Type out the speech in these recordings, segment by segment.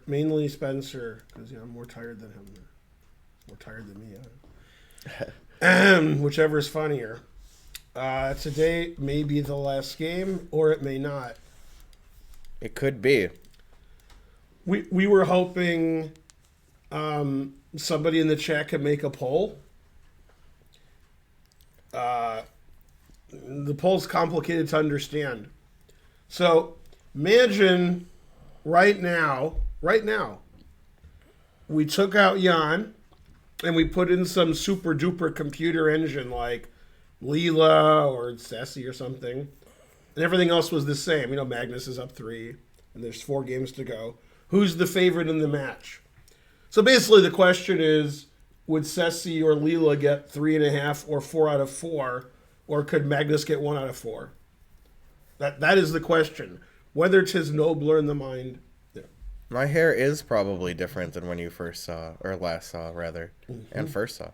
mainly Spencer, because I'm more tired than him. More tired than me. Whichever is funnier. Today may be the last game, or it may not. It could be. We were hoping somebody in the chat could make a poll. The poll's complicated to understand. So imagine right now, we took out Jan and we put in some super duper computer engine like Leela or Sassy or something. And everything else was the same. Magnus is up 3 and there's 4 games to go. Who's the favorite in the match? So basically the question is, would Sassy or Leela get 3.5 or 4 out of 4? Or could Magnus get 1 out of 4? That is the question. Whether 'tis nobler in the mind. Yeah. My hair is probably different than when you first saw, or last saw, rather, and first saw.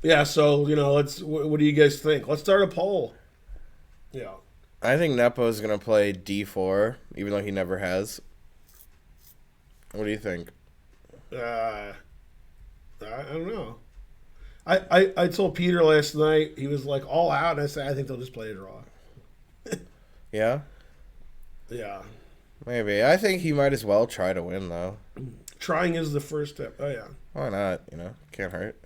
Yeah, so, what do you guys think? Let's start a poll. Yeah. I think Nepo's going to play D4, even though he never has. What do you think? I don't know. I told Peter last night, he was like all out, and I said, I think they'll just play a draw. Yeah? Yeah. Maybe. I think he might as well try to win, though. Trying is the first step. Oh, yeah. Why not? Can't hurt.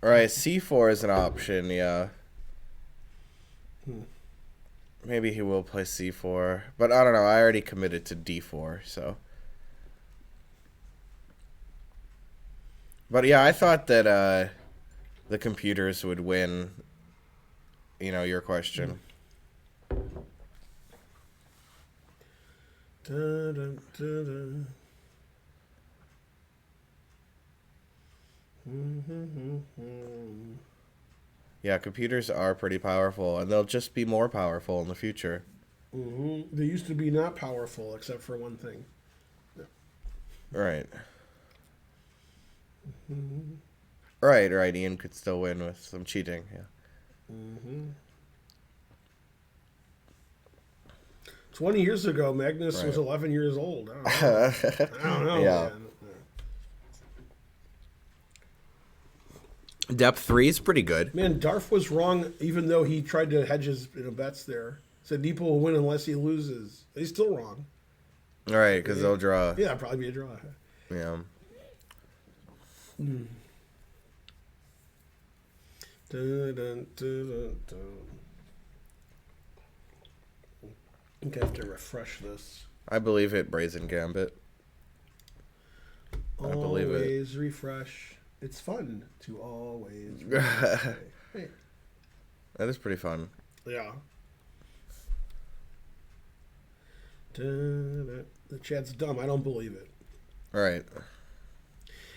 Alright, C4 is an option, yeah. Maybe he will play C4. But I don't know, I already committed to D4, so... But yeah, I thought that the computers would win, your question. Dun, dun, dun, dun. Yeah, computers are pretty powerful, and they'll just be more powerful in the future. They used to be not powerful, except for one thing. Yeah. Right. Right. Ian could still win with some cheating. Yeah. 20 years ago, Magnus was 11 years old. I don't know. Yeah. Man. Depth 3 is pretty good. Man, Darf was wrong, even though he tried to hedge his bets there. Said Nepo will win unless he loses. He's still wrong. All right, because they'll draw. Yeah, probably be a draw. Yeah. Dun, dun, dun, dun, dun. I think I have to refresh this. I believe it, Brazen Gambit. I believe it. Always refresh. It's fun to always refresh. Hey. That is pretty fun. Yeah. Dun, dun. The chat's dumb. I don't believe it. All right.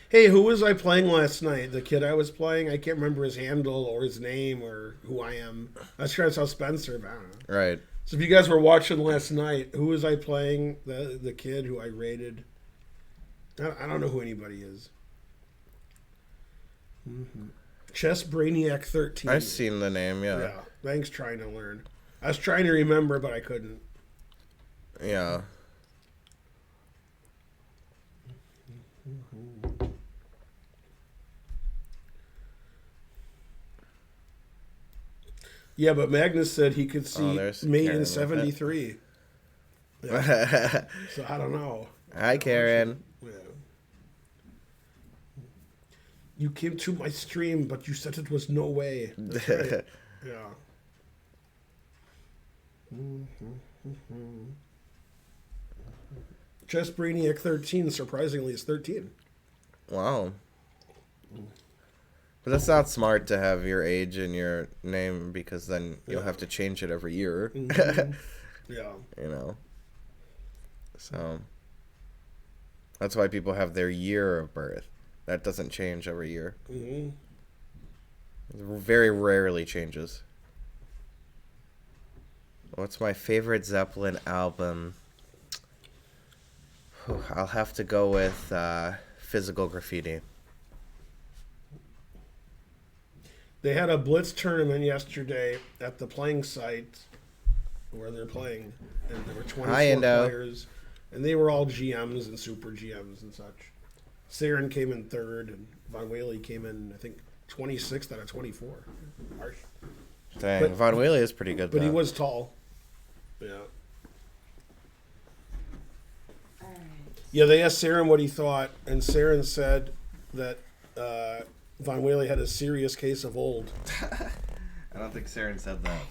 Hey, who was I playing last night? The kid I was playing? I can't remember his handle or his name or who I am. I was trying to tell Spencer, but I don't know. Right. So if you guys were watching last night, who was I playing? The kid who I rated? I don't know who anybody is. Chess Brainiac 13. I've seen the name, yeah. Yeah, thanks trying to learn. I was trying to remember, but I couldn't. Yeah. Yeah, but Magnus said he could see mate in 73. Yeah. So I don't know. Hi, Karen. Yeah. You came to my stream, but you said it was no way. That's right. Yeah. Chess Brainiac 13, surprisingly, is 13. Wow. But that's not smart to have your age in your name because then you'll have to change it every year. Yeah. So that's why people have their year of birth. That doesn't change every year. It very rarely changes. What's my favorite Zeppelin album? I'll have to go with Physical Graffiti. They had a Blitz tournament yesterday at the playing site, where they're playing, and there were 24 Hi, Endo. players, and they were all GMs and super GMs and such. Saren came in third, and Von Whaley came in, I think, 26th out of 24. Harsh. Dang, But- Von Whaley is pretty good, But though. he was tall. Yeah. Alright. Yeah, they asked Saren what he thought, and Saren said that Von Whaley had a serious case of old. I don't think Saren said that.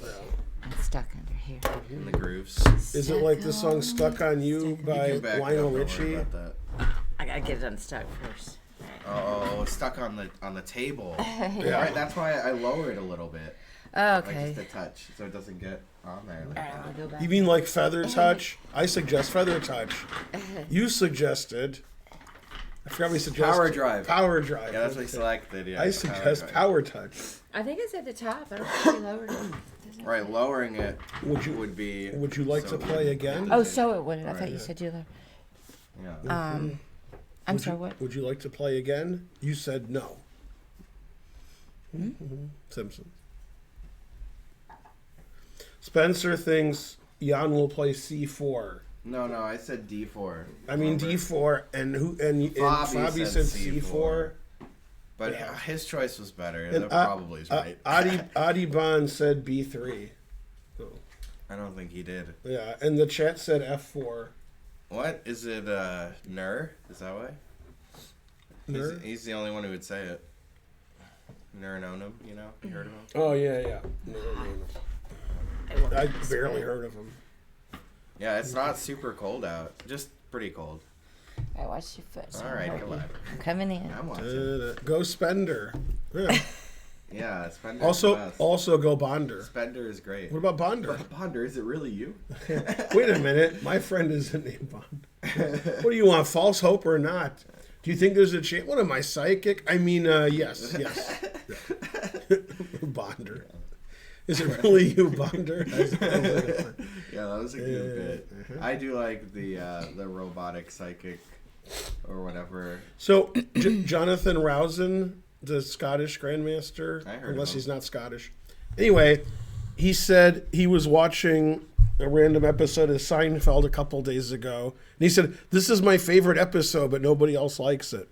I'm stuck under here. In the grooves. Is it like the song "Stuck on You" by You can back it up, Lionel don't worry Richie? about that. I gotta get it unstuck first. Oh, stuck on the table. Yeah. Right, that's why I lower it a little bit, Oh, like okay. just a touch, so it doesn't get on there. Like Alright, that. I'll go back. You mean like feather touch? I suggest feather touch. You suggested. I forgot we suggested. Power drive. Power drive. Yeah, that's what he selected. Yeah, I suggest power touch. I think it's at the top. I don't think you lowered it. Doesn't- Right, lowering it Would you- would be. Would you like so to play again? Oh, so it wouldn't. I Right. thought you said you lowered. Yeah. I'm Would sorry, you, what? Would you like to play again? You said no. Simpson. Spencer thinks Jan will play C4. No, I said D4. I mean D4, and Fabi said C4. But his choice was better. And That probably is right. Adi Bond said B3. So, I don't think he did. yeah, and the chat said F4. What? Is it Nur? Is that why? Nur? He's the only one who would say it. Nur Nonum, you know? You heard of him? Oh yeah. I barely heard of him. Yeah, it's not super cold out. Just pretty cold. I watch your foot. so All right, I'm come hurting. on. I'm coming in. I'm watching. Go Spender. Yeah. Yeah, Spender is the best. Also go Bonder. Spender is great. What about Bonder? But Ponder, is it really you? Wait a minute. My friend isn't named Bond. What do you want, false hope or not? Do you think there's a chance? What am I, psychic? I mean, yes. Bonder. Is it really you, Bonder? Yeah, that was a good bit. I do like the robotic psychic or whatever. So, Jonathan Rowson, the Scottish Grandmaster, I heard unless of him. he's not Scottish. Anyway, he said he was watching a random episode of Seinfeld a couple days ago, and he said, "This is my favorite episode, but nobody else likes it."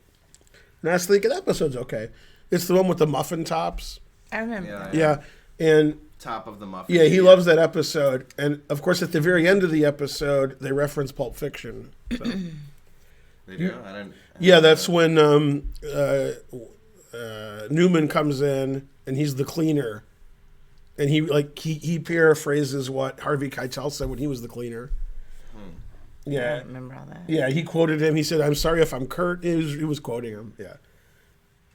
And I was thinking, that episode's okay. It's the one with the muffin tops. I remember. Yeah. Yeah, and Top of the muffin. yeah, he loves that episode. And of course, at the very end of the episode, they reference Pulp Fiction. So. They do? I didn't Yeah, that's when Newman comes in and he's the cleaner, and he paraphrases what Harvey Keitel said when he was the cleaner. I Yeah, don't remember all that. yeah, he quoted him. He said, "I'm sorry if I'm curt." He was quoting him.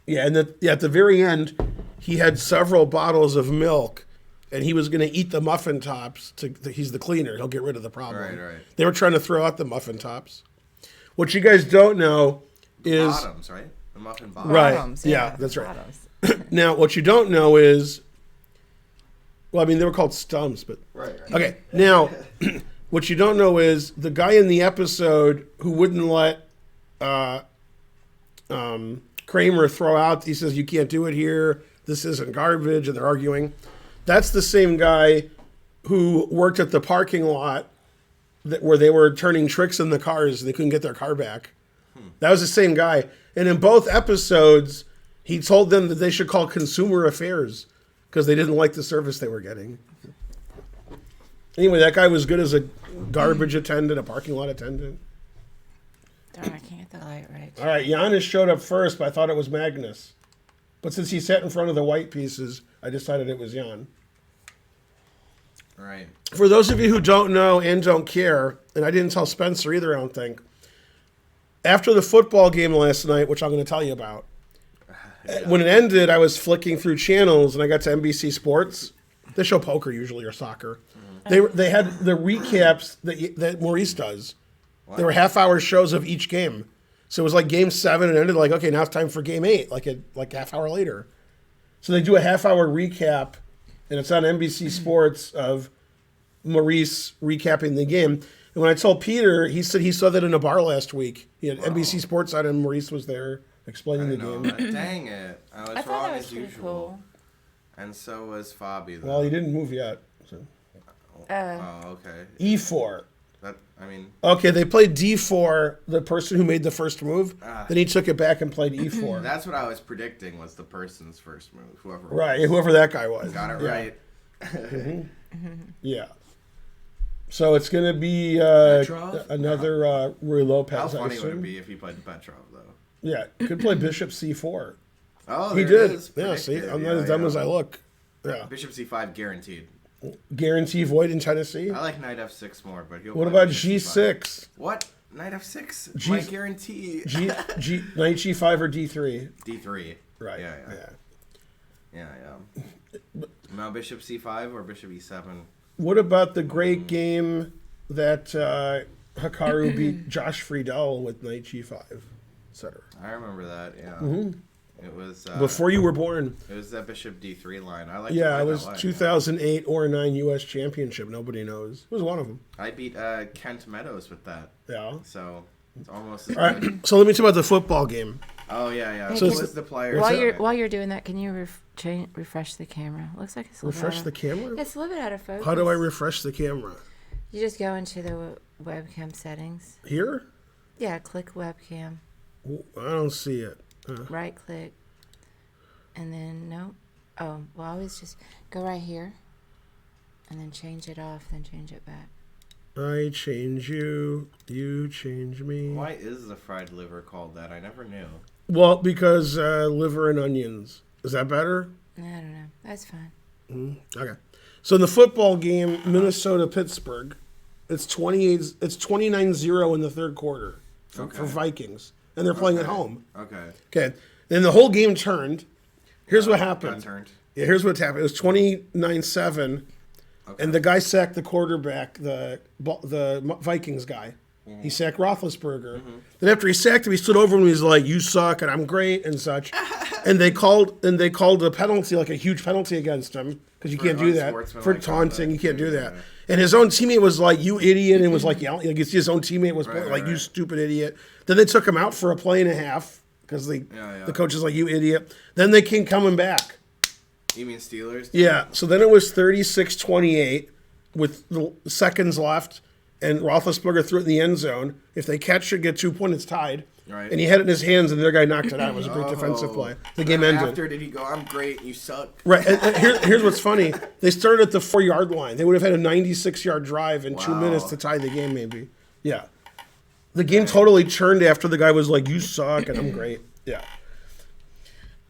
Yeah, and at the very end, he had several bottles of milk, and he was going to eat the muffin tops. He's the cleaner; he'll get rid of the problem. Right. They were trying to throw out the muffin tops. What you guys don't know is Bottoms, right? The muffin bottoms. Right. Bottoms, Yeah, that's right. Bottoms. Now, what you don't know is, well, I mean, they were called stumps, but Right. okay. Now, what you don't know is the guy in the episode who wouldn't let Kramer throw out. He says, "You can't do it here. This isn't garbage," and they're arguing. That's the same guy who worked at the parking lot where they were turning tricks in the cars. They couldn't get their car back. That was the same guy. And in both episodes, he told them that they should call Consumer Affairs because they didn't like the service they were getting. Anyway, that guy was good as a garbage attendant, a parking lot attendant. Darn, I can't get the light right. All right, Giannis showed up first, but I thought it was Magnus. But since he sat in front of the white pieces, I decided it was Jan. Right. For those of you who don't know and don't care, and I didn't tell Spencer either, I don't think, after the football game last night, which I'm going to tell you about, when it ended, I was flicking through channels and I got to NBC Sports. They show poker usually or soccer. They had the recaps that Maurice does. What? There were half-hour shows of each game. So it was like game 7 and it ended like, okay, now it's time for game 8, like half hour later. So they do a half-hour recap, and it's on NBC Sports of Maurice recapping the game. And when I told Peter, he said he saw that in a bar last week. He had NBC Sports on, and Maurice was there explaining the No, game. dang it. I was I thought wrong that was as pretty usual. cool. And so was Fabi, though. Well, he didn't move yet. So. Oh, okay. E4. I mean, Okay, they played D4, the person who made the first move. Then he took it back and played E4. that's what I was predicting was the person's first move. Whoever. Right, whoever that guy was. Got it Yeah. right. Yeah. So it's going to be Petrov? another Rui Lopez. How I funny would it assume. be if he played Petrov though? Yeah, could play Bishop C4. Oh, He there it did. is, Yeah, see, predicted. I'm not as dumb as I look. Yeah. Bishop C5 guaranteed. Guarantee void in Tennessee. I like Knight F6 more, but he'll What play about Bishop G6? C5. What? Knight F6? G- My guarantee. Knight G5 or D3? D3. Right. Yeah. Now Bishop C5 or Bishop E7? What about the great game that Hikaru beat Josh Friedel with Knight G5, etc.? I remember that. Yeah. It was Before you were born. It was that Bishop D3 line. I like. Yeah, it was 2008 or 9 U.S. Championship. Nobody knows. It was one of them. I beat Kent Meadows with that. Yeah. So it's almost. As All right. So let me talk about the football game. Oh yeah. Hey, So can- what's the player? While you're doing that, can you refresh the camera? Looks like it's a little Refresh bit the camera? It's a little bit out of focus. How do I refresh the camera? You just go into the webcam settings. Here? Yeah, click webcam. I don't see it. Right click. And then, no. Oh, well, always just go right here. And then change it off, then change it back. I change you. You change me. Why is the fried liver called that? I never knew. Well, because liver and onions. Is that better? I don't know. That's fine. Okay. So in the football game, Minnesota-Pittsburgh, it's 29-0 in the third quarter for Vikings. And they're playing at home. Okay. Okay. Then the whole game turned. Here's what happened. Got turned. Yeah, here's what happened. It was 29-7, and the guy sacked the quarterback, the Vikings guy. He sacked Roethlisberger. Then after he sacked him, he stood over him and he's like, "You suck, and I'm great," and such. and they called a penalty, like a huge penalty against him, because you can't do that for taunting. You can't do that. And his own teammate was like, "You idiot," and was like yelling. Like his own teammate was like, "You stupid idiot." Then they took him out for a play and a half. Because the coach is like, "You idiot." Then they came coming back. You mean Steelers? Yeah. So then it was 36-28 with the seconds left, and Roethlisberger threw it in the end zone. If they catch it, get 2 points, it's tied. Right. And he had it in his hands, and their guy knocked it out. It was a great defensive play. The game ended. After did he go, "I'm great, you suck"? Right. And here's what's funny. They started at the 4-yard line. They would have had a 96-yard drive in 2 minutes to tie the game, maybe. Yeah. The game totally turned after the guy was like, "You suck," and I'm great. Yeah.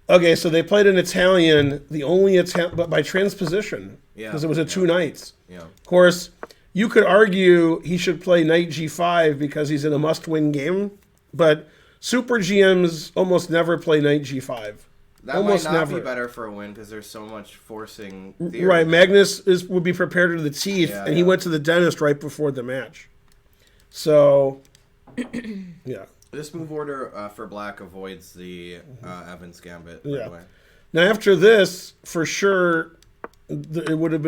Okay, so they played in Italian, but by transposition, because it was a 2 nights. Yeah. Of course, you could argue he should play Knight G5 because he's in a must-win game, but Super GMs almost never play Knight G5. That almost might not never. be better for a win because there's so much forcing theory. Right, Magnus would be prepared to the teeth, and he went to the dentist right before the match. So, yeah. This move order for black avoids the Evans Gambit. By the way. Now after this, for sure, it would have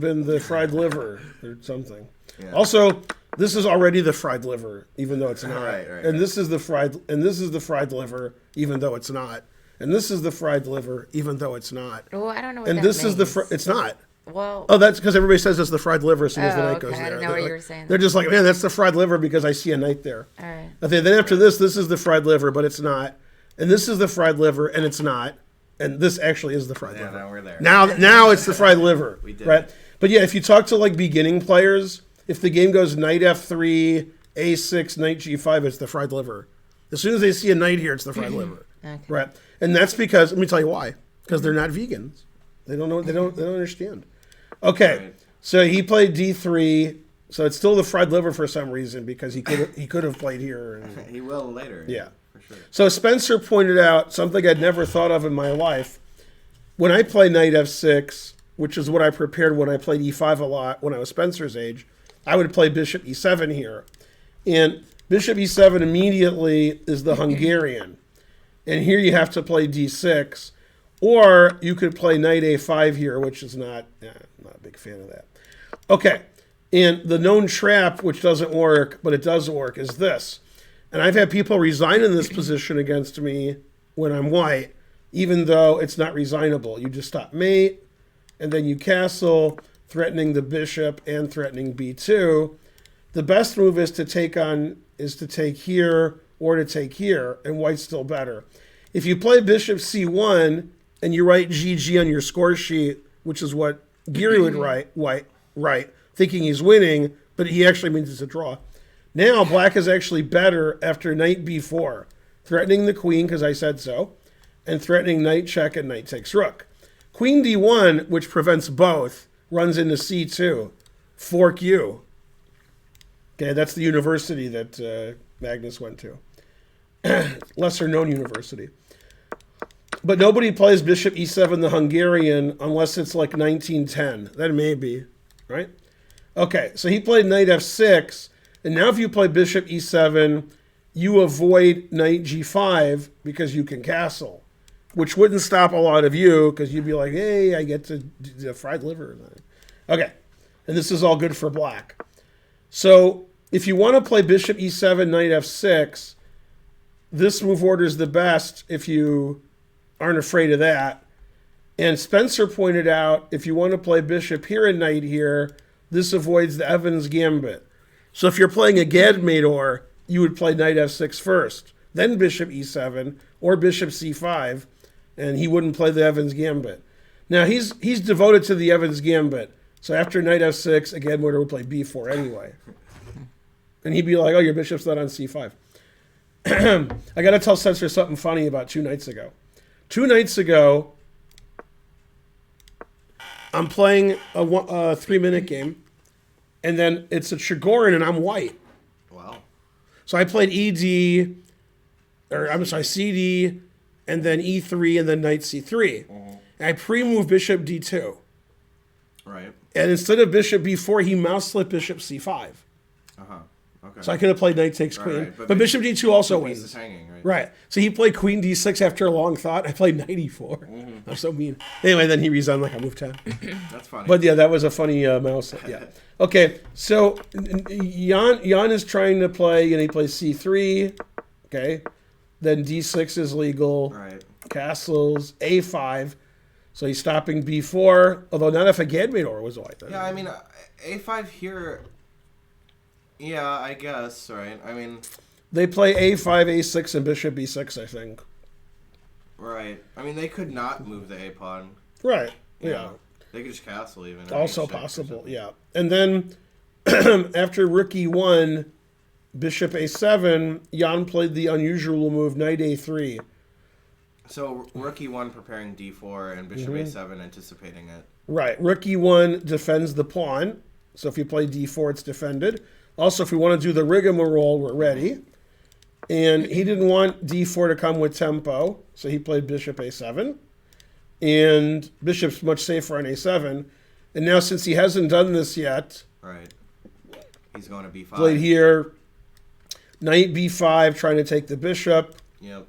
been the fried liver or something. Yeah. Also, this is already the fried liver, even though it's not. Right. And this is the fried liver, even though it's not. And this is the fried liver, even though it's not. Well, I don't know what and that this means. is it's not. Well, oh, that's because everybody says it's the fried liver as soon as the knight goes I there. didn't know what you were saying. They're just like, "Man, that's the fried liver because I see a knight there." All right. Okay, then after this is the fried liver, but it's not. And this is the fried liver, and it's not. And this actually is the fried liver. Now we're there. Now it's the fried liver. We did right? it. But yeah, if you talk to like beginning players, if the game goes knight F3, A6, knight G5, it's the fried liver. As soon as they see a knight here, it's the fried liver. Okay. Right? And that's because, let me tell you why. Because they're not vegans. They don't know. They don't understand. Okay, Right. So he played D3. So it's still the fried liver for some reason because he could have played here. And, He will later. yeah. For sure. So Spencer pointed out something I'd never thought of in my life. When I play knight F6, which is what I prepared when I played E5 a lot when I was Spencer's age, I would play bishop E7 here. And bishop E7 immediately is the Hungarian. And here you have to play D6. Or you could play knight A5 here, which is not a big fan of that. Okay, and the known trap, which doesn't work, but it does work, is this. And I've had people resign in this position against me when I'm white, even though it's not resignable. You just stop mate, and then you castle, threatening the bishop and threatening b2. The best move is to take here or to take here, and white's still better. If you play bishop c1 and you write GG on your score sheet, which is what Geary would write, thinking he's winning, but he actually means it's a draw. Now black is actually better after knight b4, threatening the queen because I said so, and threatening knight check and knight takes rook. Queen d1, which prevents both, runs into c2. Fork you. Okay, that's the university that Magnus went to. Lesser known university. But nobody plays bishop e7 the Hungarian unless it's like 1910. That may be, right? Okay, so he played knight f6, and now if you play bishop e7, you avoid knight g5 because you can castle, which wouldn't stop a lot of you because you'd be like, hey, I get to do the fried liver. Okay, and this is all good for black. So if you want to play bishop e7, knight f6, this move order is the best if you aren't afraid of that. And Spencer pointed out, if you want to play bishop here and knight here, this avoids the Evans gambit. So if you're playing a Gadmator, you would play knight f6 first, then bishop e7 or bishop c5, and he wouldn't play the Evans gambit. Now he's devoted to the Evans gambit, so after knight f6, a Gadmator would play b4 anyway. And he'd be like, oh, your bishop's not on c5. I got to tell Spencer something funny about 2 nights ago. 2 nights ago, I'm playing a 3-minute game, and then it's a Chigorin, and I'm white. Wow. So I played CD, and then e3, and then knight c3. And I pre-moved bishop d2. Right. And instead of bishop b4, he mouse slipped bishop c5. Uh-huh. Okay. So I could have played knight takes queen. Right. But bishop d2 also wins. Is hanging, right? Right. So he played queen d6 after a long thought. I played knight e4. I'm so mean. Anyway, then he resigned like I moved 10. That's funny. But yeah, that was a funny mouse. Yeah. Okay, so Jan is trying to play, and he plays c3. Okay. Then d6 is legal. Right. Castles, a5. So he's stopping b4, although not if a Gadmator was white. Yeah, I mean, a5 here... Yeah, I guess, right? I mean... They play a5, a6, and bishop b6, I think. Right. I mean, they could not move the a-pawn. Right, You yeah. know, they could just castle even. Also possible, yeah. And then after rook e1, bishop a7, Jan played the unusual move knight a3. So rook e1 preparing d4 and bishop a7 anticipating it. Right. Rook e1 defends the pawn. So if you play d4, it's defended. Also, if we want to do the rigmarole, we're ready. And he didn't want d4 to come with tempo, so he played bishop a7. And bishop's much safer on a7. And now, since he hasn't done this yet, Right. He's going to b5. played here, knight b5, trying to take the bishop. Yep.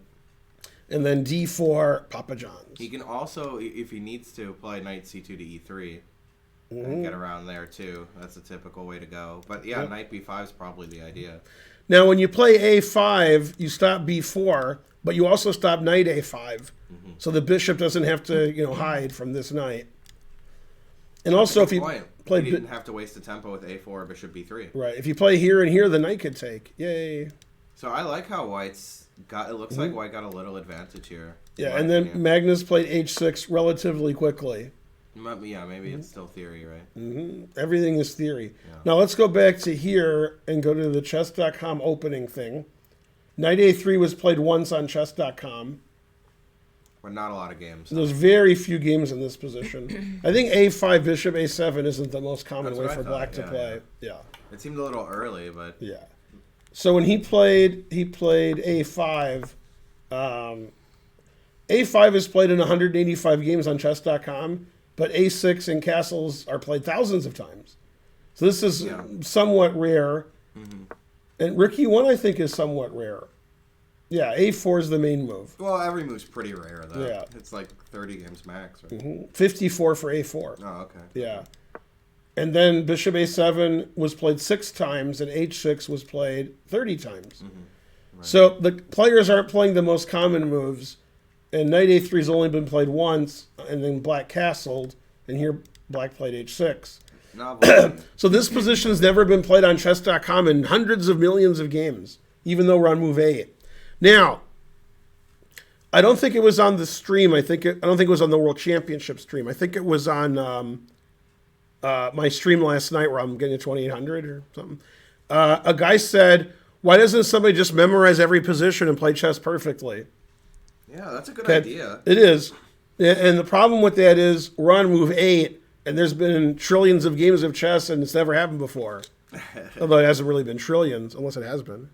And then d4, Papa John's. He can also, if he needs to, play knight c2 to e3 and get around there too. That's a typical way to go. But yeah, knight b5 is probably the idea. Now, when you play a5, you stop b4, but you also stop knight a5. So the bishop doesn't have to, hide from this knight. And also, if you play... He didn't have to waste the tempo with a4 or bishop b3. Right. If you play here and here, the knight could take. Yay. So I like how white's got... It looks like white got a little advantage here. Yeah, and then Magnus played h6 relatively quickly. Yeah, maybe it's still theory, right? Everything is theory. Yeah. Now, let's go back to here and go to the chess.com opening thing. Knight a3 was played once on chess.com. But not a lot of games. There's very few games in this position. I think a5, bishop a7 isn't the most common That's way what I for thought, black to play. Yeah. It seemed a little early, but... Yeah. So when he played a5. A5 is played in 185 games on chess.com, but a6 and castles are played thousands of times. So this is somewhat rare. And rook e1, I think, is somewhat rare. Yeah, a4 is the main move. Well, every move's pretty rare, though. Yeah. It's like 30 games max, right? 54 for a4. Oh, okay. Yeah. And then bishop a7 was played 6 times, and h6 was played 30 times. Right. So the players aren't playing the most common moves, and knight a3 has only been played once, and then black castled, and here black played h6. Novelty. So this position has never been played on chess.com in hundreds of millions of games, even though we're on move 8. Now, I don't think it was on the stream. I don't think it was on the World Championship stream. I think it was on my stream last night where I'm getting a 2800 or something. A guy said, "Why doesn't somebody just memorize every position and play chess perfectly?" Yeah, that's a good idea. It is. And the problem with that is we're on move 8, and there's been trillions of games of chess, and it's never happened before. Although it hasn't really been trillions, unless it has been.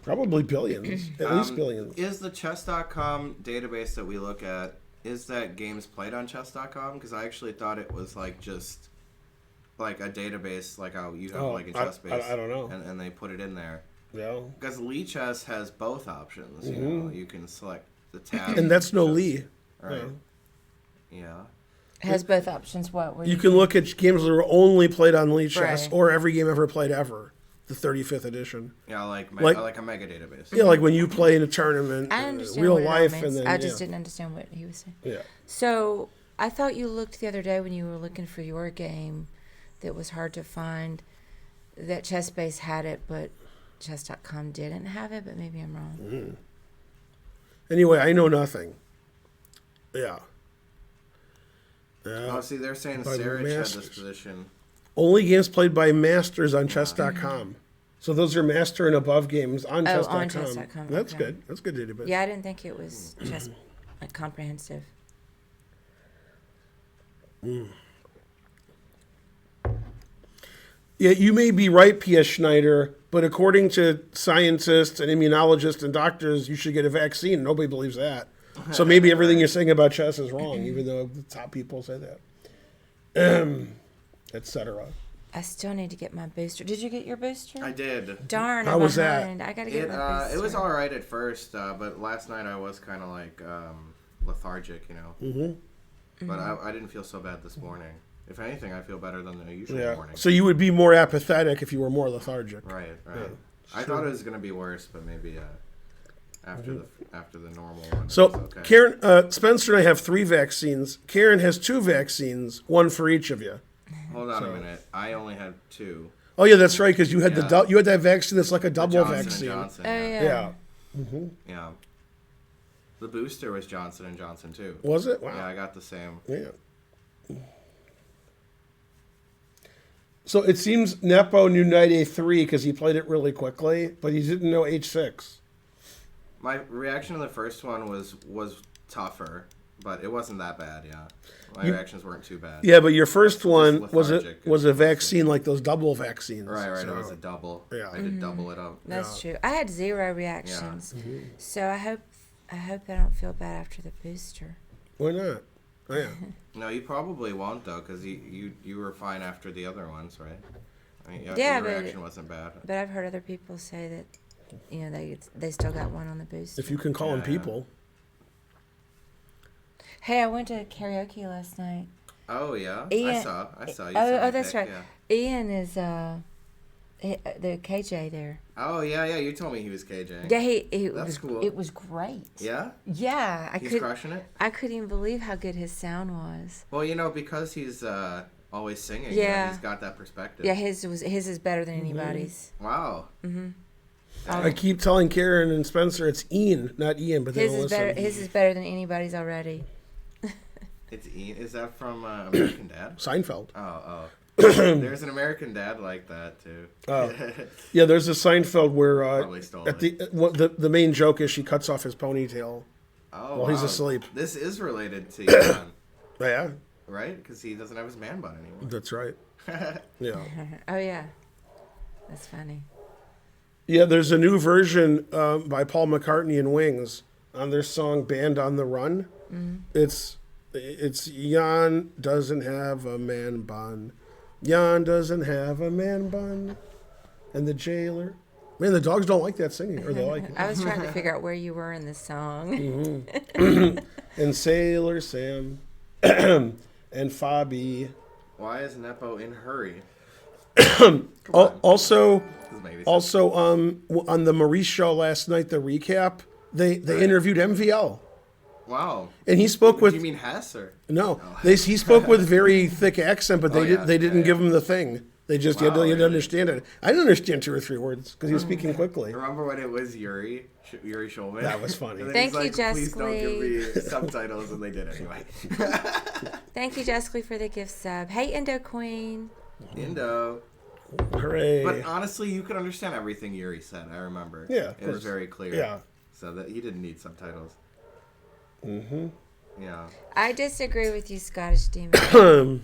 Probably billions, at least billions. Is the chess.com database that we look at, is that games played on chess.com? Because I actually thought it was like just like a database, like how you have like a chess base. I don't know. And they put it in there. Yeah. Because Lee Chess has both options. You know, you can select the tab. And that's no Lee. Right. Yeah. It has both options. What? Where You can look at games that are only played on Lee Chess, Right. or every game ever played ever. The 35th edition. Yeah, like a mega database. Yeah, like when you play in a tournament, I understand real what it all life, means. and then I just didn't understand what he was saying. Yeah. So I thought you looked the other day when you were looking for your game that was hard to find. That ChessBase had it, but chess.com didn't have it. But maybe I'm wrong. Anyway, I know nothing. Yeah. Yeah. Oh, see, they're saying By Sarich had this masters. position. Only games played by masters on chess.com. So those are master and above games on chess.com. on chess.com, That's okay. good. That's good database. Yeah, I didn't think it was chess like comprehensive. Yeah, you may be right, P.S. Schneider, but according to scientists and immunologists and doctors, you should get a vaccine. Nobody believes that. So maybe everything you're saying about chess is wrong, even though the top people say that. Etc. I still need to get my booster. Did you get your booster? I did. Darn, How I'm was that? behind. I gotta get my booster. It was all right at first, but last night I was kind of like lethargic, you know. Mm-hmm. But I didn't feel so bad this morning. If anything, I feel better than the usual Yeah. morning. So you would be more apathetic if you were more lethargic. Right. Yeah, I thought it was gonna be worse, but maybe after the normal one. So it was okay. Karen, Spencer and I have 3 vaccines. Karen has 2 vaccines, one for each of you. Hold on a minute. I only had 2. Oh yeah, that's right, because you had Yeah. you had that vaccine that's like a double Johnson vaccine. and Johnson. Oh, Yeah. yeah. Yeah. Yeah. The booster was Johnson and Johnson too. Was it? Wow. Yeah, I got the same. Yeah. So it seems Nepo knew knight a3 because he played it really quickly, but he didn't know h6. My reaction to the first one was tougher, but it wasn't that bad. Yeah, my reactions weren't too bad. Yeah, but your first one was lethargic. a vaccine like those double vaccines. Right. So- It was a double. Yeah. I did double it up. That's true. I had 0 reactions, so I hope I don't feel bad after the booster. Why not? Oh, yeah. No, you probably won't though, because you were fine after the other ones, right? I mean, Yeah, your but- reaction wasn't bad. But I've heard other people say that, you know, they still got one on the booster. If you can call them Yeah. people. Hey, I went to karaoke last night. Oh yeah, I Ian- saw. You sent Oh, me that's pic, right. Yeah. Ian is the KJ there. Oh yeah. You told me he was KJ. Yeah, it That's was cool. It was great. Yeah. Yeah, He's crushing it. I couldn't even believe how good his sound was. Well, you know, because he's always singing. Yeah. He's got that perspective. Yeah, his is better than anybody's. Wow. I keep telling Karen and Spencer it's Ian, not Ian, but they His don't is listen. better. His is better than anybody's already. It's Ian. Is that from American Dad? Seinfeld. Oh. There's an American Dad like that too. Oh. Yeah, there's a Seinfeld where Probably stole at the main joke is she cuts off his ponytail. Oh, While he's asleep. This is related to Jan, Yeah, right? Because he doesn't have his man bun anymore. that's right. Yeah. Oh yeah, that's funny. Yeah, there's a new version by Paul McCartney and Wings on their song "Band on the Run." It's Jan doesn't have a man bun. Jan doesn't have a man bun. And the jailer. Man, the dogs don't like that singing, or they like it. I was trying to figure out where you were in the song. And Sailor Sam and Fabi. Why is Nepo in hurry? Also, Maybe on the Maurice show last night, the recap, they interviewed MVL. Wow. And he spoke Do with you mean Hess or? no. He spoke with very thick accent, but they didn't yeah. give him the thing. They just you had to Really? understand it. I didn't understand 2 or 3 words because he was speaking quickly. Remember when it was Yuri Shulman? That was funny. And then Thank he's you, like, Please don't give me Jessica. subtitles, and they did anyway. Thank you, Jessica, for the gift sub. Hey, Indo Queen. Indo. Hooray! But honestly, you could understand everything Yuri said. I remember. Yeah, of it was course. very clear. Yeah. So that he didn't need subtitles. Mm-hmm. Yeah. I disagree with you, Scottish Demon.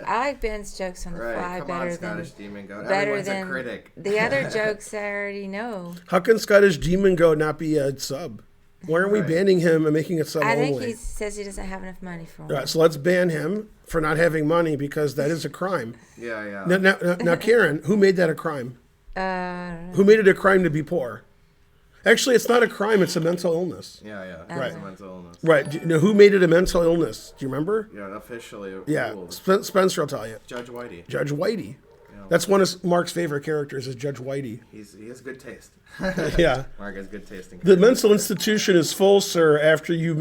I like Ben's jokes on the fly Right. Come better on, than Scottish Demon Goat. better Everyone's than a critic. the other jokes I already know. How can Scottish Demon Goat not be a sub? Why aren't we Right. banning him and making it sub I think only? he says he doesn't have enough money for All him. right, so let's ban him for not having money because that is a crime. Yeah. Now, Karen, who made that a crime? I Who made it a crime to be poor? Actually, it's not a crime; it's a mental illness. Yeah. Right. It's a mental illness. Right? Do you know who made it a mental illness? Do you remember? Yeah, officially. Yeah, ruled. Spencer will tell you. Judge Whitey. Judge Whitey. Yeah. That's one of Mark's favorite characters is Judge Whitey. He has good taste. Yeah. Mark has good taste in The mental institution is full, sir, after you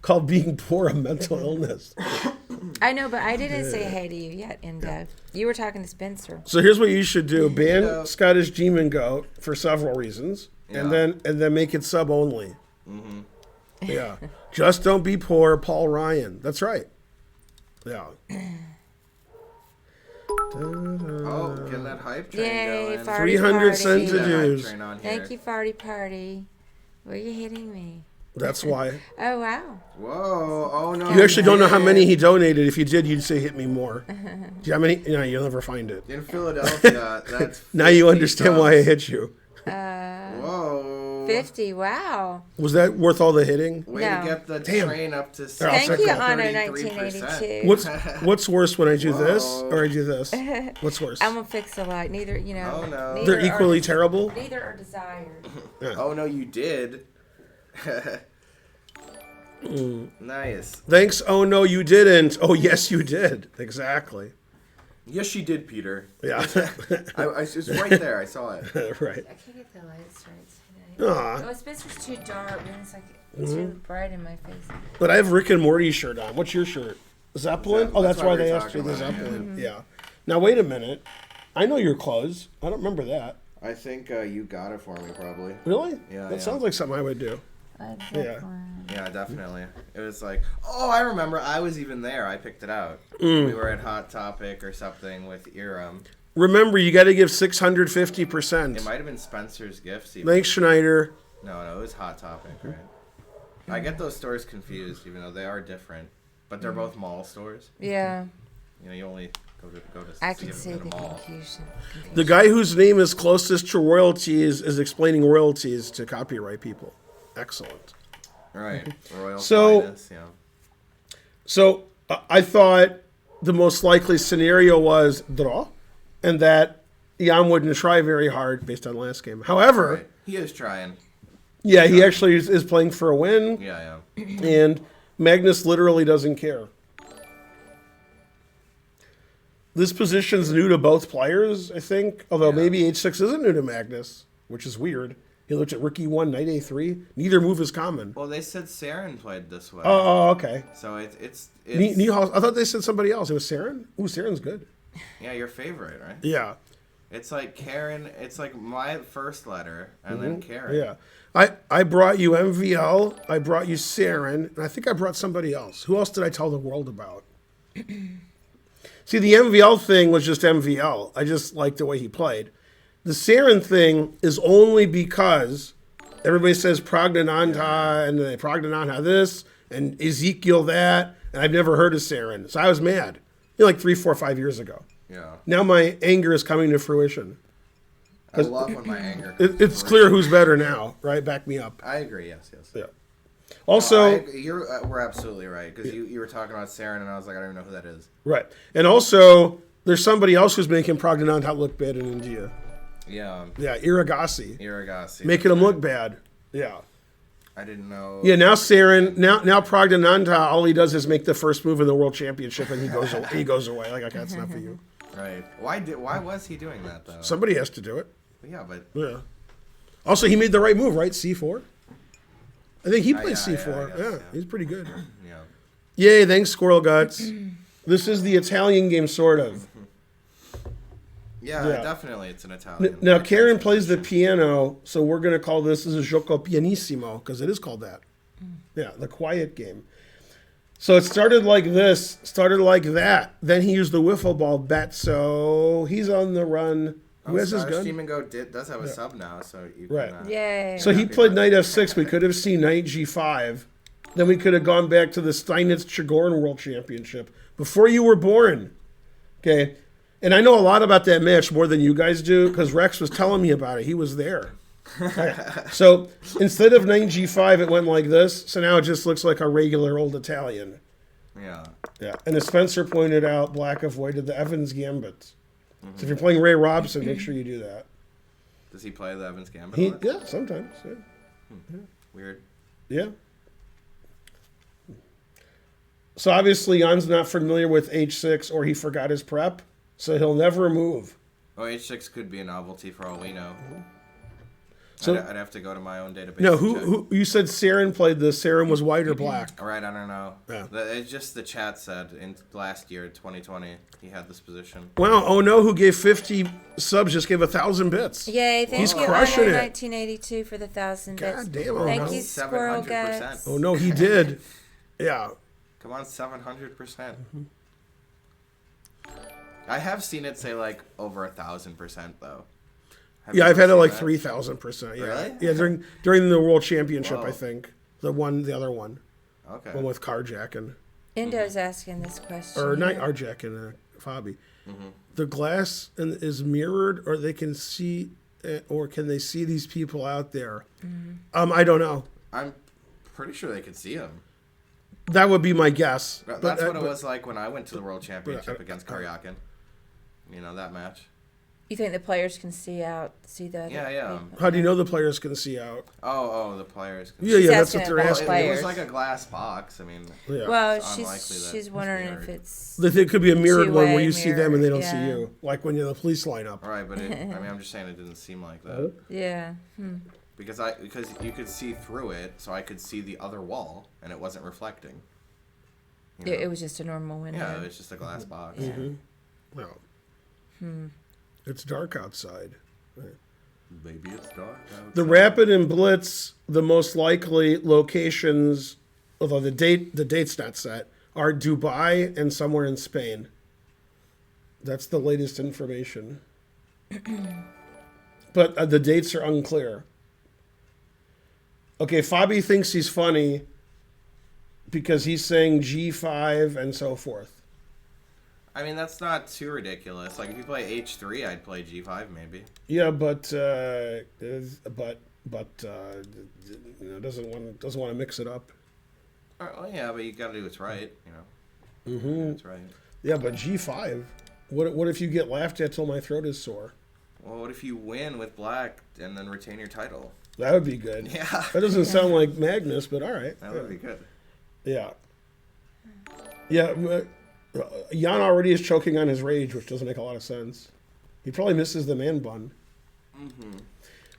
called being poor a mental illness. I know, but I didn't say hey to you yet, Indo. You were talking to Spencer. So here's what you should do: ban Yeah. Scottish Demon Goat for several reasons, and Yeah. then make it sub only. Mm-hmm. Yeah, just don't be poor, Paul Ryan. That's right. Yeah. Oh, getting that hype train Yay, going. farty 300 party. cents That to hype dues. train on here. Thank you, farty party. Where are you hitting me? That's why. Oh, wow. Whoa! Oh no! You actually don't know how many he donated. If you did, you'd say hit me more. Do you how many? No, you'll never find it. In Philadelphia. That's Now you 50 understand why I subs. hit you. Whoa! 50, wow. Was that worth all the hitting? Way No. to get the Damn. train up to Thank you, Anno 33%. 1982. What's worse when I do this Whoa. or I do this? What's worse? I'm going to fix a lot. Neither, you know. Oh, no. neither They're equally are, terrible. Neither are desired. Oh no, you did. Nice. Thanks. Oh no, you didn't. Oh yes, you did. Exactly. Yes, she did, Peter. Yeah. It's right there. I saw it. Right. I can't get the lights right today. Aw. Oh, Spencer's too dark. Man, it's like it's really bright in my face. But I have Rick and Morty shirt on. What's your shirt? Zeppelin? Oh, that's That's why what they we were asked you the talking about, Zeppelin. Yeah. Now wait a minute. I know your clothes. I don't remember that. I think you got it for me, probably. Really? Yeah, That yeah. sounds like something I would do. Yeah. Yeah, definitely. It was like, oh, I remember. I was even there. I picked it out. We were at Hot Topic or something with Iram. Remember, you got to give It 650%. might have been Spencer's Gifts. Even. Thanks, Schneider. No, it was Hot Topic, right? I get those stores confused, even though they are different, but they're both mall stores. Yeah, You know, you only go to I see can them see in the a mall. confusion. The guy whose name is closest to royalties is explaining royalties to copyright people. Excellent. Right. Royal So- Finest, yeah. So I thought the most likely scenario was draw, and that Jan wouldn't try very hard based on last game. However, Right. He is trying. yeah, he actually is playing for a win, Yeah. and Magnus literally doesn't care. This position's new to both players, I think, although Yeah. maybe H6 isn't new to Magnus, which is weird. He looked at Rookie 1, Knight A3. Neither move is common. Well, they said Saren played this way. Oh, okay. So it's Nihal, I thought they said somebody else. It was Saren? Ooh, Saren's good. yeah, your favorite, right? Yeah. It's like Karen. It's like my first letter and then Karen. Yeah. I brought you MVL, I brought you Saren, and I think I brought somebody else. Who else did I tell the world about? See, the MVL thing was just MVL. I just liked the way he played. The Saren thing is only because everybody says Pragnananta and they Pragnananta this and Ezekiel that, and I've never heard of Saren. So I was mad. Like 3, 4, 5 years ago. Yeah. Now my anger is coming to fruition. I love when my anger. It's clear who's better now, right? Back me up. I agree. Yes. Yeah. Also, We're absolutely right because you were talking about Saren and I was like, I don't even know who that is. right. And also, there's somebody else who's making Pragnananta look bad in India. Yeah. Yeah, Iragasi. Iragasi. Making him look bad. Yeah. I didn't know. Yeah, now Saren, now Pragnananta, all he does is make the first move in the World Championship and he goes away. Like, okay, that's not for you. Right. Why was he doing that though? Somebody has to do it. Yeah, but Yeah. Also, he made the right move, right? C4? I think he yeah, plays yeah, C4. I guess, Yeah, yeah. he's pretty good. Yeah. Yay, thanks, Squirrel Guts. This is the Italian game, sort of. Yeah, Yeah. definitely, it's an Italian. Now, Karen transposition. plays the piano, so we're going to call this a gioco pianissimo, because it is called that. Yeah, the quiet game. So it started like this, started like that. Then he used the wiffle ball bet, so he's on the run. Who has his gun? Steam and Go does have a sub now, so you Right. can. Yay. So he played knight f6. We could have seen knight g5. Then we could have gone back to the Steinitz-Chigorin World Championship before you were born. Okay. And I know a lot about that match, more than you guys do, because Rex was telling me about it. He was there. So instead of knight g5, it went like this. So now it just looks like a regular old Italian. Yeah. Yeah. And as Spencer pointed out, Black avoided the Evans Gambit. So if you're playing Ray Robson, make sure you do that. Does he play the Evans Gambit? a lot? Yeah, sometimes. Yeah. Weird. Yeah. So obviously, Jan's not familiar with H6, or he forgot his prep, so he'll never move. Oh, H6 could be a novelty for all we know. So- I'd have to go to my own database. No, to check. who you said Saren played this? Saren was white or black? All right, I don't know. Yeah. It's just the chat said in last year, 2020, he had this position. Wow, oh no, who gave 50 subs just gave 1,000 bits. Yay, thank He's you, crushing Honor it. 1982 for the 1,000 bits. God damn, oh Thank no. you, Squirrel 700%. Guts. Oh no, he did. Yeah. Come on, 700%. I have seen it say like over 1,000% though. Have Yeah, you I've had it ever like seen 3,000%. Yeah. Really? Yeah, during the World Championship, Whoa. I think. The other one. that? Okay. One with carjacking. Endo's asking this question. Or not here. carjacking, Fabi. The glass is mirrored, or they can see, or can they see these people out there? I don't know. I'm pretty sure they could see him. That would be my guess. That's But, what it was like when I went to the World Championship against Karyakin. You know, that match. You think the players can see the other Yeah, yeah. people? How do you know the players can see out? Oh, the players. Can Yeah, She's yeah, that's asking what they're about asking. It players. was like a glass box. I mean, Yeah. Well, It's unlikely that she's it's wondering mirrored. if it's. It could be a mirrored one where you Two-way see them and they don't mirror, see yeah. you. Like when you're the police lineup. all right, but I mean, I'm just saying it didn't seem like that Yeah. because you could see through it, so I could see the other wall, and it wasn't reflecting. You know? It was just a normal window. Yeah, it was just a glass box. Yeah. Well, it's dark outside. Maybe it's dark. The Rapid and Blitz, the most likely locations, although the date's not set, are Dubai and somewhere in Spain. That's the latest information. But the dates are unclear. Okay, Fabi thinks he's funny because he's saying G5 and so forth. I mean, that's not too ridiculous. Like if you play H3, I'd play G5 maybe. Yeah, but you know, doesn't want to mix it up. Well, yeah, but you got to do what's right. You know. Mm-hmm. That's right. Yeah, but G5. What if you get laughed at till my throat is sore? Well, what if you win with black and then retain your title? That would be good. Yeah, That doesn't sound like Magnus, but all right. that would be good. Yeah. Yeah. Jan already is choking on his rage, which doesn't make a lot of sense. He probably misses the man bun.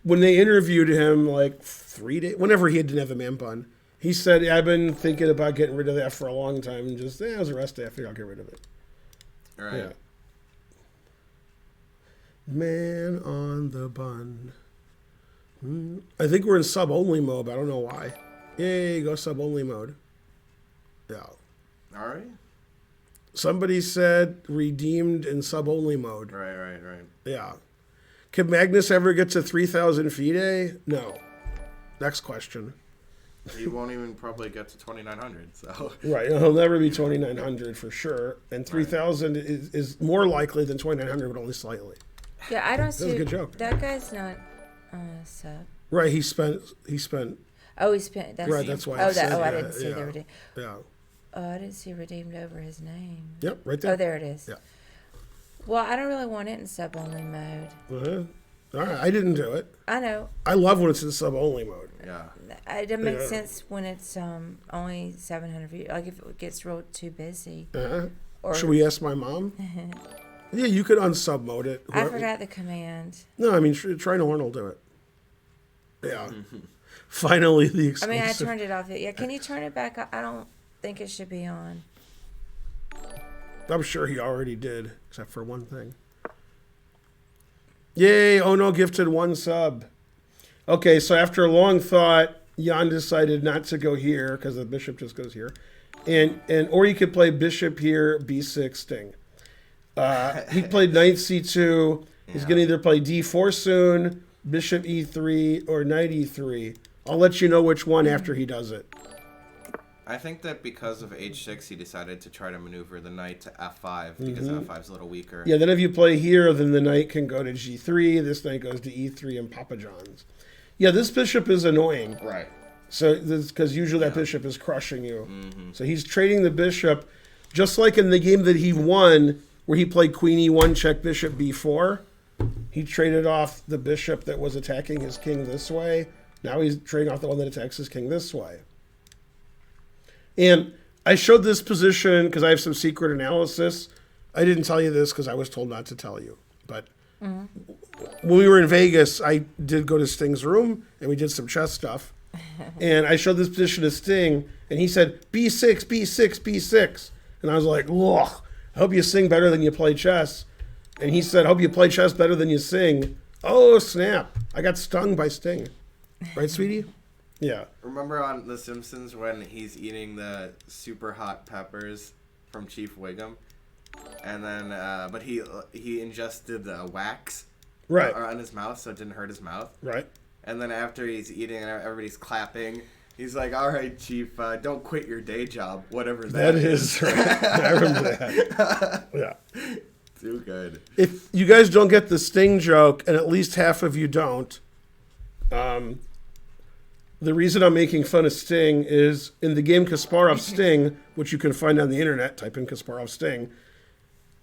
When they interviewed him, like 3 days, whenever he didn't have the man bun, he said, "I've been thinking about getting rid of that for a long time, and just it was a rest day. I figured I'll get rid of it." All right. Yeah. Man on the bun. I think we're in sub only mode, but I don't know why. Yay, go sub only mode. Yeah. All right. Somebody said redeemed in sub only mode. Right. Yeah. Can Magnus ever get to 3,000 FIDE? No. Next question. He won't even probably get to 2,900. So. Right. He'll never be 2,900 for sure. And 3,000 is more likely than 2,900, but only slightly. Yeah, I don't see. was a good joke. That guy's not sub. Right. He spent. Oh, he spent. That's, Right, that's why I Oh, said I that, didn't see yeah. the redeem. Yeah. Oh, I didn't see redeemed over his name. Yep. Right there. Oh, there it is. Yeah. Well, I don't really want it in sub only mode. All right. I didn't do it. I know. I love when it's in sub only mode. Yeah. It doesn't make Yeah. sense when it's only 700 views. Like if it gets real too busy. Or Should we ask my mom? Yeah, you could unsub mode it. I forgot the command. No, I mean, Trina Horn will do it. Yeah. Finally, the I exclusive. mean, I turned it off. Yeah, can you turn it back? I don't think it should be on. I'm sure he already did, except for one thing. Yay! Oh no, gifted 1 sub. Okay, so after a long thought, Jan decided not to go here because the bishop just goes here, and or you could play bishop here, b6 sting. He played knight c2. He's gonna either play d4 soon, bishop e3, or knight e3. I'll let you know which one after he does it. I think that because of h6, he decided to try to maneuver the knight to f5 because f5's a little weaker. Yeah, then if you play here, then the knight can go to g3. This knight goes to e3 and Papa John's. Yeah, this bishop is annoying. Right. So this because usually that bishop is crushing you. So he's trading the bishop, just like in the game that he won, where he played queen e1 check bishop b4. He traded off the bishop that was attacking his king this way. Now he's trading off the one that attacks his king this way. And I showed this position because I have some secret analysis. I didn't tell you this because I was told not to tell you. But when we were in Vegas, I did go to Sting's room and we did some chess stuff. And I showed this position to Sting, and he said, b6, b6, b6. And I was like, ugh, I hope you sing better than you play chess. And he said, I hope you play chess better than you sing. Oh, snap. I got stung by Sting. Right, sweetie? Yeah. Remember on The Simpsons when he's eating the super hot peppers from Chief Wiggum? And then, but he ingested wax Right. on his mouth so it didn't hurt his mouth. Right. And then after he's eating and everybody's clapping, he's like, all right, Chief, don't quit your day job, whatever That is right. I remember that. Yeah. Too good. If you guys don't get the Sting joke, and at least half of you don't, the reason I'm making fun of Sting is in the game Kasparov Sting, which you can find on the internet, type in Kasparov Sting,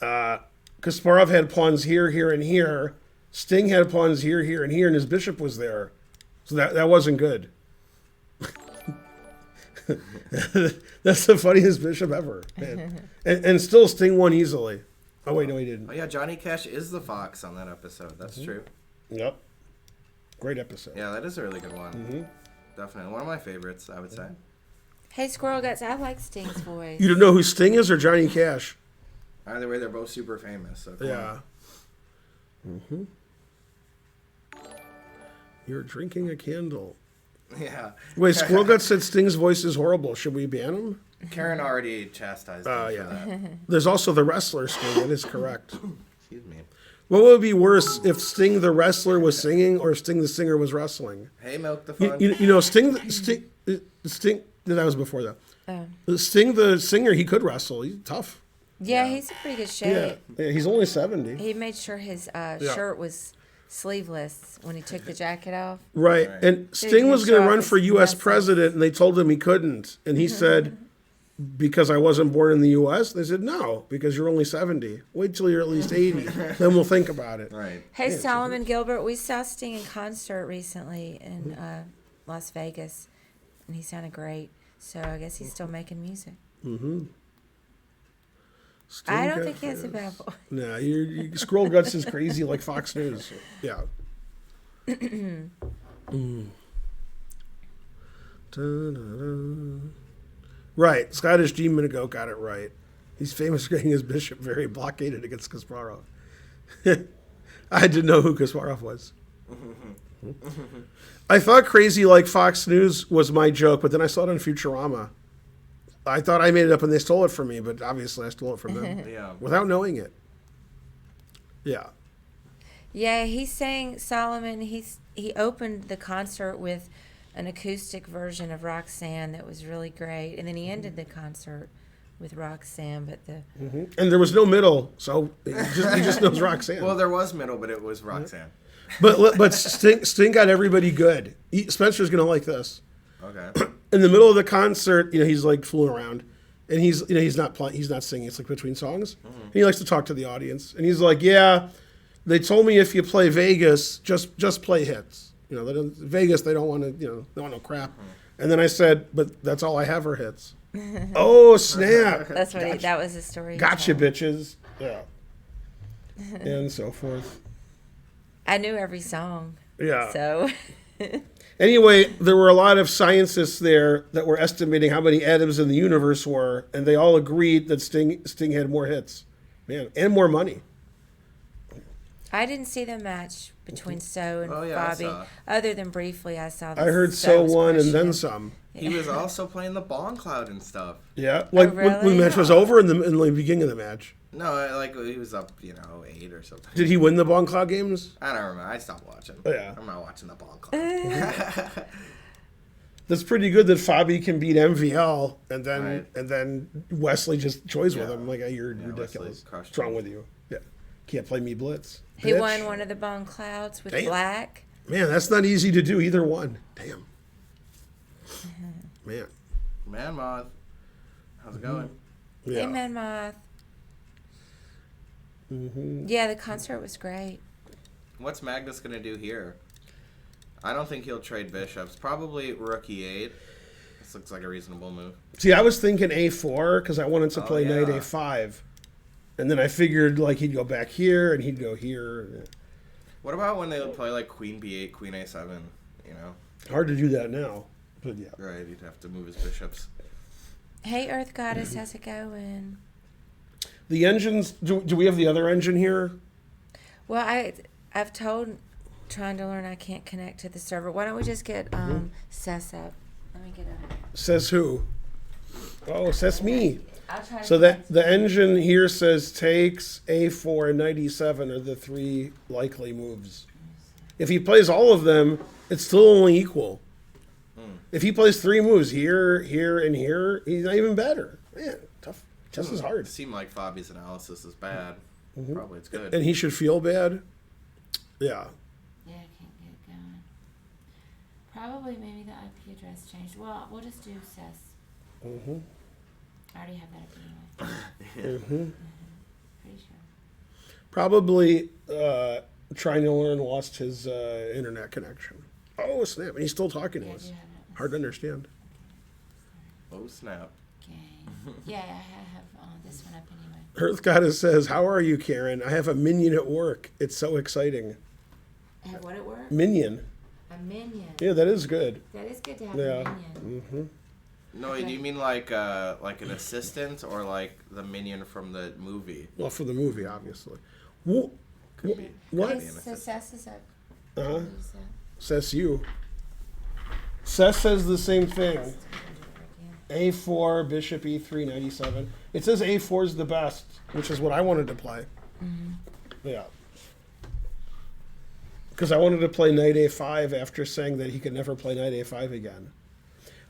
Kasparov had pawns here, here, and here. Sting had pawns here, here, and here, and his bishop was there. So that wasn't good. That's the funniest bishop ever. Man. And still Sting won easily. Oh, wait, no, he didn't. Oh, yeah, Johnny Cash is the fox on that episode. That's true. Yep. Great episode. Yeah, that is a really good one. Definitely. One of my favorites, I would say. Hey, Squirrel Guts, I like Sting's voice. You don't know who Sting is or Johnny Cash? Either way, they're both super famous. So come Yeah. You're drinking a candle. on. Yeah. Wait, Squirrel Gut said Sting's voice is horrible. Should we ban him? Karen already chastised him for yeah. that. There's also the wrestler Sting. That is correct. Excuse me. What would be worse if Sting the wrestler was singing or Sting the singer was wrestling? Hey, Milk the Fun. You know, Sting. That was before that. Sting the singer, he could wrestle. He's tough. Yeah, he's in pretty good shape. Yeah, he's only 70. He made sure his shirt was sleeveless when he took the jacket off. Right. And So Sting he was can going to show run off for his U.S. muscles. president, and they told him he couldn't. And he said, because I wasn't born in the U.S.? They said, no, because you're only 70. Wait till you're at least 80. Then we'll think about it. Right. Hey, Solomon Gilbert, we saw Sting in concert recently in Las Vegas, and he sounded great. So I guess he's still making music. Sting I don't got think he has a this. bad voice. Nah, you Scroll Guts is crazy like Fox News. Yeah. Da-da-da. Right. Scottish Demon Goat got it right. He's famous for getting his bishop very blockaded against Kasparov. I didn't know who Kasparov was. I thought crazy like Fox News was my joke, but then I saw it on Futurama. I thought I made it up and they stole it from me, but obviously I stole it from them Yeah. without knowing it. Yeah. Yeah, he's saying Solomon. He opened the concert with an acoustic version of Roxanne that was really great, and then he ended the concert with Roxanne. But the And there was no middle, so he just knows Roxanne. Well, there was middle, but it was Roxanne. But Sting got everybody good. Spencer's gonna like this. Okay. In the middle of the concert, he's like fooling around, and he's not singing. It's like between songs, and he likes to talk to the audience. And he's like, "Yeah, they told me if you play Vegas, just play hits. Vegas they don't want to, they want no crap." And then I said, "But that's all I have are hits." Oh snap! that's what that was the story. he Gotcha, told. bitches. Yeah. And so forth. I knew every song. Yeah. So Anyway, there were a lot of scientists there that were estimating how many atoms in the universe were, and they all agreed that Sting had more hits, man, and more money. I didn't see the match between So and Oh, yeah, I Bobby. saw. Other than briefly, I saw. I heard So was won and crushing then it. some. He was also playing the Bong Cloud and stuff. Yeah, like when the really? match was over in the beginning of the match. No, like he was up, 8 or something. Did he win the Bon Cloud games? I don't remember. I stopped watching. Oh, yeah. I'm not watching the Bong Cloud. That's pretty good that Fabi can beat MVL and then Right. and then Wesley just toys with Yeah. him. Like, you're Yeah, ridiculous. Wesley crushed What's wrong him. with you? Yeah, can't play me blitz. He Bitch. won one of the Bone Clouds with Damn. Black. Man, that's not easy to do either one. Damn. Man. Man Moth. How's it going? Yeah. Hey, Man Moth. Yeah, the concert was great. What's Magnus going to do here? I don't think he'll trade bishops. Probably rookie 8. This looks like a reasonable move. See, I was thinking A4 because I wanted to play knight yeah. A5. And then I figured like he'd go back here and he'd go here. What about when they would play like Queen B8, Queen A7? Hard to do that now. But yeah. Right, you'd have to move his bishops. Hey, Earth Goddess, how's it going? The engines, do we have the other engine here? Well, I've told trying to learn I can't connect to the server. Why don't we just get Sess up? Let me get up. Says who? Oh, says me. I'll try to So that connect. the engine here says takes A4 and 97 are the 3 likely moves. If he plays all of them, it's still only equal. If he plays 3 moves here, here, and here, he's not even better. Man, tough. Chess is hard. It seemed like Fabi's analysis is bad. Probably it's good. And he should feel bad. Yeah. Yeah, I can't get it going. Probably maybe the IP address changed. Well, we'll just do Sess. Mm-hmm. I already have that up anyway. Mm-hmm. Pretty sure. Probably trying to learn lost his internet connection. Oh, snap. And he's still talking to Yeah, I us. do have it. Hard to understand. Oh, snap. Game. Yeah, I have this one up anyway. Earth Goddess says, "How are you, Karen? I have a minion at work. It's so exciting." I have what at work? Minion. A minion. Yeah, that is good. That is good to have Yeah. a minion. Mm-hmm. No, do you mean like an assistant or like the minion from the movie? Well, for the movie, obviously. Wh- Could be. What? Okay, so Sess is up. Uh-huh. Who's up? Says you. Seth says the same thing. A4, Bishop E3, 97. It says A4 is the best, which is what I wanted to play. Yeah. Because I wanted to play Knight A5 after saying that he could never play Knight A5 again.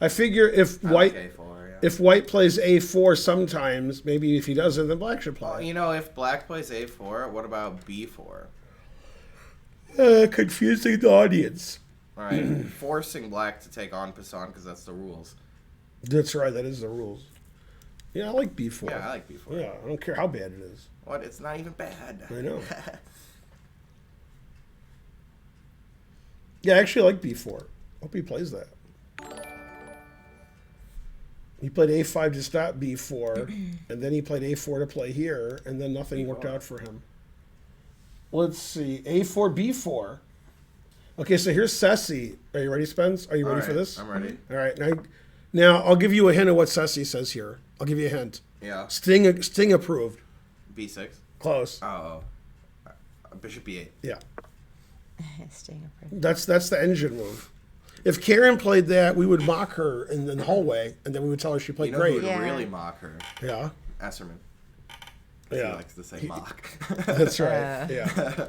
I figure if I white like A4, yeah. if white plays A4 sometimes, maybe if he doesn't, then black should Well, play. if black plays A4, what about B4? Confusing the audience. All right, forcing black to take on Passan because that's the rules. That's right, that is the rules. Yeah, I like B4. Yeah, I like B4. Yeah, I don't care how bad it is. What? It's not even bad. I know. Yeah, I actually like B4. Hope he plays that. He played A5 to stop B4, and then he played A4 to play here, and then nothing worked out for him. Let's see. A4, B4. Okay, so here's Ceci. Are you ready, Spence? Are you ready for this? I'm ready. All right. Now, I'll give you a hint of what Ceci says here. I'll give you a hint. Yeah. Sting approved. B6. Close. Oh. Bishop B8. Yeah. Sting approved. That's the engine move. If Karen played that, we would mock her in the hallway, and then we would tell her she played You know who great. would Yeah. really mock her? Yeah. Esserman. He Yeah. likes to say mock. That's right. Yeah.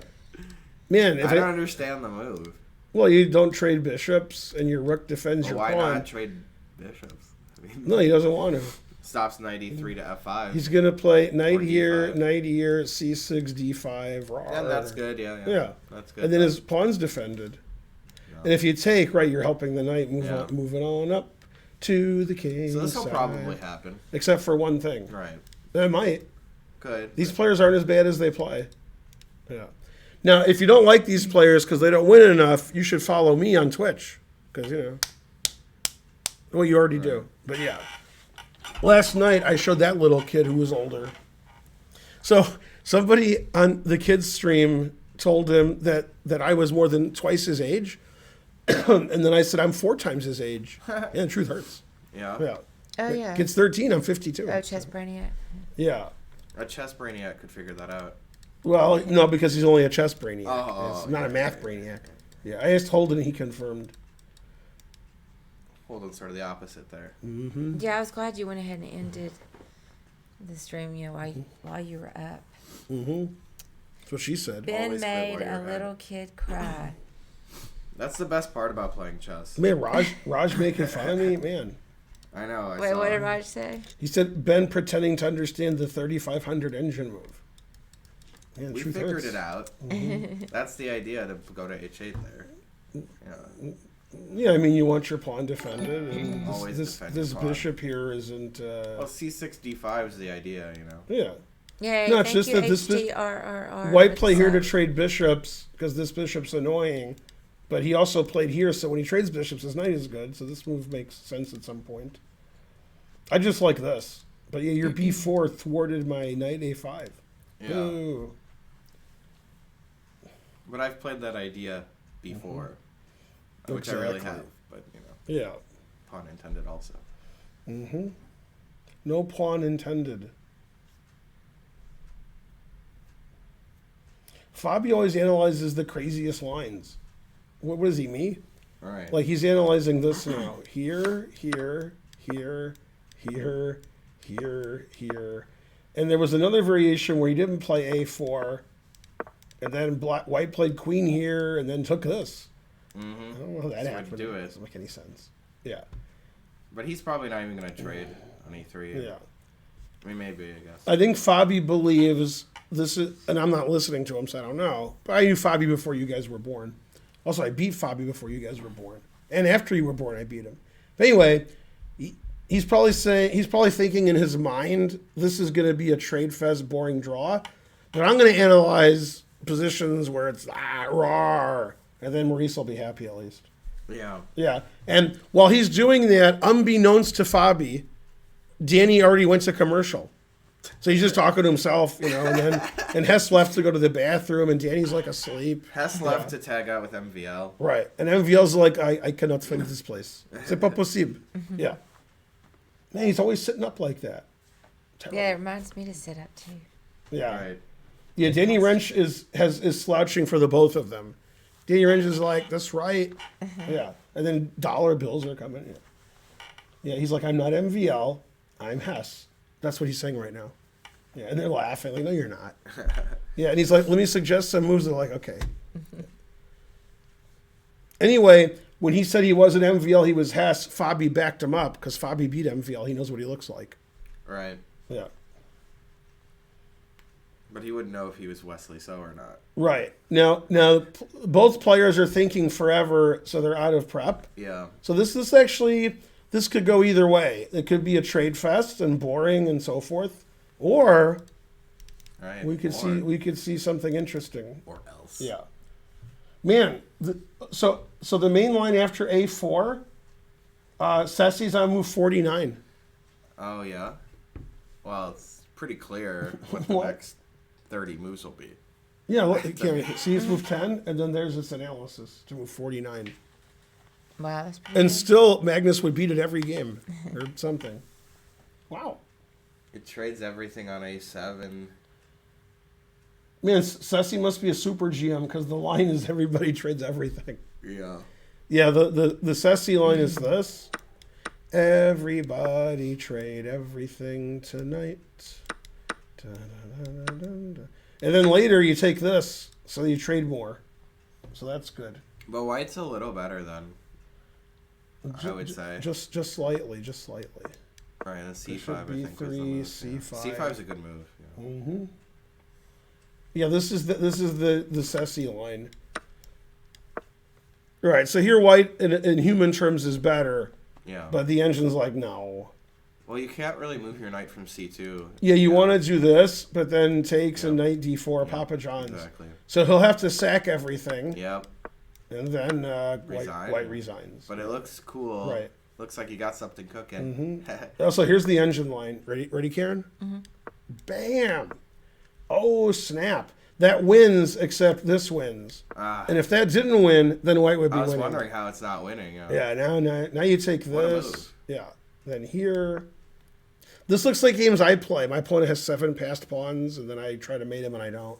Man, if I don't understand the move. well, you don't trade bishops, and your rook defends Well, your why pawn. not trade bishops? I mean, No, he doesn't want to. stops knight e3 to f5. He's gonna play knight Or here, D5. knight here, c6, d5. Rawr. And that's good, yeah. Yeah. That's good. And then his pawn's defended. And if you take, right, you're helping the knight Yeah. moving on up to the king. So this will side. probably happen. Except for one thing. Right. It might. Good. These players aren't as bad as they play. Yeah. Now, if you don't like these players because they don't win enough, you should follow me on Twitch. Because, well, you already do. But yeah. Last night, I showed that little kid who was older. So somebody on the kid's stream told him that I was more than twice his age. And then I said, I'm 4 times his age. Yeah, the truth hurts. Yeah. Yeah. Oh, yeah. Kid's 13, I'm 52. Oh, Chess Brainiac. Yeah. A chess brainiac could figure that out. Well, no, because he's only a chess brainiac. Oh, He's not a math brainiac. Yeah, I asked Holden, he confirmed. Holden's sort of the opposite there. Yeah, I was glad you went ahead and ended the stream, while you were up. That's what she said. Ben Always quit made while you're a ahead. little kid cry. That's the best part about playing chess. Man, Raj making fun of me? Man. I know. I Wait, saw what did him. Raj say? He said Ben pretending to understand the 3500 engine move. Man, We truth figured hurts. it out. That's the idea to go to H8 there. Yeah. Yeah, I mean, you want your pawn defended, and Always this defend your pawn. bishop here isn't. Well, C6 D5 is the idea, you know. Yeah. Yay, No, it's thank just you, that this HDRRR. White for play the here to sub. trade bishops because this bishop's annoying, but he also played here, so when he trades bishops, his knight is good. So this move makes sense at some point. I just like this, but yeah, your b4 thwarted my knight a5. Yeah. Ooh. But I've played that idea before, which I really Exactly. have. But, you know, Yeah. pun intended also. No pawn intended. Fabio always analyzes the craziest lines. What is he, me? All right. Like he's analyzing this now. Here, here, here, here, here, here. And there was another variation where he didn't play a4. And then white played queen here and then took this. I don't know how that So happened. what'd you do It it? doesn't make any sense. Yeah. But he's probably not even going to trade on E3. Yeah. I mean, maybe, I guess. I think Fabi believes this is, and I'm not listening to him, so I don't know. But I knew Fabi before you guys were born. Also, I beat Fabi before you guys were born, and after you were born, I beat him. But anyway, he's probably thinking in his mind, this is going to be a trade fest, boring draw. But I'm going to analyze positions where it's rawr, and then Maurice will be happy at least. Yeah. Yeah, and while he's doing that, unbeknownst to Fabi, Danny already went to commercial. So he's just talking to himself, you know, and Hess left to go to the bathroom, and Danny's like asleep. Hess left to tag out with MVL. Right. And MVL's like, I cannot find this place. C'est pas possible. Yeah. Man, he's always sitting up like that. Terrible. Yeah, it reminds me to sit up too. Yeah. Right. Yeah, Danny Wrench is slouching for the both of them. Danny Wrench is like, that's right. Yeah. And then dollar bills are coming. Yeah, he's like, I'm not MVL, I'm Hess. That's what he's saying right now. Yeah, and they're laughing. Like, no, you're not. Yeah, and he's like, let me suggest some moves. They're like, okay. Anyway, when he said he wasn't MVL, he was Hess, Fabi backed him up because Fabi beat MVL. He knows what he looks like. Right. Yeah. But he wouldn't know if he was Wesley So or not. Right. Now, both players are thinking forever, so they're out of prep. Yeah. So this actually, this could go either way. It could be a trade fest and boring and so forth, or Right. we could see something interesting. Or else. Yeah. Man, so the main line after A4, Ceci's on move 49. Oh, yeah? Well, it's pretty clear what the What? next 30 moves will be. Yeah, look, see it's move 10, and then there's its analysis to move 49. Wow, that's pretty And good. still, Magnus would beat it every game, or something. Wow. It trades everything on A7. Man, Ceci must be a super GM, because the line is everybody trades everything. Yeah. Yeah, the Ceci line is this. Everybody trade everything tonight. Da-da-da-da-da-da. And then later you take this, so you trade more. So that's good. But White's a little better then, I would say. Just slightly. Right, and C5 Bishop I think was the B3, move. C5. Yeah. C5's a good move. Yeah. Yeah, this is the Ceci line. Right, so here White in human terms is better, Yeah. but the engine's like, no. Well, you can't really move your knight from C2. Yeah, you want to do this, but then takes a knight d4, Papa John's. Exactly. So he'll have to sack everything, Yep. and then Resign. White resigns. But it looks cool. Right. Looks like you got something cooking. Also, here's the engine line. Ready, Karen? Bam! Oh, snap. That wins, except this wins. Ah, And if that didn't win, then white would be I was winning. wondering how it's not winning. Yeah, now you take What a this. move. Yeah. Then here. This looks like games I play. My opponent has 7 passed pawns, and then I try to mate him, and I don't.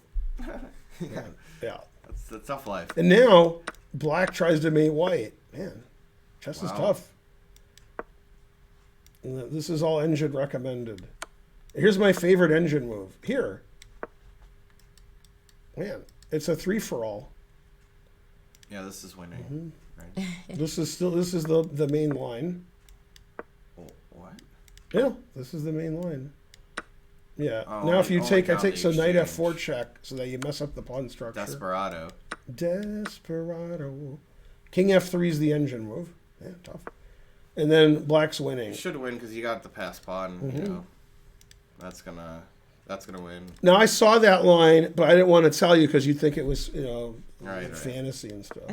Yeah. That's the tough life. And now, black tries to mate white. Man, chess is Wow. tough. And this is all engine recommended. Here's my favorite engine move. Here. Man, it's a 3-for-all. Yeah, this is winning. Mm-hmm. Right? This is the main line. Oh, what? Yeah, this is the main line. Yeah. Oh, Now if you I take, I got take the so knight exchange. f4 check so that you mess up the pawn structure. Desperado. Desperado. King f3 is the engine move. Yeah, tough. And then black's winning. You should win because you got the pass pawn. Mm-hmm. You know, that's gonna win. Now I saw that line, but I didn't want to tell you because you'd think it was, Right. fantasy and stuff.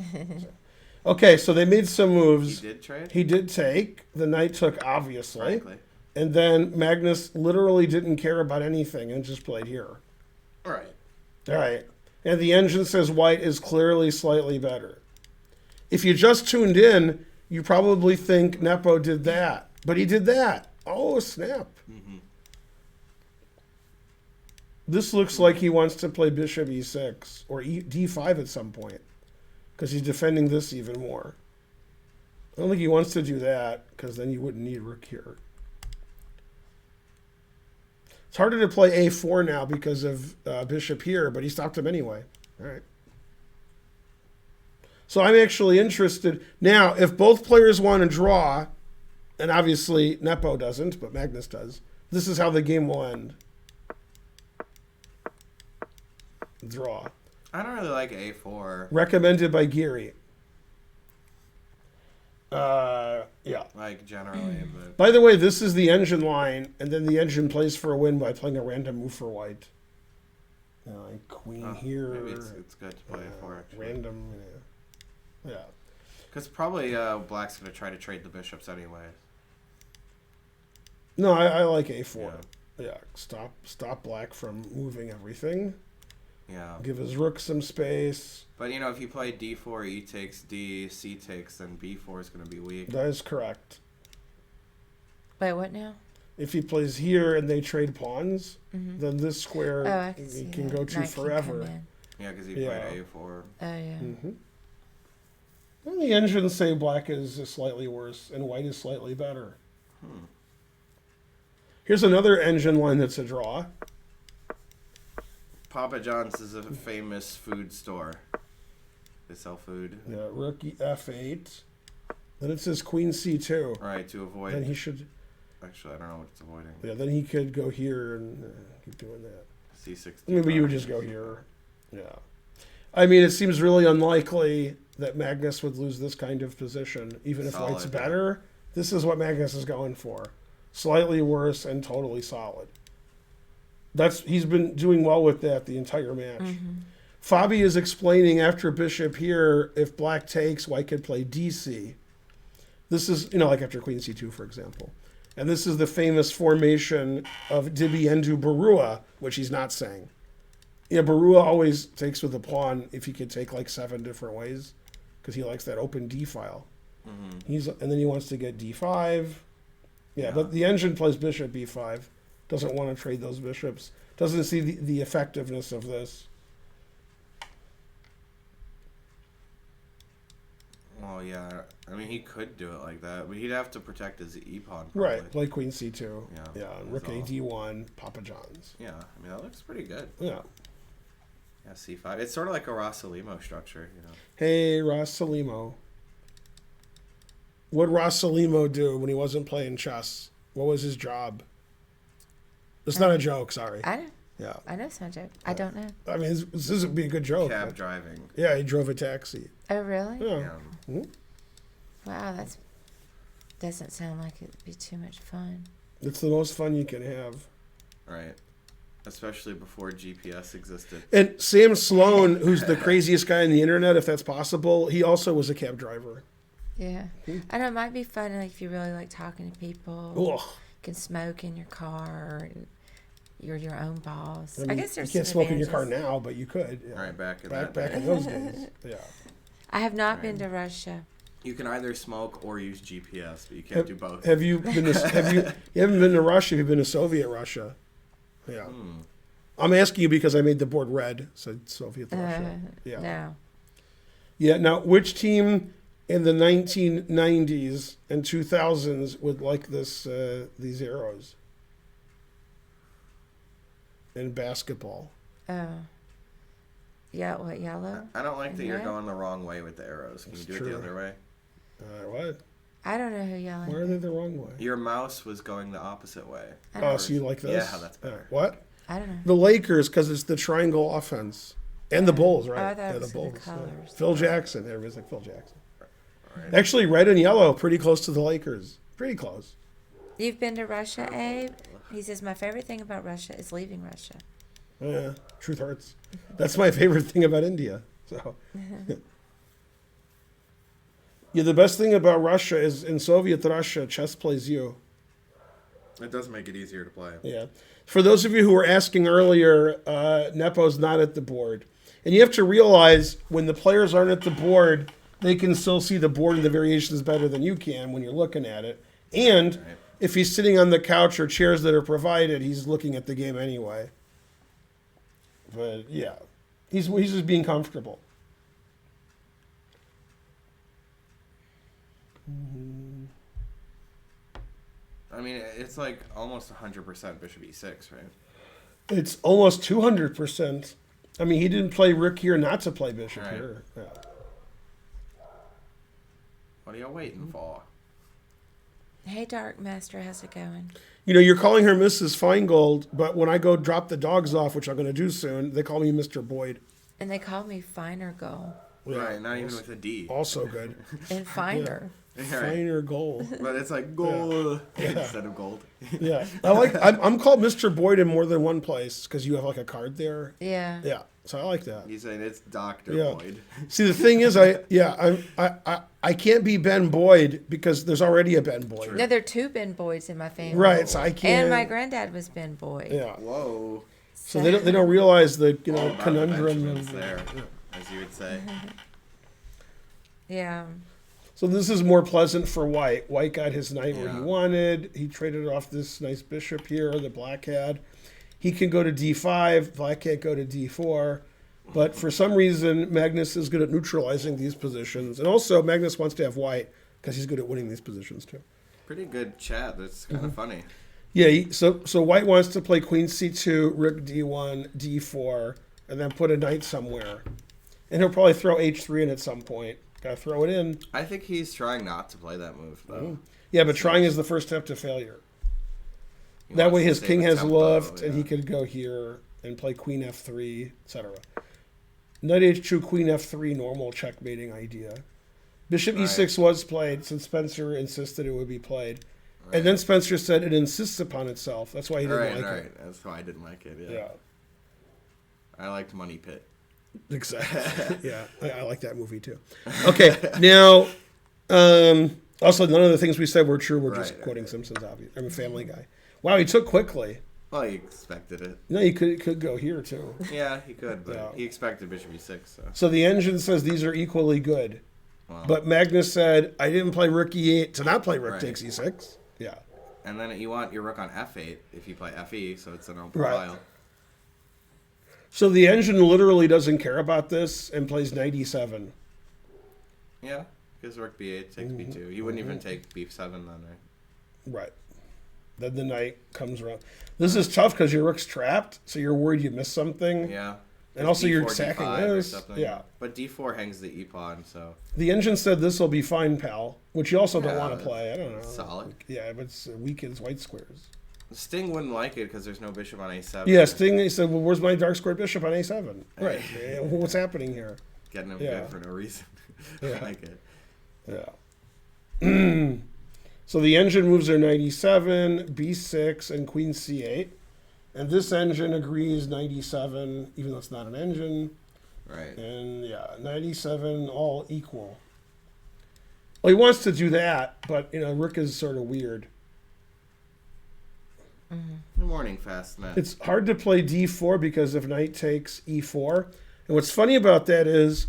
Okay, so they made some moves. He did trade. He did take. The knight took, obviously. Frankly. And then Magnus literally didn't care about anything and just played here. Right. All right. And the engine says white is clearly slightly better. If you just tuned in, you probably think Nepo did that. But he did that. Oh, snap. Mm-hmm. This looks like he wants to play bishop e6 or d5 at some point because he's defending this even more. I don't think he wants to do that because then you wouldn't need rook here. It's harder to play a4 now because of bishop here, but he stopped him anyway. All right. So I'm actually interested. Now, if both players want to draw, and obviously Nepo doesn't, but Magnus does, this is how the game will end. Draw. I don't really like A4. Recommended by Geary. Yeah. Like generally, but By the way, this is the engine line, and then the engine plays for a win by playing a random move for white. Like queen here. maybe it's good to play A4. Actually. Random. Yeah. Because probably black's gonna try to trade the bishops anyway. No, I like a4. Yeah. Yeah. Stop black from moving everything. Yeah. Give his rook some space. But if you play D4, E takes D, C takes, then B4 is gonna be weak. That is correct. Wait, what now? If he plays here and they trade pawns, Mm-hmm. then this square Oh, I can see he can that. go to Knight can come forever. in. Yeah, because he Yeah. played A4. Oh, yeah. Mm-hmm. And the engines say black is slightly worse and white is slightly better. Here's another engine line that's a draw. Papa John's is a famous food store. They sell food. Yeah, rook f8. Then it says queen c2. Right, to avoid... Then he should. Actually, I don't know what it's avoiding. Yeah, then he could go here and keep doing that. C6. Maybe you would just go here. Yeah. I mean, it seems really unlikely that Magnus would lose this kind of position, even if white's Solid, better. This is what Magnus is going for. Slightly worse and totally solid. He's been doing well with that the entire match. Fabi is explaining after bishop here, if black takes, white could play DC. This is, like after queen c2, for example. And this is the famous formation of Dibiendu Barua, which he's not saying. Barua always takes with a pawn if he could take like 7 different ways, because he likes that open D file. And then he wants to get D5. Yeah, but the engine plays bishop B5. Doesn't want to trade those bishops. Doesn't see the effectiveness of this. Well, yeah. I mean, he could do it like that, but he'd have to protect his E-pawn. Probably. Right, play queen C2. Yeah, and rook that's A D1, Papa John's. Yeah, I mean, that looks pretty good. Yeah. Yeah, C5. It's sort of like a Rossalimo structure, Hey, Rossalimo. What'd Rossalimo do when he wasn't playing chess? What was his job? It's not a joke, sorry. I know. Yeah. I know it's not a joke. I don't know. I mean, this would be a good joke. Cab but- driving. Yeah, he drove a taxi. Oh, really? Yeah. Yeah. Wow, that doesn't sound like it'd be too much fun. It's the most fun you can have. Right. Especially before GPS existed. And Sam Sloan, who's the craziest guy on the internet, if that's possible, he also was a cab driver. Yeah. I know it might be fun like if you really like talking to people. Ugh. You can smoke in your car and you're your own boss. mean, I guess there's you can't some smoke in your car advantages. now, but you could. Yeah. Right, back in back that day. in those days. Yeah. I have not been to Russia. You can either smoke or use GPS, but you can't do both. Have you been? You haven't been to Russia? Have you been to Soviet Russia? Yeah. I'm asking you because I made the board red, so Soviet Russia. Yeah. No. Yeah. Now, which team in the 1990s and 2000s would like these arrows in basketball? Oh. Yeah, what, yellow? I don't like that you're Red? going the wrong way with the arrows. Can That's you do it true. the other way? What? I don't know who yellow Why are they the wrong way? Your mouse was going the opposite way. I Oh, don't, so you like this? Yeah, that's better. What? I don't know. The Lakers, because it's the triangle offense. And the Bulls, right? Oh, I thought yeah, it was the the Bulls. colors. Phil Jackson. Everybody's like Phil Jackson. Right. Actually, red and yellow, pretty close to the Lakers. Pretty close. You've been to Russia, Abe? He says, my favorite thing about Russia is leaving Russia. Yeah, truth hurts. That's my favorite thing about India. So, yeah, the best thing about Russia is in Soviet Russia, chess plays you. It does make it easier to play. Yeah. For those of you who were asking earlier, Nepo's not at the board. And you have to realize when the players aren't at the board, they can still see the board and the variations better than you can when you're looking at it. And Right. if he's sitting on the couch or chairs that are provided, he's looking at the game anyway. But yeah, he's just being comfortable. I mean, it's like almost 100% bishop e6, right? It's almost 200%. I mean, he didn't play rook here not to play bishop Right. here. Yeah. What are you waiting for? Hey, Dark Master, how's it going? You know, you're calling her Mrs. Feingold, but when I go drop the dogs off, which I'm going to do soon, they call me Mr. Boyd. And they call me Finer Goal. Yeah, Right, not even with a D. Also good. And Finer. Right. Finer goal. But it's like gold instead of gold. Yeah. I'm called Mr. Boyd in more than one place because you have like a card there. Yeah. Yeah. So I like that. He's saying it's Dr. Yeah. Boyd. See, the thing is, I can't be Ben Boyd because there's already a Ben Boyd. No, there are two Ben Boyds in my family. Right. So I can't. And my granddad was Ben Boyd. Yeah. Whoa. So they don't realize the All about the conundrum Benjamins of there, as you would say. Yeah. So this is more pleasant for White. White got his knight where he Yeah. wanted. He traded off this nice bishop here that Black had. He can go to d5. Black can't go to d4. But for some reason, Magnus is good at neutralizing these positions. And also, Magnus wants to have White because he's good at winning these positions too. Pretty good chat. That's kind of funny. Yeah, so White wants to play queen c2, rook d1, d4, and then put a knight somewhere. And he'll probably throw h3 in at some point. Gotta throw it in. I think he's trying not to play that move, though. Yeah, but trying is the first step to failure. He That wants way to his save king a has tempo, left, and yeah. he could go here and play queen f3, etc. Knight h2, queen f3, normal checkmating idea. Bishop Right. e6 was played, since Spencer insisted it would be played. Right. And then Spencer said it insists upon itself. That's why he didn't Right, like right. it. That's why I didn't like it, yeah. Yeah, I liked Money Pit. exactly. Yeah, I like that movie too. Okay, now, also none of the things we said were true. We're just Right, quoting right. Simpsons, obviously. I'm a Family Guy. Wow, he took quickly. Well, he expected it. No, he could go here too. Yeah, he could, but Yeah. he expected Bishop e6, so. So the engine says these are equally good. Well, But Magnus said, I didn't play rook e8 to not play rook Right. takes e6. Yeah. and then you want your rook on f8 if you play fe, so it's an open Right. file. So the engine literally doesn't care about this and plays knight e7. Yeah, because rook b8 takes b2. You wouldn't even take b7 then, right? Right. Then the knight comes around. This is tough because your rook's trapped, so you're worried you missed something. Yeah. And also you're D4, sacking D5 or this. something. Yeah. But d4 hangs the e pawn, so The engine said this will be fine, pal, which you also don't Yeah, want to play. I don't know. solid. Yeah, but it's weakens white squares. Sting wouldn't like it because there's no bishop on a7. Yeah, Sting, he said, well, where's my dark squared bishop on a7? Right. Yeah, what's happening here? Getting him Yeah. good for no reason. Yeah. I like it. Yeah. So the engine moves their knight e7, b6, and queen c8. And this engine agrees knight e7, even though it's not an engine. Right. And yeah, knight e7, all equal. Well, he wants to do that, but, rook is sort of weird. Good morning, Fast Man. It's hard to play d4 because if knight takes e4. And what's funny about that is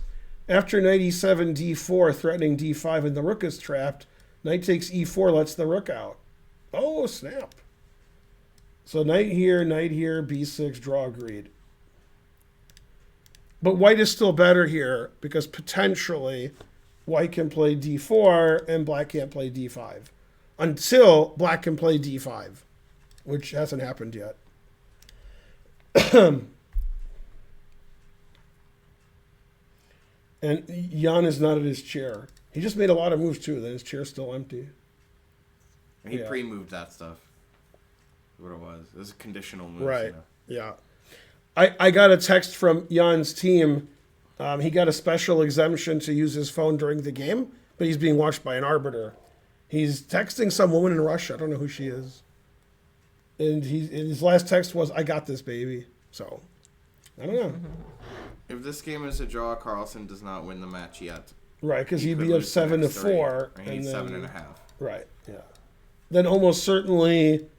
after knight e7, d4, threatening d5, and the rook is trapped, knight takes e4 lets the rook out. Oh, snap. So knight here, b6, draw agreed. But white is still better here because potentially white can play d4 and black can't play d5. Until black can play d5, which hasn't happened yet. And Jan is not at his chair. He just made a lot of moves too. Then his chair's still empty. He Yeah. pre-moved that stuff. What it was. It was a conditional move. Right. You know? Yeah. I got a text from Jan's team. He got a special exemption to use his phone during the game, but he's being watched by an arbiter. He's texting some woman in Russia. I don't know who she is. And his last text was, "I got this, baby." So, I don't know. If this game is a draw, Carlsen does not win the match yet. Right, because he'd could be up lose the 7-4. next three, and And he's then, 7.5. Right, yeah. Then almost certainly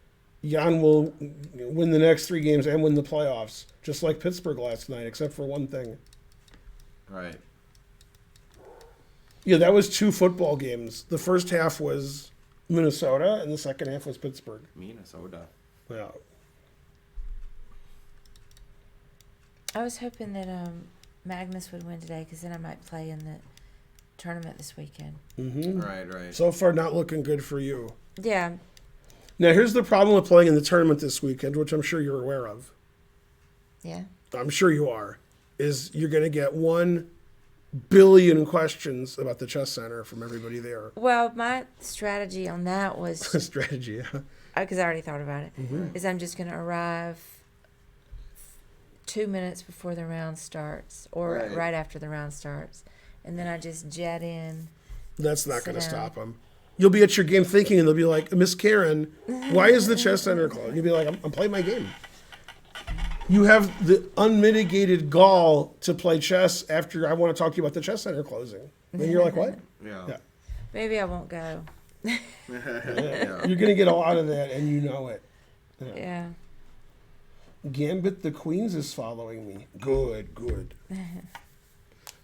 Jan will win the next 3 games and win the playoffs, just like Pittsburgh last night, except for one thing. Right. Yeah, that was 2 football games. The first half was Minnesota, and the second half was Pittsburgh. Minnesota. Yeah. I was hoping that Magnus would win today because then I might play in the tournament this weekend. Mm-hmm. Right. So far, not looking good for you. Yeah. Now, here's the problem with playing in the tournament this weekend, which I'm sure you're aware of. Yeah. I'm sure you are, is you're going to get 1 billion questions about the chess center from everybody there. Well, my strategy on that was Strategy, yeah. because I already thought about it. Is I'm just going to arrive 2 minutes before the round starts, or right after the round starts, and then I just jet in. That's not Sit going to down. stop them. You'll be at your game thinking, and they'll be like, "Miss Karen, why is the chess center closed?" You'll be like, I'm playing my game. You have the unmitigated gall to play chess after I want to talk to you about the chess center closing. And you're like, what? Yeah. Yeah. Maybe I won't go. Yeah. You're going to get a lot of that, and you know it. Yeah. Gambit the Queens is following me. Good.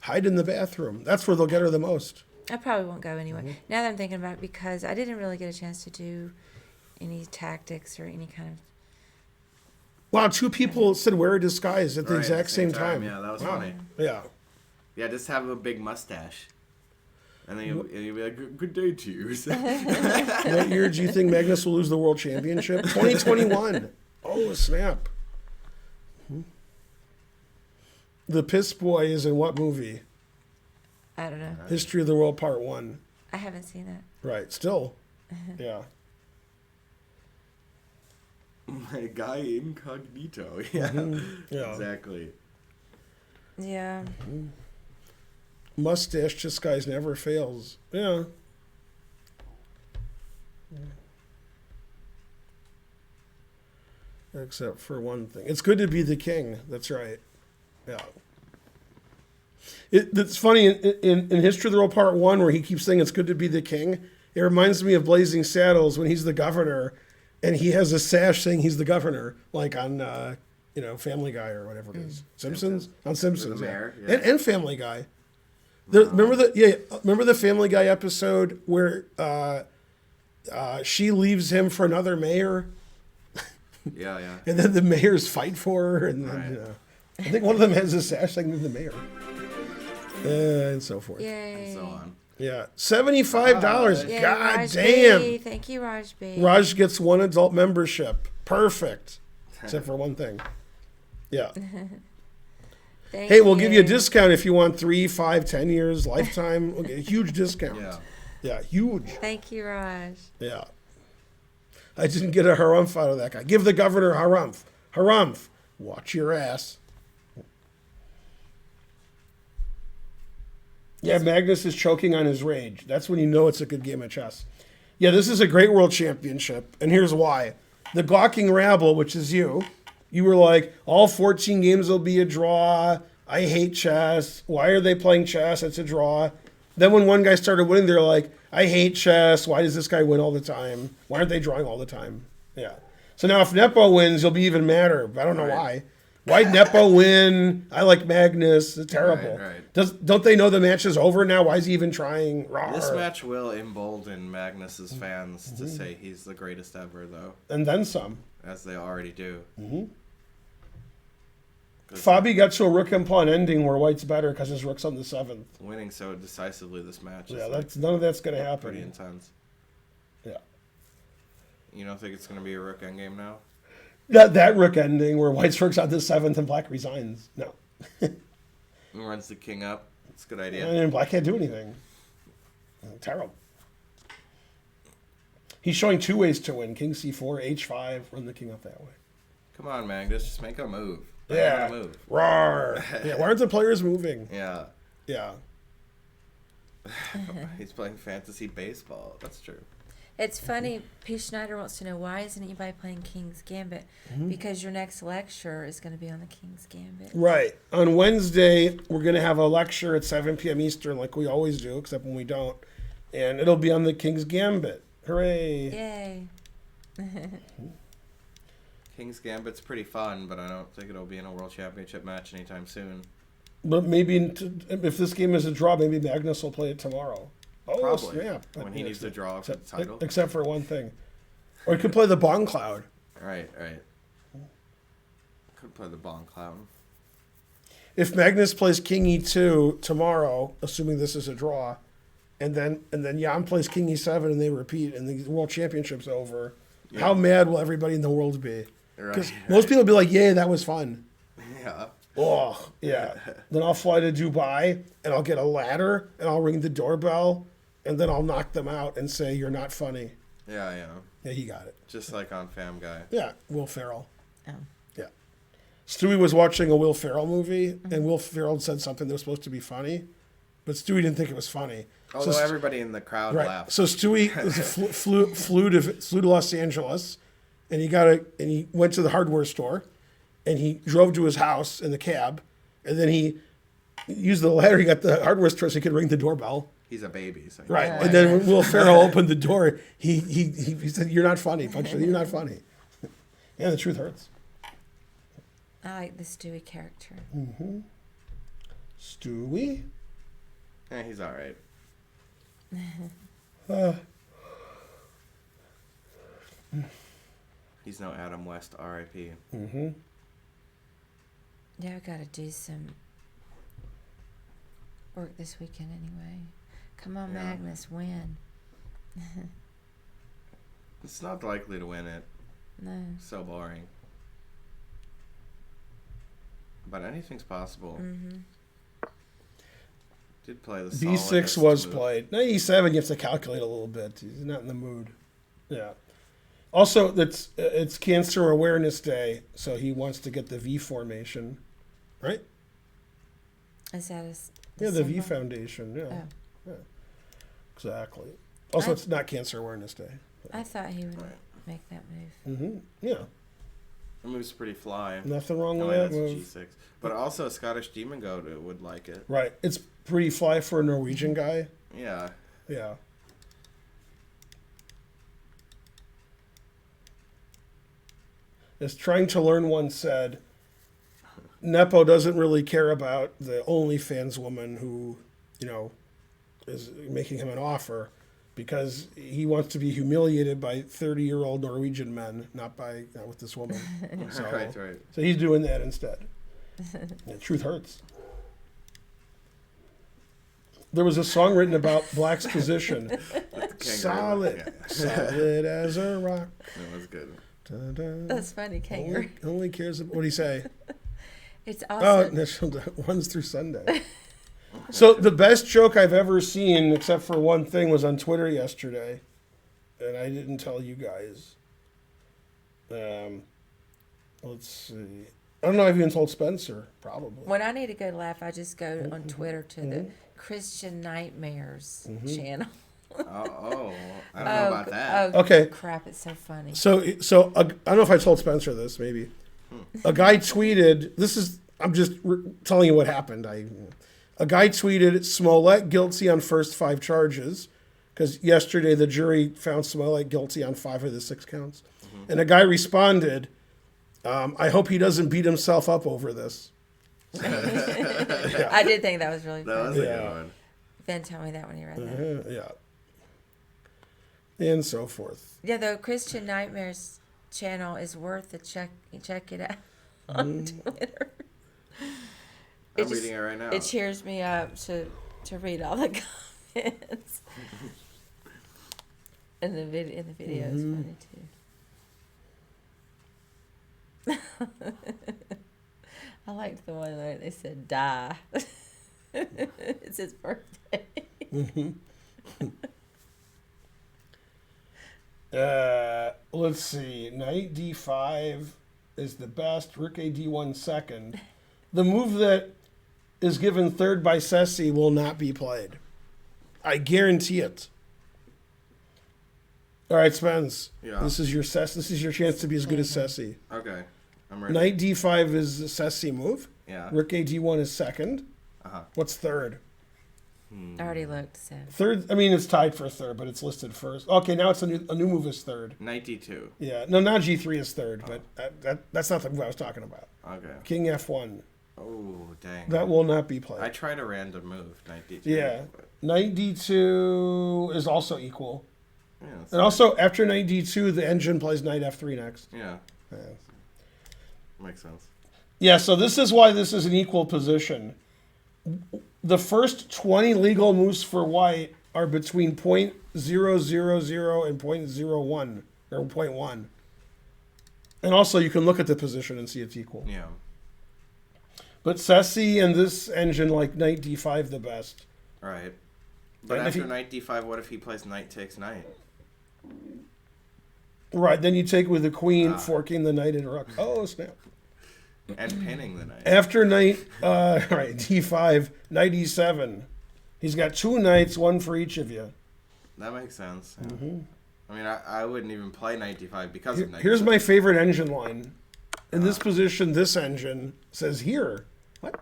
Hide in the bathroom. That's where they'll get her the most. I probably won't go anyway. Now that I'm thinking about it, because I didn't really get a chance to do any tactics or any kind of. Wow, 2 people said wear a disguise at the Right, exact same time. Yeah, that was Wow. funny. Yeah. Yeah, just have a big mustache. And then you'll be like, good day to you. What year do you think Magnus will lose the world championship? 2021. Oh, snap. The Piss Boy is in what movie? I don't know. History of the World Part 1. I haven't seen that. Right, still. Yeah. My guy incognito. Yeah. Yeah. Exactly. Yeah. Mustache disguise never fails. Yeah. Except for one thing. It's good to be the king. That's right. Yeah. It's funny in History of the World Part 1 where he keeps saying it's good to be the king. It reminds me of Blazing Saddles when he's the governor and he has a sash saying he's the governor, like on Family Guy or whatever it is. Simpsons? On Simpsons, The yeah. mayor, yeah. And Family Guy. Remember the Family Guy episode where she leaves him for another mayor? Yeah. And then the mayors fight for her, and then Right. I think one of them has a sash saying they're the mayor, and so forth. Yay. And so on. Yeah, $75. Yay, God Raj damn! B. Thank you, Raj B. Raj gets 1 adult membership. Perfect, except for one thing. Yeah. Thank Hey, we'll give you a you. discount if you want 3, 5, 10 years, lifetime. We'll get a huge discount. Yeah. Yeah, huge. Thank you, Raj. Yeah. I didn't get a harumph out of that guy. Give the governor a harumph. Harumph. Watch your ass. Yeah, Magnus is choking on his rage. That's when you know it's a good game of chess. Yeah, this is a great world championship, and here's why. The gawking rabble, which is you were like, all 14 games will be a draw. I hate chess. Why are they playing chess? It's a draw. Then when one guy started winning, they're like, I hate chess. Why does this guy win all the time? Why aren't they drawing all the time? Yeah. So now if Nepo wins, you'll be even madder. But I don't know Right. why. Why'd Nepo win? I like Magnus. It's terrible. Right. Don't they know the match is over now? Why is he even trying? Rawr. This match will embolden Magnus's fans to say he's the greatest ever, though, And then some. as they already do. Fabi got to a rook and pawn ending where White's better because his rook's on the 7th. Winning so decisively this match is Yeah, like that's none of that's going to pretty happen. intense. Yeah. You don't think it's going to be a rook endgame now? That rook ending where White's rook's on the 7th and Black resigns. No. Runs the king up. It's a good idea. And Black can't do anything. Terrible. He's showing 2 ways to win. King c4, h5, run the king up that way. Come on, Magnus, just make a move. Yeah. Make a move. Roar. Yeah, why aren't the players moving? Yeah. Yeah. He's playing fantasy baseball. That's true. It's funny. P. Schneider wants to know why isn't anybody playing King's Gambit? Because your next lecture is going to be on the King's Gambit. Right. On Wednesday, we're going to have a lecture at 7 p.m. Eastern like we always do, except when we don't. And it'll be on the King's Gambit. Hooray. Yay. King's Gambit's pretty fun, but I don't think it'll be in a world championship match anytime soon. But maybe if this game is a draw, maybe Magnus will play it tomorrow. Oh, Probably. yeah. When he needs to draw for the title. Except for one thing. Or he could play the Bong Cloud. Right. Could play the Bong Clown. If Magnus plays King E2 tomorrow, assuming this is a draw, and then Jan plays King E7 and they repeat and the World Championship's over, how mad will everybody in the world be? Because Right. most people will be like, "Yay, that was fun." Yeah. Oh, yeah. Then I'll fly to Dubai and I'll get a ladder and I'll ring the doorbell and then I'll knock them out and say, "You're not funny." Yeah. Yeah, he got it. Just like on Fam Guy. Yeah, Will Ferrell. Oh. Yeah. Stewie was watching a Will Ferrell movie and Will Ferrell said something that was supposed to be funny, but Stewie didn't think it was funny. Although So everybody in the crowd Right. laughed. So Stewie flew to Los Angeles, and he went to the hardware store, and he drove to his house in the cab, and then he used the ladder. He got the hardware store so he could ring the doorbell. He's a baby. So Right. And then when Will Ferrell opened the door, he said, "You're not funny." Functionally, "You're not funny." Yeah, the truth hurts. I like the Stewie character. Stewie. Yeah, he's all right. He's no Adam West, R.I.P. Yeah, I got to do some work this weekend anyway. Come on, Yeah. Magnus, win. It's not likely to win it. No. So boring. But anything's possible. Did play the B6 solidest was move. played. Now E7, you have to calculate a little bit. He's not in the mood. Yeah. Also, it's Cancer Awareness Day, so he wants to get the V formation, right? Is that Yeah, the V symbol? Foundation. Yeah, Oh. yeah. Exactly. Also, I- it's not Cancer Awareness Day. I thought he would Right. make that move. Yeah, The move's pretty fly. nothing wrong Oh, with wait, that that's move. G6. But also, Scottish Demon Goat would like it. Right. It's pretty fly for a Norwegian guy. Yeah. Yeah. As Trying to Learn once said, Nepo doesn't really care about the OnlyFans woman who, is making him an offer because he wants to be humiliated by 30-year-old Norwegian men, not with this woman. So, Right. so he's doing that instead. The truth hurts. There was a song written about Black's position. Solid, solid as a rock. That was good. Da-da. That's funny, kangaroo. Only cares about, what do you say? It's Oh, awesome. National One's through Sunday. So the best joke I've ever seen, except for one thing, was on Twitter yesterday, and I didn't tell you guys. Let's see. I don't know. I've even told Spencer, probably. When I need a good laugh, I just go on Twitter to the Christian Nightmares channel. Oh, I don't know about that. Oh, Okay. crap, it's so funny. So I don't know if I told Spencer this. Maybe a guy tweeted. I'm just telling you what happened. A guy tweeted Smollett guilty on first 5 charges, because yesterday the jury found Smollett guilty on 5 of the 6 counts. And a guy responded, I hope he doesn't beat himself up over this. I did think that was really That funny. was a good one. Ben told me that when he read that. Yeah. And so forth. Yeah, the Christian Nightmares channel is worth a check. Check it out on Twitter. I'm reading it right now. It cheers me up to read all the comments. And the video is funny too. I liked the one where they said die. It's his birthday. Let's see. Knight d5 is the best. Rook a d1 second. The move that is given third by Ceci will not be played. I guarantee it. All right, Spence. Yeah. This is your This is your chance to be as good as Ceci. Okay. I'm ready. Knight d5 is the Ceci move. Yeah. Rook a d1 is second. Uh-huh. What's third? I already looked, so. Third. I mean, it's tied for third, but it's listed first. Okay, now it's a new move is third. Knight d2. Yeah. No, now g3 is third, but that's not the move I was talking about. Okay. King f1. Oh, dang. That will not be played. I tried a random move, Knight d2. Yeah. but- Knight d2 is also equal. Yeah, that's And also, after knight d2, the engine plays knight f3 next. yeah, Yeah. makes sense. Yeah, so this is why this is an equal position. The first 20 legal moves for white are between 0.000 and 0.01, or 0.1. And also, you can look at the position and see it's equal. Yeah. But Ceci and this engine like knight d5 the best. All right. But And if after he- knight d5, what if he plays knight takes knight? Right, then you take with the queen, forking the knight and rook. Oh, snap. And pinning the knight. After knight, right, d5, knight e7. He's got two knights, one for each of you. That makes sense. Yeah. I mean, I wouldn't even play knight d5 because of knight Here's d5. my favorite engine line. In this position, this engine says here. What?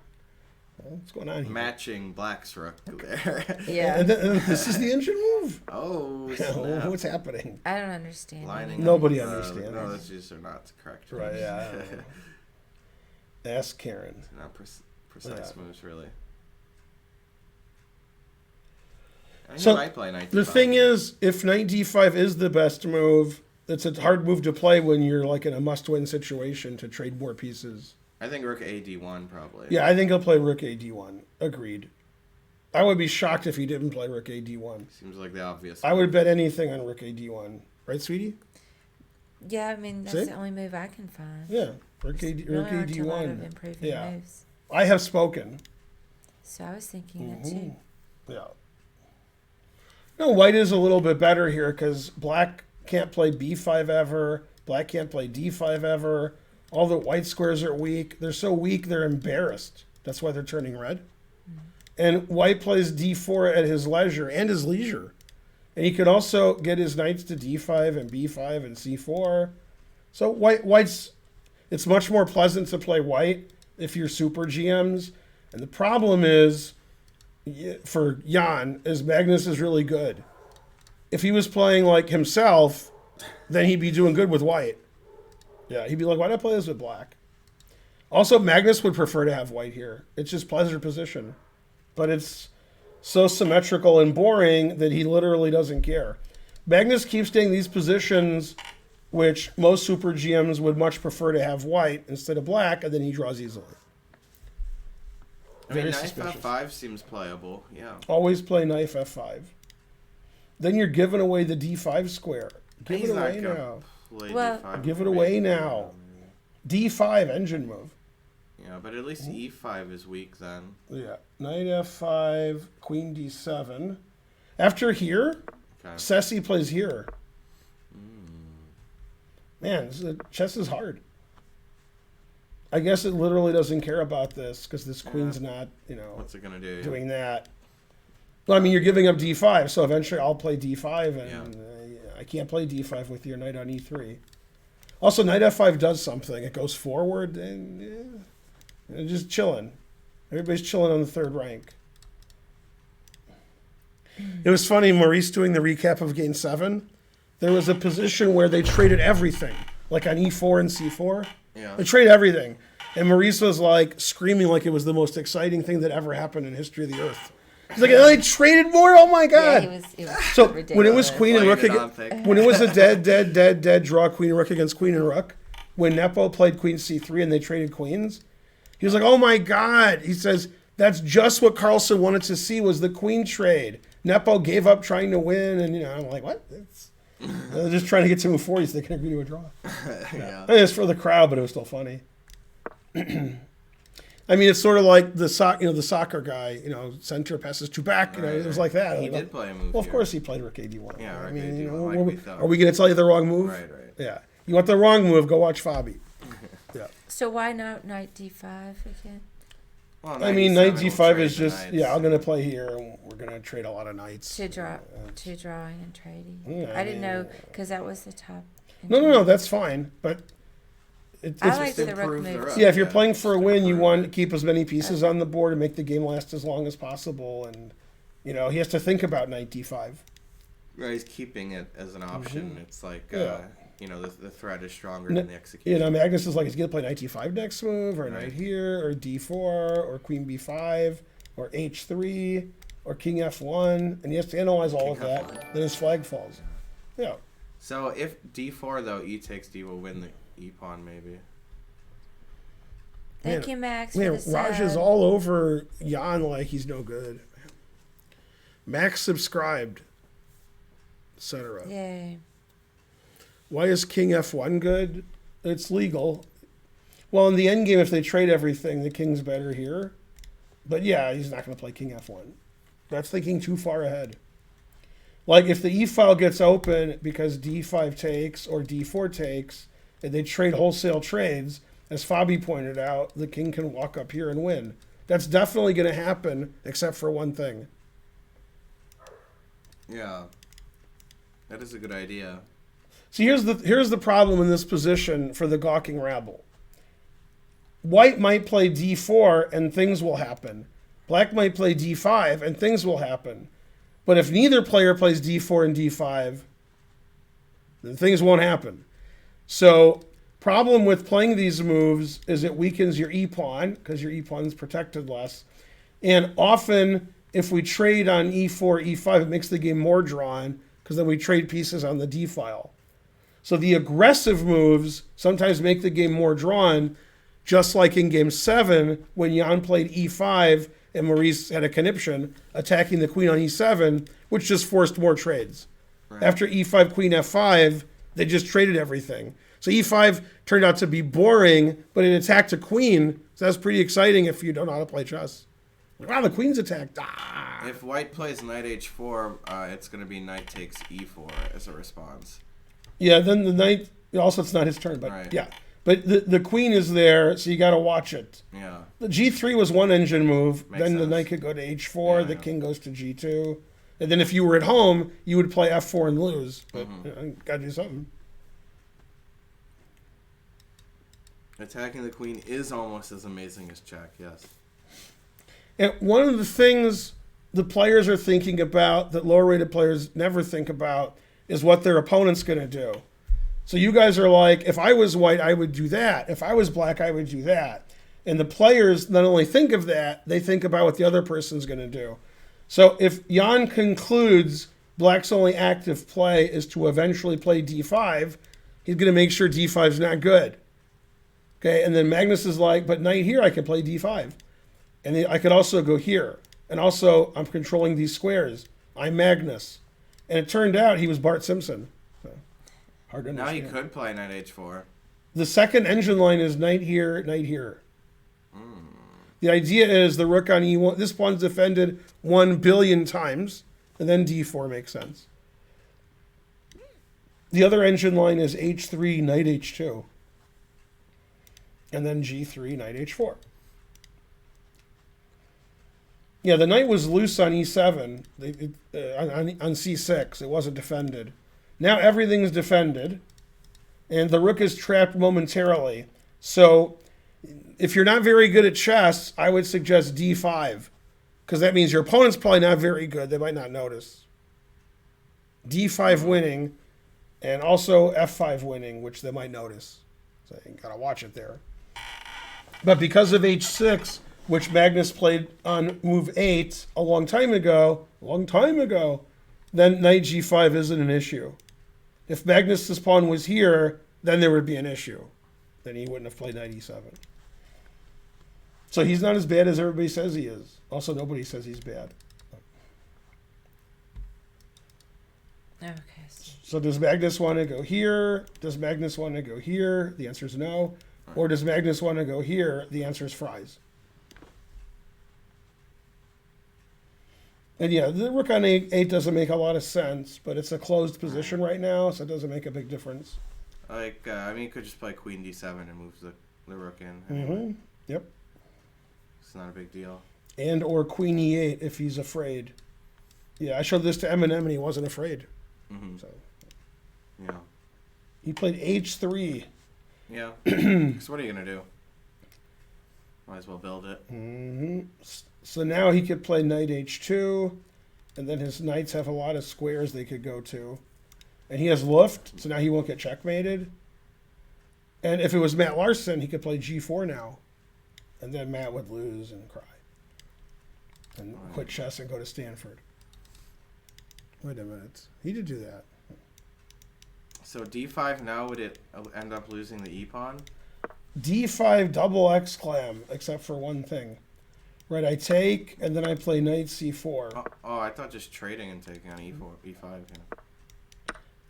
What's going on here? Matching black's rook there. Yeah. And then this is the engine move. Oh, snap. What's happening? I don't understand. Lining Nobody up, understands. No, these are not correct. Right, yeah. I don't know. Ask Karen. Not precise Yeah. moves, really. I So, might play knight d5. The thing is, if knight d5 is the best move, it's a hard move to play when you're like in a must-win situation to trade more pieces. I think rook a d1 probably. Yeah, I think he'll play rook a d1. Agreed. I would be shocked if he didn't play rook a d1. Seems like the obvious. I would bet anything on rook a d1. Right, sweetie? Yeah, I mean, that's See? the only move I can find. Yeah, rook a, Really rook a aren't a lot of d1. improving Yeah. moves. I have spoken. So I was thinking that too. Yeah. No, white is a little bit better here because black can't play b5 ever. Black can't play d5 ever. All the white squares are weak. They're so weak, they're embarrassed. That's why they're turning red. And white plays d4 at his leisure and his leisure. And he could also get his knights to d5 and b5 and c4. So white's, it's much more pleasant to play white if you're super GMs. And the problem is, for Jan, is Magnus is really good. If he was playing like himself, then he'd be doing good with white. Yeah, he'd be like, why not play this with black? Also, Magnus would prefer to have white here. It's just pleasure position. But it's so symmetrical and boring that he literally doesn't care. Magnus keeps getting these positions which most super GMs would much prefer to have white instead of black, and then he draws easily. I mean, Very knight suspicious. f5 seems playable. Yeah. Always play knife f5. Then you're giving away the d5 square. Give He's it not away gonna now. play Well- d5 Give with it me. away now. d5 engine move. Yeah, but at least e5 is weak then. Yeah. Knight f5, queen d7. After here, Okay. Ceci plays here. Man, chess is hard. I guess it literally doesn't care about this because this queen's not, What's it gonna do? doing that. Well, I mean, you're giving up d5, so eventually I'll play d5, and I can't play d5 with your knight on e3. Also, knight f5 does something. It goes forward, and just chilling. Everybody's chilling on the third rank. It was funny, Maurice doing the recap of Game 7. There was a position where they traded everything. like on e4 and c4. Yeah. They trade everything. And Maurice was like screaming like it was the most exciting thing that ever happened in history of the earth. He's like, oh, they traded more? Oh my God. Yeah, it was So ridiculous. when it was queen and rook, Playing it on thick. when it was a dead draw, queen and rook against queen and rook, when Nepo played queen c3 and they traded queens, he was like, oh my God. He says, that's just what Carlsen wanted to see was the queen trade. Nepo gave up trying to win. And, I'm like, what? They're just trying to get to move forward so they can agree to a draw. Yeah. I mean, it's for the crowd, but it was still funny. I mean, it's sort of like the soccer guy, center passes to back. It was like that. He did play a move. Well, of here. course he played rook AD1. Yeah, I rook mean, AD1, like we thought. are we going to tell you the wrong move? Right. Yeah. You want the wrong move? Go watch Fabi. Yeah. So why not knight d5 again? Well, I mean, knight will d5 trade is the just knights. I'm going to play here, and we're going to trade a lot of knights. To drawing and trading. Yeah, I didn't know because that was the top. No, that's fine, but I like to the rook improve the move. rook. too. yeah, if you're Yeah, playing just for a to win, you improve want it. to keep as many pieces on the board and make the game last as long as possible, and he has to think about knight d5. Right, he's keeping it as an option. It's like, Yeah. the threat is stronger than the execution. Magnus is like, is he going to play knight d5 next move, or Right. knight here, or d4, or queen b5, or h3, or king f1, and he has to analyze all of King that. F1. Then his flag falls. Yeah. So if d4 though, e takes d will win the e pawn maybe. Thank Man, you, Max. Man, for the Raj is sub. all over Jan like he's no good. Max subscribed, etc. Yay. Why is king f1 good? It's legal. Well, in the end game, if they trade everything, the king's better here. But yeah, he's not going to play king f1. That's thinking too far ahead. Like if the e file gets open because d5 takes or d4 takes, and they trade wholesale trades, as Fabi pointed out, the king can walk up here and win. That's definitely going to happen, except for one thing. Yeah, that is a good idea. See, here's the problem in this position for the gawking rabble. White might play d4 and things will happen. Black might play d5 and things will happen. But if neither player plays d4 and d5, then things won't happen. So, problem with playing these moves is it weakens your e-pawn, because your e-pawn is protected less. And often, if we trade on e4, e5, it makes the game more drawn, because then we trade pieces on the d file. So the aggressive moves sometimes make the game more drawn, just like in game 7, when Jan played e5 and Maurice had a conniption, attacking the queen on e7, which just forced more trades. Right. After e5, queen f5, they just traded everything. So e5 turned out to be boring, but it attacked a queen, so that's pretty exciting if you don't know how to play chess. Wow, the queen's attacked. Ah. If white plays knight h4, it's going to be knight takes e4 as a response. Yeah, then the knight, also it's not his turn, but Right. yeah. But the queen is there, so you got to watch it. Yeah. The g3 was one engine move. Makes Then the sense. knight could go to h4. Yeah, The yeah. king goes to g2. And then if you were at home, you would play f4 and lose. But got to do something. Attacking the queen is almost as amazing as check, yes. And one of the things the players are thinking about that lower-rated players never think about is what their opponent's going to do. So you guys are like, if I was white, I would do that. If I was black, I would do that. And the players not only think of that, they think about what the other person's going to do. So if Jan concludes black's only active play is to eventually play d5, he's going to make sure d5 is not good. Okay, and then Magnus is like, but knight here, I can play d5. And I could also go here. And also, I'm controlling these squares. I'm Magnus. And it turned out he was Bart Simpson. So, hard to Now understand. you could play knight h4. The second engine line is knight here, knight here. The idea is the rook on e1. This pawn's defended 1 billion times. And then d4 makes sense. The other engine line is h3, knight h2. And then g3, knight h4. Yeah, the knight was loose on e7, on c6. It wasn't defended. Now everything's defended, and the rook is trapped momentarily. So if you're not very good at chess, I would suggest d5, because that means your opponent's probably not very good. They might not notice. d5 winning, And also F5 winning, which they might notice. So you gotta watch it there. But because of H6, which Magnus played on move 8 a long time ago, then knight G5 isn't an issue. If Magnus's pawn was here, then there would be an issue. Then he wouldn't have played knight E7. So he's not as bad as everybody says he is. Also, nobody says he's bad. Okay. So does Magnus want to go here? Does Magnus want to go here? The answer is no. Or does Magnus want to go here? The answer is fries. And yeah, the rook on A8 doesn't make a lot of sense, but it's a closed position right now, so it doesn't make a big difference. Like, I mean, you could just play queen d7 and move the rook in. Anyway. Yep. It's not a big deal. And or queen E8 if he's afraid. Yeah, I showed this to Eminem and he wasn't afraid. So Yeah. he played H3. Yeah. Because what are you going to do? Might as well build it. So now he could play knight H2, and then his knights have a lot of squares they could go to. And he has Luft, so now he won't get checkmated. And if it was Matt Larson, he could play G4 now. And then Matt would lose and cry. And quit chess and go to Stanford. Wait a minute. He did do that. So d5 now, would it end up losing the e-pawn? D5 double exclam, except for one thing. Right, I take, and then I play knight C4. Oh, I thought just trading and taking on e4, e5.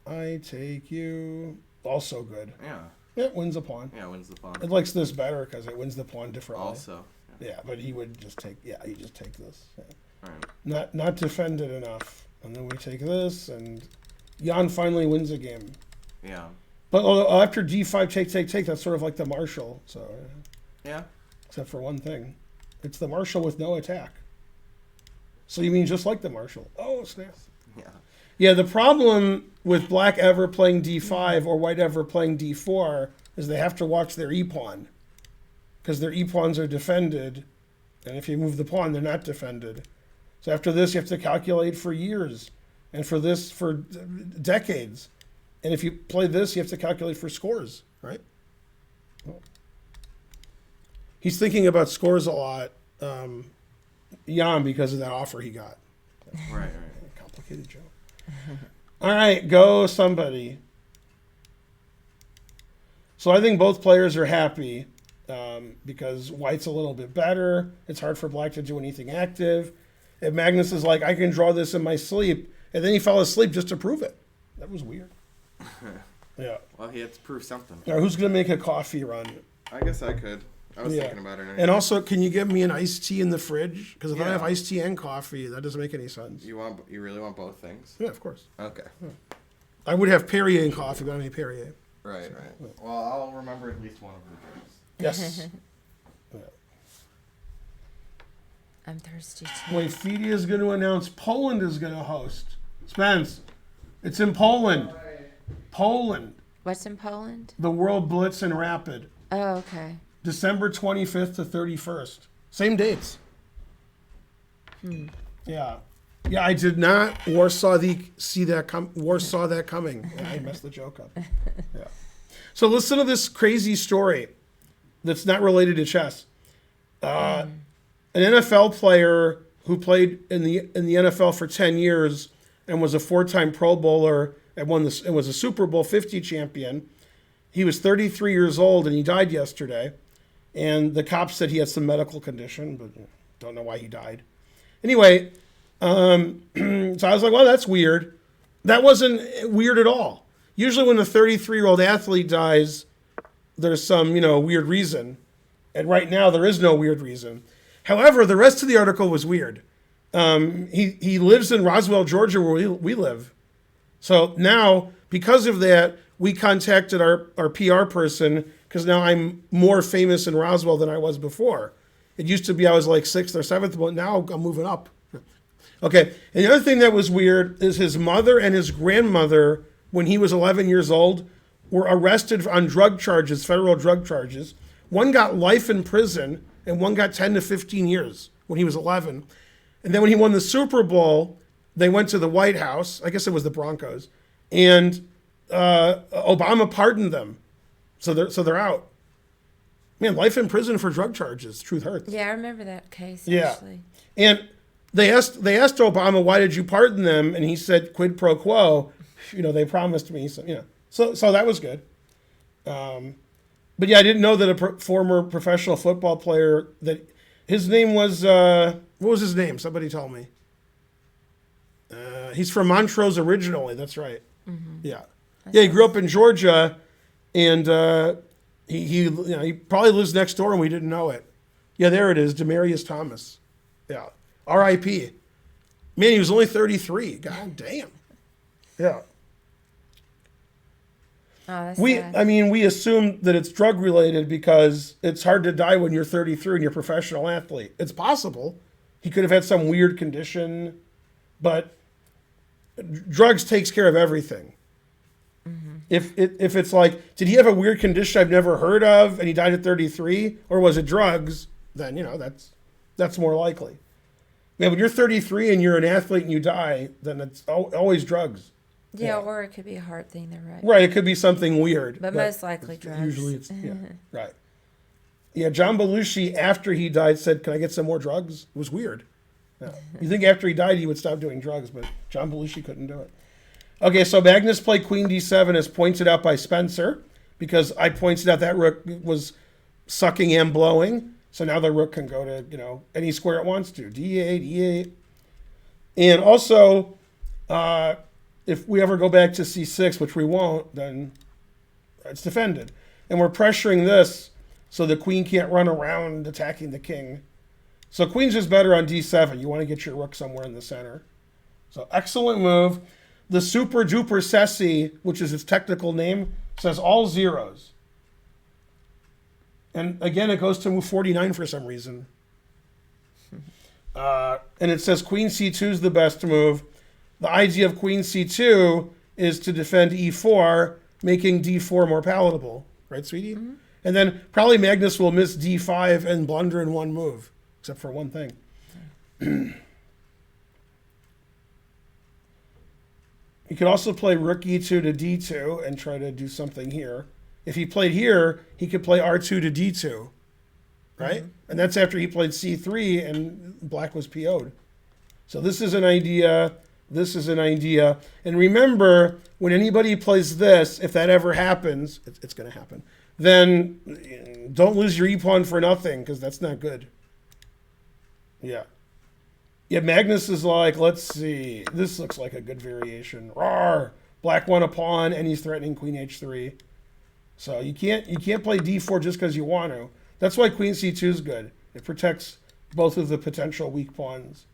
Yeah. I take you. Also good. Yeah. It wins a pawn. Yeah, wins the pawn. It likes this better because it wins the pawn differently. Also. Yeah, but he would just take. Yeah, he just take this. Yeah. Right. Not defended enough, and then we take this, and Jan finally wins a game. Yeah. But after D5 take, that's sort of like the Marshall. So. Yeah. Except for one thing, it's the Marshall with no attack. So you mean just like the Marshall? Oh snap! Yeah. Yeah, the problem with black ever playing D5 or white ever playing D4 is they have to watch their e-pawn. Because their e-pawns are defended, and if you move the pawn, they're not defended. So after this, you have to calculate for years, and for this, for decades. And if you play this, you have to calculate for scores, right? He's thinking about scores a lot, Jan, because of that offer he got. Right. Complicated joke. All right, go somebody. So I think both players are happy because white's a little bit better. It's hard for black to do anything active. And Magnus is like, I can draw this in my sleep. And then he fell asleep just to prove it. That was weird. Yeah. Well, he had to prove something. Now, who's going to make a coffee run? I guess I could. I was thinking about it. Anyway. And also, can you get me an iced tea in the fridge? Because if I Yeah. have iced tea and coffee, that doesn't make any sense. You really want both things? Yeah, of course. Okay. I would have Perrier and coffee, but I don't have Perrier. Right. Well, I'll remember at least one of the drinks. Yes. I'm thirsty too. Wait, Fede is going to announce Poland is going to host. Spence, it's in Poland. Poland. What's in Poland? The World Blitz and Rapid. Oh, okay. December 25th to 31st. Same dates. Yeah. Yeah, I did not Warsaw that coming. Yeah, I messed the joke up. Yeah. So listen to this crazy story that's not related to chess. An NFL player who played in the NFL for 10 years and was a 4-time Pro Bowler and was a Super Bowl 50 champion. He was 33 years old and he died yesterday. And the cops said he had some medical condition, but don't know why he died. Anyway, so I was like, well, that's weird. That wasn't weird at all. Usually when a 33-year-old athlete dies, there's some, weird reason. And right now there is no weird reason. However, the rest of the article was weird. He lives in Roswell, Georgia, where we live. So now, because of that, we contacted our PR person because now I'm more famous in Roswell than I was before. It used to be I was like 6th or 7th, but now I'm moving up. Okay, and the other thing that was weird is his mother and his grandmother, when he was 11 years old, were arrested on drug charges, federal drug charges. One got life in prison, and one got 10 to 15 years when he was 11. And then when he won the Super Bowl, they went to the White House. I guess it was the Broncos. And Obama pardoned them, so they're out. Man, life in prison for drug charges. Truth hurts. Yeah, I remember that case. Yeah. Actually. And they asked Obama, why did you pardon them? And he said, quid pro quo. They promised me. So that was good. But yeah, I didn't know that a former professional football player, that his name was, what was his name? Somebody told me. He's from Montrose originally. That's right. Mm-hmm. Yeah. He grew up in Georgia, and he probably lives next door and we didn't know it. Yeah, there it is, Demarius Thomas. Yeah. R.I.P. Man, he was only 33. God damn. Yeah. Oh, that's sad. We assume that it's drug related because it's hard to die when you're 33 and you're a professional athlete. It's possible. He could have had some weird condition, but drugs takes care of everything. Mm-hmm. If it's like, did he have a weird condition I've never heard of and he died at 33, or was it drugs? Then that's more likely. Man, when you're 33 and you're an athlete and you die, then it's always drugs. Yeah, or it could be a heart thing. They're right. Right, it could be something weird. But most likely drugs. Usually it's, right. Yeah, John Belushi, after he died, said, can I get some more drugs? It was weird. Yeah. You think after he died he would stop doing drugs, but John Belushi couldn't do it. Okay, so Magnus played Queen D7 as pointed out by Spencer, because I pointed out that rook was sucking and blowing. So now the rook can go to, any square it wants to. D8, E8. And also, if we ever go back to C6, which we won't, then it's defended. And we're pressuring this so the queen can't run around attacking the king. So queen's just better on D7. You want to get your rook somewhere in the center. So excellent move. The super duper Sessi, which is its technical name, says all zeros. And again, it goes to move 49 for some reason. And it says queen C2 is the best move. The idea of queen C2 is to defend E4, making D4 more palatable. Right, sweetie? Mm-hmm. And then probably Magnus will miss D5 and blunder in one move, except for one thing. He could also play rook E2 to D2 and try to do something here. If he played here, he could play R2 to D2, right? Mm-hmm. And that's after he played C3 and black was PO'd. So this is an idea. This is an idea. And remember, when anybody plays this, if that ever happens, it's going to happen, then don't lose your E-pawn for nothing, because that's not good. Yeah. Yeah, Magnus is like, let's see. This looks like a good variation. Rawr! Black won a pawn, and he's threatening queen H3. So you can't play D4 just because you want to. That's why queen C2 is good. It protects both of the potential weak pawns.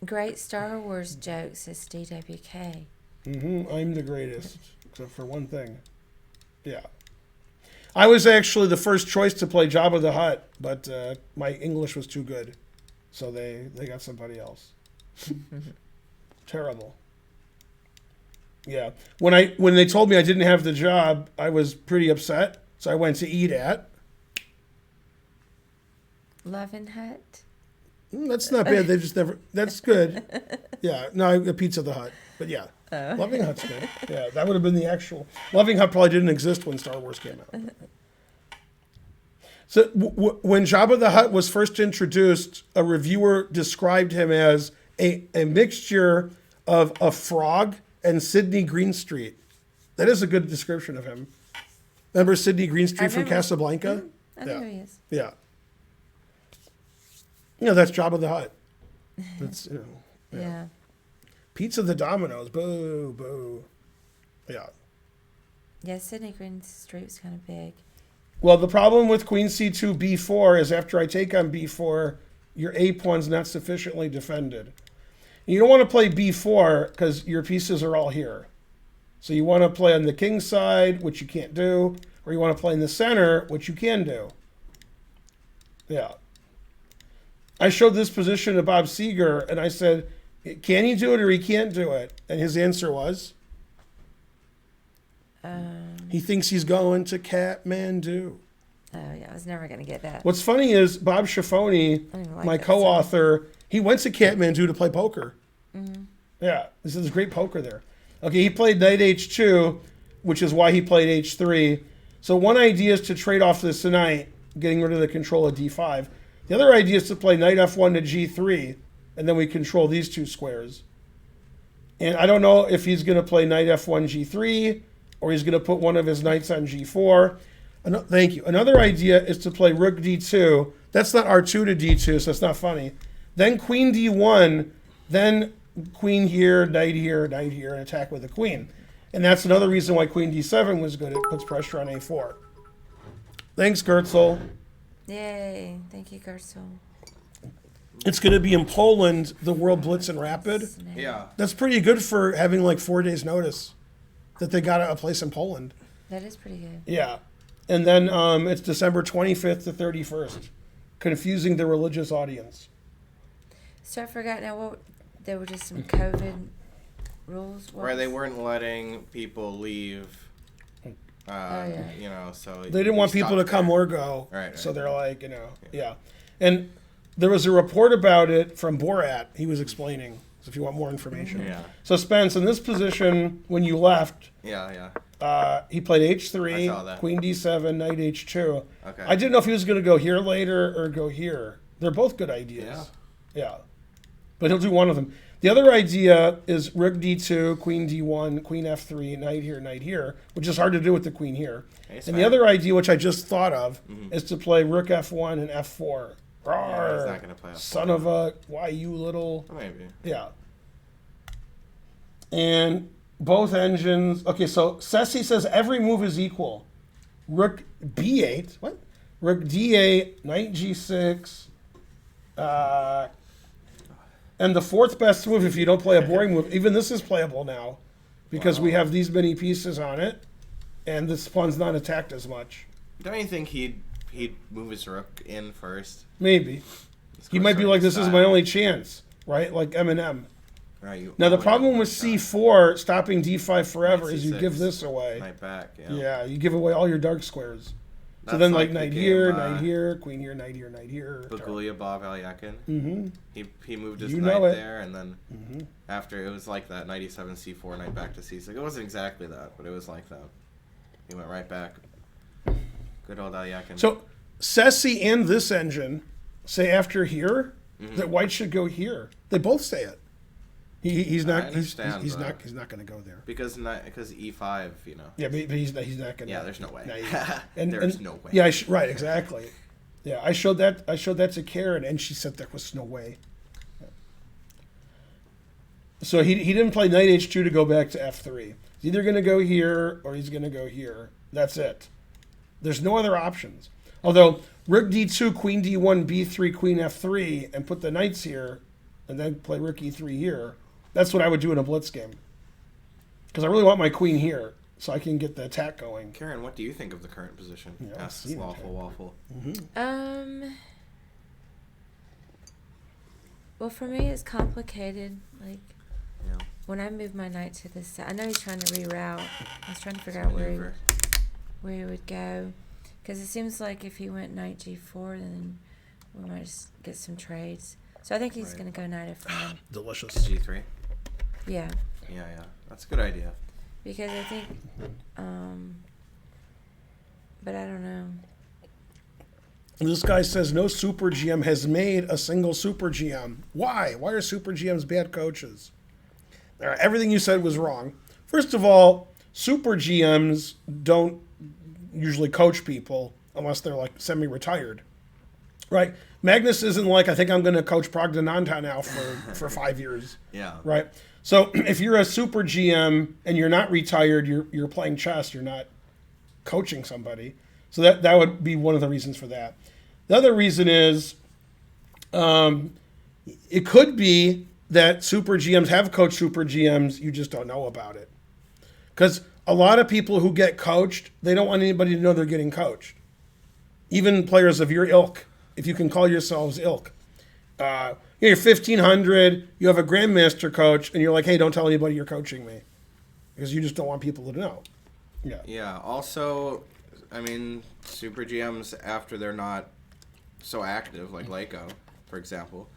Great Star Wars jokes, says DWK. I'm the greatest, except for one thing. Yeah. I was actually the first choice to play Jabba the Hutt, but my English was too good. So they got somebody else. Terrible. Yeah. When they told me I didn't have the job, I was pretty upset. So I went to eat at Love and Hut. That's not bad. They just never. That's good. Yeah. No, a Pizza the Hut. But yeah, Loving Hut's good. Yeah, that would have been the actual. Loving Hut probably didn't exist when Star Wars came out. So when Jabba the Hutt was first introduced, a reviewer described him as a mixture of a frog and Sidney Greenstreet. That is a good description of him. Remember Sidney Greenstreet from Casablanca? I know who he is. Yeah. That's Jabba the Hutt. That's, Yeah. Pizza the Domino's. Boo, boo. Yeah. Yeah, Sidney Greenstreet was kind of big. Well, the problem with queen C2 B4 is after I take on B4, your A pawn's not sufficiently defended. You don't want to play B4 because your pieces are all here. So you want to play on the king's side, which you can't do, or you want to play in the center, which you can do. Yeah. I showed this position to Bob Seeger, and I said, can he do it or he can't do it? And his answer was, he thinks he's going to Kathmandu. Oh, yeah, I was never going to get that. What's funny is Bob Schiaffoni, my co-author, he went to Kathmandu to play poker. Mm-hmm. Yeah, this is great poker there. Okay, he played knight h2, which is why he played h3. So one idea is to trade off this tonight, getting rid of the control of d5. The other idea is to play knight f1 to g3, and then we control these two squares. And I don't know if he's going to play knight f1 g3, or he's going to put one of his knights on g4. Thank you. Another idea is to play rook d2. That's not r2 to d2, so it's not funny. Then queen d1, then queen here, knight here, and attack with the queen. And that's another reason why queen d7 was good. It puts pressure on a4. Thanks, Gertzel. Yay. Thank you, Garcel. It's going to be in Poland, the World Blitz and Rapid. Yeah. That's pretty good for having like 4 days notice that they got a place in Poland. That is pretty good. Yeah. And then it's December 25th to 31st. Confusing the religious audience. So I forgot now what there were just some COVID rules. Where they weren't letting people leave. yeah. You know, so They didn't want people to come or go. Right. So they're like, yeah. And there was a report about it from Borat. He was explaining. So if you want more information. Yeah. So Spence, in this position, when you left, Yeah. he played I saw h3, that. queen d7, knight h2. Okay. I didn't know if he was going to go here later or go here. They're both good ideas. Yeah. But he'll do one of them. The other idea is rook d2, queen d1, queen f3, knight here, which is hard to do with the queen here. And the other idea, which I just thought of, is to play rook f1 and f4. Yeah, he's not gonna play f4. Son of a, why you little... Maybe. Yeah. And both engines... Okay, so Ceci says every move is equal. Rook b8. What? Rook d8, knight g6. And the fourth best move, if you don't play a boring move, even this is playable now. Because we have these many pieces on it. And this pawn's not attacked as much. Don't you think he'd move his rook in first? Maybe. He might be like, this is my only chance. Right? Like Eminem. Right. Now, the problem with c4, stopping d5 forever, is you C6. give this away. Knight back. Yeah, you give away all your dark squares. So That's then, like knight the here, game, knight here, queen here, knight here, knight here. Bagulia Bob Alyakin. Mm-hmm. He moved his You knight know it. there, and then after it was like that, knight e7, c4, knight back to c6. It wasn't exactly that, but it was like that. He went right back. Good old Alyakin. So, Ceci and this engine say after here that white should go here. They both say it. He's not. I understand, He's but- not. He's not going to go there. because e5, you know. Yeah, but he's not going to. Yeah, there's no way. And, There's no way. Yeah, right, exactly. Yeah, I showed that to Karen, and she said there was no way. So he didn't play knight h2 to go back to f3. He's either going to go here or he's going to go here. That's it. There's no other options. Although rook d2, queen d1, b3, queen f3, and put the knights here, and then play rook e3 here. That's what I would do in a blitz game. Because I really want my queen here, so I can get the attack going. Karen, what do you think of the current position? Yeah, I've Asks seen it, Lawful Waffle. Well, for me, it's complicated. Like, Yeah. when I move my knight to this side, I know he's trying to reroute. I was trying to figure out Maneuver. where he would go. Because it seems like if he went knight g4, then we might just get some trades. So I think he's Right. going to go knight f9. Delicious. G3. Yeah. Yeah. That's a good idea. Because I think, but I don't know. This guy says no super GM has made a single super GM. Why? Why are super GMs bad coaches? All right, everything you said was wrong. First of all, super GMs don't usually coach people unless they're like semi-retired, right? Magnus isn't like, I think I'm going to coach Progdananta now for 5 years, Yeah. right? So if you're a super GM and you're not retired, you're playing chess, you're not coaching somebody. So that would be one of the reasons for that. The other reason is it could be that super GMs have coached super GMs, you just don't know about it. Because a lot of people who get coached, they don't want anybody to know they're getting coached. Even players of your ilk, if you can call yourselves ilk. You're 1,500, you have a grandmaster coach, and you're like, hey, don't tell anybody you're coaching me. Because you just don't want people to know. Yeah. Yeah. Also, I mean, super GMs, after they're not so active, like Leiko, for example,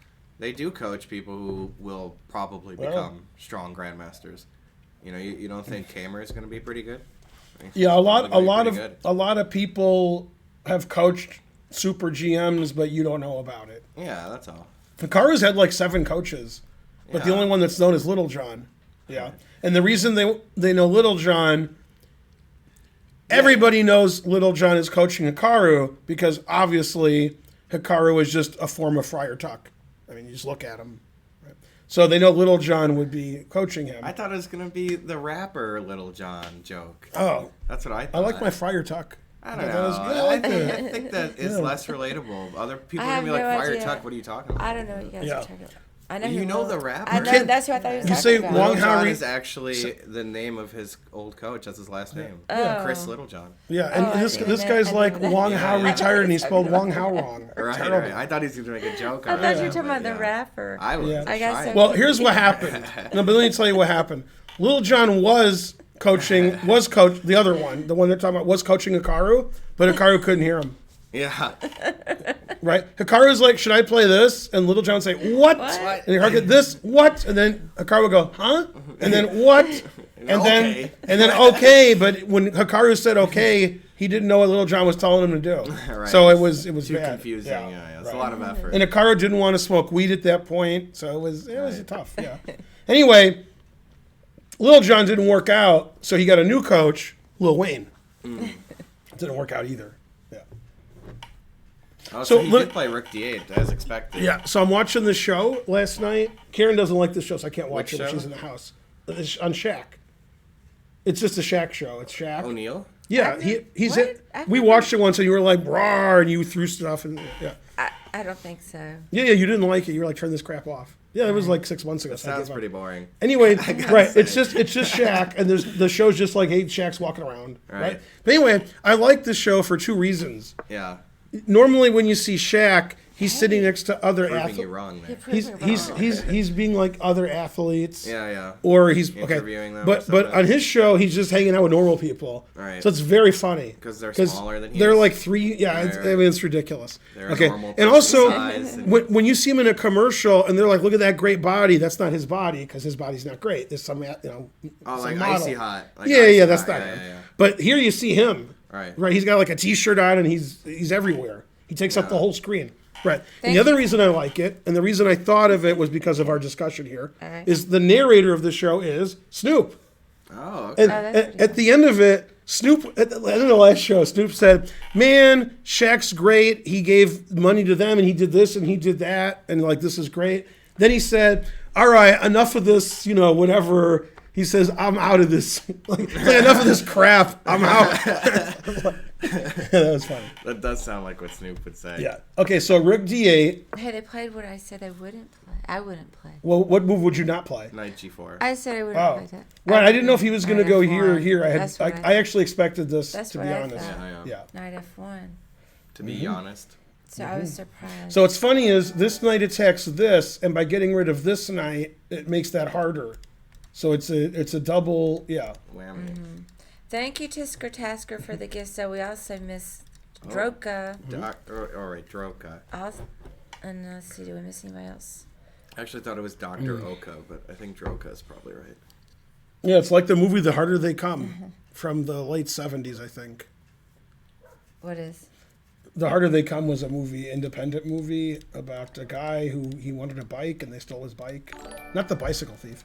They do coach people who will probably become strong grandmasters. You know, you don't think Kamer is going to be pretty good? Yeah, a lot of people have coached super GMs, but you don't know about it. Yeah, that's all. Hikaru's had like 7 coaches, but the only one that's known is Little John. Yeah, and the reason they know Little John, everybody knows Little John is coaching Hikaru because obviously Hikaru is just a form of Friar Tuck. I mean, you just look at him. Right? So they know Little John would be coaching him. I thought it was going to be the rapper Little John joke. Oh. That's what I thought. I like my Friar Tuck. I don't know. I think that is less relatable. Other people are going to be like, Friar Tuck, what are you talking about? I don't know what you guys are talking about. I know You know the rapper? I know, that's who I thought he was You talking say about. Wong Little John Hao is actually the name of his old coach. That's his last name. Oh. Chris Littlejohn. Yeah, and I this didn't know- guy's I like didn't know Wong that. Hao Yeah. retired, and he spelled Wong Hao wrong. Right, Terrible. right. I thought he was going to make a joke I on thought it. you were talking about the Yeah. rapper. I was. Yeah. I guess trying. so. Well, here's what happened. No, but let me tell you what happened. Little John was coaching the other one, the one they're talking about, was coaching Hikaru, but Hikaru couldn't hear him. Yeah. Right? Hikaru's like, should I play this? And Little John would say, what? What? And Hikaru get this, what? And then Hikaru would go, huh? And then what? And Okay. then okay, but when Hikaru said okay, he didn't know what Little John was telling him to do. Right. So it was Too bad. confusing. Yeah. It's a right. lot of effort. And Hikaru didn't want to smoke weed at that point, so it was tough. Yeah. Anyway, Little John didn't work out, so he got a new coach, Lil Wayne. Didn't work out either. Yeah. Oh, So so he look- did play Rick D8 as expected. Yeah. So I'm watching the show last night. Karen doesn't like this show, so I can't watch Which it when show? she's in the house. It's on Shaq. It's just a Shaq show. It's Shaq. O'Neal? Yeah, I've he's what? it. I've We never- watched it once, and you were like, "Brar," and you threw stuff, and yeah, I don't think so. yeah. You didn't like it. You were like, "Turn this crap off." Yeah, it was like 6 months ago. That so I sounds gave up. pretty boring. Anyway, right? say. It's just Shaq, and the show's just like, hey, Shaq's walking around, right? Right. But anyway, I like this show for 2 reasons. Yeah. Normally, when you see Shaq, he's sitting next to other Proving you athletes. wrong there. You proved me wrong. He's being like other athletes. Yeah. Or he's okay, Interviewing them or but something. on his show he's just hanging out with normal people. Right. So it's very funny 'Cause they're smaller than he they're is. like 3. Yeah, Right, it's, right. I mean it's ridiculous. They're a okay, normal and person also size and- when you see him in a commercial and they're like, look at that great body. That's not his body because his body's not great. There's some Oh, some like model. Icy Hot. Like yeah, Icy that's Hot. not Yeah, him. yeah. But here you see him. Right. Right. He's got like a T-shirt on and he's everywhere. He takes up the whole screen. Right. And Thank the other you. reason I like it, and the reason I thought of it was because of our discussion here, All right. is the narrator of the show is Snoop. Oh, okay. And that's at, pretty at the end of it, Snoop, at the end of the last show, Snoop said, man, Shaq's great. He gave money to them and he did this and he did that. And like, this is great. Then he said, all right, enough of this, whatever. He says, I'm out of this. like enough of this crap. I'm out. That was funny. That does sound like what Snoop would say. Yeah. Okay, so Rick D8. Hey, they played what I said I wouldn't play. I wouldn't play. Well, what move would you not play? Knight G4. I said I wouldn't Oh, play that. right. I didn't know if he was going to Knight go F1. here or here. That's what I actually expected this, That's to what be I honest. thought. Yeah. Knight F1. To be honest. So I was surprised. So what's funny is this knight attacks this, and by getting rid of this knight, it makes that harder. So it's a double, yeah. Whammy. Thank you, Tisker Tasker, for the gift. So we also miss Oh. Droka. All right, Droka. And let's see, do we miss anybody else? I actually thought it was Dr. Oka, but I think Droka is probably right. Yeah, it's like the movie The Harder They Come from the late 70s, I think. What is? The Harder They Come was a movie, independent movie, about a guy who he wanted a bike and they stole his bike. Not the bicycle thief.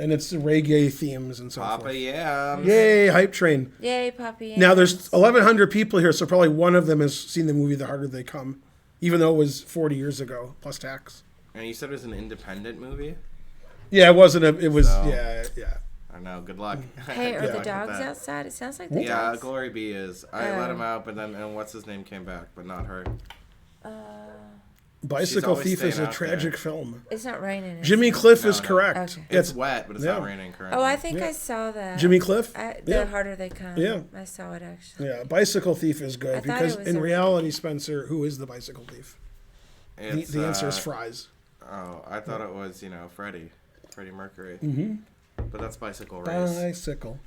And it's reggae themes and so Papa forth. Yams. Yay, hype train. Yay, Poppy. Now there's 1,100 people here, so probably one of them has seen the movie The Harder They Come, even though it was 40 years ago, plus tax. And you said it was an independent movie? Yeah, it wasn't it was, So- yeah. I know. Good luck. Hey, are Good the luck with dogs that. outside? It sounds like the Yeah, dogs. Glory B is. I let Oh. him out, but then and what's his name came back, but not her. Bicycle always Thief is staying a out tragic there. film. It's not raining. is Jimmy it? Cliff is No. correct. Okay. It's wet, but it's not yeah. raining currently. Oh, I think Yeah. I saw that. Jimmy Cliff? The Yeah. harder they come. Yeah. I saw it actually. Yeah, Bicycle Thief is I good thought because it was in a- reality, Spencer, who is the Bicycle Thief? It's, The answer is Fries. Oh, I thought it was, Freddie Mercury. Mm-hmm. But that's Bicycle Race. Bicycle.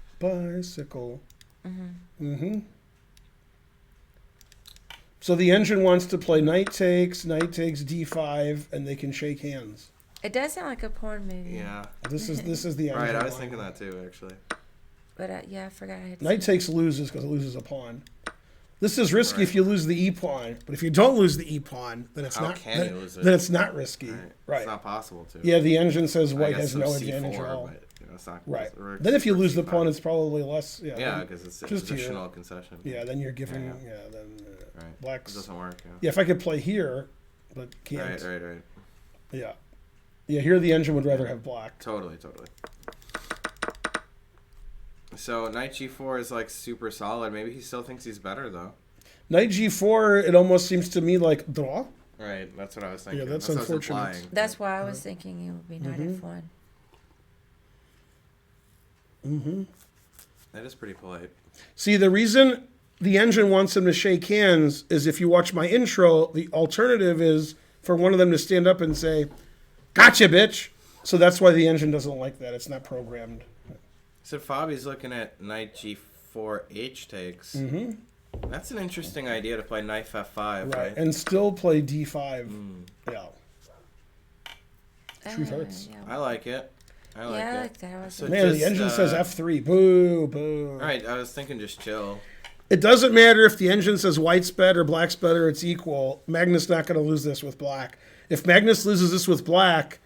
So the engine wants to play knight takes d5, and they can shake hands. It does sound like a porn movie. Yeah. This is the engine. Right, I was line. thinking that too, actually. But yeah, I forgot I had Knight seen takes loses because it loses a pawn. This is risky Right. if you lose the e pawn, but if you don't lose the e pawn, then it's How not. can you lose it? Then it's not risky. Right. It's not possible to. Yeah, the engine says I white guess has some no C4, advantage at all. But, it's not, Right. or Then if you lose the C5. pawn, it's probably less. Yeah. Yeah, because it's a just here. positional concession. Yeah. Then you're giving. Yeah. Yeah. Then Right. black's. It doesn't work. Yeah. Yeah. If I could play here, but can't. Right. Yeah. Yeah. Here the engine would rather have black. Totally. So knight g4 is like super solid. Maybe he still thinks he's better though. Knight g4. It almost seems to me like draw. Right. That's what I was thinking. Yeah, that's what I was unfortunate. implying. That's why I was thinking it would be knight f1. Mm-hmm. That is pretty polite. See, the reason the engine wants them to shake hands is if you watch my intro, the alternative is for one of them to stand up and say, "Gotcha, bitch." So that's why the engine doesn't like that. It's not programmed. So Fabi's looking at knight g4 h takes. Mm-hmm. That's an interesting idea to play knight f5, Right. right? And still play d5. Yeah. Truth hurts. Yeah, I like it. I like I it. like that. I was So like, Man, just, the engine says f3. Boo, boo. Right, I was thinking just chill. It doesn't matter if the engine says white's better, black's better, it's equal. Magnus not going to lose this with black. If Magnus loses this with black,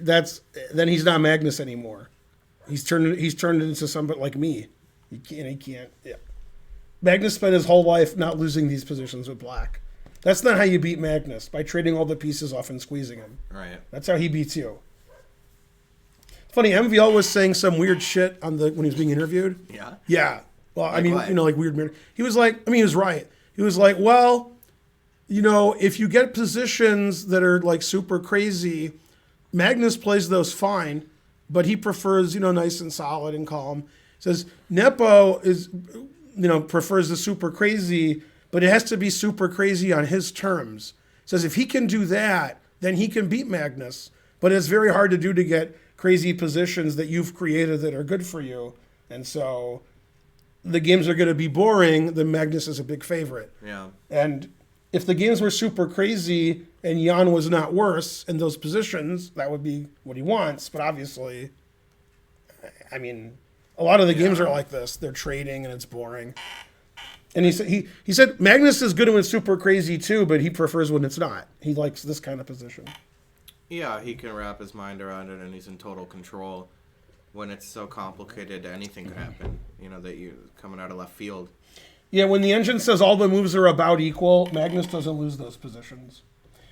then he's not Magnus anymore. He's turned into somebody like me. He can't. Yeah. Magnus spent his whole life not losing these positions with black. That's not how you beat Magnus, by trading all the pieces off and squeezing him. Right. That's how he beats you. Funny, MVL was saying some weird shit when he was being interviewed. Yeah. Yeah. Well, Like what? like weird. He was like, he was right. He was like, well, if you get positions that are like super crazy, Magnus plays those fine, but he prefers, nice and solid and calm. Says Nepo prefers the super crazy, but it has to be super crazy on his terms. Says if he can do that, then he can beat Magnus. But it's very hard to do to get crazy positions that you've created that are good for you. And so the games are going to be boring, then Magnus is a big favorite. Yeah. And if the games were super crazy and Jan was not worse in those positions, that would be what he wants. But obviously, a lot of the games are like this. They're trading and it's boring. And he said Magnus is good when it's super crazy too, but he prefers when it's not. He likes this kind of position. Yeah, he can wrap his mind around it, and he's in total control. When it's so complicated, anything could happen. That you coming out of left field. Yeah, when the engine says all the moves are about equal, Magnus doesn't lose those positions.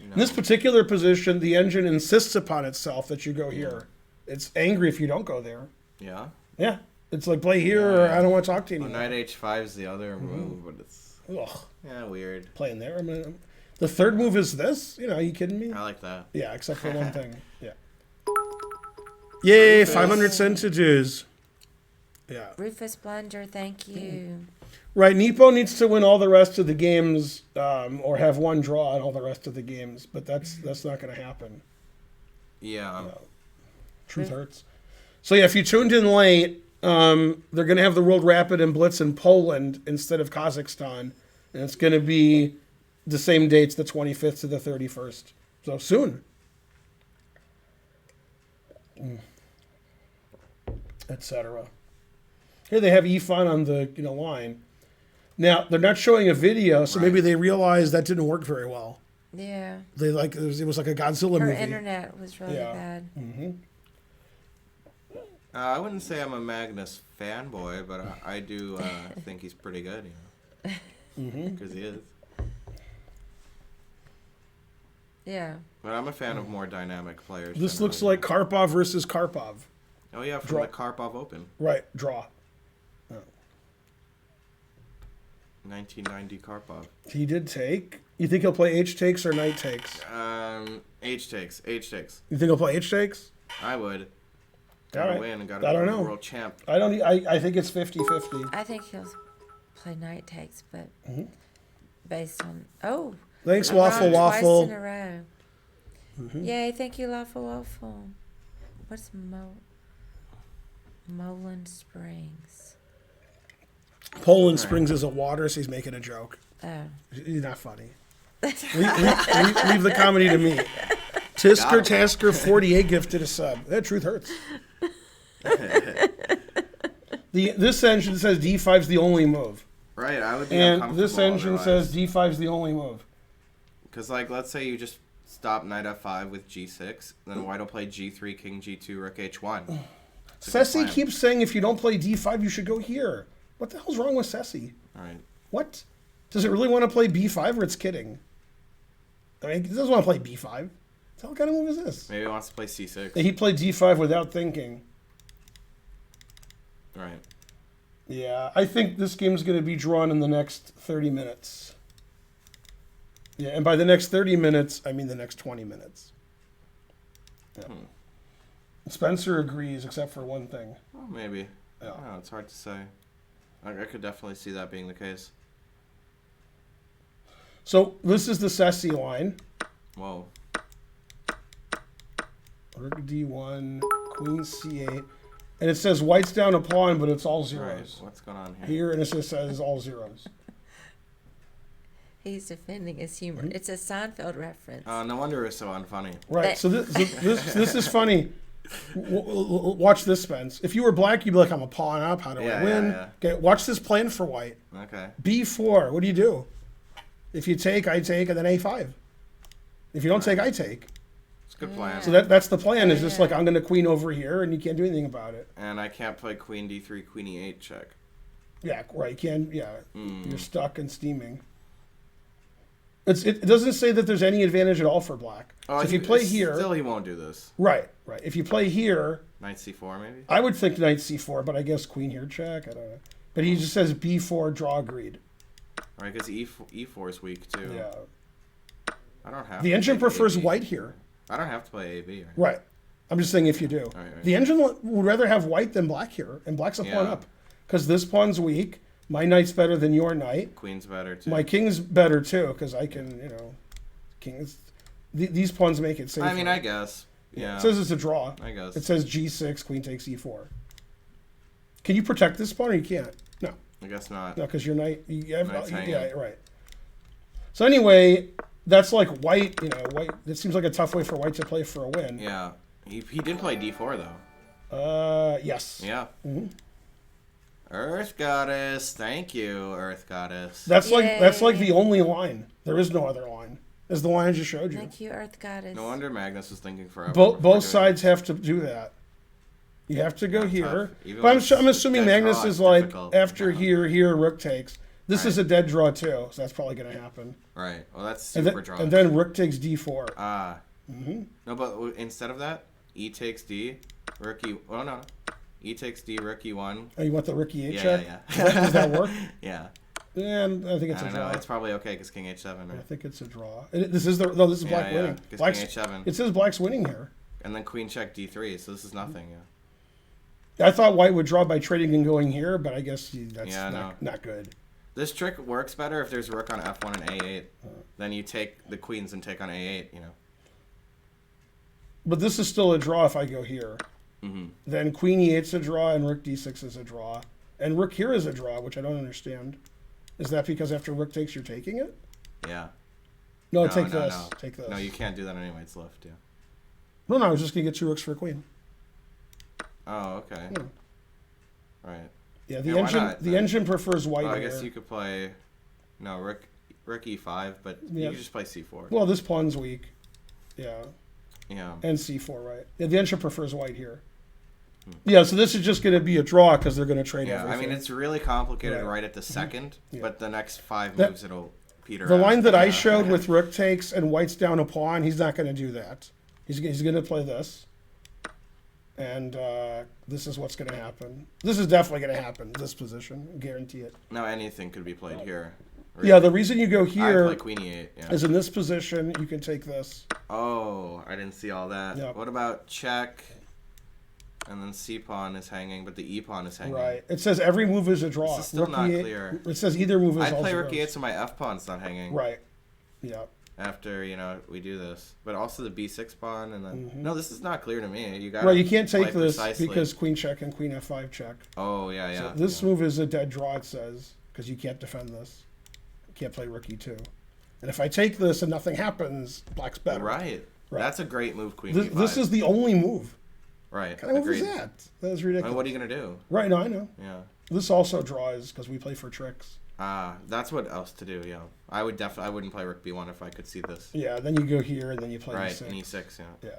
In this particular position, the engine insists upon itself that you go here. It's angry if you don't go there. Yeah. Yeah. It's like, play here or I don't want to talk to you Well, anymore. knight h5 is the other move, but it's Ugh, weird. playing there. The third move is this? Are you kidding me? I like that. Yeah, except for one thing. Yeah. Yay, Rufus. 500 centages. Yeah. Rufus Blunder, thank you. Right, Nepo needs to win all the rest of the games or have one draw in all the rest of the games, but that's not going to happen. Yeah. Truth hurts. So, yeah, if you tuned in late, they're going to have the World Rapid and Blitz in Poland instead of Kazakhstan, and it's going to be the same dates, the 25th to the 31st. So, soon. Etc. Here they have EFON on the line. Now they're not showing a video, so maybe they realized that didn't work very well. Yeah. They it was like a Godzilla Her movie. internet was really bad. Mm-hmm. I wouldn't say I'm a Magnus fanboy, but I do think he's pretty good, because he is. Yeah. But I'm a fan of more dynamic players. This looks generally. like Karpov versus Karpov. Oh yeah, from Draw. the Karpov Open, Right, draw. 1990 Karpov. He did take. You think he'll play H takes or knight takes? H takes. You think he'll play H takes? I would. All Gotta right. win and I gotta don't be know. world champ. I think it's 50-50. I think he'll play knight takes, but based on Thanks, I'm Waffle wrong Waffle. twice in a row. Yay! Thank you, Waffle Waffle. What's Moland Springs? Poland Springs is a water, so he's making a joke. He's not funny. Leave the comedy to me. Tisker Tasker 48 gifted a sub. That truth hurts. This engine says D5's the only move. Right, I would be And uncomfortable this engine otherwise. says D5's the only move. Because, like, let's say you just stop knight f5 with g6, then white will play g3, king g2, rook h1. Ceci keeps saying if you don't play D5, you should go here. What the hell's wrong with Ceci? All right. What? Does it really want to play B5 or it's kidding? I mean, it doesn't want to play B5. What kind of move is this? Maybe he wants to play c6. He played D5 without thinking. Right. Yeah, I think this game's going to be drawn in the next 30 minutes. Yeah, and by the next 30 minutes, I mean the next 20 minutes. Yeah. Spencer agrees, except for one thing. Well, maybe. Yeah. I don't know, it's hard to say. I could definitely see that being the case. So this is the Ceci line. Whoa. Rook D1, Queen C8. And it says white's down a pawn, but it's all Right. zeros. What's going on here? Here, and it just says all zeros. He's defending his humor. It's a Seinfeld reference. No wonder it was so unfunny. Right, so this is funny. Watch this, Spence. If you were black, you'd be like, I'm a pawn up. How do I win? Yeah. Okay, watch this plan for white. Okay. B4, what do you do? If you take, I take, and then A5. If you don't take, I take. It's a good plan. So that's the plan, is just like, I'm going to queen over here, and you can't do anything about it. And I can't play queen d3, queen e8 check. Yeah, right, you can't, you're stuck and steaming. It doesn't say that there's any advantage at all for black. Oh, So if you play here... Still, he won't do this. Right. If you play here... Knight c4, maybe? I would think knight c4, but I guess queen here check. I don't know. But he just says b4, draw agreed. Right, because e4 is weak, too. Yeah. I don't have The to engine play prefers AB. white here. I don't have to play AB. Right? Right. I'm just saying if you do. Right. The engine would rather have white than black here, and black's a pawn Yeah. up. Because this pawn's weak. My knight's better than your knight. Queen's better, too. My king's better, too, because I can, kings... These pawns make it safer. I mean, I guess. Yeah. It says it's a draw. I guess. It says g6, queen takes e4. Can you protect this pawn or you can't? No. I guess not. No, because your knight... Knight's hanging. Yeah, right. So anyway, that's like white, white... It seems like a tough way for white to play for a win. Yeah. He did play d4, though. Yes. Yeah. Earth Goddess. Thank you, Earth Goddess. That's like Yay. the only line. There is no other line. Is the line I just showed you. Thank you, Earth Goddess. No wonder Magnus was thinking forever. before Both doing sides have to do that. You have to go That's here. tough. Even But when I'm assuming dead Magnus draw, is it's like, difficult. after Yeah. here, rook takes. This is a dead draw too, so that's probably going to happen. Right. Well, that's And super then, draw. and then rook takes d4. Ah. No, but instead of that, E takes D, rook E. Oh no. E takes D, rook E1. Oh, you want the rook e8 Yeah, check? yeah. Does that work? Yeah. Yeah, I think it's I a don't know. draw. It's probably okay because King H7. I Right? think it's a draw. This is this is black yeah, winning. 'cause Black's, King H7. it says black's winning here. And then Queen check D3. So this is nothing. Yeah. I thought white would draw by trading and going here, but I guess that's Yeah, not good. This trick works better if there's rook on F1 and A8. Then you take the queens and take on A8. But this is still a draw if I go here. Then queen e8's a draw and rook d6 is a draw. And rook here is a draw, which I don't understand. Is that because after rook takes, you're taking it? Yeah. No, No, take no, this. no. Take this. No, you can't do that anyway. It's left. Yeah. No, I was just going to get 2 rooks for a queen. Oh, okay. Yeah. Right. Yeah, Yeah, why not, the then? engine prefers white Well, I here. guess you could play. No, rook E5, but Yeah. you could just play C4. Well, this pawn's weak. Yeah. Yeah. And c4, right? Yeah, the engine prefers white here. Yeah, so this is just going to be a draw because they're going to trade Yeah, everything. I mean, it's really complicated Right. right at the second, Yeah. but the next 5 That- moves it'll peter The out. line that I Yeah. showed with rook takes and white's down a pawn, he's not going to do that. He's going to play this. And this is what's going to happen. This is definitely going to happen, this position. I guarantee it. Now anything could be played here. Yeah, the reason you go I here play Queen E8. Yeah. is in this position, you can take this. Oh, I didn't see all that. Yep. What about check? And then C pawn is hanging, but the E pawn is hanging. Right. It says every move is a draw. This is still Rook not E8 clear. It says either move is I'd all play rook zeros. E8 so my F pawn's not hanging. Right. Yeah. After we do this, but also the B6 pawn, and then no, this is not clear to me. You got Right, you can't take play this precisely. because queen check and queen f5 check. Oh yeah, yeah. So this yeah. move is a dead draw, it says, because you can't defend this. can't play rook e2. And if I take this and nothing happens, black's better. Right. Right. That's a great move, queen This, b5. this is the only move. right. What kind of move is Agreed. that? That is I ridiculous. mean, what are you gonna do? Right, no, I know. Yeah. This also draws because we play for tricks. That's what else to do. Yeah. I wouldn't play rook b1 if I could see this. Yeah, then you go here and then you play Right. e6. And e6. Yeah. Yeah.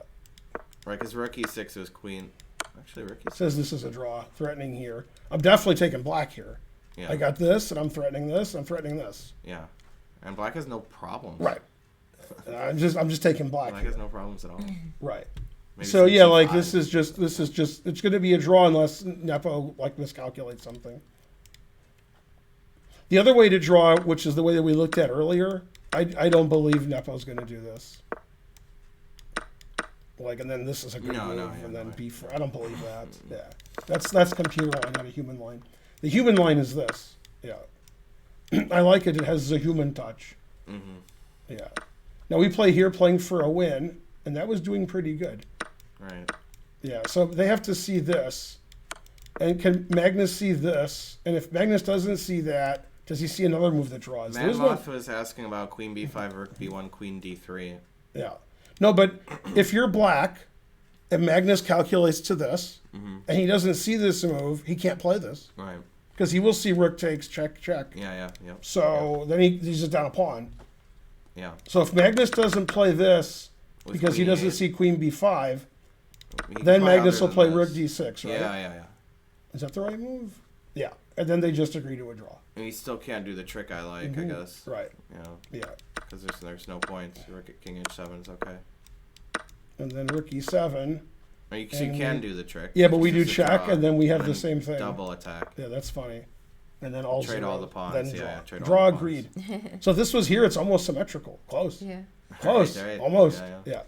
Right. Because rook e6 is queen. Actually, rook It e6. says this is a draw, threatening here. I'm definitely taking black here. Yeah. I got this, and I'm threatening this, and I'm threatening this. Yeah. And black has no problems. Right. I'm just taking black. Black Here. has no problems at all. Right. Maybe So some yeah, like c5. this is just it's going to be a draw unless Nepo like miscalculates something. The other way to draw, which is the way that we looked at earlier, I don't believe Nepo's going to do this. Like, and then this is a good No, move, no, yeah, and then no. b4. I don't believe that. Yeah, that's computer line, not a human line. The human line is this. Yeah, I like it. It has a human touch. Mm-hmm. Yeah. Now we play here, playing for a win, and that was doing pretty good. Right. Yeah, so they have to see this. And can Magnus see this? And if Magnus doesn't see that, does he see another move that draws? There's no, Manmoth was asking about queen b5, rook b1, queen d3. yeah. No, but if you're black and Magnus calculates to this, and he doesn't see this move, he can't play this. Right. Because he will see rook takes, check, check. Yeah. So then he's just down a pawn. Yeah. So if Magnus doesn't play this, With because he queen doesn't e8. see queen b5, He can then play Magnus other will play than rook this. d6, right? Yeah. Is that the right move? Yeah. And then they just agree to a draw. And he still can't do the trick I like, I guess. Right. You know, Yeah. because there's no points. Rook at king h7 is okay. And then rook e7. Or you can do the trick. Yeah, but we It's do just a check, draw, and then we have the same thing. Double attack. Yeah, that's funny. And then all Trade zero, all the pawns, Then yeah, draw. yeah, trade all Draw the pawns. agreed. So if this was here, it's almost symmetrical. Close. Yeah. Close. Right. Almost. Yeah, Yeah.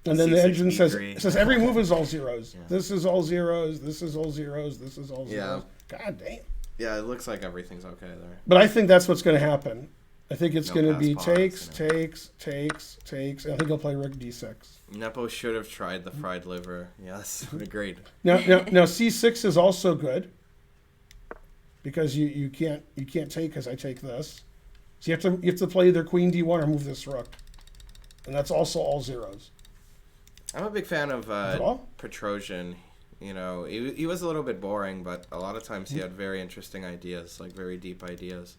And then the C6, engine says B3. it says every move is all zeros. Yeah. This is all zeros. This is all zeros. This is all zeros. God damn. Yeah, it looks like everything's okay there. But I think that's what's going to happen. I think it's No going to pass be pawns, takes, you know. takes. And I think he'll play rook d6. Nepo should have tried the fried liver. Yes, agreed. Now c6 is also good because you can't take because I take this. So you have to play either queen d1 or move this rook, and that's also all zeros. I'm a big fan of Draw? Petrosian. You know, he was a little bit boring, but a lot of times he had very interesting ideas, like very deep ideas.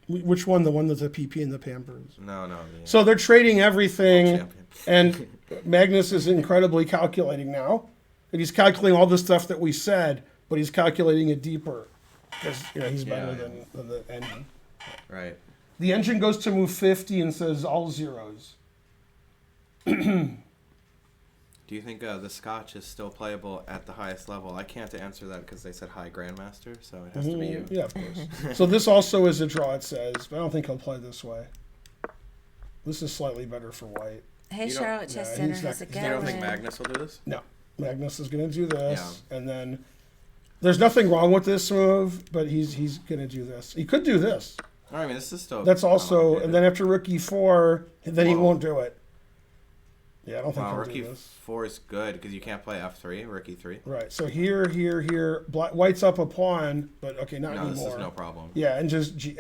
Which one? The one that's the PP and the Pampers. No. So they're trading everything, champion. and Magnus is incredibly calculating now, and he's calculating all the stuff that we said, but he's calculating it deeper because he's better than the engine. Right. The engine goes to move 50 and says all zeros. Do you think the Scotch is still playable at the highest level? I can't answer that because they said high Grandmaster, so it has to be you. Yeah, of course. So this also is a draw, it says, but I don't think he'll play this way. This is slightly better for white. Hey, You don't- Charlotte Chess Yeah, Center, he's not- how's it you going? You don't think Magnus will do this? No, Magnus is going to do this, and then there's nothing wrong with this move, but he's going to do this. He could do this. I mean, this is still. That's also, complicated. and then after rook e4, then he Whoa. won't do it. Yeah, I don't think Wow, he'll rook do this. e4 is good because you can't play f3, rook e3. Right. So here. White's up a pawn, but okay, not No, anymore. this is no problem. Yeah, and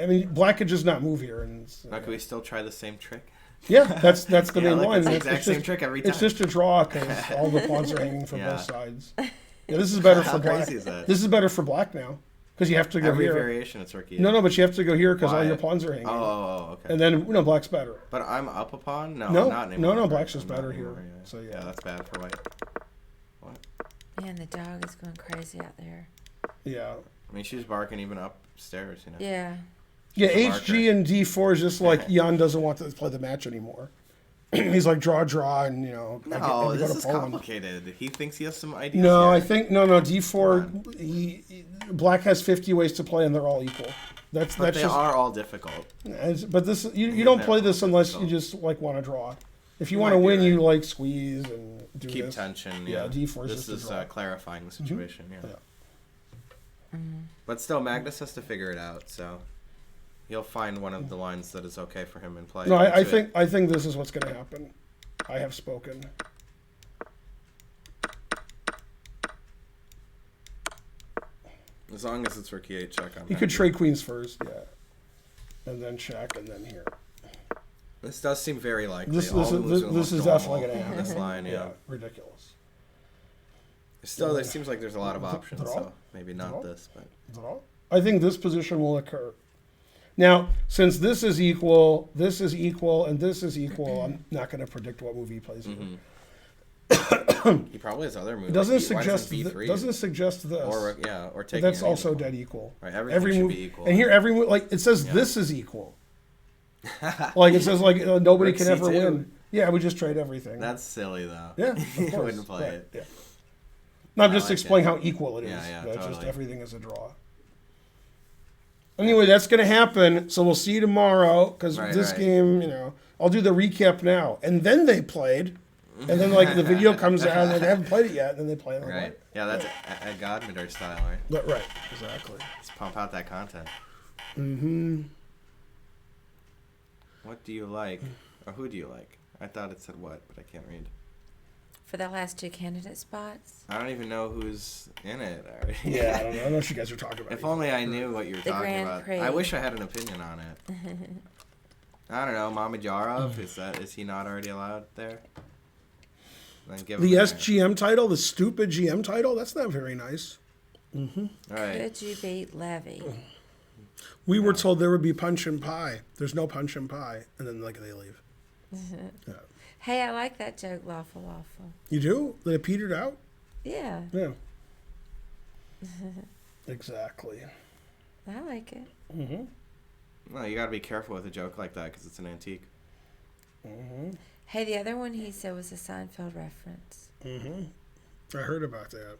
I mean, black could just not move here, and Now, can we still try the same trick? yeah, that's the Yeah, main like line. it's the It's exact just- same trick every time. It's just a draw because all the pawns are hanging from Yeah. both sides. Yeah, this is better How for black. crazy is that? This is better for black now because you have to go Every here. variation, it's rook e8. No, but you have to go here because all Why? your pawns are hanging. Oh, okay. And then black's better. But I'm up a pawn? No, No, not anymore. no, black's just I'm not better anymore, here. yeah. So, yeah. Yeah, that's bad for white. Man, the dog is going crazy out there. Yeah. I mean, she was barking even upstairs, you know. Yeah. Yeah, It's a HG marker. and D4 is just like Jan doesn't want to play the match anymore. He's like draw, and I No, get to this go to is Poland. complicated. He thinks he has some ideas. No, here. I think no. D4. Black has 50 ways to play, and they're all equal. But That's they just. are all difficult. But this you don't They're play all this unless you difficult. just like want to draw. If you You want to might be win, you right. like squeeze and do Keep this. tension. Yeah, Yeah, D4 is This just a is draw. clarifying the situation. Yeah. Yeah. But still, Magnus has to figure it out. So he'll find one of the lines that is okay for him and play. No, I into it. think this is what's going to happen. I have spoken. As long as it's rook e8 check on. You could trade queens first, yeah. and then check, and then here. This does seem very likely. This All the moves is are almost definitely normal going to happen. on this line. Yeah. Ridiculous. Still, there seems like there's a lot of options, Draw. so maybe not Draw. this, but Draw. I think this position will occur. Now, since this is equal, and this is equal, I'm not going to predict what move he plays here. he probably has other moves. It doesn't Why suggest B3? doesn't suggest this. or taking. That's an also equal. dead equal. Right, everything should move, be equal. And here, every move, like it says, this is equal. Like it says, like nobody Rook can ever C2. win. Yeah, we just trade everything. That's silly though. Yeah, of course. You wouldn't play Right, it. Yeah. No, I'm I just like explaining it. how equal it is. Yeah, That's just totally. everything is a draw. Anyway, that's going to happen. So we'll see you tomorrow because Right, this right. game, I'll do the recap now. And then they played, and then like the video comes out, and they haven't played it yet, and then they play it. I'm Right. like, Yeah, that's Ed Godminder style, right? right, exactly. Let's pump out that content. Mm-hmm. What do you like, or who do you like? I thought it said what, but I can't read. For the last 2 candidate spots. I don't even know who's in it. Yeah, I don't know. I don't know what you guys are talking about. If only I knew what you were The talking Grand about. Prix. I wish I had an opinion on it. I don't know, Mamajarov, is he not already allowed there? Then give The him a- SGM title, the stupid GM title, that's not very nice. All right. Could you beat Levy? We were told there would be punch and pie. There's no punch and pie, and then like they leave. Yeah. Hey, I like that joke, Lawful Lawful. You do? That it petered out? Yeah, Yeah. Exactly. I like it. Mm-hmm. No, you gotta be careful with a joke like that because it's an antique. Mm-hmm. Hey, the other one he said was a Seinfeld reference. Mm-hmm. I heard about that.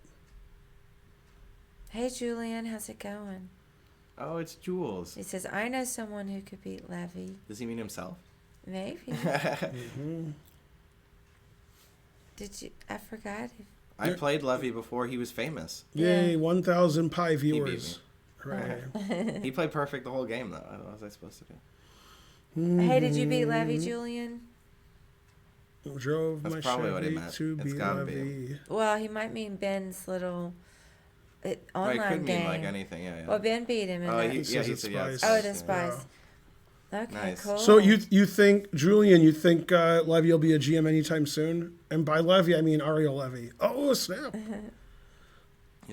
Hey, Julian, how's it going? Oh, it's Jules. He says, I know someone who could beat Levy. Does he mean himself? Maybe. Mm-hmm. Did you? I forgot. I played Levy before he was famous. Yay, Yeah. 1,000 pie beat viewers. Hooray. He played perfect the whole game, though. What was I supposed to do? Hey, did you beat Levy, Julian? Drove That's my probably what he Chevy meant. to It's be gotta be. Levy. Well, he might mean Ben's little Well, online it could game. mean like anything, yeah. Well, Ben beat him in Oh, that. he says said it's yeah. Spice. Oh, Spice, the yeah. Spice. Okay, Nice. cool. So you think, Julian, you think Levy will be a GM anytime soon? And by Levy, I mean Ariel Levy. Oh, snap. He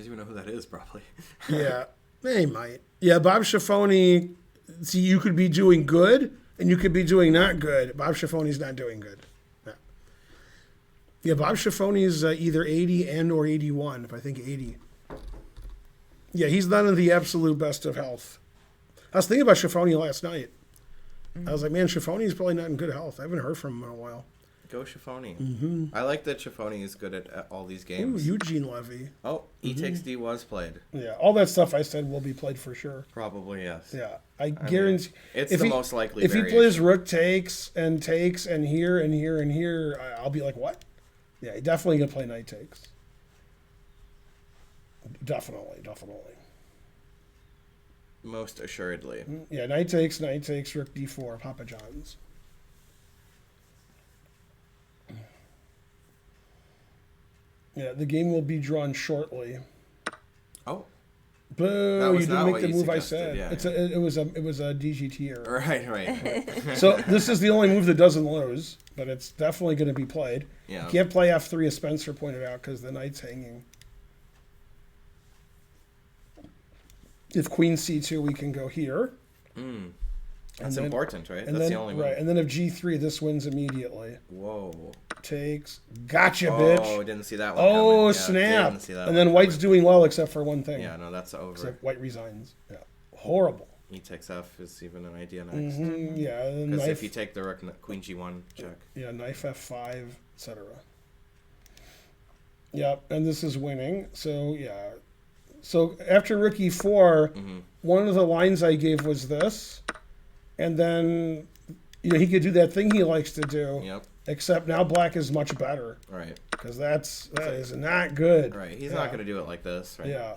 doesn't even know who that is, probably. Yeah, they might. Yeah, Bob Schiaffoni, see, you could be doing good, and you could be doing not good. Bob Schiaffoni's not doing good. Yeah, Bob Schiaffoni's either 80 and or 81, but I think 80. Yeah, he's not in the absolute best of health. I was thinking about Schiaffoni last night. I was like, man, Schiaffoni's probably not in good health. I haven't heard from him in a while. Go Schiaffoni. I like that Schiaffoni is good at all these Ooh, games. Eugene Levy. Oh, E takes D was played. Yeah, all that stuff I said will be played for sure. Probably, yes. Yeah, I guarantee. It's if the he- most likely If he variation. plays rook takes and here and here and here, I'll be like, what? Yeah, he definitely gonna play knight takes. Definitely. Most assuredly. Yeah, knight takes, rook d4, Papa John's. Yeah, the game will be drawn shortly. Oh, Boo! That You was didn't not make what the you move I suggested, said. yeah, It was a DGT error. right. So this is the only move that doesn't lose, but it's definitely going to be played. Yeah. You can't play f3, as Spencer pointed out, because the knight's hanging. If queen c2, we can go here. That's then- important, right? And That's then, the only move. right, and then if g3, this wins immediately. Whoa. Takes. Gotcha, Oh, bitch. didn't see that one Oh, coming. Yeah, snap. didn't see that And one then white's coming. doing well, except for one thing. Yeah, no, that's over. Except white resigns. Yeah. Horrible. E takes F is even an idea next. Yeah, and Because knife, if you take the rook, queen G1, check. yeah, knife f5, etc. Yep, and this is winning. So, yeah. So after rook e4, one of the lines I gave was this. And then, he could do that thing he likes to do. Yep. Except now black is much better. Right. Because that is not good. Right. He's Yeah. not going to do it like this, right? Yeah.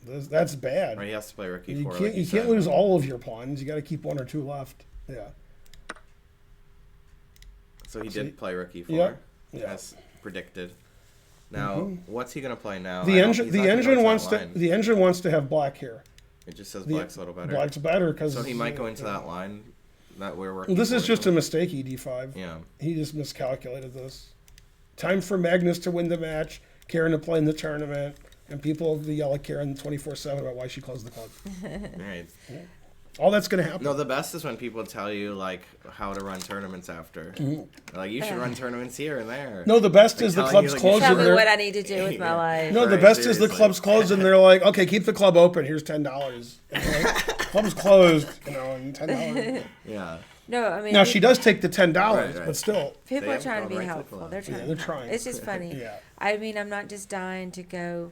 That's bad. Right. He has to play rook E4. You like can't, you said. can't lose all of your pawns. You got to keep one or two left. Yeah. So he did play rook E4, Yep. Yeah. as predicted. Now, what's he going to play now? The engine wants to have black here. It just says black's a little better. Black's better because. So he might go into that line that we're working. This is just a towards. mistake. D5. Yeah. He just miscalculated this. Time for Magnus to win the match. Karen to play in the tournament, and people to yell at Karen 24/7 about why she closed the club. Right. All that's gonna happen. No, the best is when people tell you like how to run tournaments after. Like you should run tournaments here and there. No, the best Like is the telling club's you, like, closed Tell and me they're what I need to do with my life. no. The Right, best is the seriously. club's closed and they're like, okay, keep the club open. Here's $10. Like, club's closed, and $10. Yeah. No, I mean, Now she does take the $10, Right. but still, people They are have trying to gone be right to the helpful. club. They're trying. they're trying. It's just funny. Yeah. I mean, I'm not just dying to go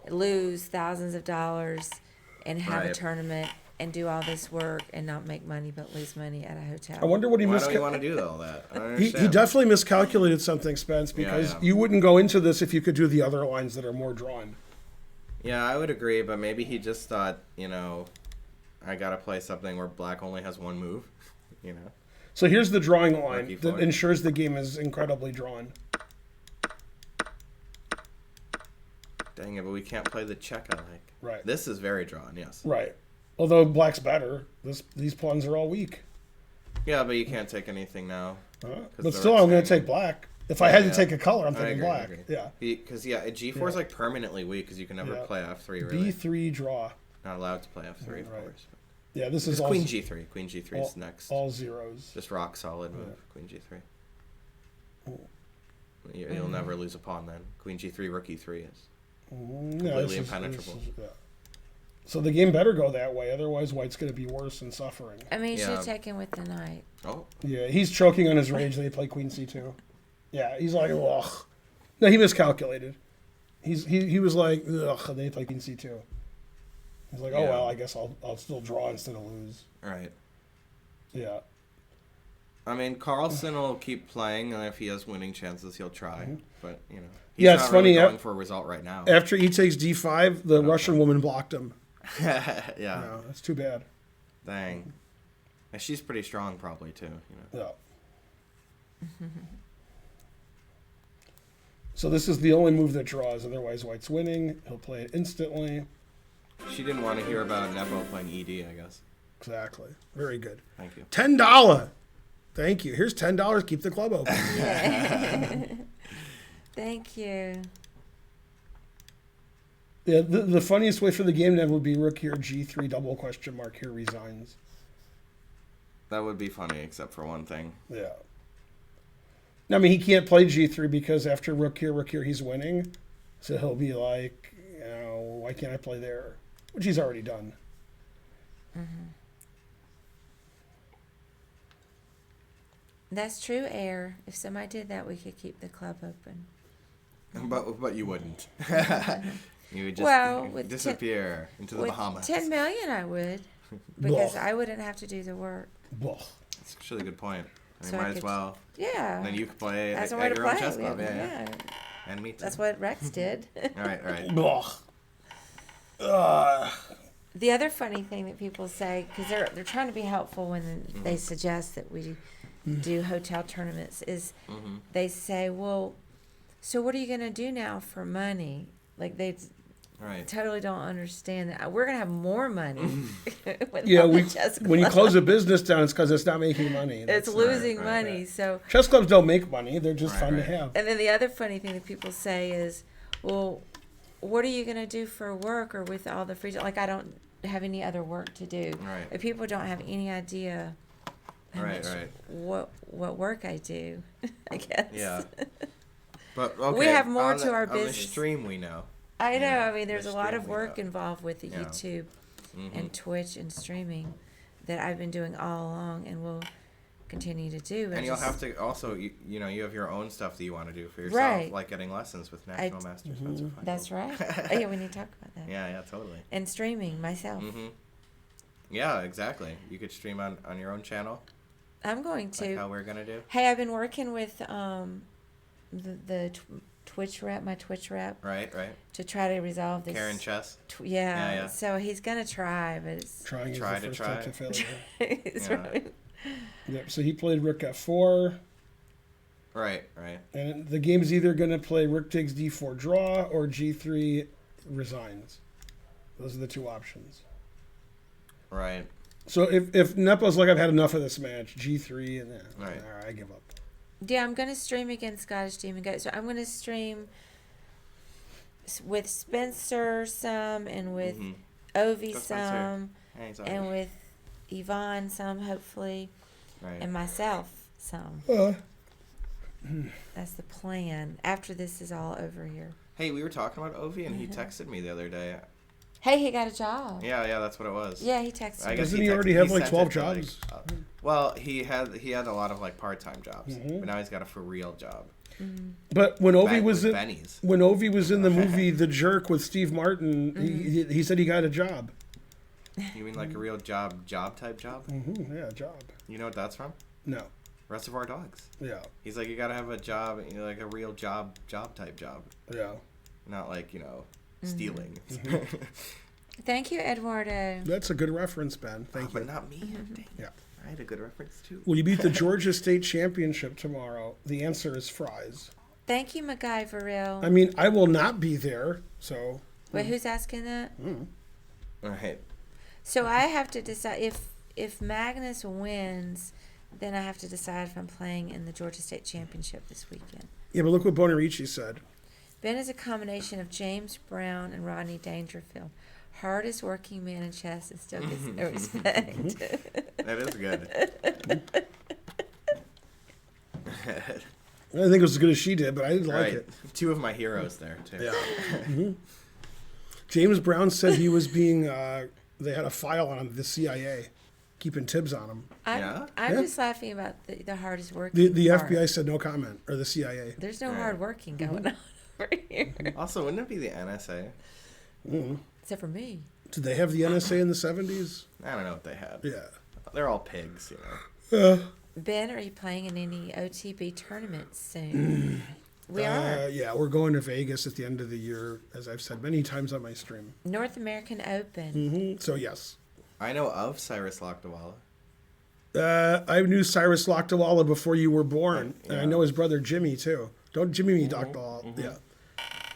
lose thousands of dollars and have a Right. tournament and do all this work and not make money but lose money at a hotel. I wonder what he Why don't you miscalculated. want to do all that? I don't He understand. definitely miscalculated something, Spence, because yeah. you wouldn't go into this if you could do the other lines that are more drawn. Yeah, I would agree, but maybe he just thought, I gotta play something where black only has one move. So here's the drawing line Lucky that for it. ensures the game is incredibly drawn. Dang it, but we can't play the check I like. Right. This is very drawn, yes. Right. Although black's better, these pawns are all weak. Yeah, but you can't take anything now. But they're still, I'm going to saying- take black. If I had to Yeah. take a color, I'm I taking agree, I black. agree. Yeah. Because, G4 is Yeah. like permanently weak because you can never Yeah. play F3, really. B3 draw. Not allowed to play F3, of Right. course. Yeah, this It's is all Queen G3. Queen G3 is all- next. all zeros. Just rock solid move, Queen G3. You'll never lose a pawn then. Queen G3, Rook E3 is. Completely impenetrable. yeah. So the game better go that way, otherwise white's going to be worse and suffering. I mean, you should Yeah. have taken with the knight. Oh, Yeah, he's choking on his rage that he played Queen C2. Yeah, he's like, ugh. No, he miscalculated. He was like, ugh, and then he played Queen C2. He's like, oh, Yeah. well, I guess I'll still draw instead of lose. right. Yeah. I mean, Carlsen will keep playing, and if he has winning chances, he'll try. But, he's Yeah, it's not funny, really going for a result right now. After he takes D5, the Russian woman blocked him. Yeah. No, that's too bad. Dang. And she's pretty strong, probably, too. Yeah. So this is the only move that draws. Otherwise, white's winning. He'll play it instantly. She didn't want to hear about Nepo playing ED, I guess. Exactly. Very good. Thank you. $10. Thank you. Here's $10. Keep the club open. Thank you. Yeah, the funniest way for the game then would be rook here, G3, double question mark here, resigns. That would be funny, except for one thing. Yeah. I mean, he can't play G3 because after rook here, he's winning. So he'll be like, why can't I play there? Which he's already done. That's true, Air. If somebody did that, we could keep the club open. But you wouldn't. You would just Well, with disappear into the With Bahamas. 10 million, I would. Because I wouldn't have to do the work. Blah. That's actually a good point. I mean, So I might as could- well. Yeah. Then you could play That's at a way to your own play. chess club. Yeah, Yeah. yeah. And me too. That's what Rex did. Right. Blah. The other funny thing that people say, because they're trying to be helpful when they suggest that we do hotel tournaments, is they say, well, so what are you going to do now for money? Like they Right. totally don't understand that. We're going to have more money. without Yeah, the chess when you club. close a business down, it's because it's not making money. It's That's- losing right, money. right. So, Chess clubs don't make money. They're just Right, fun to right. have. and then the other funny thing that people say is, well, what are you going to do for work or with all the free time? Like, I don't have any other work to do. Right. If people don't have any idea how Right, much right. what work I do, I guess. Yeah. But okay. We have more on to the, our on business. the stream, we know. I know. Yeah, I mean, there's the a lot of stream we work know. involved with the Yeah. YouTube Mhm. and Twitch and streaming that I've been doing all along and will continue to do. And you'll have to also, you have your own stuff that you want to do for yourself, Right. like getting lessons with National Master Spencer Feingold. That's right. Oh, yeah, we need to talk about that. Yeah, totally. And streaming myself. Mm-hmm. Yeah, exactly. You could stream on your own channel, I'm going to. like how we're gonna do. Hey, I've been working with the Twitch rep, my Twitch rep, Right. to try to resolve this. Karen Chess. Yeah, Yeah. So he's gonna try, but it's. Trying is Try the to first try. step to failure. it's Yeah. really- Yep. So he played rook f4, Right. and the game's either going to play rook takes d4 draw or g3 resigns. Those are the two options. Right. So if Nepo's like, I've had enough of this match, G3, and then Right. all right, I give up. Yeah, I'm going to stream against Scottish Demon Goat. So I'm going to stream with Spencer some, and with Ovi Go Spencer. some, Hey, sorry. and with Yvonne some, hopefully, Right. and myself some. That's the plan. After this is all over here. Hey, we were talking about Ovi, and he texted me the other day. Hey, he got a job. Yeah, that's what it was. Yeah, he texted me. guess Doesn't he already have, like, sent 12 it to, like, jobs? well, he had a lot of like part-time jobs, but now he's got a for real job. But when Ovi was with in Benny's. when Ovi was in the movie The Jerk with Steve Martin, he said he got a job. You mean like a real job type job? Yeah, job. You know what that's from? No. Reservoir Dogs. Yeah. He's like, you gotta have a job, like a real job type job, Yeah. not like stealing. Thank you, Eduardo. That's a good reference, Ben. Thank you. But not me. Dang. Yeah. I had a good reference too. Will you beat the Georgia State Championship tomorrow? The answer is fries. Thank you, MacGyveril. I mean, I will not be there, so. Wait, who's asking that? All right. So I have to decide if Magnus wins, then I have to decide if I'm playing in the Georgia State Championship this weekend. Yeah, but look what Bonarici said. Ben is a combination of James Brown and Rodney Dangerfield. Hardest working man in chess and still gets no respect. That is good. I think it was as good as she did, but I didn't like Right. it. Two of my heroes there too. Yeah. James Brown said he was being, they had a file on the CIA, keeping tabs on him. I'm Yeah. just laughing about the hardest working The part. FBI said no comment, or the CIA. There's no Right. hard working going on over here. Also, wouldn't it be the NSA? Except for me. Did they have the NSA in the 70s? I don't know what they had. Yeah. They're all pigs, Ben, are you playing in any OTB tournaments soon? We are. Yeah, we're going to Vegas at the end of the year, as I've said many times on my stream. North American Open. So, yes. I know of Cyrus Lokdawala. I knew Cyrus Lokdawala before you were born, and I Yeah. know his brother Jimmy, too. Don't Jimmy me, Dr. Yeah.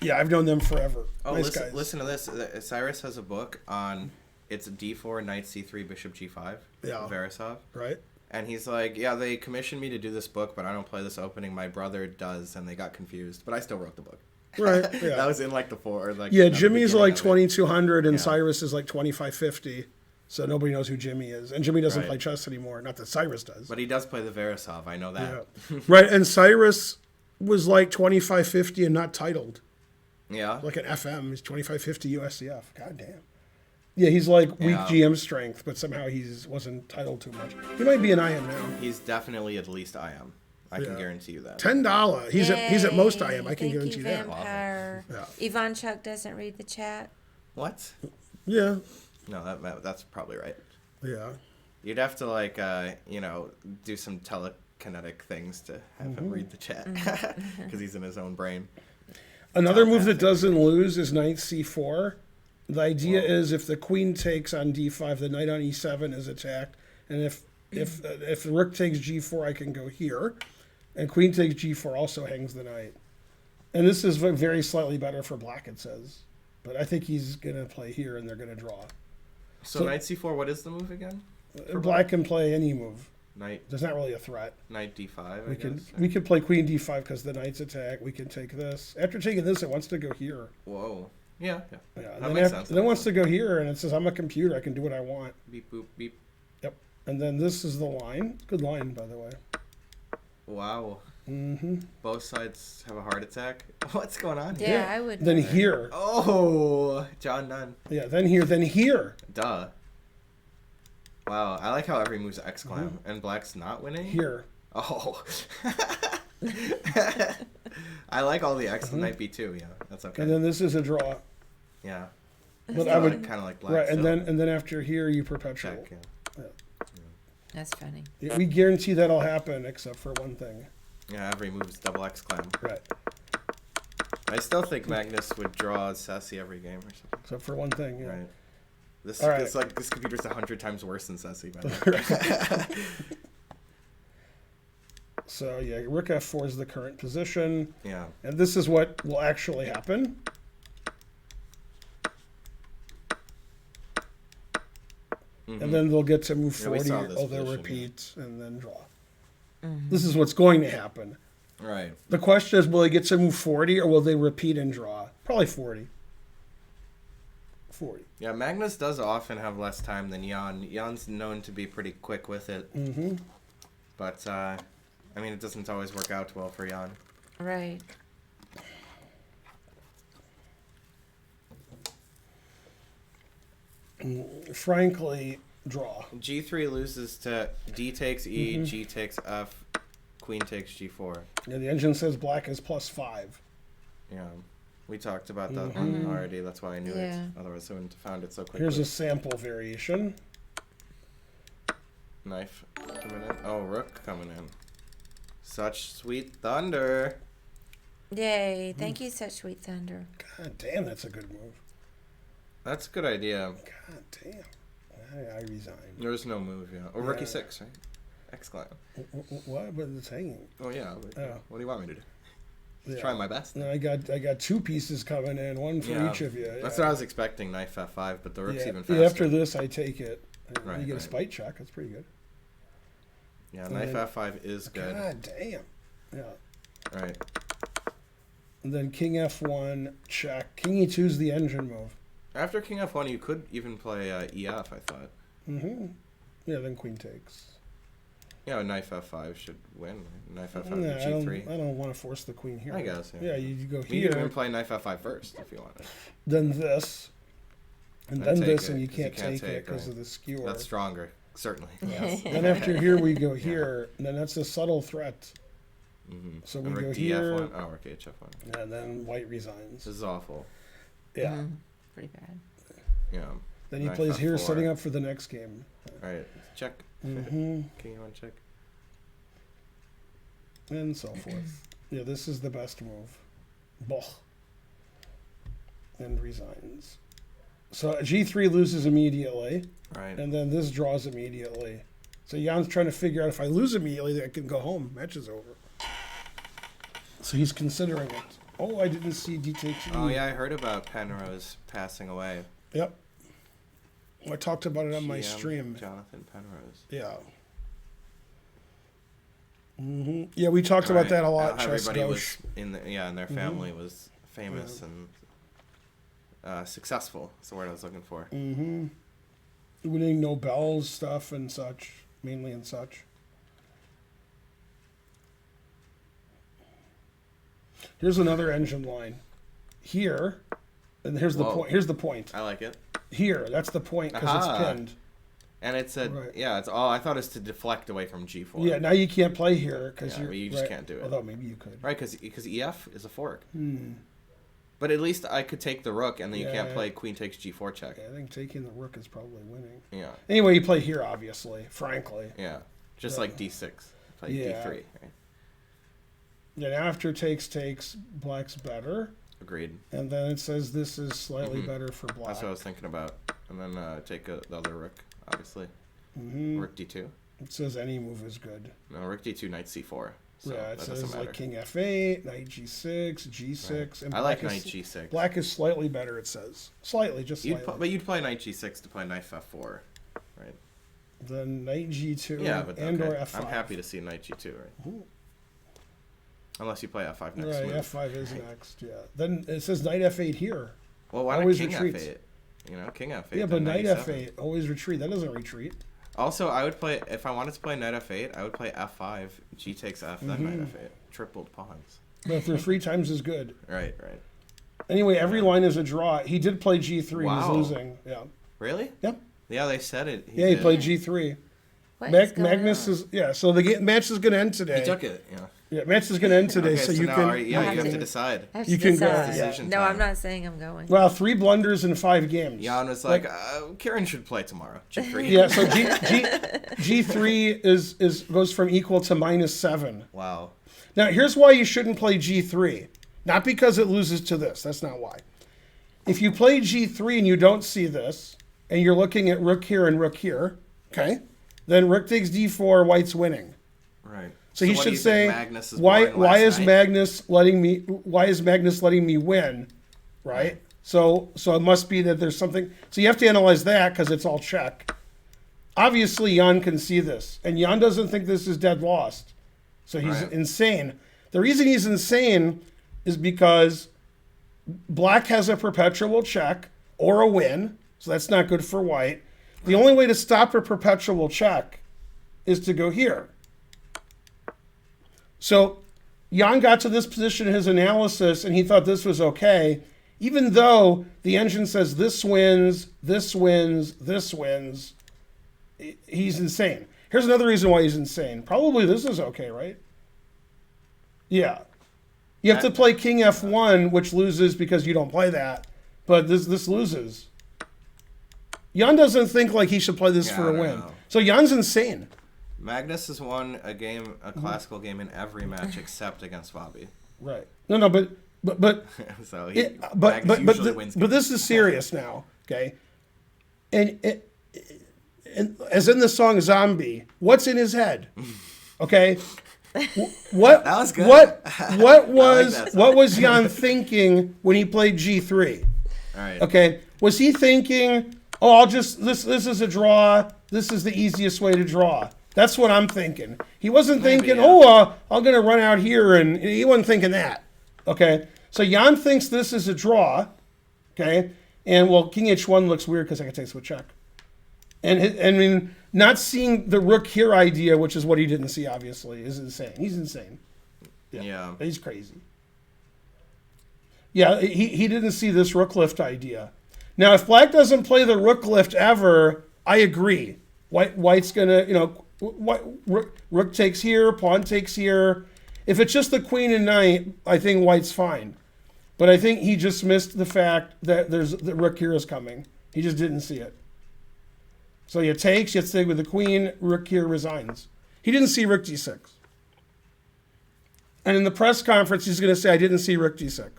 Yeah, I've known them forever. Oh, Nice guys. listen to this. Cyrus has a book on it's D4, Knight C3, Bishop G5. Yeah. Verisov. Right? And he's like, yeah, they commissioned me to do this book, but I don't play this opening. My brother does, and they got confused. But I still wrote the book. Right, yeah. That was in like the four. Like Yeah, at the Jimmy's beginning like of it. 2,200 and Yeah. Cyrus is like 2,550. So nobody knows who Jimmy is. And Jimmy doesn't Right. play chess anymore. Not that Cyrus does. But he does play the Verisov. I know that. Yeah. Right, and Cyrus was like 2,550 and not titled. Yeah. Like an FM. He's 2,550 USCF. God damn. Yeah, he's like weak Yeah. GM strength, but somehow wasn't titled too much. He might be an IM now. He's definitely at least IM. I can guarantee you that. $10. He's at most IM. I can Thank guarantee you, that. Vampire. Yeah. Yvonne Chuck doesn't read the chat. What? Yeah. No, that's probably right. Yeah. You'd have to like, do some telekinetic things to have him read the chat because he's in his own brain. Another move that doesn't lose is knight c4. The idea is if the queen takes on d5, the knight on e7 is attacked, and if the rook takes g4, I can go here, and queen takes g4 also hangs the knight. And this is very slightly better for black, it says, but I think he's gonna play here, and they're gonna draw. So Knight C4, what is the move again? Black can play any move. Knight There's not really a threat. Knight D5. We could play queen d5 because the knight's attack. We can take this. After taking this, it wants to go here. Whoa. Yeah. Yeah, That and makes then, sense. then it wants to go here, and it says, I'm a computer. I can do what I want. Beep boop beep. Yep. And then this is the line. Good line, by the way. Wow. Mm-hmm. Both sides have a heart attack. What's going on here? Yeah, I would. Then here. Oh, John Nunn. Yeah, then here, then here. Duh. Wow, I like how every move's exclam and black's not winning. Here. Oh. I like all the X Knight B2. Yeah, that's okay. And then this is a draw. Yeah. But So I would kind of like black. right, still. and then after here you perpetual. check. Yeah. That's funny. Yeah, we guarantee that'll happen except for one thing. Yeah, every move is double exclam. Right. I still think Magnus would draw Sassy every game or something. Except for one thing, yeah. Right. This All right. it's like this computer's 100 times worse than Sassy. By the way. So yeah, rook f4 is the current position. Yeah. And this is what will actually happen. and then they'll get to move Yeah, we 40, saw this or they'll position, repeat, and then draw. This is what's going to happen. Right. The question is, will they get to move 40, or will they repeat and draw? Probably 40. 40. Yeah, Magnus does often have less time than Jan. Jan's known to be pretty quick with it. Mm-hmm. But, I mean, it doesn't always work out well for Jan. Right. Frankly, draw. G3 loses to D takes E, G takes F, Queen takes G4. Yeah, the engine says black is +5. Yeah. We talked about that one already. That's why I knew Yeah. it. Otherwise, I wouldn't have found it so quickly. Here's a sample variation. Knife coming in. Oh, rook coming in. Such sweet thunder. Yay. Thank you, such sweet thunder. God damn, that's a good move. That's a good idea. God damn. I resign. There's no move, yeah. Oh, rook e6, right? Exclam. What? But it's hanging. Oh, yeah. But, Oh. what do you want me to do? Yeah. Try my best. And I got 2 pieces coming in, one for Yeah. each of you. That's yeah. what I was expecting, knife F5, but the rook's Yeah. even faster. Yeah, after this, I take it. And Right, you get a right. spite check. That's pretty good. Yeah, And knife then- F5 is good. God damn. Yeah. Right. And then king F1, check. King E2 is the engine move. After king F1, you could even play EF, I thought. Mm-hmm. Yeah, then queen takes. Yeah, knife F5 should win. Knife F5 Nah, to G3. I don't want to force the queen here. I guess, Yeah, yeah. you go You here, can even play knife F5 first if you want. then this, and Then then take this, it, and you 'cause you can't can't take it take, because right. of the skewer. That's stronger, certainly. Yes. Then after here, we go here, and then that's a subtle threat. Mm-hmm. So we rook go DF1. here. Oh, rook HF1. And then white resigns. This is awful. Yeah. Mhm. Pretty bad. Yeah. Then he Knife plays here, F4. setting up for the next game. Right. Check. Mm-hmm. King E1 check. And so forth. Yeah, this is the best move. Boh. And resigns. So G3 loses immediately, Right. and then this draws immediately. So Jan's trying to figure out if I lose immediately, I can go home. Match is over. So he's considering it. Oh, I didn't see D takes E. Oh, yeah, I heard about Penrose passing away. Yep. I talked about it on my GM stream. Jonathan Penrose. Yeah. Yeah, we talked about Right. that a lot. How Chess everybody Gauche. was and their family was famous and successful. That's the word I was looking for. Winning Nobel's stuff and such, mainly and such. Here's another engine line. Here, and here's the Whoa. point. Here's the point. I like it. Here, that's the point because Aha. it's pinned. And it's a Right. yeah. It's all I thought it's to deflect away from G4. Yeah, now you can't play here because Yeah, you're. you just can't do it. Although maybe you could. Right, because EF is a fork. Hmm. But at least I could take the rook, and then you can't Yeah. play queen takes G4 check. Yeah, I think taking the rook is probably winning. Yeah, Anyway, you play here, obviously. Frankly. yeah. Just Yeah. like D6. Play Yeah. D3. Right? Then after takes, black's better. Agreed. And then it says this is slightly better for black. That's what I was thinking about. And then take the other rook, obviously. Mm-hmm. Rook D2. It says any move is good. No, rook D2, knight C4. So Yeah, it that doesn't says matter. like king F8, knight G6, G6, and I like black knight is, G6. Black is slightly better. It says slightly, just slightly. But you'd play knight G6 to play knight F4, right? Then knight G2 Yeah, but and okay. or F5. I'm happy to see knight G2, right? Ooh. Unless you play F5 next Right, move. F5 is next. Yeah. Then it says knight F8 here. Well, why not always king retreats. F8? You know, king F8. Yeah, but then knight E7. F8 always retreat. That doesn't retreat. Also, I would play if I wanted to play knight F8. I would play F5, G takes F, then knight F8. Tripled pawns. But if they're 3 times as good. Right, right. Anyway, every line is a draw. He did play G3. Wow. He's losing. Yeah. Really? Yep. Yeah, they said it. Yeah, he did. played G3. What is going Magnus on? is so the match is going to end today. He took it. Yeah. Yeah, match is going to end today, Okay, so so you now can. you have to decide. I have You to can go, decide. yeah. Decision No, time. I'm not saying I'm going. Well, 3 blunders in 5 games. Jan was like, Karen should play tomorrow. G3. Yeah, so G3 is goes from equal to -7. Wow. Now, here's why you shouldn't play G3. Not because it loses to this. That's not why. If you play G3 and you don't see this, and you're looking at rook here and rook here, okay, then rook takes D4, white's winning. Right. So he what do should you say, think Magnus is why boring last is night? Magnus letting me win, right? So it must be that there's something. So you have to analyze that because it's all check. obviously Jan can see this, and Jan doesn't think this is dead lost. So he's Right. insane. The reason he's insane is because black has a perpetual check or a win, so that's not good for white. The only way to stop a perpetual check is to go here. So Jan got to this position in his analysis, and he thought this was okay, even though the engine says this wins, this wins, this wins. He's insane. Here's another reason why he's insane. Probably this is okay, right? Yeah. You have to play King F1, which loses because you don't play that, but this loses. Jan doesn't think like he should play this for I a don't win. know. So Jan's insane. Magnus has won a classical game in every match except against Bobby. Right. No, but So but Magnus usually wins. but this is serious now, okay? And as in the song "Zombie," what's in his head? Okay, what That was good. What that song. was Jan thinking when he played G3? All right. Okay, was he thinking, "Oh, I'll just this is a draw. This is the easiest way to draw." That's what I'm thinking. He wasn't thinking, yeah. "Oh, I'm going to run out here," and he wasn't thinking that. Okay, so Jan thinks this is a draw. Okay, and well, King H1 looks weird because I can take a check. And I mean, not seeing the rook here idea, which is what he didn't see, obviously, is insane. He's insane. Yeah. He's crazy. Yeah, he didn't see this rook lift idea. Now, if black doesn't play the rook lift ever, I agree. White's gonna, rook takes here, pawn takes here. If it's just the queen and knight, I think white's fine. But I think he just missed the fact that the rook here is coming. He just didn't see it. So he takes, you stay with the queen, rook here resigns. He didn't see rook d6. And in the press conference, he's going to say, I didn't see rook d6.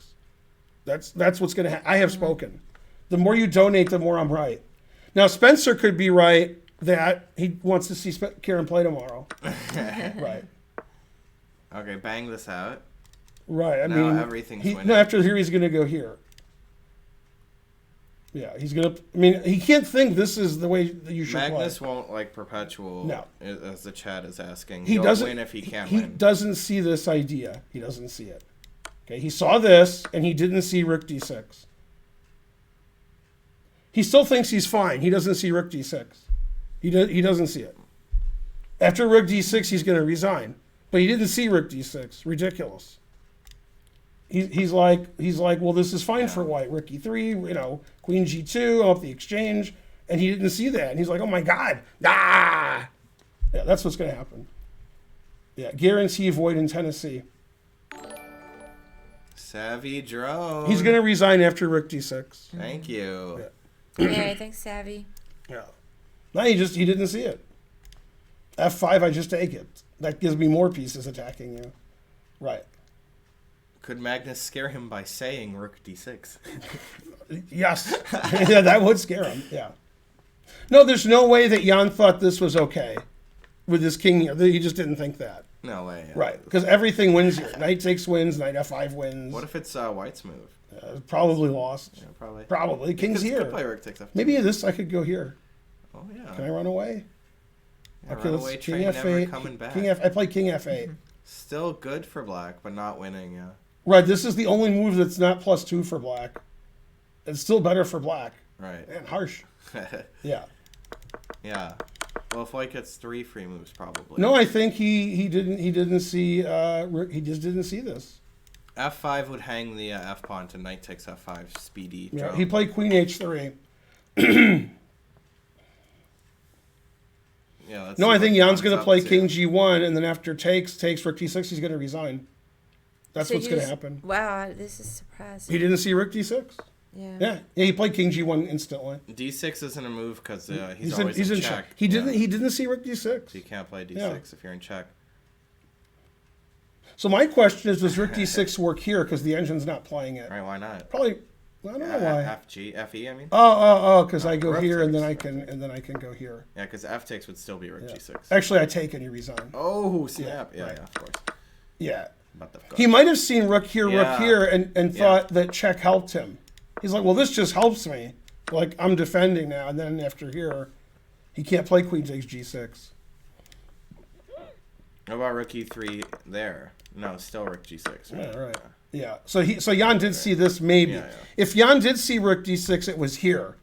That's what's going to happen. I have spoken. The more you donate, the more I'm right. Now, Spencer could be right that he wants to see Kieran play tomorrow. Right. Okay, bang this out. Right. I Now mean, everything's winning. no, after here, he's going to go here. Yeah, he's going to, I mean, he can't think this is the way that you should Magnus play. won't like perpetual, No. as the chat is asking. He He'll doesn't win if he can he win. doesn't see this idea. He doesn't see it. Okay, he saw this and he didn't see rook d6. He still thinks he's fine. He doesn't see rook d6. He doesn't see it. After rook d6, he's going to resign. But he didn't see rook d6. Ridiculous. He's like, well, this is fine for white. Rook e3, queen g2, off the exchange. And he didn't see that. And he's like, oh my God. Ah! Yeah, that's what's going to happen. Yeah, guarantee void in Tennessee. Savvy drone. He's going to resign after rook d6. Thank you. Yeah, I think Savvy. Yeah. No, he didn't see it. F5, I just take it. That gives me more pieces attacking you. Right. Could Magnus scare him by saying rook d6? Yes. Yeah, that would scare him. Yeah. No, there's no way that Jan thought this was okay with this king here. He just didn't think that. No way. Yeah. Right. Because everything wins here. Knight takes wins, knight f5 wins. What if it's white's move? Probably lost. Yeah, probably. Probably. King's Could here. play rook takes f2. Maybe this I could go here. Oh yeah. Can I run away? Yeah, Okay, runaway let's train king never f8. coming back. I play king f8. Still good for black, but not winning. Yeah. Right, this is the only move that's not +2 for black. It's still better for black. Right. Man, harsh. Yeah. Yeah. Well, if white gets 3 free moves, probably. No, I think he didn't see he just didn't see this. F5 would hang the f pawn to knight takes f5 speedy. Yeah, drone. he played queen h3. Yeah. Let's No, see I think what Jan's going to Jan's play up king g1, and then after takes rook d6, he's going to resign. That's So what's you going to just- happen. Wow, this is surprising. He didn't see rook d6. Yeah. Yeah, he played king g1 instantly. D6 isn't a move because he's in, always he's in check. check. He Yeah. didn't see rook d6. So you can't play D6 Yeah. if you're in check. So my question is, does rook d6 work here because the engine's not playing it? Right? Why not? Probably. I don't know why. FE. I mean. Oh, because I go rook here and then takes. I can go here. Yeah, because F takes would still be rook Yeah. G6. Actually, I take and you resign. Oh snap! Yeah, right. yeah, of course. Yeah. But the He might have seen rook here, Yeah. and thought that check helped him. He's like, well, this just helps me. Like, I'm defending now. And then after here, He can't play queen takes g6. What about rook e3 there? No, still rook g6. Right? Yeah, right. Yeah. So Jan did see this maybe. Yeah. If Jan did see rook d6, it was here,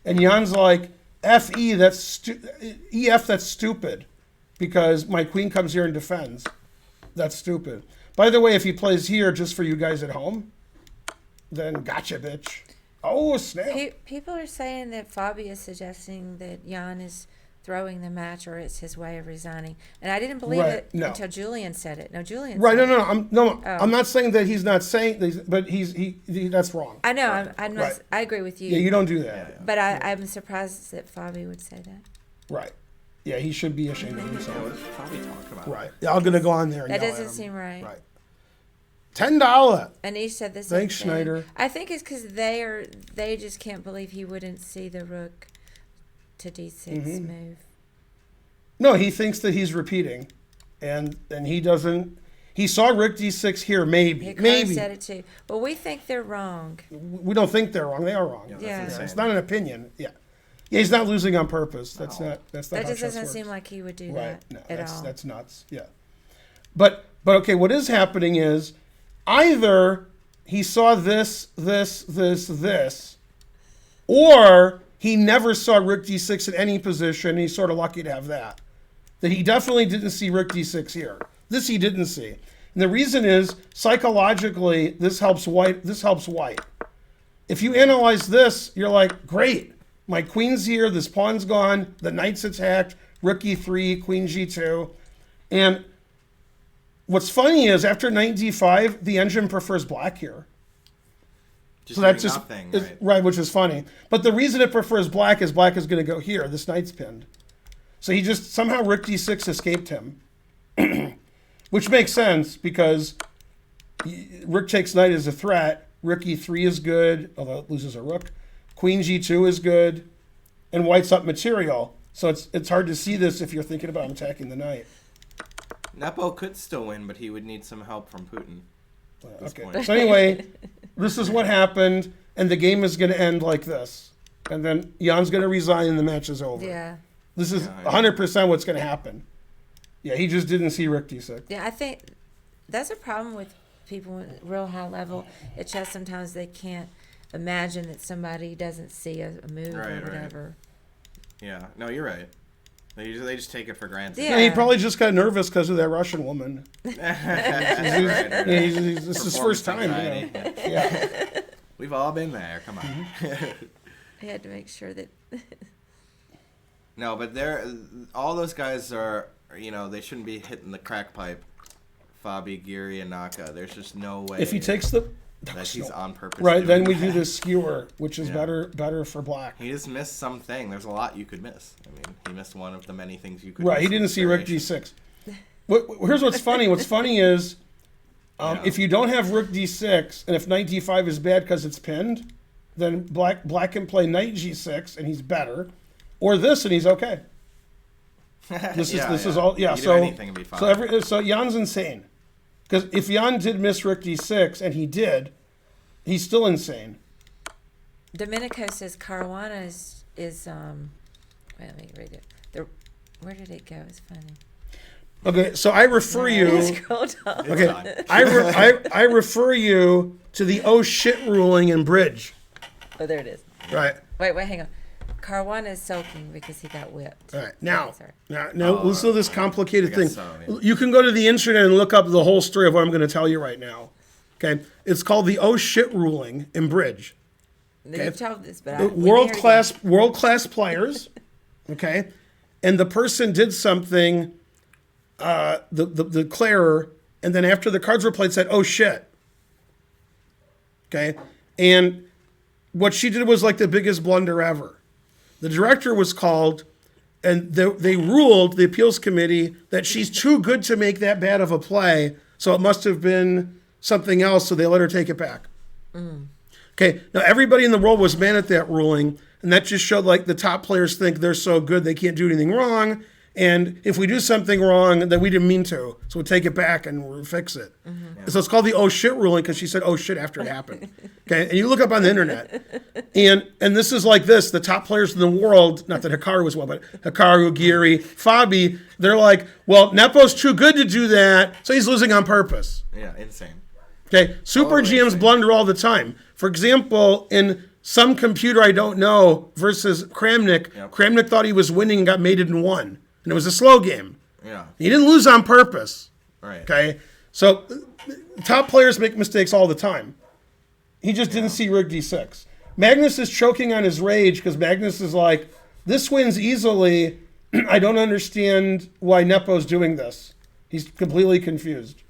and Jan's like, Fe, EF, that's stupid, because my queen comes here and defends. That's stupid. By the way, if he plays here, just for you guys at home, then gotcha, bitch. Oh, snap. People are saying that Fabi is suggesting that Jan is throwing the match, or it's his way of resigning. And I didn't believe it until Julian said it. No, Julian Right, said no. I'm not saying that he's not saying this, but he that's wrong. I know, I'm not, Right. I agree with you. Yeah, you don't do that. But I'm surprised that Fabi would say that. Right. Yeah, he should be ashamed of Yeah, himself. what does Fabi talk about? Right. Yeah, I'm going to go on there and That yell at doesn't him. seem right. Right. $10. Anish said the same Thanks, thing. Schneider. I think it's because they just can't believe he wouldn't see the rook to d6 move. No, he thinks that he's repeating, and he doesn't. He saw rook d6 here, maybe. He said it too. But we think they're wrong. We don't think they're wrong. They are wrong. Yeah. insane. It's not an opinion. Yeah. Yeah, he's not losing on purpose. That's not That how just chess doesn't works. seem like he would do Right. that No, at all. that's nuts. Yeah. But okay, what is happening is either he saw this, or he never saw rook d6 in any position. He's sort of lucky to have that. That he definitely didn't see rook d6 here. This he didn't see. And the reason is, psychologically, this helps white. If you analyze this, you're like, great. My queen's here, this pawn's gone, the knight's attacked, rook e3, queen g2. And what's funny is, after knight d5, the engine prefers black here. Just So that's doing just nothing, is- right? right, which is funny. But the reason it prefers black is going to go here. This knight's pinned. So he just somehow rook d6 escaped him, which makes sense because rook takes knight is a threat. Rook e3 is good, although it loses a rook. Queen g2 is good, and white's up material. So it's hard to see this if you're thinking about attacking the knight. Nepo could still win, but he would need some help from Putin. at this Okay. point. So anyway, this is what happened, and the game is going to end like this, and then Jan's going to resign, and the match is over. Yeah. This is Yeah, 100% what's going to happen. Yeah, he just didn't see rook d6. Yeah, I think that's a problem with people at real high level at chess. Sometimes they can't imagine that somebody doesn't see a move Right, or right. whatever. Yeah, no, you're right. They just take it for granted. Yeah. Yeah, he probably just got nervous because of that Russian woman. Right, Yeah, right. this is his first time. Performance You know. anxiety. Yeah. We've all been there. Come on. He had to make sure that. No, but all those guys are, they shouldn't be hitting the crack pipe. Fabi, Giri, and Naka. There's just no way If he takes the that he's on purpose. right, doing then we that. do the skewer, which is Yeah. better for black. He just missed something. There's a lot you could miss. I mean, he missed one of the many things you could Right, miss he in didn't this see rook variation. d6. Here's what's funny. What's funny is Yeah. if you don't have rook d6, and if knight d5 is bad because it's pinned, then black can play knight g6 and he's better, or this and he's okay. This is all. Yeah. You can do So anything and be fine. so Jan's insane, because if Jan did miss rook d6 and he did, he's still insane. Domenico says Caruana is wait, let me read it. Where did it go? It's funny. Okay, so I refer you. Scroll down. Okay, fine. I refer you to the oh shit ruling in bridge. Oh, there it is. Right. Wait, hang on. Caruana is sulking because he got whipped. All right. Now, Sorry. now listen to this complicated I thing. guess so, yeah. You can go to the internet and look up the whole story of what I'm going to tell you right now. Okay, it's called the oh shit ruling in bridge. You've told this, but we World hear it class players. Okay, and the person did something. The declarer, and then after the cards were played, said, "Oh shit." Okay, and what she did was like the biggest blunder ever. The director was called, and they ruled, the appeals committee, that she's too good to make that bad of a play, so it must have been something else, so they let her take it back. Okay, now everybody in the world was mad at that ruling, and that just showed like the top players think they're so good they can't do anything wrong, And if we do something wrong that we didn't mean to, so we'll take it back and we'll fix it. So it's called the oh shit ruling because she said oh shit after it happened. Okay, and you look up on the internet, and this is like this: the top players in the world, not that Hikaru was one, but Hikaru, Giri, Fabi, they're like, well, Nepo's too good to do that, so he's losing on purpose. Yeah, insane. Okay, super GMs blunder all the time. For example, in some computer I don't know versus Kramnik, Kramnik thought he was winning and got mated and won. And it was a slow game. Yeah. He didn't lose on purpose. Right. Okay? So top players make mistakes all the time. He just didn't see Rig D6. Magnus is choking on his rage because Magnus is like, this wins easily. I don't understand why Nepo's doing this. He's completely confused.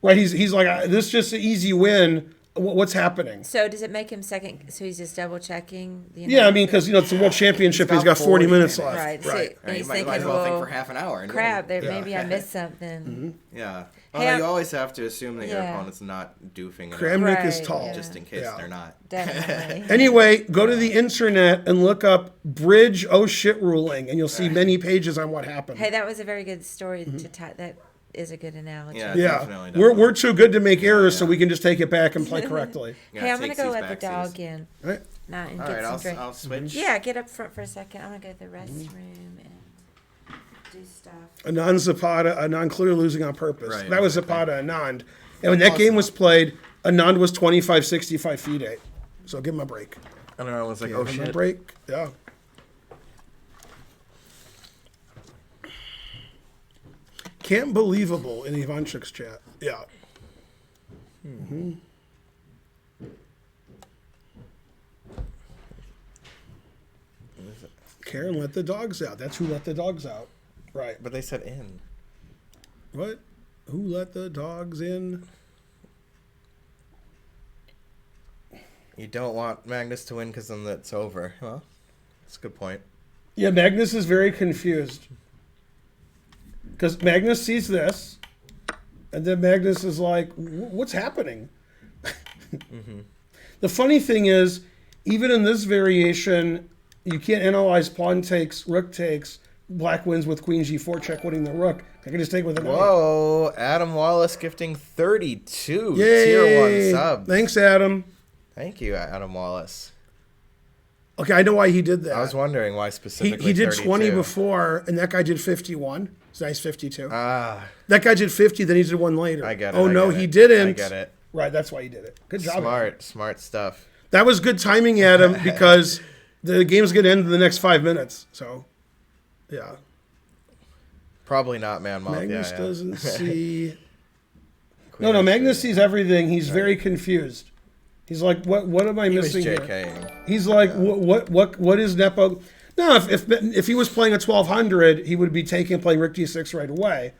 Right? He's like, this is just an easy win. What's happening? So does it make him second? So he's just double checking? Yeah, I mean, because, it's a world championship. He's got 40 minutes left. Right. So, Right. and he's You might thinking, as well think well, for half an hour. and crap, then- maybe I missed something. Yeah. Hey, Although you always have to assume that your Yeah. opponent's not doofing it Kramnik up, is Right, tall. yeah. just in case Yeah. they're not. Definitely. Anyway, go to the internet and look up bridge oh shit ruling, and you'll see many pages on what happened. Hey, that was a very good story to tie. That is a good analogy. Yeah. Yeah, Definitely. we're too good to make errors, so we can just take it back and play correctly. Yeah, Hey, I'm it gonna takes go these let the backsies. dog in. Right? And All get right, some I'll, drink. I'll switch. Yeah, get up front for a second. I'm gonna go to the restroom and do stuff. Anand Zapata, Anand clearly losing on purpose. Right, That was okay. Zapata, Anand. And when that game was played, Anand was 25, 65 feet 8. So give him a break. I don't know. I was like, Give oh him a shit. break. Yeah. Can't believable in Ivanchuk's chat. Yeah. Karen let the dogs out. That's who let the dogs out. Right. But they said in. What? Who let the dogs in? You don't want Magnus to win because then it's over. Well, that's a good point. Yeah, Magnus is very confused. Because Magnus sees this, and then Magnus is like, what's happening? The funny thing is, even in this variation, you can't analyze pawn takes, rook takes, black wins with queen g4, check winning the rook. I can just take with an Whoa, Adam Wallace gifting 32 Yay! tier 1 subs. Thanks, Adam. Thank you, Adam Wallace. Okay, I know why he did that. I was wondering why specifically he did 32. 20 before, and that guy did 51. It's nice 52. Ah, That guy did 50, then he did one later. I get it. Oh, I no, get he it. didn't. I get it. Right, that's why he did it. Good job. Adam. Smart stuff. That was good timing, Adam, because the game's going to end in the next 5 minutes. So, yeah. Probably not, man. Magnus yeah. doesn't see... Queen No, H3. Magnus sees everything. He's very confused. He's like, what am I He was missing here? JKing. He's like, what is Nepo? No, if he was playing a 1200, he would be playing Rook D6 right away.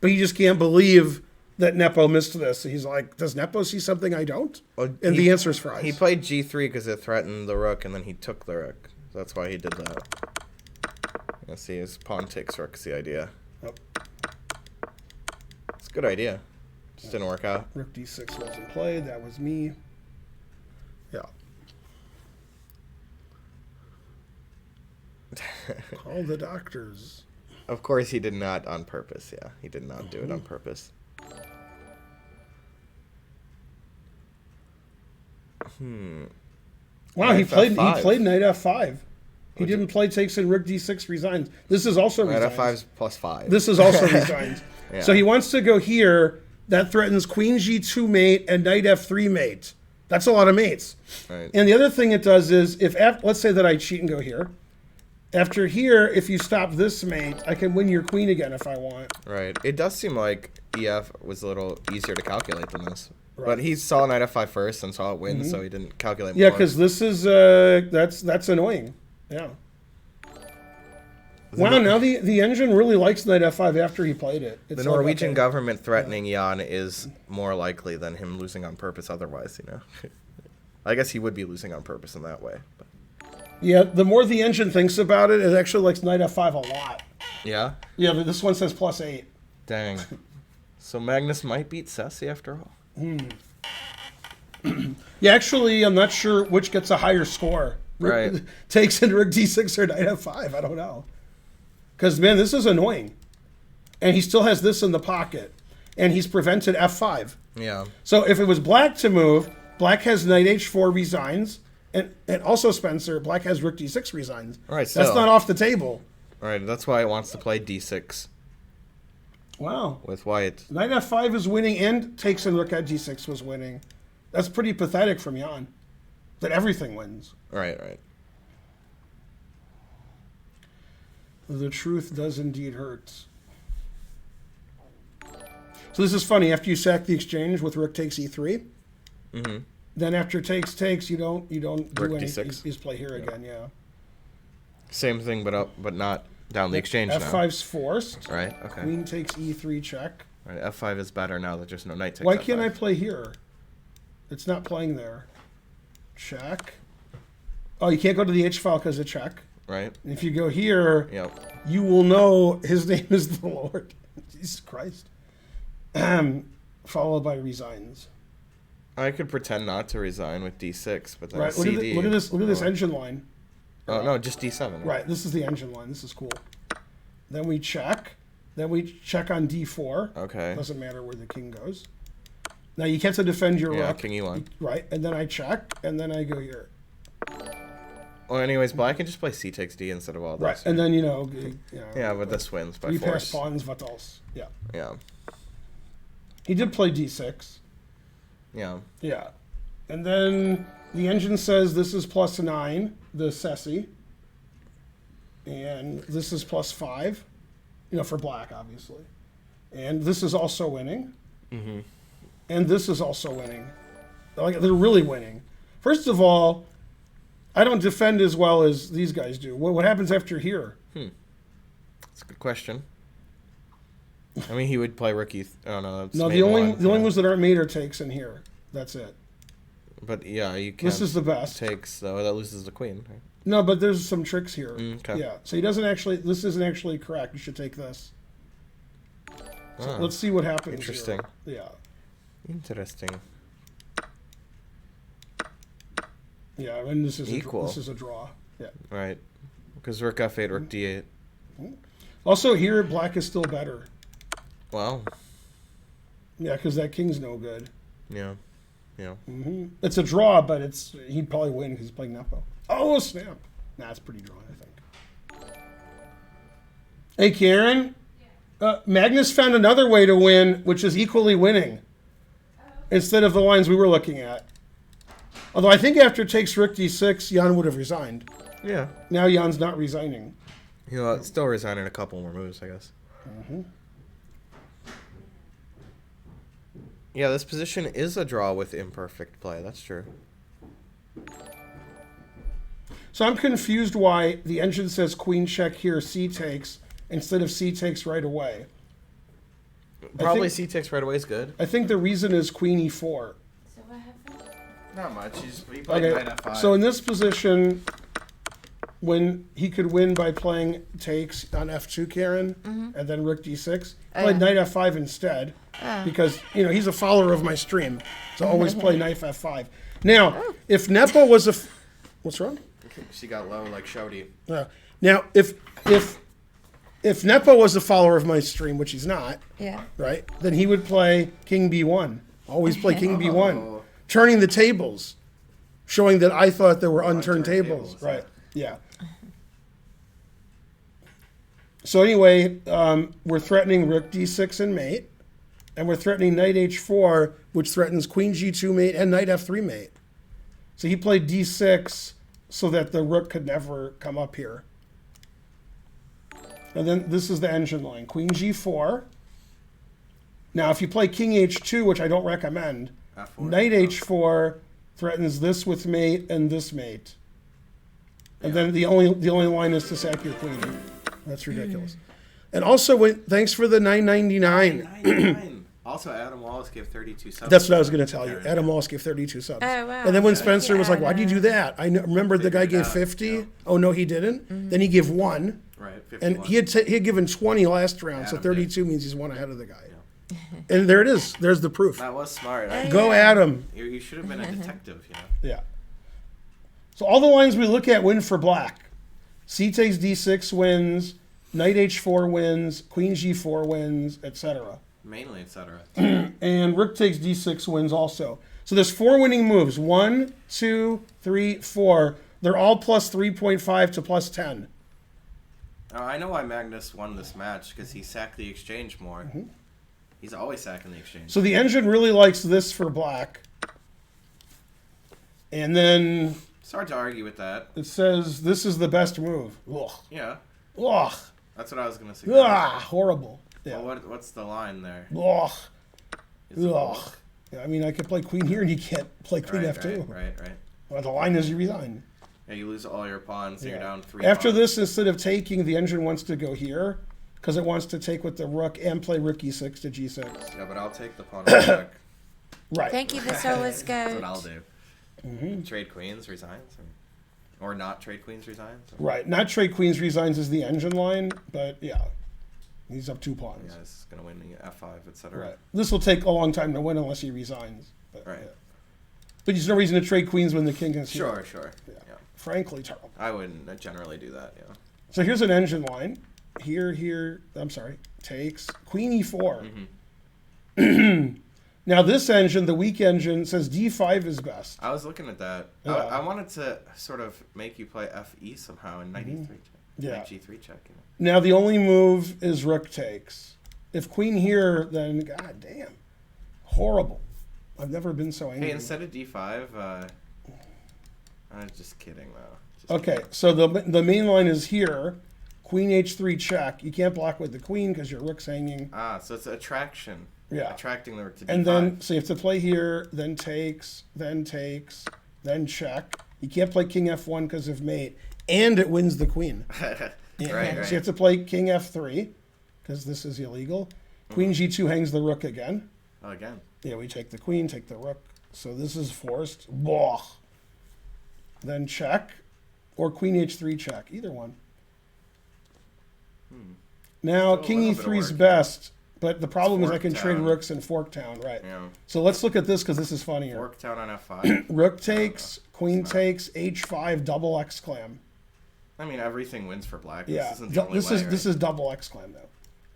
But he just can't believe that Nepo missed this. He's like, does Nepo see something I don't? Well, And the answer is fries. He played G3 because it threatened the rook, and then he took the rook. That's why he did that. Let's see, his pawn takes rook is the idea. Oh, It's a good idea. Just didn't work out. Rook D6 wasn't played. That was me. Yeah. Call the doctors. Of course, he did not on purpose. Yeah, he did not do it on purpose. Wow, he Knight played F5. Knight F5. He didn't play takes in Rook D6 resigns. This is also Knight resigns. F5's +5. This is also resigns. Yeah. So he wants to go here. That threatens Queen G2 mate and Knight F3 mate. That's a lot of mates. Right. And the other thing it does is, let's say that I cheat and go here. After here, if you stop this mate, I can win your queen again if I want. Right. It does seem like EF was a little easier to calculate than this. Right. But he saw Knight F5 first and saw it win, so he didn't calculate Yeah, more. because this is that's annoying. Yeah. Wow, now the engine really likes Knight F5 after he played it. It's The like, Norwegian okay. government threatening Jan is more likely than him losing on purpose otherwise, you know? I guess he would be losing on purpose in that way. But. Yeah, the more the engine thinks about it, it actually likes Knight F5 a lot. Yeah? Yeah, but this one says +8. Dang. So Magnus might beat Ceci after all. Yeah, actually, I'm not sure which gets a higher score. Right. Takes in Rook D6 or Knight F5. I don't know. Because, man, this is annoying. And he still has this in the pocket. And he's prevented f5. Yeah. So if it was black to move, black has knight h4 resigns. And also, Spencer, black has rook d6 resigns. All right, That's so- not off the table. All right, that's why it wants to play d6 Wow. with white. Knight f5 is winning and takes and rook at d6 was winning. That's pretty pathetic from Jan. That everything wins. Right. The truth does indeed hurt. So this is funny. After you sack the exchange with rook takes e3, then after takes, you don't do Rook anything. d6. You just play here again, yeah. Same thing, but up, but not down the exchange now. f5's forced. Right. Okay. Queen takes e3 check. Right. F5 is better now that there's no knight takes. Why F5. can't I play here? It's not playing there. Check. Oh, you can't go to the H file because of check. Right. And if you go here, Yep. you will know his name is the Lord. Jesus Christ. Followed by resigns. I could pretend not to resign with d6, but then Right. Look CD. at this. Look at this Oh. engine line. Oh no, just d7. Right. This is the engine line. This is cool. Then we check. Then we check on d4. Okay. Doesn't matter where the king goes. Now you get to defend your Yeah, rook. king e1. Right. And then I check. And then I go here. Well, anyways, black can just play c takes d instead of all this. Right. And then, Yeah, but this wins by three pass force. pawns, what else? Yeah. Yeah. He did play d6. Yeah. Yeah. And then the engine says this is +9, the Sessi. And this is +5, for black, obviously. And this is also winning. Mm-hmm. And this is also winning. Like, they're really winning. First of all, I don't defend as well as these guys do. What happens after here? That's a good question. I mean, he would play rookie. Oh no, that's No, mate the only one, yeah. ones that aren't mate are takes in here. That's it. But yeah, you can't. This is the best. Takes though. That loses the queen. Right? No, but there's some tricks here. Okay. Yeah. So he doesn't actually. This isn't actually correct. You should take this. So Ah, let's see what happens. interesting. Here. Yeah. Interesting. Yeah, and this is Equal. this is a draw. Yeah. Right. Because rook f8, rook d8. Also here, black is still better. Well, Yeah, because that king's no good. yeah. Yeah. It's a draw, but he'd probably win because he's playing Nepo. Oh snap! Nah, it's pretty drawn, I think. Hey Karen, Magnus found another way to win, which is equally winning, instead of the lines we were looking at. Although I think after takes rook d6, Jan would have resigned. Yeah. Now Jan's not resigning. He'll still resign in a couple more moves, I guess. Yeah, this position is a draw with imperfect play. That's true. So I'm confused why the engine says queen check here, c takes, instead of c takes right away. Probably think- c takes right away is good. I think the reason is queen e4. So what happened? Not much. He played knight Okay, f5. so in this position, when he could win by playing takes on f2, Karen, and then rook d6, played knight f5 instead, because he's a follower of my stream, so always play knight f5. Now, if Nepo was what's wrong? She got low like Shouty. Now, if Nepo was a follower of my stream, which he's not, Yeah. right, then he would play king b1. Always play king b1, Oh. turning the tables, showing that I thought there were unturned tables. tables, Right, yeah. So anyway, we're threatening rook d6 and mate, and we're threatening knight h4, which threatens queen g2 mate and knight f3 mate. So he played d6 so that the rook could never come up here. And then this is the engine line, queen g4. Now, if you play king h2, which I don't recommend, F4. knight h4 threatens this with mate and this mate. And then the only line is to sack your queen. That's ridiculous. And also, thanks for the $9.99. 99. Also, Adam Wallace gave 32 subs. That's what I was going to tell you. Adam Wallace gave 32 subs. Oh, wow. And then when Thank Spencer you, was like, why'd you do that? I remember the guy Figured it gave out, 50. yeah. Oh, no, he didn't. Then he gave 1. Right, 51. And he had given 20 last round, so Adam did. 32 means he's one ahead of the guy. And there it is. There's the proof. That was smart. Go Adam. You should have been a detective, Yeah. So all the lines we look at win for black. C takes d6 wins. Knight h4 wins, Queen g4 wins, etc. Mainly, etc. And rook takes d6 wins also. So there's 4 winning moves. 1, 2, 3, 4. They're all plus 3.5 to plus 10. I know why Magnus won this match, because he sacked the exchange more. He's always sacking the exchange. So the engine really likes this for black. And then It's hard to argue with that. it says this is the best move. Ugh. Yeah, Ugh. that's what I was going to suggest. Ugh. Horrible. Yeah. Well, what's the line there? Ugh. Is it Ugh. Yeah, I mean, I could play queen here and you can't play queen Right, f2. right. Well, the line is you resign. Yeah, you lose all your pawns, so you're down 3 After pawns. this, instead of taking, the engine wants to go here because it wants to take with the rook and play rook e6 to g6. Yeah, but I'll take the pawn on the check. Right. Thank you, the soulless That's goat. what I'll do. Trade queens, resigns? Or not trade queens, resigns? Right. Not trade queens resigns is the engine line, but yeah. He's up 2 pawns. Yeah, this is going to win the f5, etc. Right. This will take a long time to win unless he resigns. But, Right. yeah. But there's no reason to trade queens when the king is here. Sure. Yeah. Frankly, terrible. I wouldn't generally do that, yeah. So here's an engine line. Here, I'm sorry. Takes queen e4. Now this engine, the weak engine, says d5 is best. I was looking at that. Yeah. I wanted to sort of make you play fe somehow in knight e3 check. Yeah. Knight g3 check, you know. Now the only move is rook takes. If queen here, then god damn. Horrible. I've never been so angry. Hey, instead of d5, I'm just kidding, though. Just Okay, so the main line is here. Queen h3 check. You can't block with the queen because your rook's hanging. so it's attraction. Yeah. Attracting the rook to d5. And then, so you have to play here, then takes, then check. You can't play king f1 because of mate. And it wins the queen. Yeah. Right. So you have to play king f3 because this is illegal. Queen g2 hangs the rook again. Oh, again. Yeah, we take the queen, take the rook. So this is forced. Blah. Then check. Or queen h3 check. Either one. Now, Still a king little bit of e3 is work. best. But the problem is I can trade Forktown. rooks in Forktown, right? Yeah. So let's look at this because this is funnier. Fork down on f5. Rook takes, queen It's not- takes, h5, double exclam. I mean, everything wins for black. Yeah, This isn't the only way, this is double exclam though.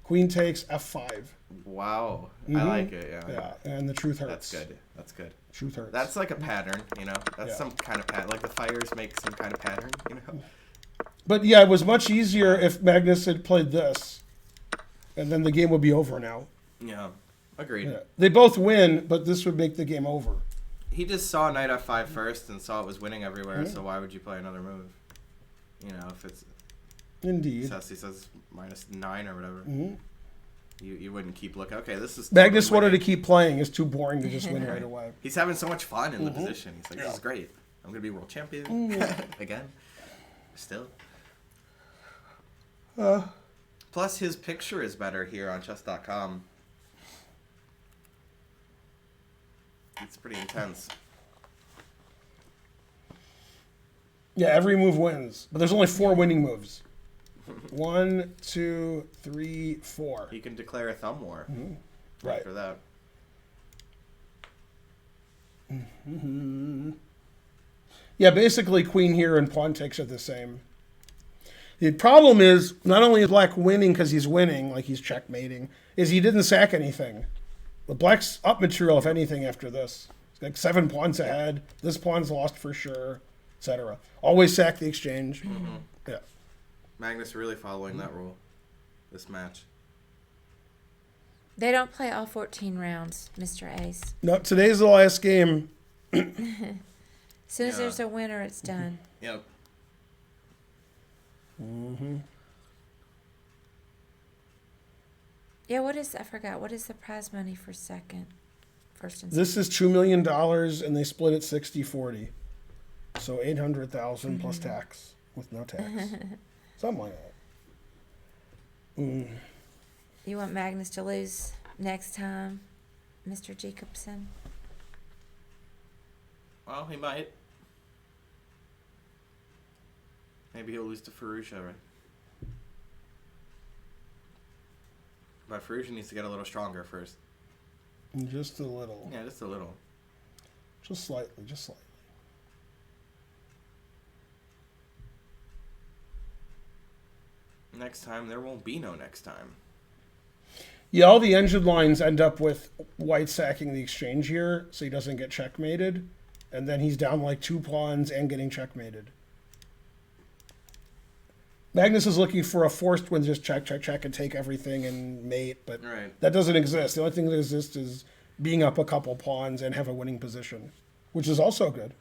Queen takes f5. Wow. I like it, yeah. Yeah, and the truth hurts. That's good. Truth hurts. That's like a pattern, you know? That's Yeah. some kind of pattern. Like the fires make some kind of pattern, you know? But yeah, it was much easier if Magnus had played this, and then the game would be over now. Yeah. Agreed. Yeah. They both win, but this would make the game over. He just saw knight f5 first and saw it was winning everywhere, so why would you play another move? You know, if it's Indeed. he says -9 or whatever. You wouldn't keep looking. Okay, this is Magnus totally wanted to winning. keep playing. It's too boring to just win right away. He's having so much fun in the position. He's like, this is great. I'm gonna be world champion again. Still. Plus, his picture is better here on chess.com. It's pretty intense. Yeah, every move wins, but there's only 4 winning moves. 1, 2, 3, 4. You can declare a thumb war Right. after that. Yeah, basically queen here and pawn takes are the same. The problem is, not only is black winning because he's winning, like he's checkmating, is he didn't sack anything. The black's up material, if anything, after this. It's like 7 pawns ahead. This pawn's lost for sure, etc. Always sack the exchange. Yeah. Magnus really following that rule this match. They don't play all 14 rounds, Mr. Ace. No, today's the last game. As soon as Yeah. there's a winner, it's done. Yep. Yeah, I forgot. What is the prize money for second? First and This is $2 million, and they split it 60-40. So 800,000 plus tax, with no tax. Something like that. You want Magnus to lose next time, Mr. Jacobson? Well, he might. Maybe he'll lose to Ferrugia, right? But Ferrugia needs to get a little stronger first. Just a little. Yeah, just a little. Just slightly, just slightly. Next time, there won't be no next time. Yeah, all the engine lines end up with white sacking the exchange here, so he doesn't get checkmated. And then he's down like 2 pawns and getting checkmated. Magnus is looking for a forced win, just check, check, check, and take everything and mate, but Right. that doesn't exist. The only thing that exists is being up a couple pawns and have a winning position, which is also good.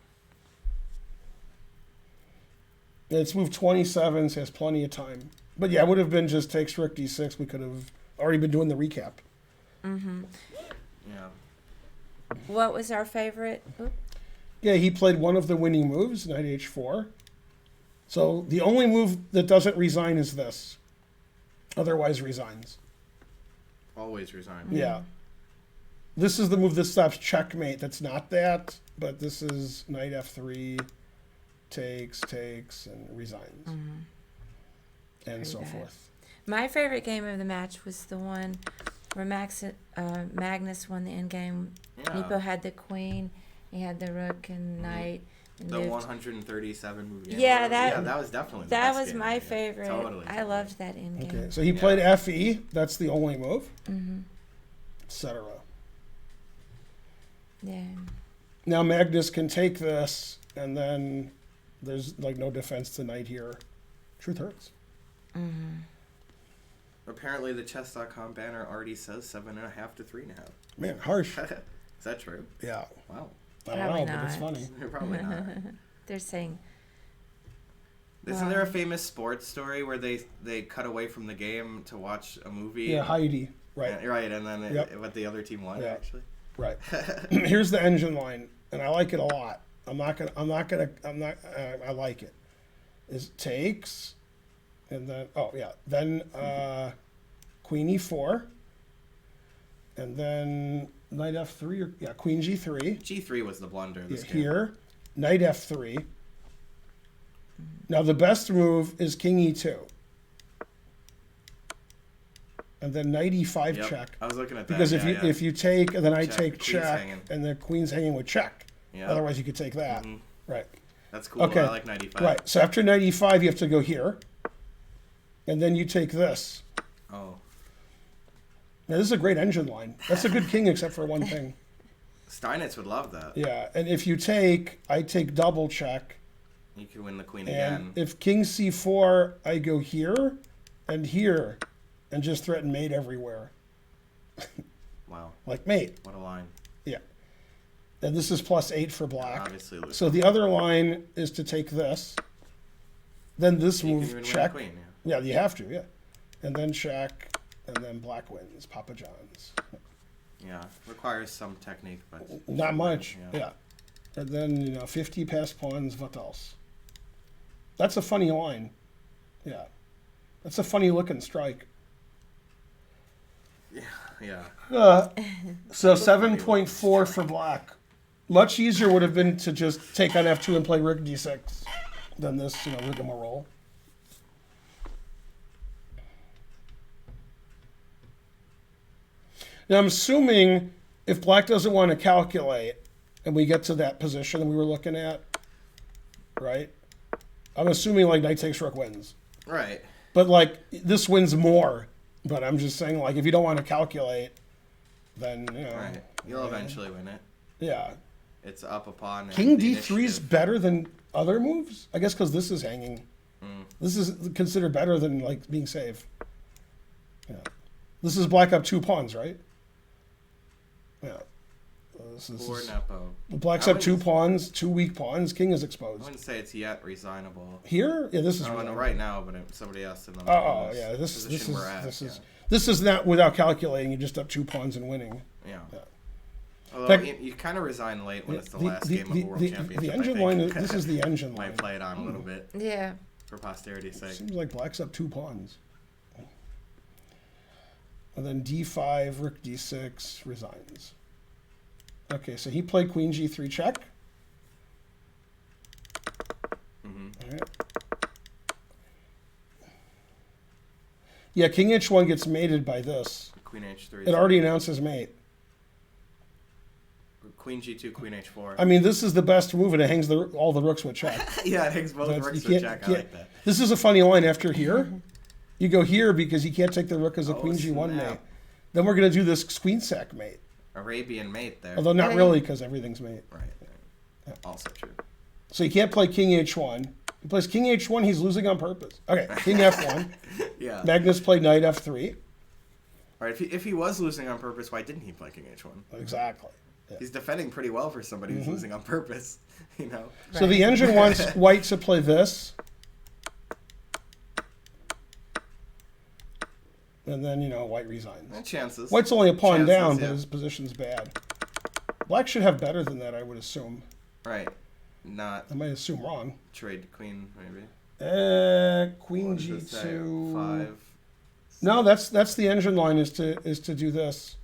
It's moved 27, so has plenty of time. But yeah, it would have been just takes rook d6. We could have already been doing the recap. Yeah. What was our favorite? Oop. Yeah, he played one of the winning moves, knight h4. So the only move that doesn't resign is this. Otherwise resigns. Always resign. Yeah. This is the move that stops checkmate. That's not that, but this is knight f3, takes, and resigns. And so bad. forth. My favorite game of the match was the one where Magnus won the endgame. Yeah. Nepo had the queen, he had the rook and knight. And The moved. 137 movie. Yeah, that- that was definitely the That best was game my of the game. favorite. Totally. I loved that endgame. Okay, so he Yeah. played fe. That's the only move. Etc. Yeah. Now Magnus can take this, and then there's like no defense to knight here. Truth hurts. Apparently, the chess.com banner already says 7.5 to 3.5. Man, harsh. Is that true? Yeah. Wow. I don't Probably know, but it's not. funny. Probably not. They're saying, Isn't there a famous sports story where they cut away from the game to watch a movie? Yeah, Heidi. Right. And, right, and then Yep. what the other team won, Yeah. actually. Right. Here's the engine line, and I like it a lot. I like it. Is takes, and then then queen e4, and then knight f3 or queen g3. G3 was the blunder of this game. Here, knight f3. Now the best move is king e2, and then knight e5 Yep. check. I was looking at that. Because yeah, if you take, and then I Check, take queen's check, hanging. and the queen's hanging with check. Yeah. Otherwise, you could take that. Right. That's cool. Okay. I like 95. Right. So after knight e5, you have to go here, and then you take this. Oh. Now this is a great engine line. That's a good king, except for one thing. Steinitz would love that. Yeah. And if you take, I take double check, You could win the queen and again. if king c4, I go here, and just threaten mate everywhere. Wow. Like mate. What a line. Yeah. And this is +8 for black. Obviously lose. So the other line is to take this. Then this You can move, even win the check. queen, Yeah, you have to, yeah. And then check, and then black wins, Papa John's. Yeah. Requires some technique, but Not much, yeah. And then, 50 past pawns, what else? That's a funny line. Yeah. That's a funny looking strike. Yeah. So 7.4 for black. Much easier would have been to just take on f2 and play rook d6 than this, rigmarole. Now I'm assuming if black doesn't want to calculate, and we get to that position that we were looking at, right? I'm assuming like knight takes rook wins. Right. But like this wins more. But I'm just saying like if you don't want to calculate, then Right. You'll eventually win it. yeah. It's up upon King the d3 is initiative. better than other moves? I guess because this is hanging. This is considered better than like being safe. Yeah. This is black up 2 pawns, right? Yeah. This Poor is Nepo. black's I up 2 wouldn't- pawns, 2 weak pawns, king is I exposed. wouldn't say it's yet resignable. Here? Yeah, this is Oh, really no, right now, but somebody else in the Oh, yeah, this position we're at, this is not without calculating, you're just up 2 pawns and winning. yeah. Yeah. Although Fact- you kind of resign late when it's the The- last the- game of the- a world the- championship. The I engine think. line, this is the engine line. Might play it on a little bit yeah. for posterity's sake. Seems like black's up 2 pawns. And then d5, rook d6, resigns. Okay, so he played queen g3 check. All right. Yeah, king h1 gets mated by this. Queen h3. It already announces mate. Queen g2, queen h4. I mean, this is the best move, and it hangs all the rooks with check. Yeah, it hangs both That's- rooks you with can't- check. I like can't- that. This is a funny line after here. You go here because you can't take the rook as a Oh, queen g1 snap. mate. Then we're going to do this queen sack mate. Arabian mate there. Although not really because everything's mate. Right. Also true. So you can't play king h1. He plays king h1, he's losing on purpose. Okay, king f1. Yeah. Magnus played knight f3. All right. If he was losing on purpose, why didn't he play king h1? Exactly. Yeah. He's defending pretty well for somebody who's losing on purpose. You know. So the engine wants white to play this. And then, white resigns. And chances. White's only a pawn Chances, down, yeah. but his position's bad. Black should have better than that, I would assume. Right. Not I might assume wrong. trade queen maybe. Queen What does it say? g2. 5. No, that's the engine line is to do this.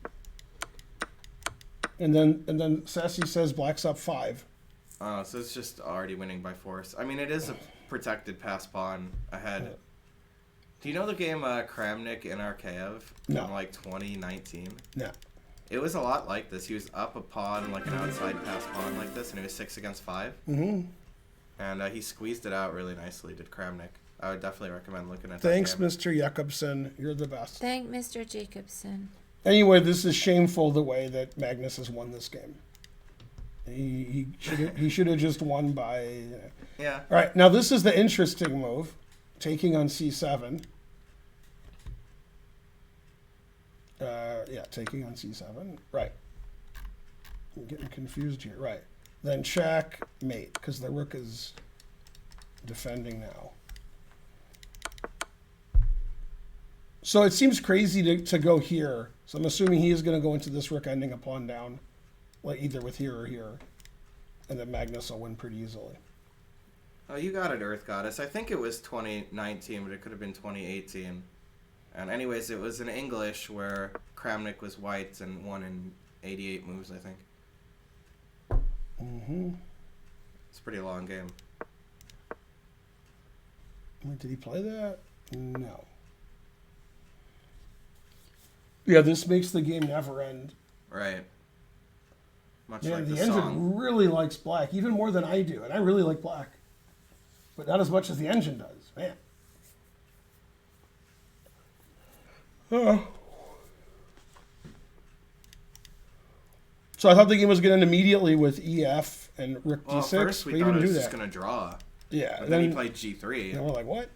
And then Sassy says black's up 5. Oh, so it's just already winning by force. I mean, it is a protected pass pawn ahead. Do you know the game Kramnik in Arkeyev No. from like 2019? No. It was a lot like this. He was up a pawn, like an outside pass pawn like this, and it was 6 against 5. Mm-hmm. And he squeezed it out really nicely, did Kramnik. I would definitely recommend looking at Thanks, that game. Mr. Jakobsen. You're the best. Thank Mr. Jacobson. Anyway, this is shameful the way that Magnus has won this game. He should have just won by. Yeah. All right, now this is the interesting move, taking on c7. Taking on c7. Right. I'm getting confused here. Right. Then check mate because the rook is defending now. So it seems crazy to go here. So I'm assuming he is going to go into this rook ending a pawn down, like either with here or here, and then Magnus will win pretty easily. Oh, you got it, Earth Goddess. I think it was 2019, but it could have been 2018. And anyways, it was in English where Kramnik was white and won in 88 moves, I think. Mm-hmm. It's a pretty long game. Wait, did he play that? No. Yeah, this makes the game never end. Right. Much Man, like the the engine song. really likes black, even more than I do, and I really like black. But not as much as the engine does, man. Oh. So I thought the game was going to end immediately with EF and Rook Well, D6, first but we he thought didn't it do was that. just going to draw. Yeah, But then he played G3. and we're like, what?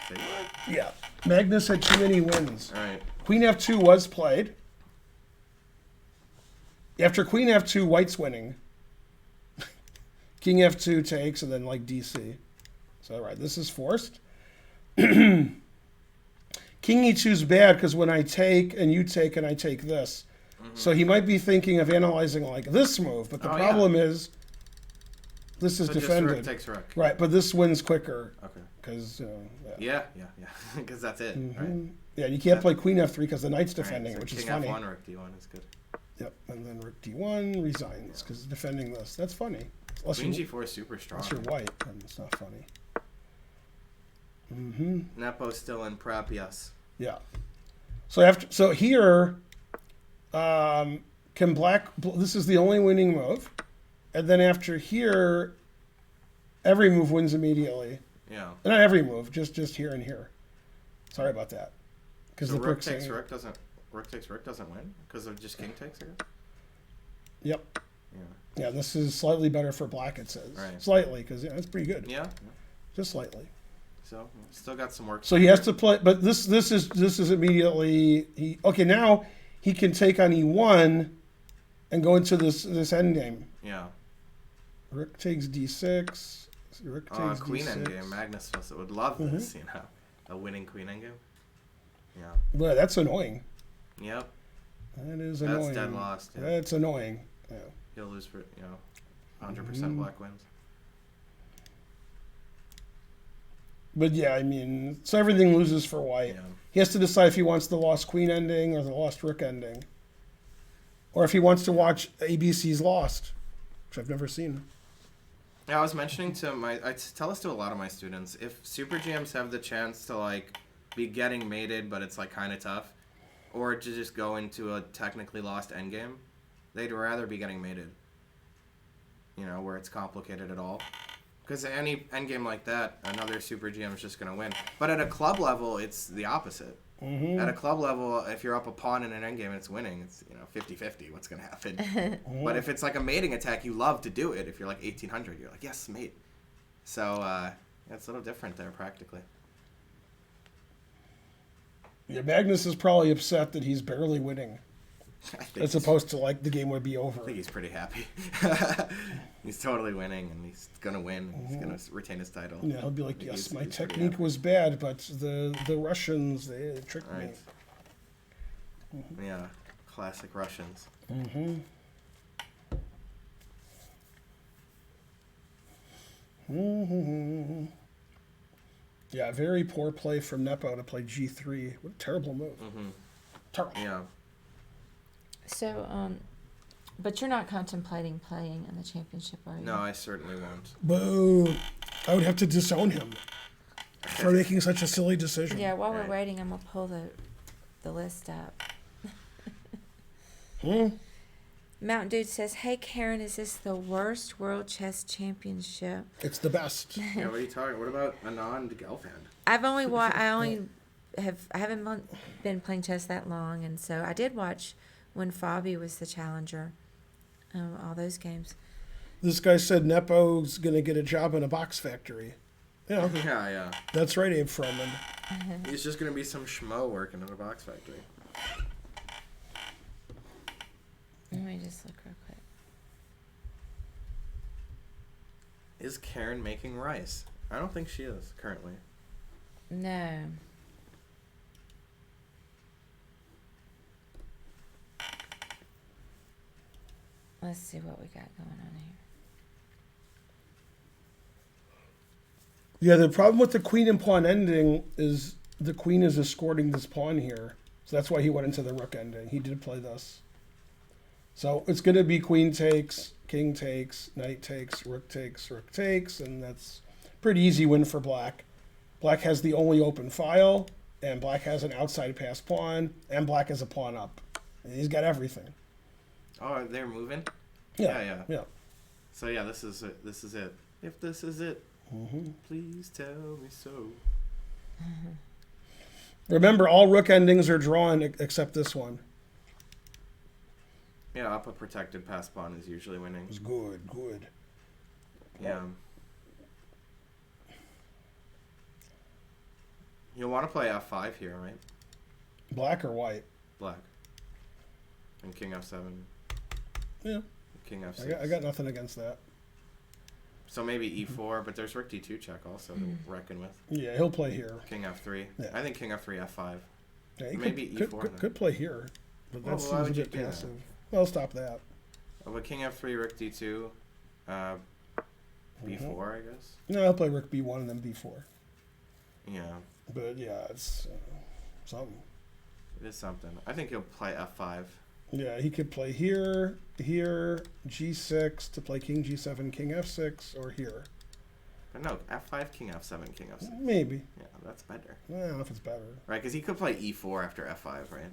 Say what? Yeah. Magnus had too many wins. Right. Queen F2 was played. After Queen F2, White's winning. King F2 takes, and then like DC. So, right, this is forced. King E2 is bad because when I take and you take and I take this. So he might be thinking of analyzing like this move, but the Oh, problem is this is So just defended. rook takes rook. Right, but this wins quicker Okay. because Yeah. Because that's it, right? yeah, you can't play Queen F3 because the knight's Right, defending, so which is King funny. F1, rook D1 is good. Yep, and then Rook D1 resigns because it's defending this. That's funny. Unless Queen you're, G4 is super strong. unless you're white, then it's not funny. Mm-hmm. Nepo's still in prep, yes. Yeah. So here, can black? This is the only winning move, and then after here, every move wins immediately. Yeah. Not every move, just here and here. Sorry about that. Because So the rook rook's takes saying- rook doesn't. Rook takes rook doesn't win because of just king takes. I guess. Yep. Yeah. Yeah, this is slightly better for black. It says Right. slightly because it's pretty good. Yeah. Just slightly. So still got some work. So he has to play, but this is immediately now he can take on E1 and go into this end game. Yeah. Rook takes D6. Rook takes Queen D6. endgame. Magnus would love this. You know, a winning queen endgame. Yeah. Well, that's annoying. Yep. That is That's annoying. dead lost. Yeah. That's annoying. Yeah. He'll lose for 100% black wins. But yeah, I mean, so everything loses for white. Yeah. He has to decide if he wants the lost queen ending or the lost rook ending, or if he wants to watch ABC's Lost, which I've never seen. Yeah, I was mentioning to I tell this to a lot of my students. If super GMs have the chance to like be getting mated, but it's like kind of tough, or to just go into a technically lost endgame, they'd rather be getting mated. You know, where it's complicated at all. Because any endgame like that, another super GM is just going to win. But at a club level, it's the opposite. Mm-hmm. At a club level, if you're up a pawn in an endgame and it's winning, it's 50-50 what's going to happen. But if it's like a mating attack, you love to do it. If you're like 1800, you're like, yes, mate. So it's a little different there practically. Yeah, Magnus is probably upset that he's barely winning, I think as opposed to like the game would be I over. think he's pretty happy. He's totally winning, and he's gonna win. And he's gonna retain his title. Yeah, he'll be like, I think yes, my he's pretty technique happy. was bad, but the Russians, they tricked me. Right. Yeah, classic Russians. Mm-hmm. Mm-hmm. Yeah, very poor play from Nepo to play G3. What a terrible move. Mm-hmm. Terrible. Yeah. So, but you're not contemplating playing in the championship, are you? No, I certainly won't. Boo. I would have to disown him for making such a silly decision. Yeah, while we're Right. waiting, I'm gonna pull the list up. Hmm? Mountain Dude says, "Hey Karen, is this the worst World Chess Championship? It's the best. Yeah, what are you talking? What about Anand Gelfand? I haven't been playing chess that long, and so I did watch when Fabi was the challenger. All those games. This guy said Nepo's going to get a job in a box factory. Yeah, Yeah. that's right, Abe Froman. He's just gonna be some schmo working in a box factory. Let me just look real quick. Is Karen making rice? I don't think she is currently. No. Let's see what we got going on here. Yeah, the problem with the queen and pawn ending is the queen is escorting this pawn here. So that's why he went into the rook ending. He did play this. So it's going to be queen takes, king takes, knight takes, rook takes, and that's pretty easy win for black. Black has the only open file, and black has an outside pass pawn, and black has a pawn up. And he's got everything. Oh, they're moving. Yeah. So yeah, this is it. This is it. If this is it, please tell me so. Remember, all rook endings are drawn except this one. Yeah, up a protected pass pawn is usually winning. It's good. Yeah. You'll want to play f5 here, right? Black or white? Black. And king f7. Yeah. King f6. I got nothing against that. So maybe e4, but there's rook d2 check also to reckon with. Yeah, he'll play here. King f3. Yeah. I think king f3, f5. Yeah, he Maybe E4 could play here, but Well, that why seems a would you bit do that? passive. Well, stop that. But king f3, rook d2, b4, I guess. No, he'll play rook b1 and then b4. Yeah, But yeah, it's something. it is something. I think he'll play f5. Yeah, he could play here, g6 to play king g7, king f6, or here. But no, f5, king f7, king f6. Maybe. Yeah, that's better. I don't know if it's better. Right, because he could play e4 after f5, right?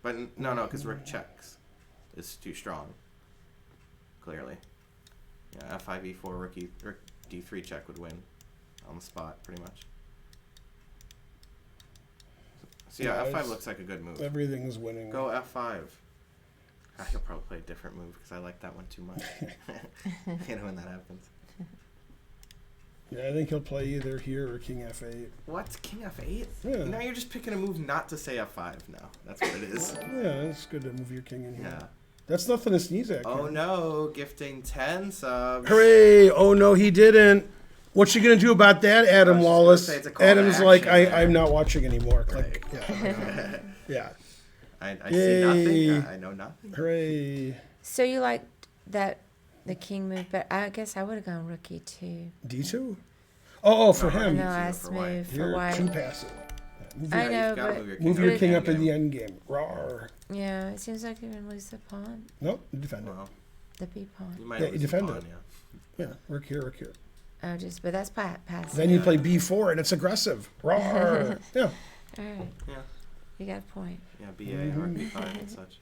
But no, because rook checks is too strong. Clearly. Yeah, f5, e4, rook d3 check would win on the spot, pretty much. So yeah, Yeah, f5 it's- looks like a good move. Everything's winning. Go f5. I could probably play a different move because I like that one too much. You know when that happens. Yeah, I think he'll play either here or king f8. What? King f8? Yeah. Now you're just picking a move not to say f5 now. That's what it is. Yeah, it's good to move your king in here. Yeah. That's nothing to sneeze at. Oh Ken. no, gifting 10 subs. Hooray! Oh no, he didn't. What you gonna do about that, Adam I was just Wallace? gonna say it's a call to Adam's like, action there. I'm not watching anymore. Right. Like, yeah, yeah. I see nothing. Yay. I know nothing. Hooray! So you liked the king move, but I guess I would have gone rook e2. D2. Oh, for No, him. The E2 last for white. move for You're too white. passive. Move I your, know, You've gotta but move move your in king the up in endgame. the end game. Rawr. yeah, it seems like you're gonna lose the pawn, Nope, defend it. Well, the b pawn. you might Yeah, lose you the defend pawn, it. yeah. Yeah, rook here. Oh, but that's passive. Then you Yeah. play b4 and it's aggressive. Rawr. Yeah. All right, Yeah. you got a point. Yeah, BA, rook b5 and such.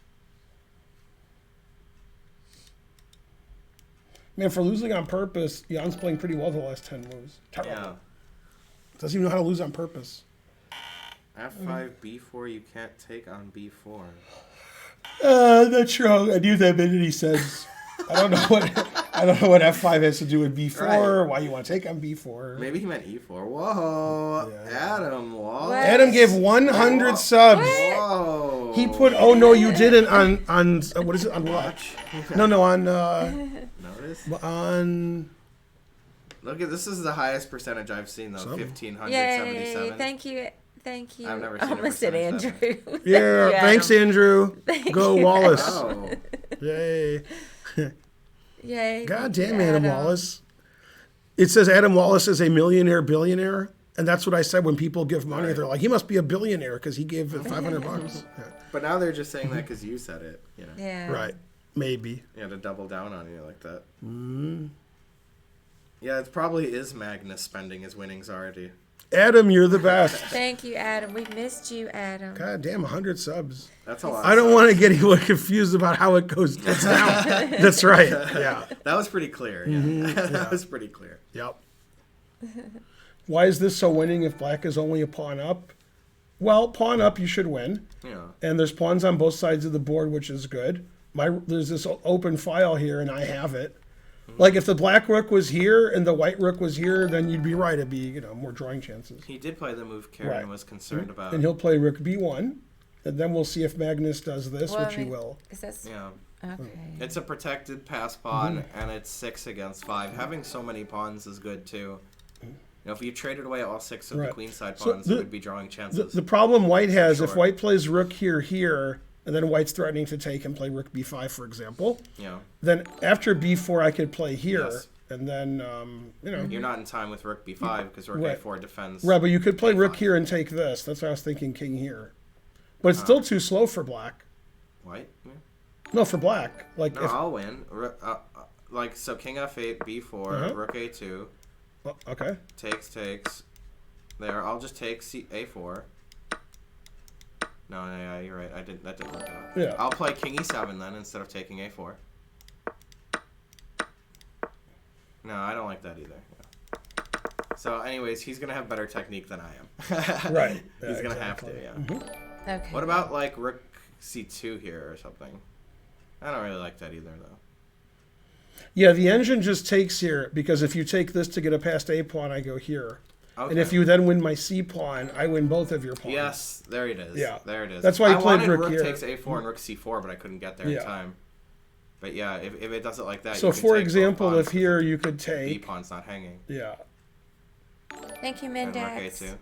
Man, for losing on purpose, Jan's playing pretty well the last 10 moves. Terrible. Yeah. Doesn't even know how to lose on purpose. F5, B4, you can't take on B4. I'm not sure. I knew that minute he says. I don't know what F5 has to do with B4. Right. Why you want to take on B4? Maybe he meant E4. Whoa, Yeah. Adam Wall. What? Adam gave 100 subs. Whoa. He put "Oh no, you didn't" on what is it on what? Watch. No on Notice. on. Look at this. Is the highest percentage I've seen though. Some. 1577. Yay! Thank you. Thank you. I've never I seen a almost said percentage Andrew. Thank Yeah, you, thanks Adam. Andrew. Go Wallace. Oh. Yay! Yay! God thank you, damn Adam Wallace. It says Adam Wallace is a millionaire billionaire, and that's what I said when people give money. Right. They're like, he must be a billionaire because he gave $500. Yeah. But now they're just saying that because you said it. You know. Yeah. Right? Maybe. Yeah, to double down on you like that. Yeah, it probably is Magnus spending his winnings already. Adam, you're the best. Thank you, Adam. We missed you, Adam. God damn, 100 subs. That's a lot. I don't want to get anyone confused about how it goes down. That's right. Yeah. That was pretty clear. Yeah. That was pretty clear. Yep. Why is this so winning if black is only a pawn up? Well, pawn up, you should win. Yeah. And there's pawns on both sides of the board, which is good. There's this open file here, and I have it. Like, if the black rook was here and the white rook was here, then you'd be right. It'd be, more drawing chances. He did play the move Karen Right. was concerned about. And he'll play rook b1. And then we'll see if Magnus does this, Well, which I mean, he will. Is that Yeah. okay? It's a protected pass pawn, and it's 6 against 5. Having so many pawns is good, too. If you traded away all 6 of the Right. queenside So pawns, it would be drawing chances. The problem white has, if Sure. white plays rook here, and then white's threatening to take and play rook b5, for example, Yeah. then after b4 I could play here, Yes. and then, You're not in time with rook b5 because rook Right. a4 defends. Right, but you could play rook a5. here and take this. That's why I was thinking king here. But it's still too slow for black. White? Yeah. No, for black. Like, No, I'll win. So king f8, b4, Uh-huh. rook a2, okay. takes. There, I'll just take a4. No, yeah, you're right. That didn't work out. Yeah. I'll play king e7 then instead of taking a4. No, I don't like that either. Yeah. So, anyways, he's gonna have better technique than I am. Right. He's Yeah, gonna exactly. have to, yeah. Okay. What about like rook c2 here or something? I don't really like that either, though. Yeah, the engine just takes here, because if you take this to get a past a pawn, I go here. Okay. And if you then win my c pawn, I win both of your pawns. Yes, there it is. Yeah. There it is. That's why he I played wanted rook rook here. takes a4 and rook c4, but I couldn't get there Yeah. in time. But yeah, if it does it like that, So, you can for take both example, pawns if here you could b take... pawn's not hanging. Yeah. Thank you, And rook Mendax. a2.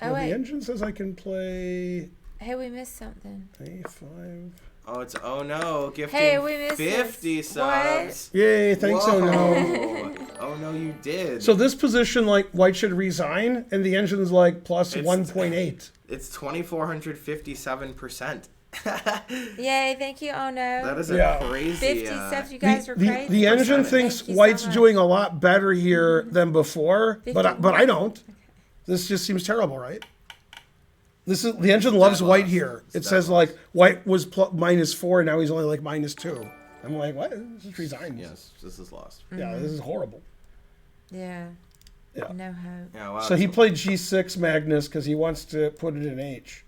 Oh Well, the wait. engine says I can play Hey, we missed something. a5. Oh, it's oh no, gifting Hey, we missed 50 this. subs. Yay, thanks, oh no. Whoa. Oh no, you did. So this position, like, white should resign, and the engine's like plus It's- 1.8. It's 2,457%. Yay! Thank you. Oh no. That is a Yeah. crazy. 50 subs. You guys were crazy. The engine Percentage. thinks Thank you so white's much. doing a lot better here than before, but I 51. don't. This just seems terrible, right? This is the engine loves dead white loss. here. It's It dead says loss. like white was -4, now he's only like -2. I'm like, what? Just resign. Yes, this is lost. Yeah, this is horrible. Yeah. Yeah. No hope. Yeah, wow. So he played G6 Magnus because he wants to put it in H.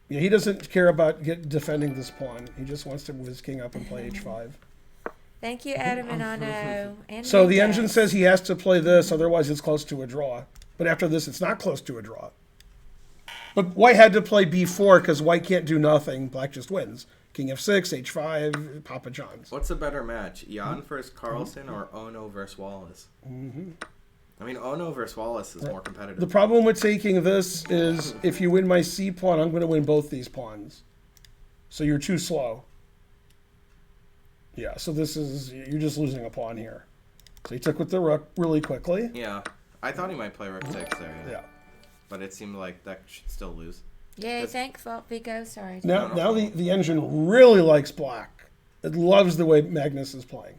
Yeah, he doesn't care about defending this pawn. He just wants to move his king up and play H5. Thank you, Adam and Ano. And So the Mendax. engine says he has to play this, otherwise it's close to a draw. But after this, it's not close to a draw. But white had to play B4 because white can't do nothing. Black just wins. King F6, H5, Papa John's. What's a better match, Jan versus Carlsen or Ono versus Wallace? I mean, Ono versus Wallace is more competitive. The problem with taking this is if you win my C pawn, I'm going to win both these pawns. So you're too slow. Yeah, so this is, you're just losing a pawn here. So he took with the rook really quickly. Yeah, I thought he might play rook takes there. Yeah. But it seemed like that should still lose. Yay! That's- Thanks, Vault Vigo. Sorry. Now the engine really likes black. It loves the way Magnus is playing.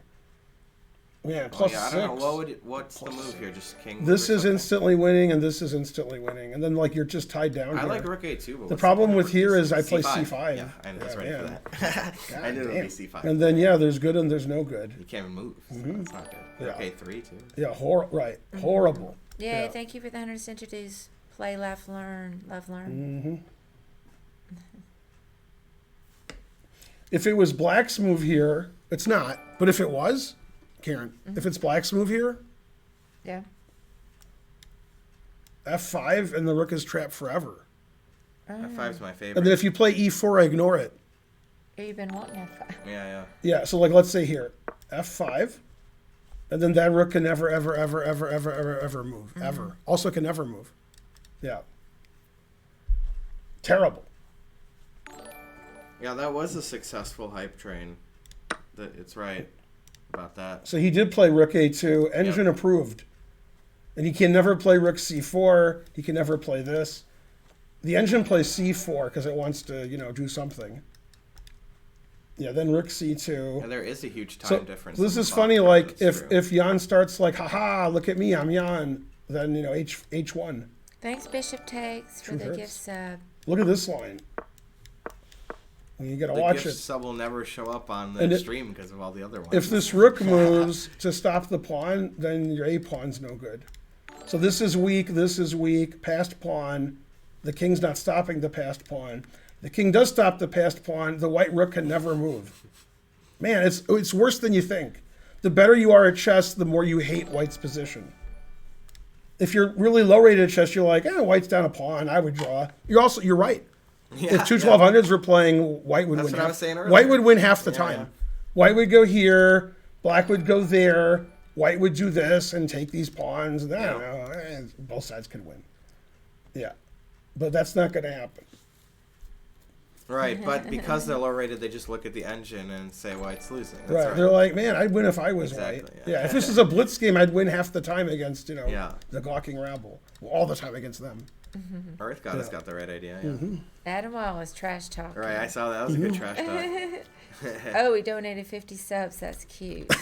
Yeah, Oh, plus yeah, I 6. don't know. What's the move here? Just king. This or is something? instantly winning, and this is instantly winning, and then like you're just tied down. I here. like rook a2, but The what's problem point with of here rook is I play c5. Yeah, I was ready yeah. for that. I knew it would be c5. And then there's good and there's no good. You can't even move. So that's not good. Yeah. Rook a3 too. Yeah, horrible. Yay, Yeah. thank you for the 100 centuries. Play, laugh, learn. Love, learn. If it was black's move here, it's not. But if it was, Karen, if it's black's move here, Yeah. f5 and the rook is trapped forever. F5's my favorite. And then if you play e4, I ignore it. You've been wanting F5. Yeah. Yeah, so like let's say here, f5, and then that rook can never, ever move. Ever. Also can never move. Yeah. Terrible. Yeah, that was a successful hype train. It's right about that. So he did play rook a2, engine approved. And he can never play rook c4. He can never play this. The engine plays c4 because it wants to, do something. Yeah, then rook c2. Yeah, there is a huge time So difference. this in is the funny, bot, like that's true. if Jan starts like, haha, look at me, I'm Jan, then, h1. Thanks, Bishop Takes, for Truth the hurts. gift sub. Look at this line. You gotta the watch gift it. sub will never show up on And the it- stream because of all the other ones. If this rook moves to stop the pawn, then your a pawn's no good. So this is weak, passed pawn. The king's not stopping the passed pawn. The king does stop the passed pawn. The white rook can never move. Man, it's worse than you think. The better you are at chess, the more you hate white's position. If you're really low rated at chess, you're like, white's down a pawn, I would draw. You're right. If two 1200s were playing, white would That's win. what I was saying earlier. White would win half the Yeah, time. yeah. White would go here, black would go there, white would do this and take these pawns. And I don't know. Both sides could win. Yeah. But that's not going to happen. Right, but because they're low rated, they just look at the engine and say white's losing. That's Right. They're like, man, I'd win if I was Exactly, white. yeah. If this is a blitz game, I'd win half the time against, Yeah. the gawking rabble. Well, all the time against them. Earth Goddess got the right idea. Yeah. Adam Wallace, trash talk. Right, I saw that. That was a good trash talk. Oh, we donated 50 subs. That's cute.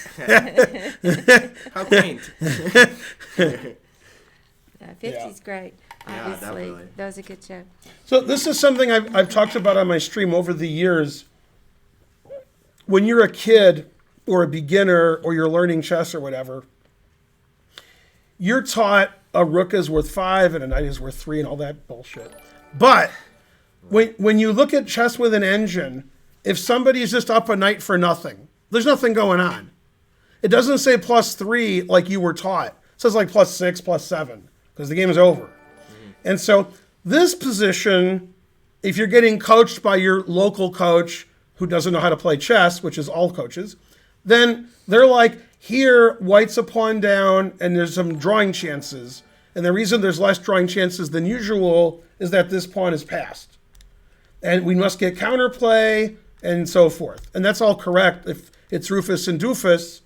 How quaint. 50's great. Yeah, Obviously, definitely. that was a good show. So this is something I've talked about on my stream over the years. When you're a kid or a beginner or you're learning chess or whatever, you're taught a rook is worth 5 and a knight is worth 3 and all that bullshit. But when you look at chess with an engine, if somebody's just up a knight for nothing, there's nothing going on. It doesn't say +3 like you were taught. It says like +6, +7 because the game is over. And so this position, if you're getting coached by your local coach who doesn't know how to play chess, which is all coaches, then they're like, here, white's a pawn down, and there's some drawing chances. And the reason there's less drawing chances than usual is that this pawn is passed. And we must get counterplay, and so forth. And that's all correct. If it's Rufus and Doofus,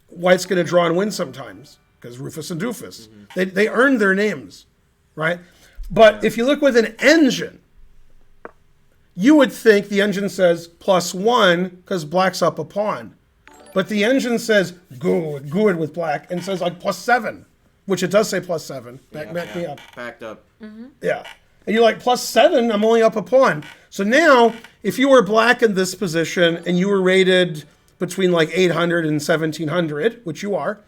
white's going to draw and win sometimes, because Rufus and Doofus. They earned their names. Right? But if you look with an engine, you would think the engine says +1 because black's up a pawn. But the engine says good with black and says like +7, which it does say +7. Back me up. Backed up. Yeah. And you're like, +7, I'm only up a pawn. So now, if you were black in this position and you were rated between like 800 and 1700, which you are,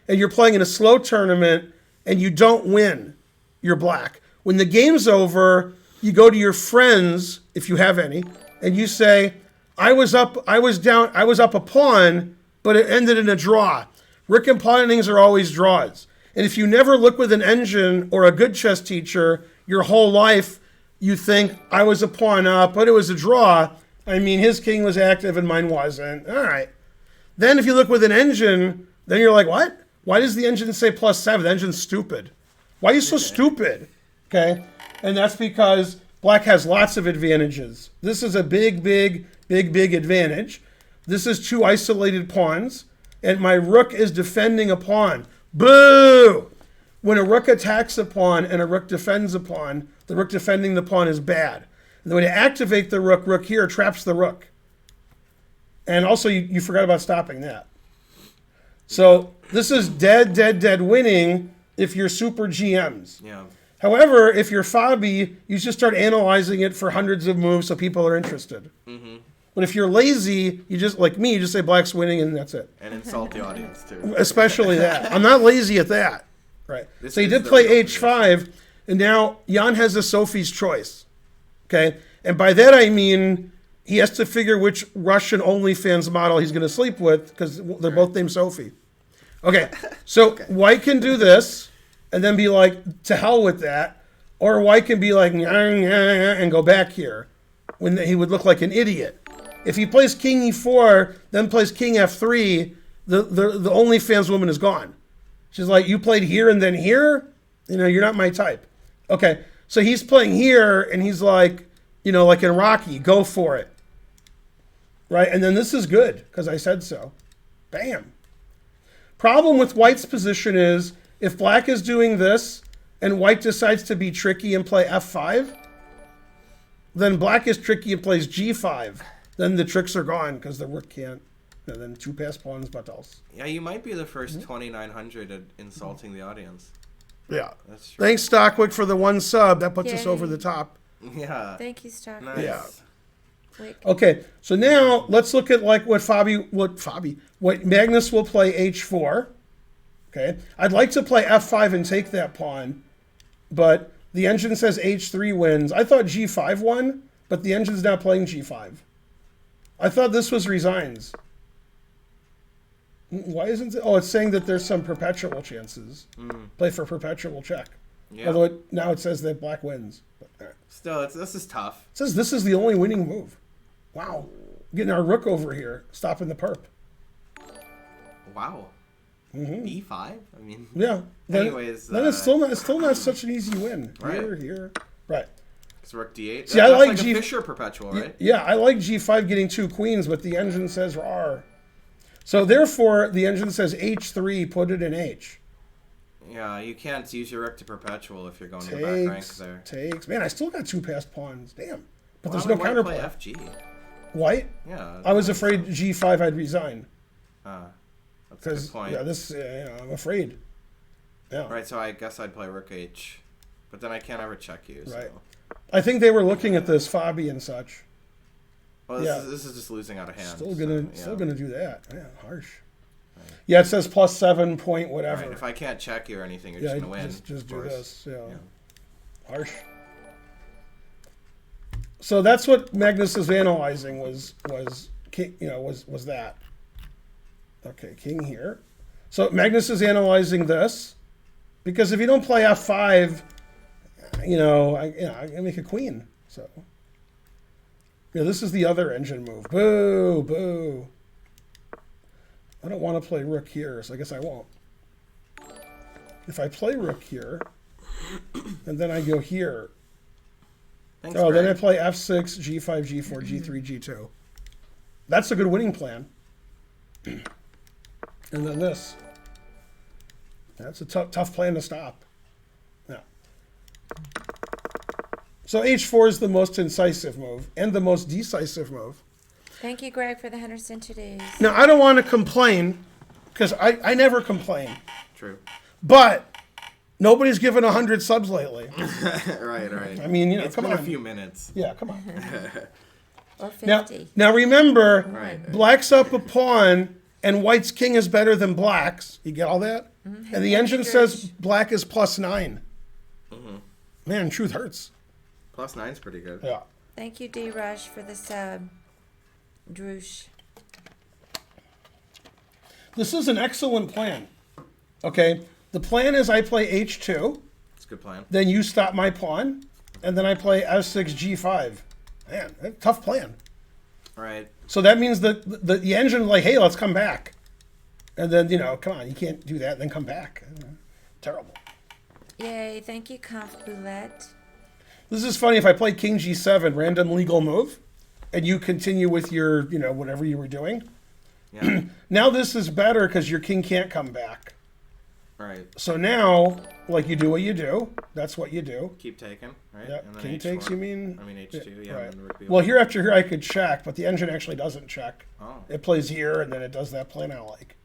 and you're playing in a slow tournament and you don't win, you're black. When the game's over, you go to your friends, if you have any, and you say, I was up a pawn, but it ended in a draw. Rook and pawn endings are always draws. And if you never look with an engine or a good chess teacher, your whole life, you think, I was a pawn up, but it was a draw. I mean, his king was active and mine wasn't. All right. Then if you look with an engine, then you're like, what? Why does the engine say +7? The engine's stupid. Why are you so stupid? Okay. And that's because black has lots of advantages. This is a big advantage. This is 2 isolated pawns, and my rook is defending a pawn. Boo! When a rook attacks a pawn and a rook defends a pawn, the rook defending the pawn is bad. And the way to activate the rook here traps the rook. And also, you forgot about stopping that. So this is dead winning if you're super GMs. Yeah. However, if you're Fabi, you just start analyzing it for hundreds of moves so people are interested. But if you're lazy, you just, like me, you just say black's winning and that's it. And insult the audience too. Especially that. I'm not lazy at that. Right. This So he is did the play real H5, and now Jan has a Sophie's choice. Okay? And by that I mean he has to figure which Russian OnlyFans model he's going to sleep with because they're both named Sophie. Okay. So white can do this and then be like, to hell with that. Or white can be like, and go back here when he would look like an idiot. If he plays King E4, then plays King F3, the OnlyFans woman is gone. She's like, you played here and then here? You know, you're not my type. Okay, so he's playing here, and he's like, you know, like in Rocky, go for it. Right, and then this is good, because I said so. Bam. Problem with white's position is, if black is doing this, and white decides to be tricky and play F5, then black is tricky and plays G5. Then the tricks are gone because the rook can't. And then two pass pawns, but else. Yeah, you might be the first 2,900 at insulting the audience. Yeah. That's true. Thanks, Stockwick, for the one sub. That puts us Yay. over the top. Yeah. Thank you, Stock. Nice. Yeah. Wick. Okay, so now let's look at like what Magnus will play H4. Okay, I'd like to play F5 and take that pawn, but the engine says H3 wins. I thought G5 won, but the engine's not playing G5. I thought this was resigns. Why isn't it? Oh, it's saying that there's some perpetual chances. Play for perpetual check. Yeah. Although now it says that black wins. But, Still, this is tough. it says this is the only winning move. Wow. Getting our rook over here, stopping the perp. Wow. B5? I mean, Yeah. Then, Anyways, then it's still not such an easy win. Here, Right. here. Right. it's rook D8. See, I That's like like G- a Fisher perpetual, right? Yeah, I like G5 getting two queens, but the engine says R. So therefore, the engine says H3, put it in H. Yeah, you can't use your rook to perpetual if you're going to back rank Takes, there. takes. Man, I still got two passed pawns. Damn. But Why there's would no white play counterplay. FG? White? Yeah. I was afraid G5 I'd resign. That's a good Because, point. yeah, this, I'm afraid. Yeah. Right, so I guess I'd play rook H. But then I can't ever check you, so... Right. I think they were looking at this, Fabi and such. Well, Yeah. this is just losing out of hand. Still so, gonna do that. Yeah, harsh. Yeah, it says +7 point whatever. Right, if I can't check you or anything, you're Yeah, just gonna win. just of do course. this. Yeah. Harsh. So that's what Magnus is analyzing was king, was that. Okay, king here. So Magnus is analyzing this because if you don't play F5, I make a queen. So this is the other engine move. Boo, boo. I don't want to play rook here, so I guess I won't. If I play rook here, and then I go here, Thanks, then I Greg. play F6, G5, G4, G3, G2. That's a good winning plan. And then this. That's a tough plan to stop. Yeah. So H4 is the most incisive move and the most decisive move. Thank you, Greg, for the 100 centuries. Now, I don't want to complain, because I never complain. True. But nobody's given 100 subs lately. right. I mean, It's come been on. a few minutes. Yeah, come on. Or Now, 50. now remember, Right. black's up a pawn, and white's king is better than black's. You get all that? And the engine says black is +9. Man, truth hurts. +9's pretty good. Yeah. Thank you, D. Rush, for the sub. Droosh. This is an excellent plan. Okay? The plan is I play H2, It's a good plan. then you stop my pawn, and then I play F6, G5. Man, that's a tough plan. Right. So that means that the engine like, hey, let's come back. And then, come on, you can't do that and then come back. Terrible. Yay, thank you, Conf Boulette. This is funny. If I play King G7, random legal move, and you continue with your, whatever you were doing, Yeah. now this is better because your king can't come back. Right. So now, like, you do what you do. That's what you do. Keep taking, right? Yep. And then King H4. takes, you mean? I mean H2, yeah. Right. And then rook B1. Well, here after here I could check, but the engine actually doesn't check. Oh. It plays here, and then it does that plan I like.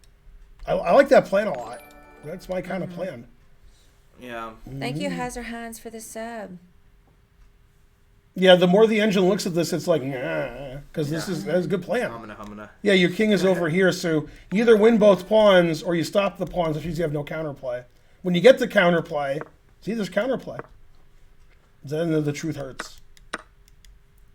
I like that plan a lot. That's my kind of plan. Yeah. Thank you, Hazard Hines, for the sub. Yeah, the more the engine looks at this, it's like, nah, because that's a good plan. Humana. Yeah, your king is over here, so you either win both pawns or you stop the pawns, which means you have no counterplay. When you get the counterplay, see, there's counterplay. Then the truth hurts.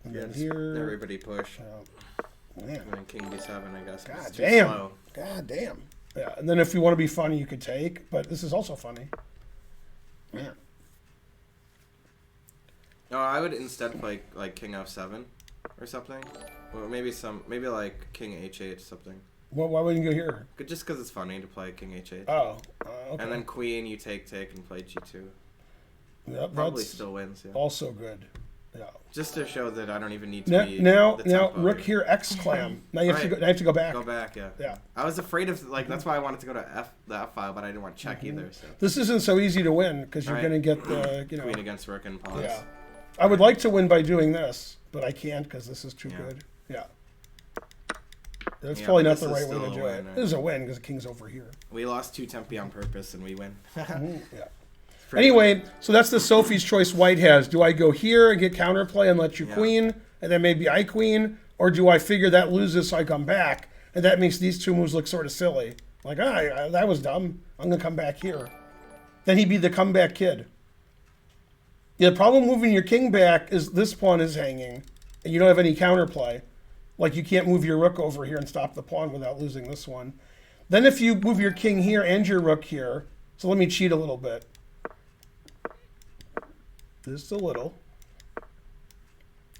And Yeah, then just here, everybody push. man, And then king d7, I guess. God It's too damn. slow. God damn. Yeah, and then if you want to be funny, you could take, but this is also funny. Man. No, I would instead play like king f7 or something. Or maybe like king h8 something. Well, why wouldn't you go here? Just because it's funny to play king h8. Oh, okay. And then queen, you take and play g2. Yep, Probably that's still wins. Yeah. also good. Yeah. Just to show that I don't even need to Now, be now, the now tempo rook here, X clam. Now you have to Right. go. Now you have to go back. Go back, yeah. Yeah. I was afraid of that's why I wanted to go to the f file, but I didn't want to check either. So This isn't so easy to win because you're Right. going to get the queen against rook and pawns. Yeah. I would like to win by doing this, but I can't because this is too Yeah. good. Yeah. That's Yeah, probably but not this the is right way still to a do win, it. right? This is a win because the king's over here. We lost 2 tempi on purpose and we win. Yeah. Pretty Anyway, so that's the Sophie's choice White has. Do I go here and get counterplay and let you Yeah. queen, and then maybe I queen, or do I figure that loses so I come back, and that makes these two moves look sort of silly? Like, that was dumb. I'm gonna come back here. Then he'd be the comeback kid. The problem moving your king back is this pawn is hanging, and you don't have any counterplay. Like you can't move your rook over here and stop the pawn without losing this one. Then if you move your king here and your rook here, so let me cheat a little bit. Just a little.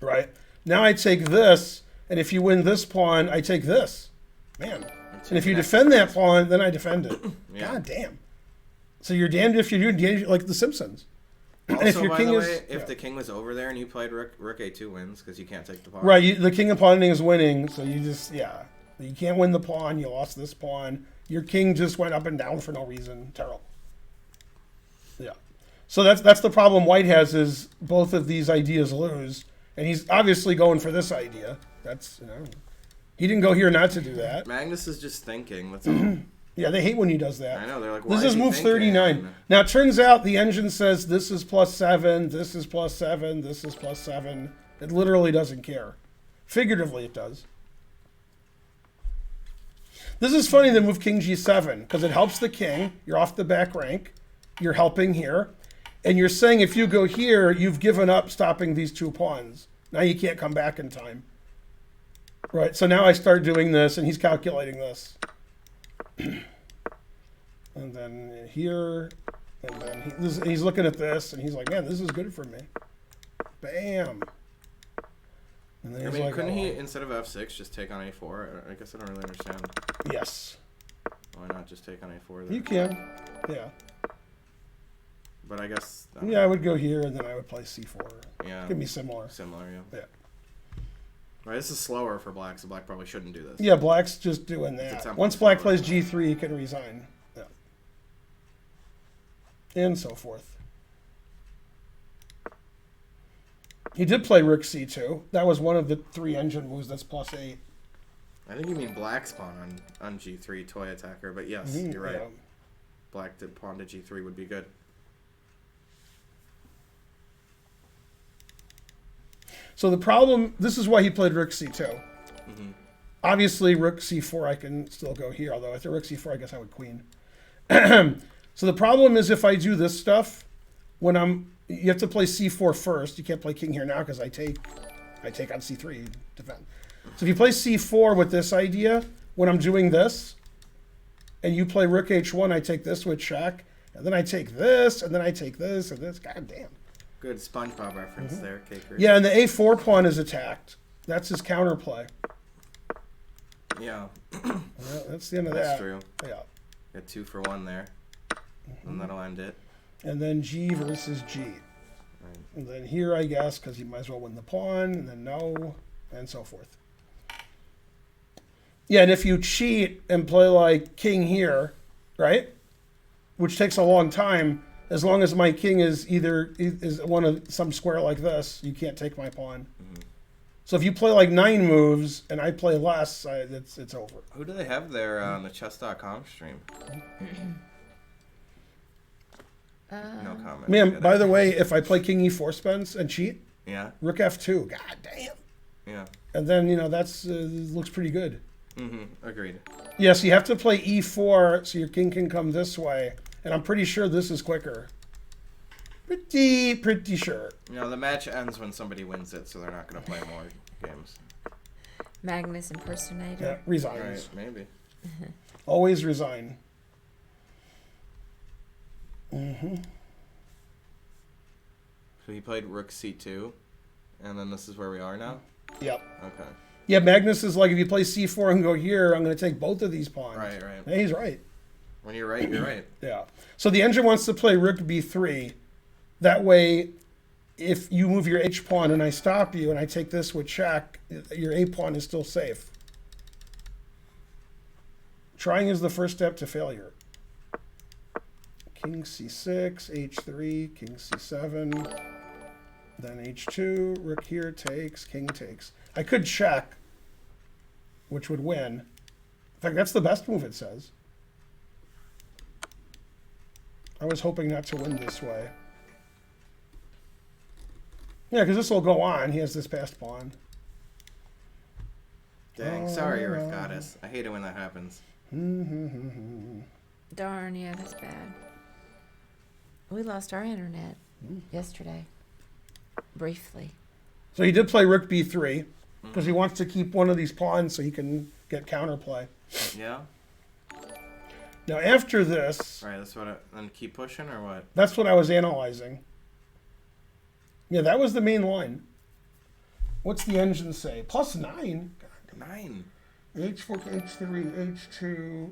Right. Now I take this, and if you win this pawn, I take this. Man. And if you defend that pawn, then I defend it. Yeah. God damn. So you're damned if you're damned like the Simpsons. And if Also, your by king the is way, if yeah. the king was over there and you played rook a2 wins because you can't take the pawn. Right, the king and pawning is winning, so you just you can't win the pawn. You lost this pawn. Your king just went up and down for no reason. Terrible. Yeah. So that's the problem White has is both of these ideas lose, and he's obviously going for this idea. That's he didn't go here not to do that. Magnus is just thinking. That's all. Yeah, they hate when he does that. I know. They're like, why This is move 39. Now, it turns out the engine says this is +7, this is +7, this is +7. It literally doesn't care. Figuratively, it does. This is funny, the move king g7, because it helps the king. You're off the back rank. You're helping here. And you're saying if you go here, you've given up stopping these two pawns. Now you can't come back in time. Right, so now I start doing this, and he's calculating this. And then here, and then he's looking at this, and he's like, man, this is good for me. Bam. And then I he's mean, like, couldn't oh, he, instead of f6, just take on a4? I guess I don't really understand. yes, Why not just take on a4 then? you can. Yeah. But I guess... Yeah, I would go here, and then I would play c4. Yeah. Could be similar. Similar, yeah. Yeah. Right, this is slower for black, so black probably shouldn't do this. Yeah, black's just doing It's a that. tempo Once black slower. plays g3, he can resign. Yeah. And so forth. He did play rook c2. That was one of the 3 engine moves that's +8. I think you mean black's pawn on g3, toy attacker, but yes, you're right. Yeah. Black to pawn to g3 would be good. So the problem, this is why he played rook c2. Obviously, rook c4, I can still go here, although at the rook c4, I guess I would queen. So the problem is if I do this stuff, you have to play c4 first. You can't play king here now because I take on c3, defend. So if you play c4 with this idea, when I'm doing this, and you play rook h1, I take this with check, and then I take this, and then I take this, and this. God damn. Good SpongeBob reference there, Caker. Yeah, and the a4 pawn is attacked. That's his counterplay. Yeah, Well, that's the end of that's that. true. Yeah. Got 2 for 1 there. And that'll end it. And then G versus G. Right. And then here, I guess, because he might as well win the pawn, and then no, and so forth. Yeah, and if you cheat and play like king here, right, which takes a long time, as long as my king is one of some square like this, you can't take my pawn. So if you play like 9 moves and I play less, it's over. Who do they have there on the chess.com stream? No comment. Man, by the way, if I play King E4 Spence and cheat, Yeah. Rook F2, god damn. Yeah. And then, that's looks pretty good. Agreed. Yes, you have to play E4 so your king can come this way. And I'm pretty sure this is quicker. Pretty sure. The match ends when somebody wins it, so they're not going to play more games. Magnus impersonator. Yeah, resigns. Right, maybe. Always resign. So he played Rook C2, and then this is where we are now? Yep. Okay. Yeah, Magnus is like, if you play C4 and go here, I'm going to take both of these pawns. Right. Yeah, he's right. When you're right, you're right. Yeah. So the engine wants to play Rook B3. That way, if you move your H pawn and I stop you and I take this with check, your A pawn is still safe. Trying is the first step to failure. King C6, H3, King C7, then H2, Rook here takes, King takes. I could check, which would win. In fact, that's the best move, it says. I was hoping not to win this way. Yeah, because this will go on. He has this passed pawn. Dang, sorry, Earth Goddess. I hate it when that happens. Darn, yeah, that's bad. We lost our internet yesterday. Briefly. So he did play Rook B3 because he wants to keep one of these pawns so he can get counterplay. Yeah? Now after this, Right, that's what then keep pushing, or what? that's what I was analyzing. Yeah, that was the main line. What's the engine say? +9? 9. H4, H3, H2.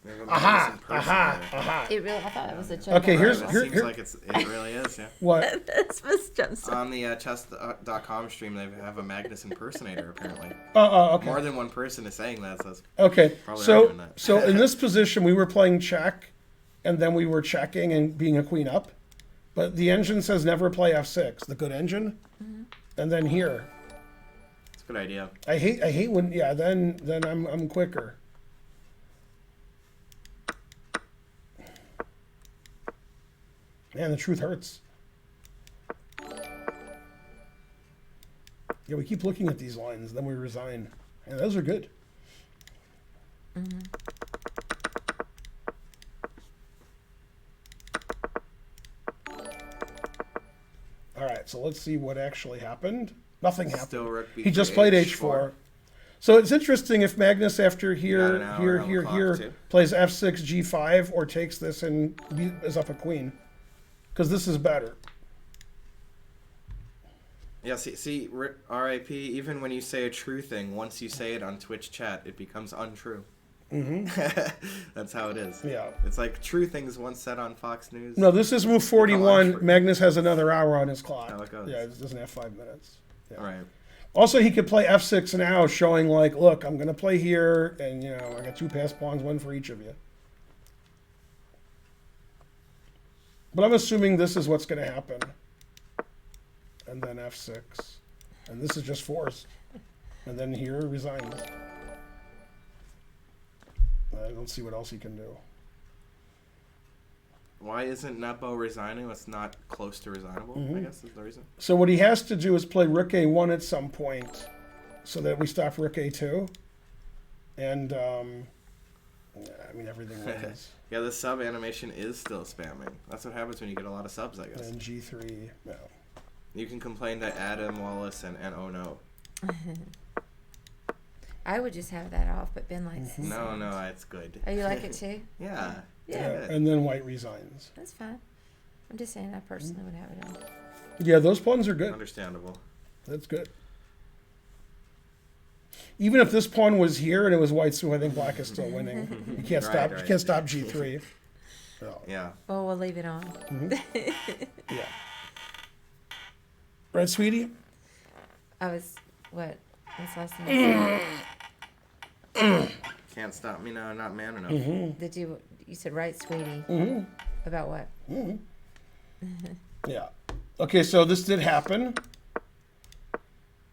They have a Aha! Madison person Aha! there. Aha! It really, I thought it was a check. Okay, here's- It here- seems like it really is, yeah. What? This was just On the chess.com stream, they have a Magnus impersonator, apparently. Okay. More than one person is saying that, so it's Okay, Probably not so doing that. so in this position, we were playing check, and then we were checking and being a queen up. But the engine says never play F6, the good engine. And then here, it's a good idea. I hate when then I'm quicker. Man, the truth hurts. Yeah, we keep looking at these lines, then we resign. And those are good. All right, so let's see what actually happened. Nothing happened. Still Rook He B3, just played H4. So it's interesting if Magnus after got here, an hour on the clock, here too. plays F6, G5, or takes this and is up a queen. Because this is better. Yeah, see, RIP, even when you say a true thing, once you say it on Twitch chat, it becomes untrue. That's how it is. Yeah. It's like true things once said on Fox News. No, this is move 41. untrue. Magnus has another hour on his clock. How it goes. Yeah, it doesn't have 5 minutes. Yeah. Right. Also, he could play F6 now, showing like, look, I'm going to play here, and I got 2 passed pawns, 1 for each of you. But I'm assuming this is what's going to happen. And then F6. And this is just force. And then here, resigns. I don't see what else he can do. Why isn't Nepo resigning? It's not close to resignable, I guess is the reason. So what he has to do is play Rook A1 at some point, so that we stop Rook A2. And, everything wins. Yeah, the sub animation is still spamming. That's what happens when you get a lot of subs, I guess. And G3, no. You can complain to Adam Wallace and oh no. I would just have that off, but Ben likes it. No, it's good. Oh, you like it too? Yeah. Yeah. Good. And then White resigns. That's fine. I'm just saying I personally would have it on. Yeah, those pawns are good. Understandable. That's good. Even if this pawn was here and it was White's, so I think Black is still winning. You can't stop. Right. You can't stop G3. No. Yeah. Oh, we'll leave it on. Yeah. Right, sweetie. I was what? What's last thing? Can't stop me now, not man enough. Did you said right, sweetie? About what? Yeah. Okay, so this did happen.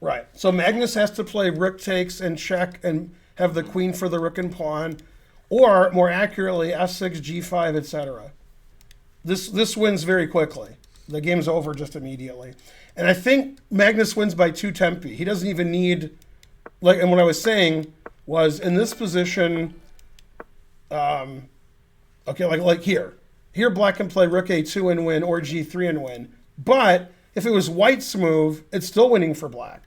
Right. So Magnus has to play rook takes and check and have the queen for the rook and pawn, or more accurately, f6, g5, etc. This wins very quickly. The game's over just immediately. And I think Magnus wins by 2 tempi. He doesn't even need, like, and what I was saying was in this position, okay, like here. Here black can play rook a2 and win, or g3 and win. But if it was white's move, it's still winning for black.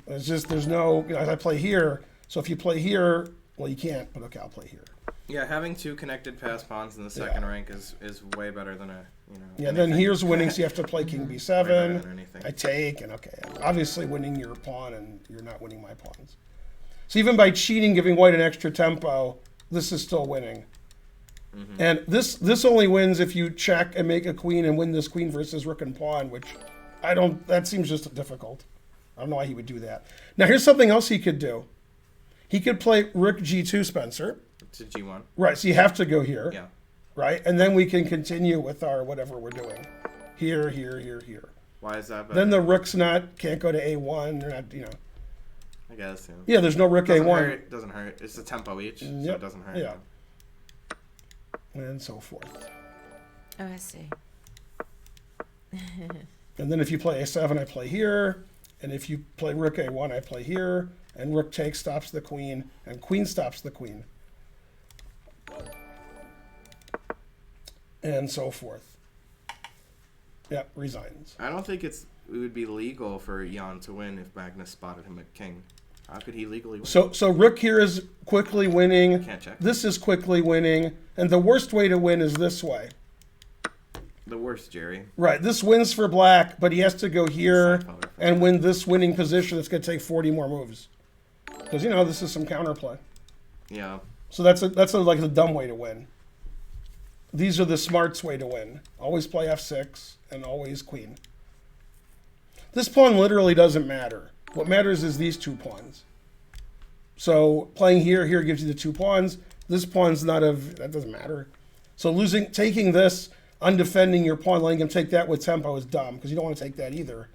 It's just, there's no, you know, as I play here, so if you play here, well, you can't, but okay, I'll play here. Yeah, having 2 connected pass pawns in the second rank is way better than a, you know. Yeah, then here's winning, so you have to play king Way better than b7. anything. I take, and okay, obviously winning your pawn, and you're not winning my pawns. So even by cheating, giving white an extra tempo, this is still winning. And this only wins if you check and make a queen and win this queen versus rook and pawn, which that seems just difficult. I don't know why he would do that. Now here's something else he could do. He could play rook g2, Spencer. To g1. Right, so you have to go here. Yeah. Right, and then we can continue with our whatever we're doing. Here, here, here, here. Why is that better? Then the rook's can't go to a1. They're not, you know. I guess, yeah. Yeah, there's no rook Doesn't a1. hurt, doesn't hurt. It's a tempo each, so Yep. it doesn't hurt. Yeah. And so forth. Oh, I see. And then if you play a7, I play here. And if you play rook a1, I play here. And rook takes stops the queen. And queen stops the queen. And so forth. Yep, resigns. I don't think it would be legal for Jan to win if Magnus spotted him at king. How could he legally win? So rook here is quickly winning. Can't check. This is quickly winning. And the worst way to win is this way. The worst, Jerry. Right, this wins for black, but he has to go here Side color. and win this winning position. It's going to take 40 more moves. Because, you know, this is some counterplay. Yeah. So that's like the dumb way to win. These are the smarts way to win. Always play f6 and always queen. This pawn literally doesn't matter. What matters is these 2 pawns. So playing here gives you the 2 pawns. This pawn's that doesn't matter. So taking this, undefending your pawn, letting him take that with tempo is dumb because you don't want to take that either.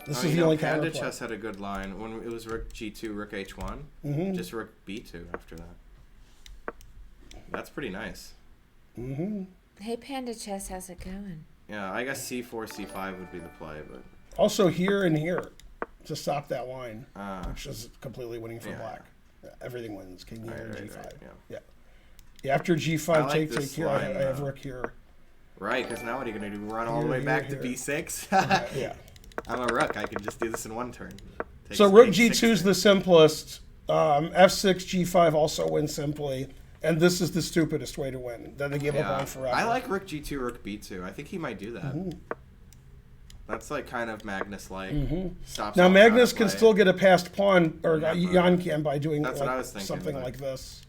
This is the only Panda counterplay. Chess had a good line when it was rook g2, rook h1. Just rook b2 after that. That's pretty nice. Hey, Panda Chess, how's it going? Yeah, I guess c4, c5 would be the play, but Also here and here to stop that line, Ah. which is completely winning for Yeah. black. Everything wins. King here and Right, g5. yeah. Yeah, after g5, I like take this here. I line, have though. rook here. right, because now what are you gonna do? Run all the Here, way back here, to here. b6? Yeah. I'm a rook. I can just do this in one turn. Takes So rook h6 g2 is the simplest. F6, g5 also wins simply. And this is the stupidest way to win. Then they give up on forever. I like rook g2, rook b2. I think he might do that. That's like kind of Magnus-like. Stops Now all Magnus can counterplay. still get a passed pawn, or Yeah, Jan can by doing That's what I was thinking, something but- like this.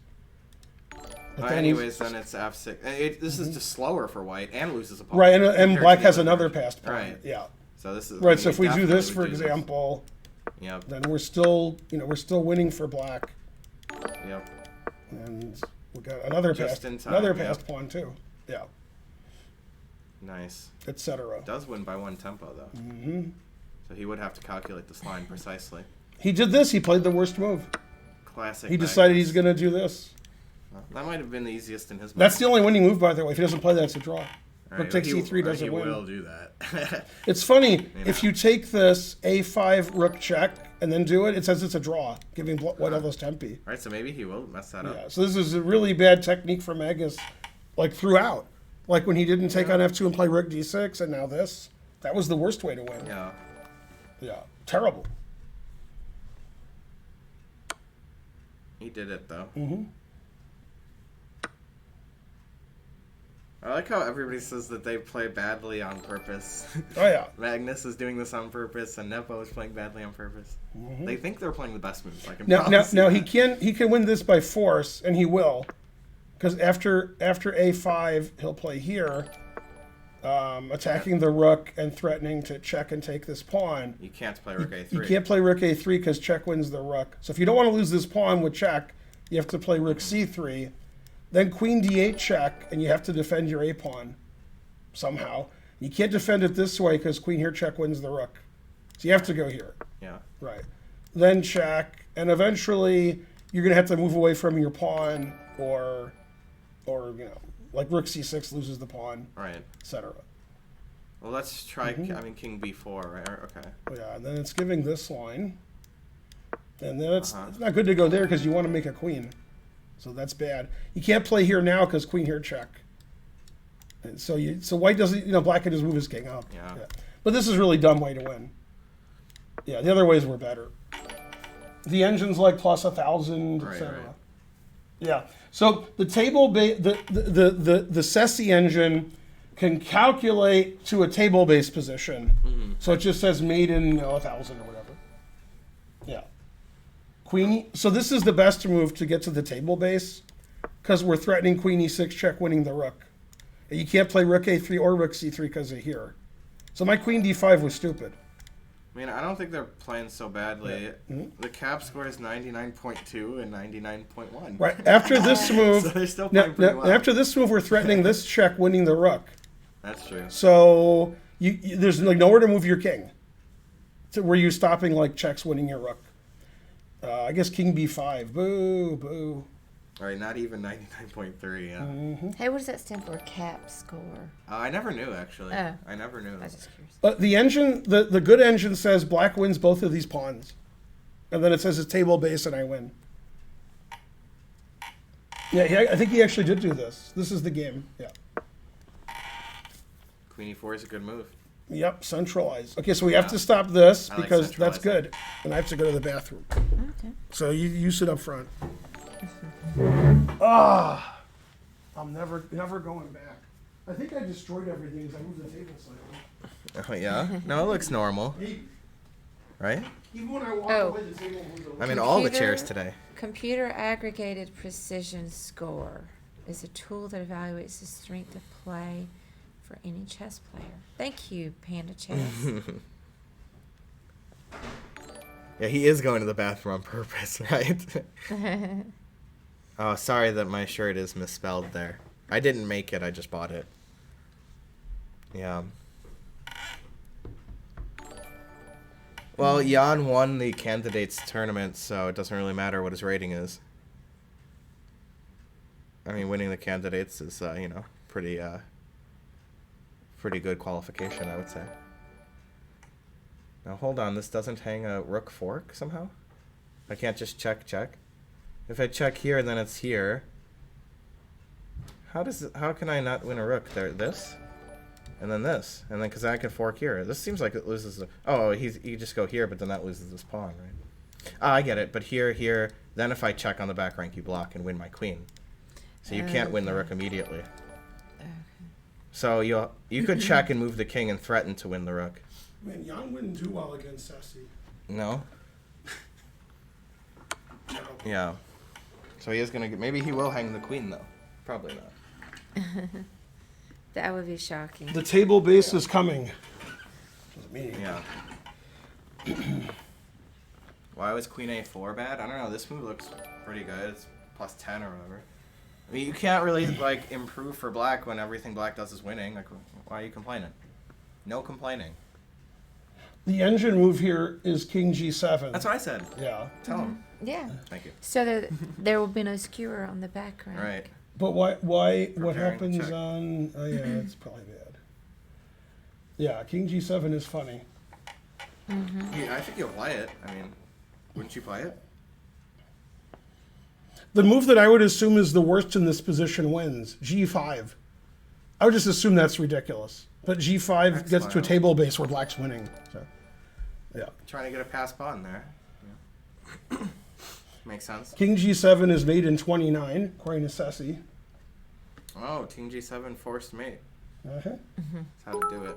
But then anyways, then it's f6. This is just slower for white and loses a pawn. Right, and compared black to has the other another direction. passed pawn. Right. Yeah. So this is Right, so if we do definitely this, would for do this. example, Yep. then we're still winning for black. Yep. And we got another Just passed, in time, another yep. passed pawn too. Yeah, Nice. etc. Does win by one tempo though. Mm-hmm. So he would have to calculate this line precisely. He did this. He played the worst move. Classic. He decided Magnus. he's going to do this. That might have been the easiest in his. That's the only winning move, by the way. If he doesn't play that, it's a draw. Rook takes c3 doesn't he win. will do that. It's funny, know. if you take this a5 rook check and then do it, it says it's a draw, giving white all those tempi. Right, so maybe he will mess that up. Yeah, so this is a really bad technique for Magnus, like throughout. Like when he didn't take on f2 and play rook d6, and now this. That was the worst way to win. Yeah. Yeah, terrible. He did it though. Mm-hmm. I like how everybody says that they play badly on purpose. Oh yeah. Magnus is doing this on purpose, and Nepo is playing badly on purpose. They think they're playing the best moves. I can Now promise you he that. can win this by force, and he will, because after a5 he'll play here, attacking the rook and threatening to check and take this pawn. You can't play rook a3. You can't play rook a3 because check wins the rook. So if you don't want to lose this pawn with check, you have to play rook c3, then queen d8 check, and you have to defend your a pawn somehow. You can't defend it this way because queen here check wins the rook. So you have to go here. Yeah. Right. Then check, and eventually you're going to have to move away from your pawn, or like rook c6 loses the pawn, Right. etc. Well, let's try. I mean, king b4, right? Okay. Yeah, and then it's giving this line. And then it's not good to go there because you want to make a queen. So that's bad. You can't play here now because queen here check. And so white doesn't, black can just move his king up. Yeah. But this is a really dumb way to win. Yeah, the other ways were better. The engine's like plus 1,000, Right, etc. right. Yeah. So the table, the SESI engine can calculate to a table-based position. Mm-hmm. So it just says made in 1,000 or whatever. Yeah. Queen. So this is the best move to get to the table base because we're threatening queen e6 check, winning the rook. And you can't play rook a3 or rook c3 because of here. So my queen d5 was stupid. I mean, I don't think they're playing so badly. The cap score is 99.2 and 99.1. Right. After this move, So they're still playing pretty well. after this move, we're threatening this check, winning the rook. That's true. So there's like nowhere to move your king. So were you stopping like checks, winning your rook? I guess king b5. Boo, boo. All right, not even 99.3. Yeah. Hey, what does that stand for? Cap score. I never knew actually. Oh. I never knew. I was just curious. The engine, the good engine says black wins both of these pawns. And then it says it's table base and I win. Yeah, I think he actually did do this. This is the game. Yeah. Queen e4 is a good move. Yep, centralize. Okay, so we have to stop this I like because that's centralizing. good. And I have to go to the bathroom. Okay. So you sit up front. I'm never going back. I think I destroyed everything as I moved the table slightly. Oh yeah. No, it looks normal, right? Even when I walked Oh. away, the table moved away. I mean, all the Computer- chairs today. Computer aggregated precision score is a tool that evaluates the strength of play for any chess player. Thank you, Panda Chess. Yeah, he is going to the bathroom on purpose, right? Oh, sorry that my shirt is misspelled there. I didn't make it, I just bought it. Yeah. Well, Jan won the candidates tournament, so it doesn't really matter what his rating is. I mean, winning the candidates is, pretty good qualification, I would say. Now, hold on, this doesn't hang a rook fork somehow? I can't just check. If I check here, then it's here. How can I not win a rook there? This? And then this. And then, because I can fork here. This seems like it loses the... Oh, you just go here, but then that loses this pawn, right? Ah, I get it. But here, then if I check on the back rank, you block and win my queen. So you can't win the rook immediately. So you could check and move the king and threaten to win the rook. Man, Jan wouldn't do well against Sassy. No? No. Yeah. So he is going to get... Maybe he will hang the queen, though. Probably not. That would be shocking. The table base is coming. Yeah. Why was queen a4 bad? I don't know. This move looks pretty good. It's plus 10 or whatever. I mean, you can't really improve for black when everything black does is winning. Like, why are you complaining? No complaining. The engine move here is king g7. That's what I said. Yeah. Tell him. Yeah. Thank you. So there will be no skewer on the background. Right. But what Preparing happens check. on... Oh, yeah, it's probably bad. Yeah, king g7 is funny. Yeah, I think you'll play it. I mean, wouldn't you play it? The move that I would assume is the worst in this position wins. g5. I would just assume that's ridiculous. But g5 That's gets to a fine. table base where black's winning. So, yeah. Trying to get a pass pawn there. Yeah. Makes sense. King g7 is made in 29, according to Sassy. Oh, king g7 forced mate. Uh-huh. That's how to do it.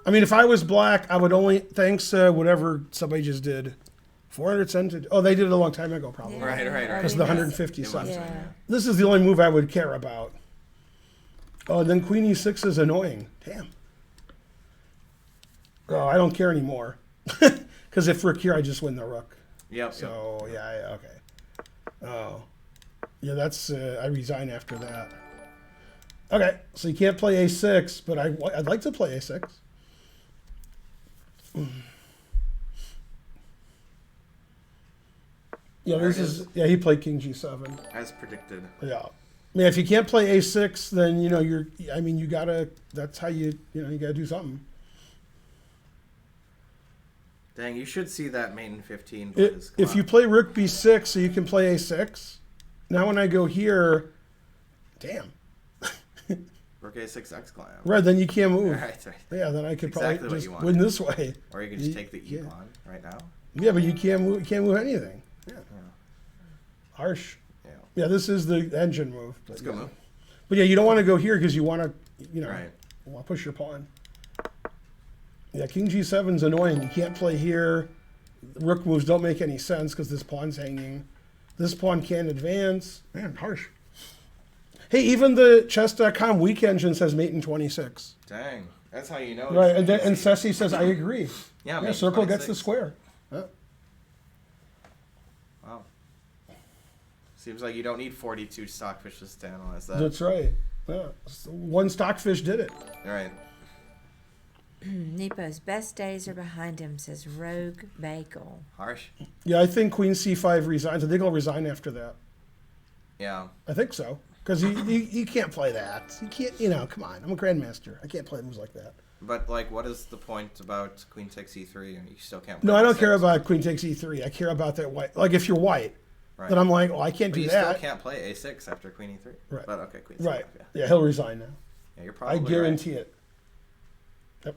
I mean, if I was black, I would only, thanks whatever somebody just did, 400 cents. Oh, they did it a long time ago, probably. Yeah. Right. Because of the 150 It was, cents. Yeah. This is the only move I would care about. Oh, and then queen e6 is annoying. Damn. Oh, I don't care anymore. Because if rook here, I just win the rook. Yep. So, yeah, okay. Oh. Yeah, that's, I resign after that. Okay, so you can't play a6, but I'd like to play a6. Yeah, There this it is. Yeah, he played King G7. as predicted. Yeah. Yeah, if you can't play A6, then you gotta. That's how you gotta do something. Dang, you should see that mate in 15. Please. If you play Rook B6, so you can play A6. Now when I go here, damn. Rook A6 climb. Right, then you can't move. Right. Yeah, then I could Exactly probably what just you want. win this way. Or you can just take the E pawn right now. Yeah, but you can't move. You can't move anything. Yeah. Harsh. Yeah. Yeah, this is the engine move. Let's go move. But yeah, you don't want to go here because you want to, Right. want to push your pawn. Yeah, King G7's annoying. You can't play here. Rook moves don't make any sense because this pawn's hanging. This pawn can't advance. Man, harsh. Hey, even the chess.com weak engine says mate in 26. Dang. That's how you know. Right, it's and easy. Ceci says, I agree. Yeah, Yeah, mate in circle gets the 26. square. Yeah. Wow. Seems like you don't need 42 stockfishes to analyze that. That's right. Yeah. One stockfish did it. All right. Nepo's best days are behind him, says Rogue Bagel. Harsh. Yeah, I think Queen C5 resigns. I think he'll resign after that. Yeah. I think so. Because he can't play that. You can't, come on. I'm a grandmaster. I can't play moves like that. But, like, what is the point about Queen takes E3 and you still can't No, play I don't E6? care about Queen takes E3. I care about that white. Like, if you're white, Right. then I'm like, well, I can't But do you that. still can't play A6 after Queen E3. Right. But, okay, Queen Right. C5, yeah. Yeah, he'll resign now. Yeah, you're I probably guarantee right. it. Yep.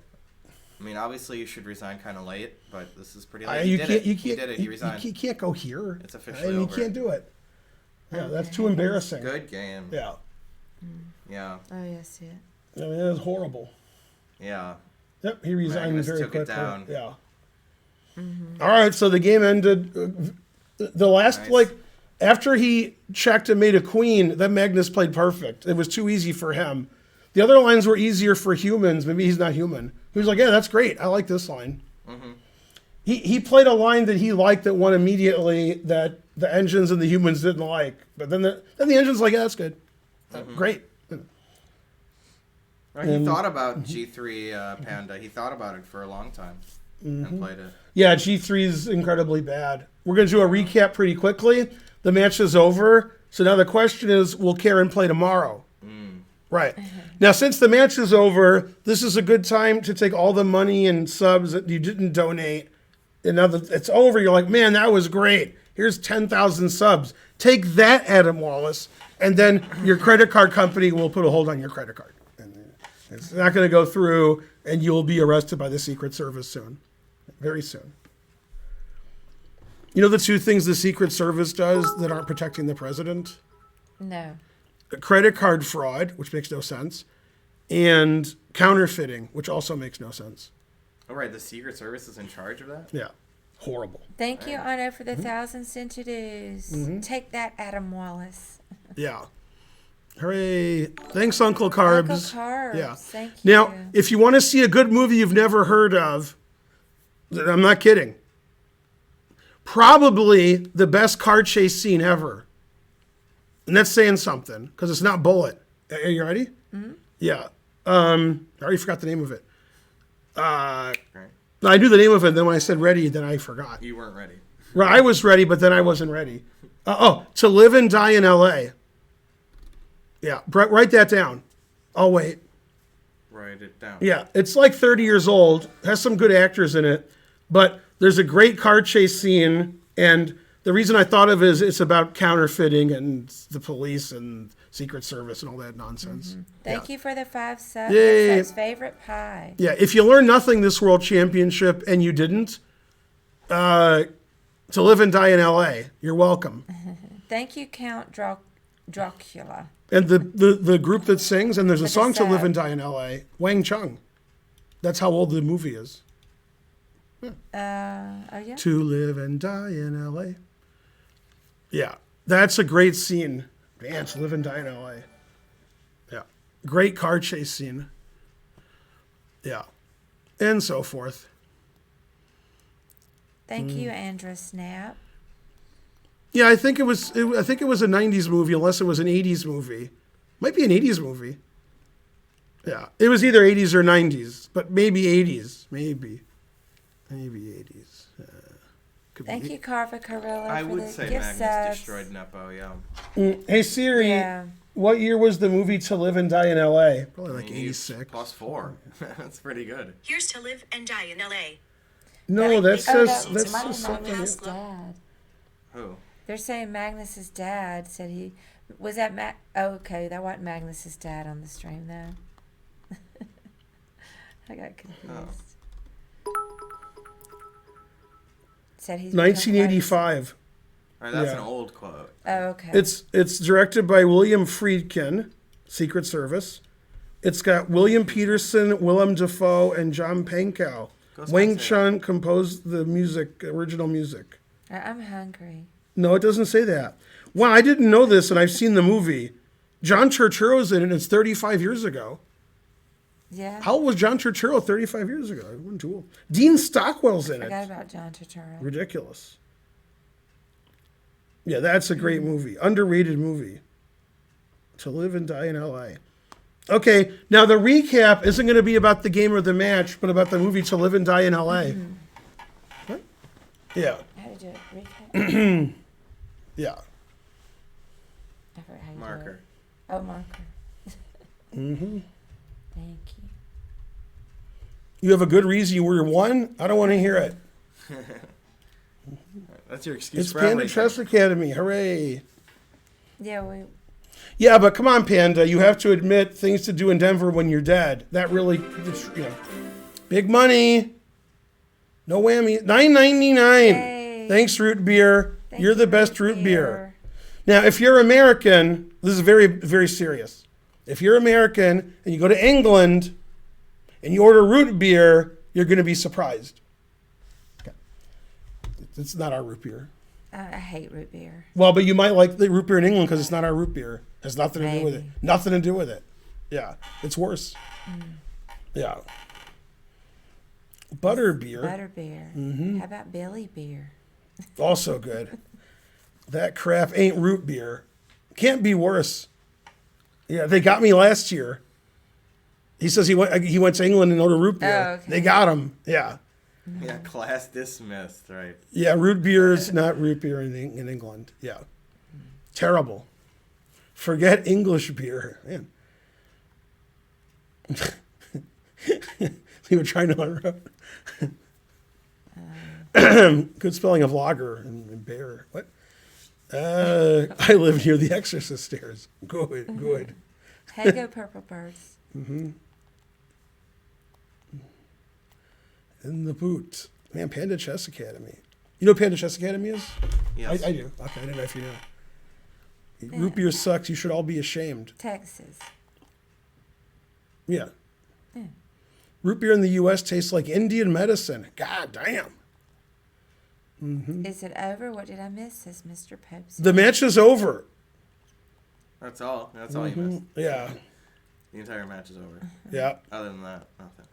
I mean, obviously you should resign kind of late, but this is pretty I, late. you He can't. did it. You He can't. did it. He resigned. You can't go here. It's officially and over. You can't do it. Yeah, that's too embarrassing. Good game. Yeah. Yeah. Oh, yeah, I see it. I mean, that's horrible. Yeah. Yep, he resigned Magnus very took it quickly. down. Yeah. All right, so the game ended. The last, Nice. after he checked and made a queen, then Magnus played perfect. It was too easy for him. The other lines were easier for humans. Maybe he's not human. He was like, yeah, that's great. I like this line. He played a line that he liked that won immediately that the engines and the humans didn't like. But then the engine's like, yeah, that's good. Great. Right, he thought about G3 Panda. He thought about it for a long time and played it. Yeah, G3 is incredibly bad. We're going to do a recap pretty quickly. The match is over. So now the question is, will Karen play tomorrow? Right. Now, since the match is over, this is a good time to take all the money and subs that you didn't donate. And now that it's over, you're like, man, that was great. Here's 10,000 subs. Take that, Adam Wallace. And then your credit card company will put a hold on your credit card. And it's not going to go through, and you'll be arrested by the Secret Service soon. Very soon. You know the two things the Secret Service does that aren't protecting the president? No. Credit card fraud, which makes no sense, and counterfeiting, which also makes no sense. Oh, right. The Secret Service is in charge of that? Yeah. Horrible. Thank you, Anno, for the 1,000 centuries. Take that, Adam Wallace. Yeah. Hooray. Thanks, Uncle Carbs. Uncle Carbs. Yeah. Thank you. Now, if you want to see a good movie you've never heard of, I'm not kidding. Probably the best car chase scene ever. And that's saying something, because it's not Bullet. Are you ready? Yeah. I already forgot the name of it. Right. I knew the name of it, and then when I said ready, then I forgot. You weren't ready. Right, I was ready, but then I wasn't ready. To Live and Die in L.A. Yeah, write that down. I'll wait. Write it down. Yeah, it's like 30 years old, has some good actors in it, but there's a great car chase scene, and the reason I thought of it is it's about counterfeiting and the police and Secret Service and all that nonsense. Thank you for the 5 subs. Yay. That's his favorite pie. Yeah, if you learn nothing this World Championship and you didn't, To Live and Die in L.A., you're welcome. Thank you, Count Dracula. And the group that sings, and there's a But song it's, To Live and Die in L.A., Wang Chung. That's how old the movie is. Oh, yeah? To Live and Die in L.A. Yeah, that's a great scene. Man, To Live and Die in L.A. Yeah, great car chase scene. Yeah, and so forth. Thank you, Andra Snap. Yeah, I think it was a '90s movie, unless it was an '80s movie. Might be an '80s movie. Yeah, it was either '80s or '90s, but maybe '80s, maybe '80s. Thank you, Carva Carilla, I for would the say gift Magnus subs. destroyed Nepo, yeah. Hey Siri, Yeah. what year was the movie To Live and Die in L.A.? Probably like I mean, he's 86. +4. That's pretty good. Here's to live and die in L.A. No, that Oh, says that that might says be something. Magnus's dad. Who? They're saying Magnus's dad said he was that okay, that wasn't Magnus's dad on the stream though. I got confused. Said he's become 1985. All right, that's Yeah. an old quote. Oh, okay. It's directed by William Friedkin, Secret Service. It's got William Peterson, Willem Dafoe, and John Pankow. Goes Wang back to- Chun composed the music, original music. I'm hungry. No, it doesn't say that. Wow, I didn't know this, and I've seen the movie. John Turturro's in it, and it's 35 years ago. Yeah. How old was John Turturro 35 years ago? I wasn't too old. Dean Stockwell's in Forgot it. about John Turturro. Ridiculous. Yeah, that's a great movie. Underrated movie. To Live and Die in L.A. Okay, now the recap isn't going to be about the game or the match, but about the movie To Live and Die in L.A. What? Yeah, How to do it? Recap? yeah. I forgot how you do Marker. it. Oh, marker. Thank you. You have a good reason you were one? I don't want to hear it. That's your excuse It's for Panda everything. Chess Academy. Hooray. Yeah, Yeah, but come on, Panda. You have to admit things to do in Denver when you're dead. That really, it's, you know, big money. No whammy. $9.99. Yay. Thanks, root beer. Thank You're the you, best root beer. Now, if you're American, this is very, very serious. If you're American and you go to England and you order root beer, you're going to be surprised. Okay. It's not our root beer. I hate root beer. Well, but you might like the root beer in England because it's not our root beer. It has nothing to do with it. Maybe. Nothing to do with it. Yeah, it's worse. Yeah. Butter beer, Butter beer. How about Billy beer? also good. That crap ain't root beer. Can't be worse. Yeah, they got me last year. He says he went to England and ordered root beer. Oh, okay. They got him. Yeah. Yeah, class dismissed, right? Yeah, root beer is not root beer in England. Yeah. Terrible. Forget English beer. Man. You were trying to learn. Good spelling of lager and bear. What? I live near the Exorcist stairs. Good, good. Hey, go purple birds. In the boot. Man, Panda Chess Academy. You know what Panda Chess Academy is? Yes. I do. Okay, I didn't know if you knew. Root beer sucks. You should all be ashamed. Texas. Yeah. Root beer in the U.S. tastes like Indian medicine. God damn. Is it over? What did I miss? Says Mr. Popes. The match is over. That's all. That's all you missed. Yeah. The entire match is over. Yeah. Other than that, nothing.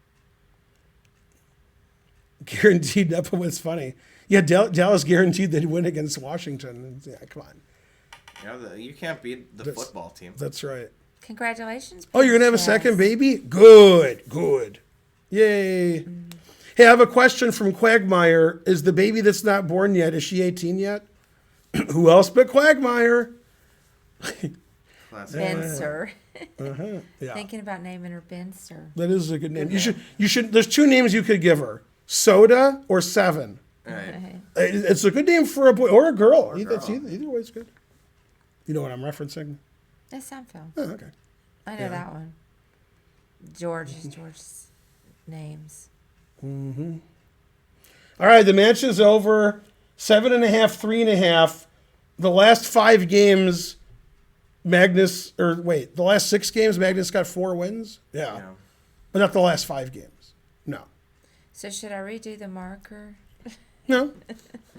Guaranteed Nepo was funny. Yeah, Dallas guaranteed they'd win against Washington. Yeah, come on. Yeah, you can't beat the That's- football team. That's right. Congratulations. Oh, you're going to have a Princess. second baby? Good, good. Yay. Hey, I have a question from Quagmire. Is the baby that's not born yet, is she 18 yet? Who else but Quagmire? Classic. Benser. Yeah. Thinking about naming her Benser. That is a good name. You should, there's two names you could give her. Soda or Seven. Right. It's a good name for a boy or a girl. Either, girl. either way is good. You know what I'm referencing? That's Seinfeld. Oh, okay. I know that one. George's names. All right, the match is over. 7.5, 3.5. The last 5 games, the last 6 games, Magnus got 4 wins. Yeah. Yeah. But not the last 5 games. No. So should I redo the marker? No.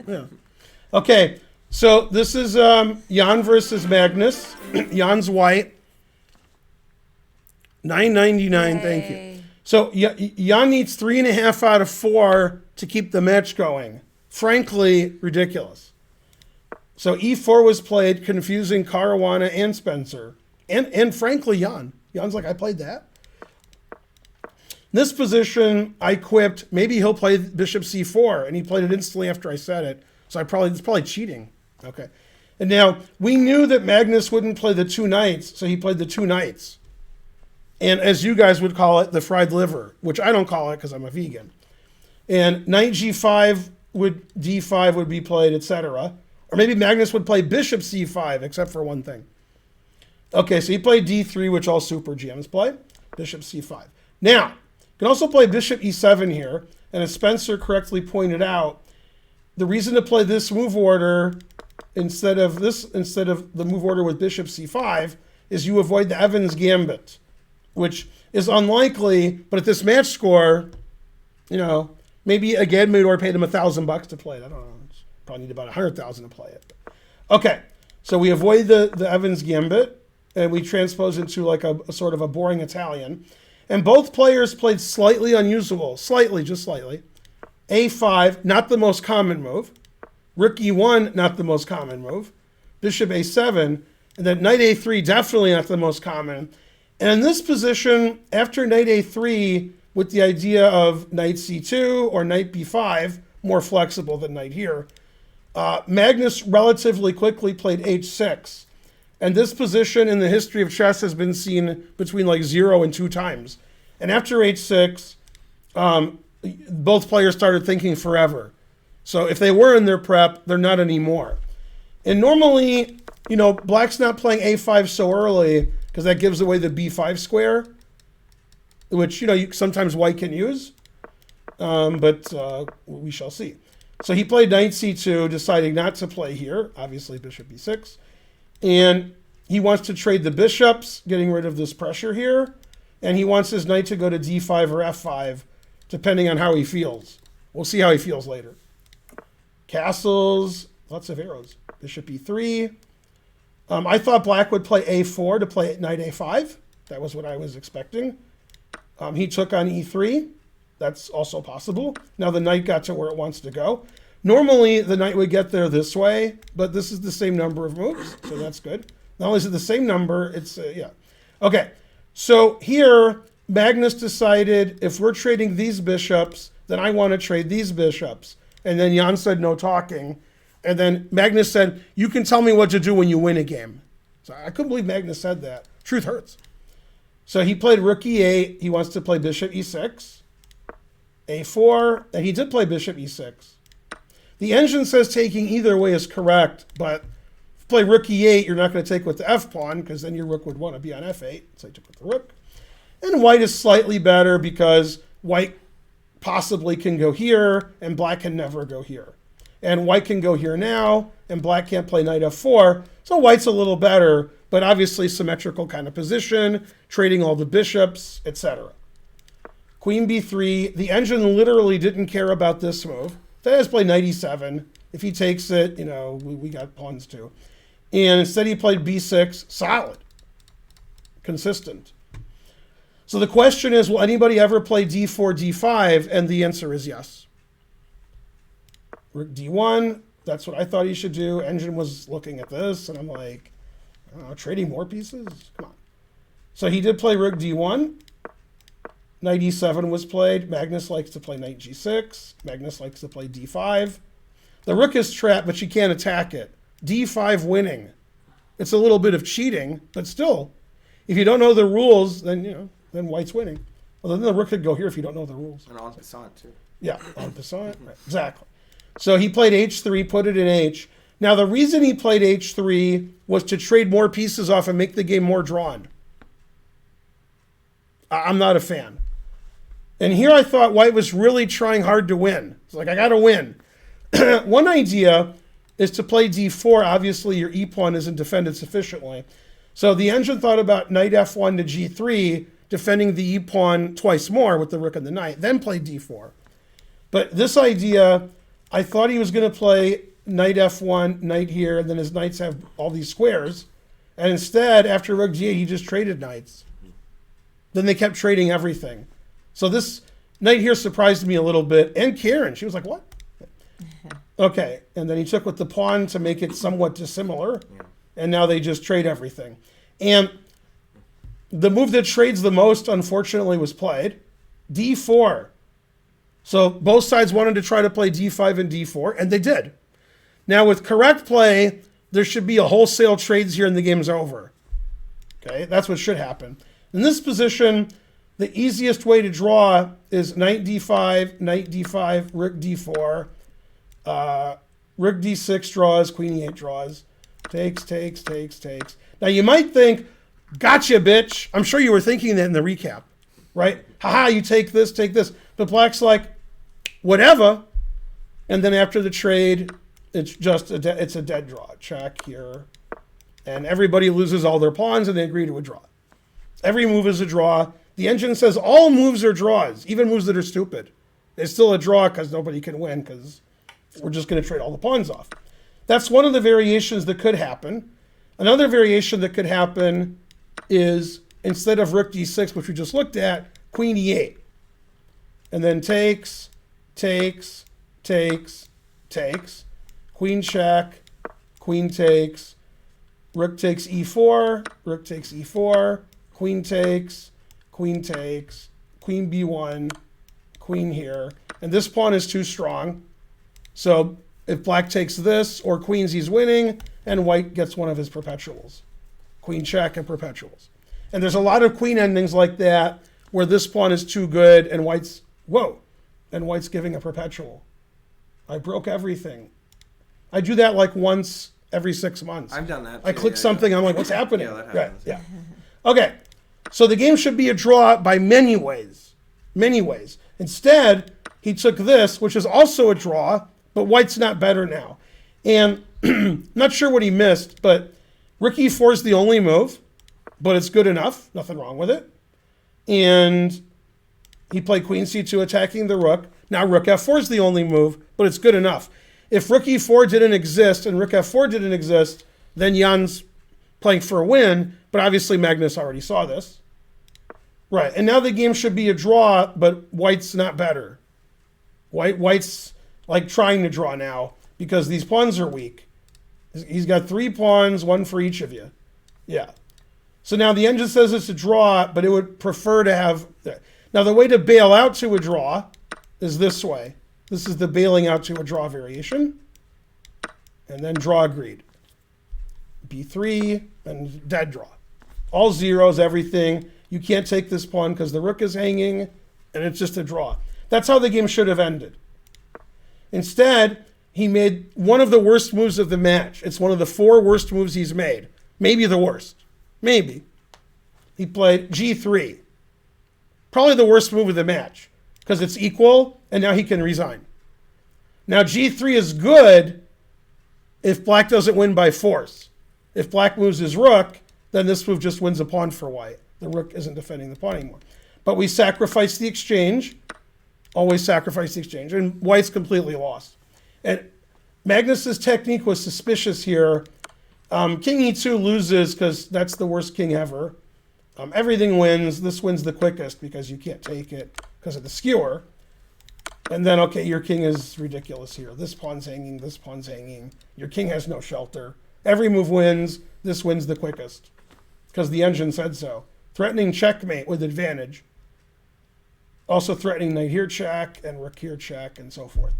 Yeah. Okay, so this is Jan versus Magnus. Jan's white. $9.99, thank you. Yay. So Jan needs 3.5 out of 4 to keep the match going. Frankly, ridiculous. So E4 was played, confusing Caruana and Spencer. And frankly, Jan. Jan's like, I played that. This position, I quipped, maybe he'll play bishop c4, and he played it instantly after I said it. So it's probably cheating. Okay. And now we knew that Magnus wouldn't play the 2 knights, so he played the 2 knights. And as you guys would call it, the fried liver, which I don't call it because I'm a vegan. And knight g5 d5 would be played, etc. Or maybe Magnus would play bishop c5, except for one thing. Okay, so he played d3, which all super GMs play. Bishop c5. Now, you can also play bishop e7 here. And as Spencer correctly pointed out, the reason to play this move order instead of the move order with bishop c5 is you avoid the Evans Gambit, which is unlikely, but at this match score, maybe again Midor paid him $1,000 to play it. I don't know. Probably need about 100,000 to play it. Okay, so we avoid the Evans Gambit, and we transpose into like a sort of a boring Italian. And both players played slightly unusual, just slightly. A5, not the most common move. Rook E1, not the most common move. Bishop A7, and then knight A3, definitely not the most common. And in this position, after knight A3, with the idea of knight C2 or knight B5, more flexible than knight here, Magnus relatively quickly played H6. And this position in the history of chess has been seen between like 0 and 2 times. And after H6, both players started thinking forever. So if they were in their prep, they're not anymore. And normally, Black's not playing A5 so early because that gives away the B5 square, which, sometimes White can use. But we shall see. So he played knight C2, deciding not to play here. Obviously, bishop B6. And he wants to trade the bishops, getting rid of this pressure here. And he wants his knight to go to D5 or F5, depending on how he feels. We'll see how he feels later. Castles, lots of arrows. Bishop E3. I thought Black would play A4 to play knight A5. That was what I was expecting. He took on E3. That's also possible. Now the knight got to where it wants to go. Normally, the knight would get there this way, but this is the same number of moves, so that's good. Not only is it the same number, it's, yeah. Okay, so here, Magnus decided if we're trading these bishops, then I want to trade these bishops. And then Jan said no talking. And then Magnus said, you can tell me what to do when you win a game. So I couldn't believe Magnus said that. Truth hurts. So he played rook e8. He wants to play bishop e6. A4, and he did play bishop e6. The engine says taking either way is correct, but if you play rook e8, you're not going to take with the f pawn, because then your rook would want to be on f8, so he took with the rook. And White is slightly better because White possibly can go here, and Black can never go here. And White can go here now, and Black can't play knight f4, so White's a little better, but obviously symmetrical kind of position, trading all the bishops, etc. Queen b3. The engine literally didn't care about this move. So he has played knight e7. If he takes it, we got pawns too. And instead he played b6. Solid. Consistent. So the question is, will anybody ever play d4, d5? And the answer is yes. Rook d1. That's what I thought he should do. Engine was looking at this, and I'm like, I don't know, trading more pieces? Come on. So he did play rook d1. Knight e7 was played. Magnus likes to play knight g6. Magnus likes to play d5. The rook is trapped, but she can't attack it. d5 winning. It's a little bit of cheating, but still, if you don't know the rules, then then White's winning. Well, then the rook could go here if you don't know the rules. And en passant, too. Yeah, en passant. Right, exactly. So he played h3, put it in h. Now, the reason he played h3 was to trade more pieces off and make the game more drawn. I'm not a fan. And here I thought White was really trying hard to win. It's like, I got to win. One idea is to play d4. Obviously, your e-pawn isn't defended sufficiently. So the engine thought about knight f1 to g3, defending the e-pawn twice more with the rook and the knight, then play d4. But this idea, I thought he was going to play knight f1, knight here, and then his knights have all these squares. And instead, after rook g8, he just traded knights. Then they kept trading everything. So this knight here surprised me a little bit. And Karen, she was like, what? Okay. And then he took with the pawn to make it somewhat dissimilar. And now they just trade everything. And the move that trades the most, unfortunately, was played. d4. So both sides wanted to try to play d5 and d4, and they did. Now with correct play, there should be a wholesale trades here and the game's over. Okay, that's what should happen. In this position, the easiest way to draw is knight d5, rook d4, rook d6 draws, queen e8 draws, takes. Now you might think, gotcha, bitch. I'm sure you were thinking that in the recap, right? Haha, you take this. But black's like, whatever. And then after the trade, it's just it's a dead draw. Check here. And everybody loses all their pawns and they agree to a draw. Every move is a draw. The engine says all moves are draws, even moves that are stupid. It's still a draw because nobody can win because we're just going to trade all the pawns off. That's one of the variations that could happen. Another variation that could happen is instead of rook d6, which we just looked at, queen e8. And then takes, queen check, queen takes, rook takes e4, queen takes, queen b1, queen here. And this pawn is too strong. So if black takes this or queens, he's winning, and white gets one of his perpetuals. Queen check and perpetuals. And there's a lot of queen endings like that where this pawn is too good and white's, and white's giving a perpetual. I broke everything. I do that like once every 6 months. I've done that too. I click something, I'm like, what's happening? Yeah, that happens. Right, yeah. Okay, so the game should be a draw by many ways. Instead, he took this, which is also a draw, but white's not better now. And not sure what he missed, but rook e4 is the only move, but it's good enough. Nothing wrong with it. And he played queen c2 attacking the rook. Now rook f4 is the only move, but it's good enough. If rook e4 didn't exist and rook f4 didn't exist, then Jan's playing for a win, but obviously Magnus already saw this. Right, and now the game should be a draw, but white's not better. White's like trying to draw now because these pawns are weak. He's got 3 pawns, 1 for each of you. Yeah. So now the engine says it's a draw, but it would prefer to have... Now the way to bail out to a draw is this way. This is the bailing out to a draw variation. And then draw agreed. B3 and dead draw. All zeros, everything. You can't take this pawn because the rook is hanging, and it's just a draw. That's how the game should have ended. Instead, he made one of the worst moves of the match. It's one of the 4 worst moves he's made. Maybe the worst. Maybe. He played G3. Probably the worst move of the match because it's equal, and now he can resign. Now G3 is good if black doesn't win by force. If black moves his rook, then this move just wins a pawn for white. The rook isn't defending the pawn anymore. But we sacrifice the exchange. Always sacrifice the exchange. And white's completely lost. And Magnus's technique was suspicious here. King e2 loses because that's the worst king ever. Everything wins. This wins the quickest because you can't take it because of the skewer. And then, okay, your king is ridiculous here. This pawn's hanging. This pawn's hanging. Your king has no shelter. Every move wins. This wins the quickest because the engine said so. Threatening checkmate with advantage. Also threatening knight here check and rook here check and so forth.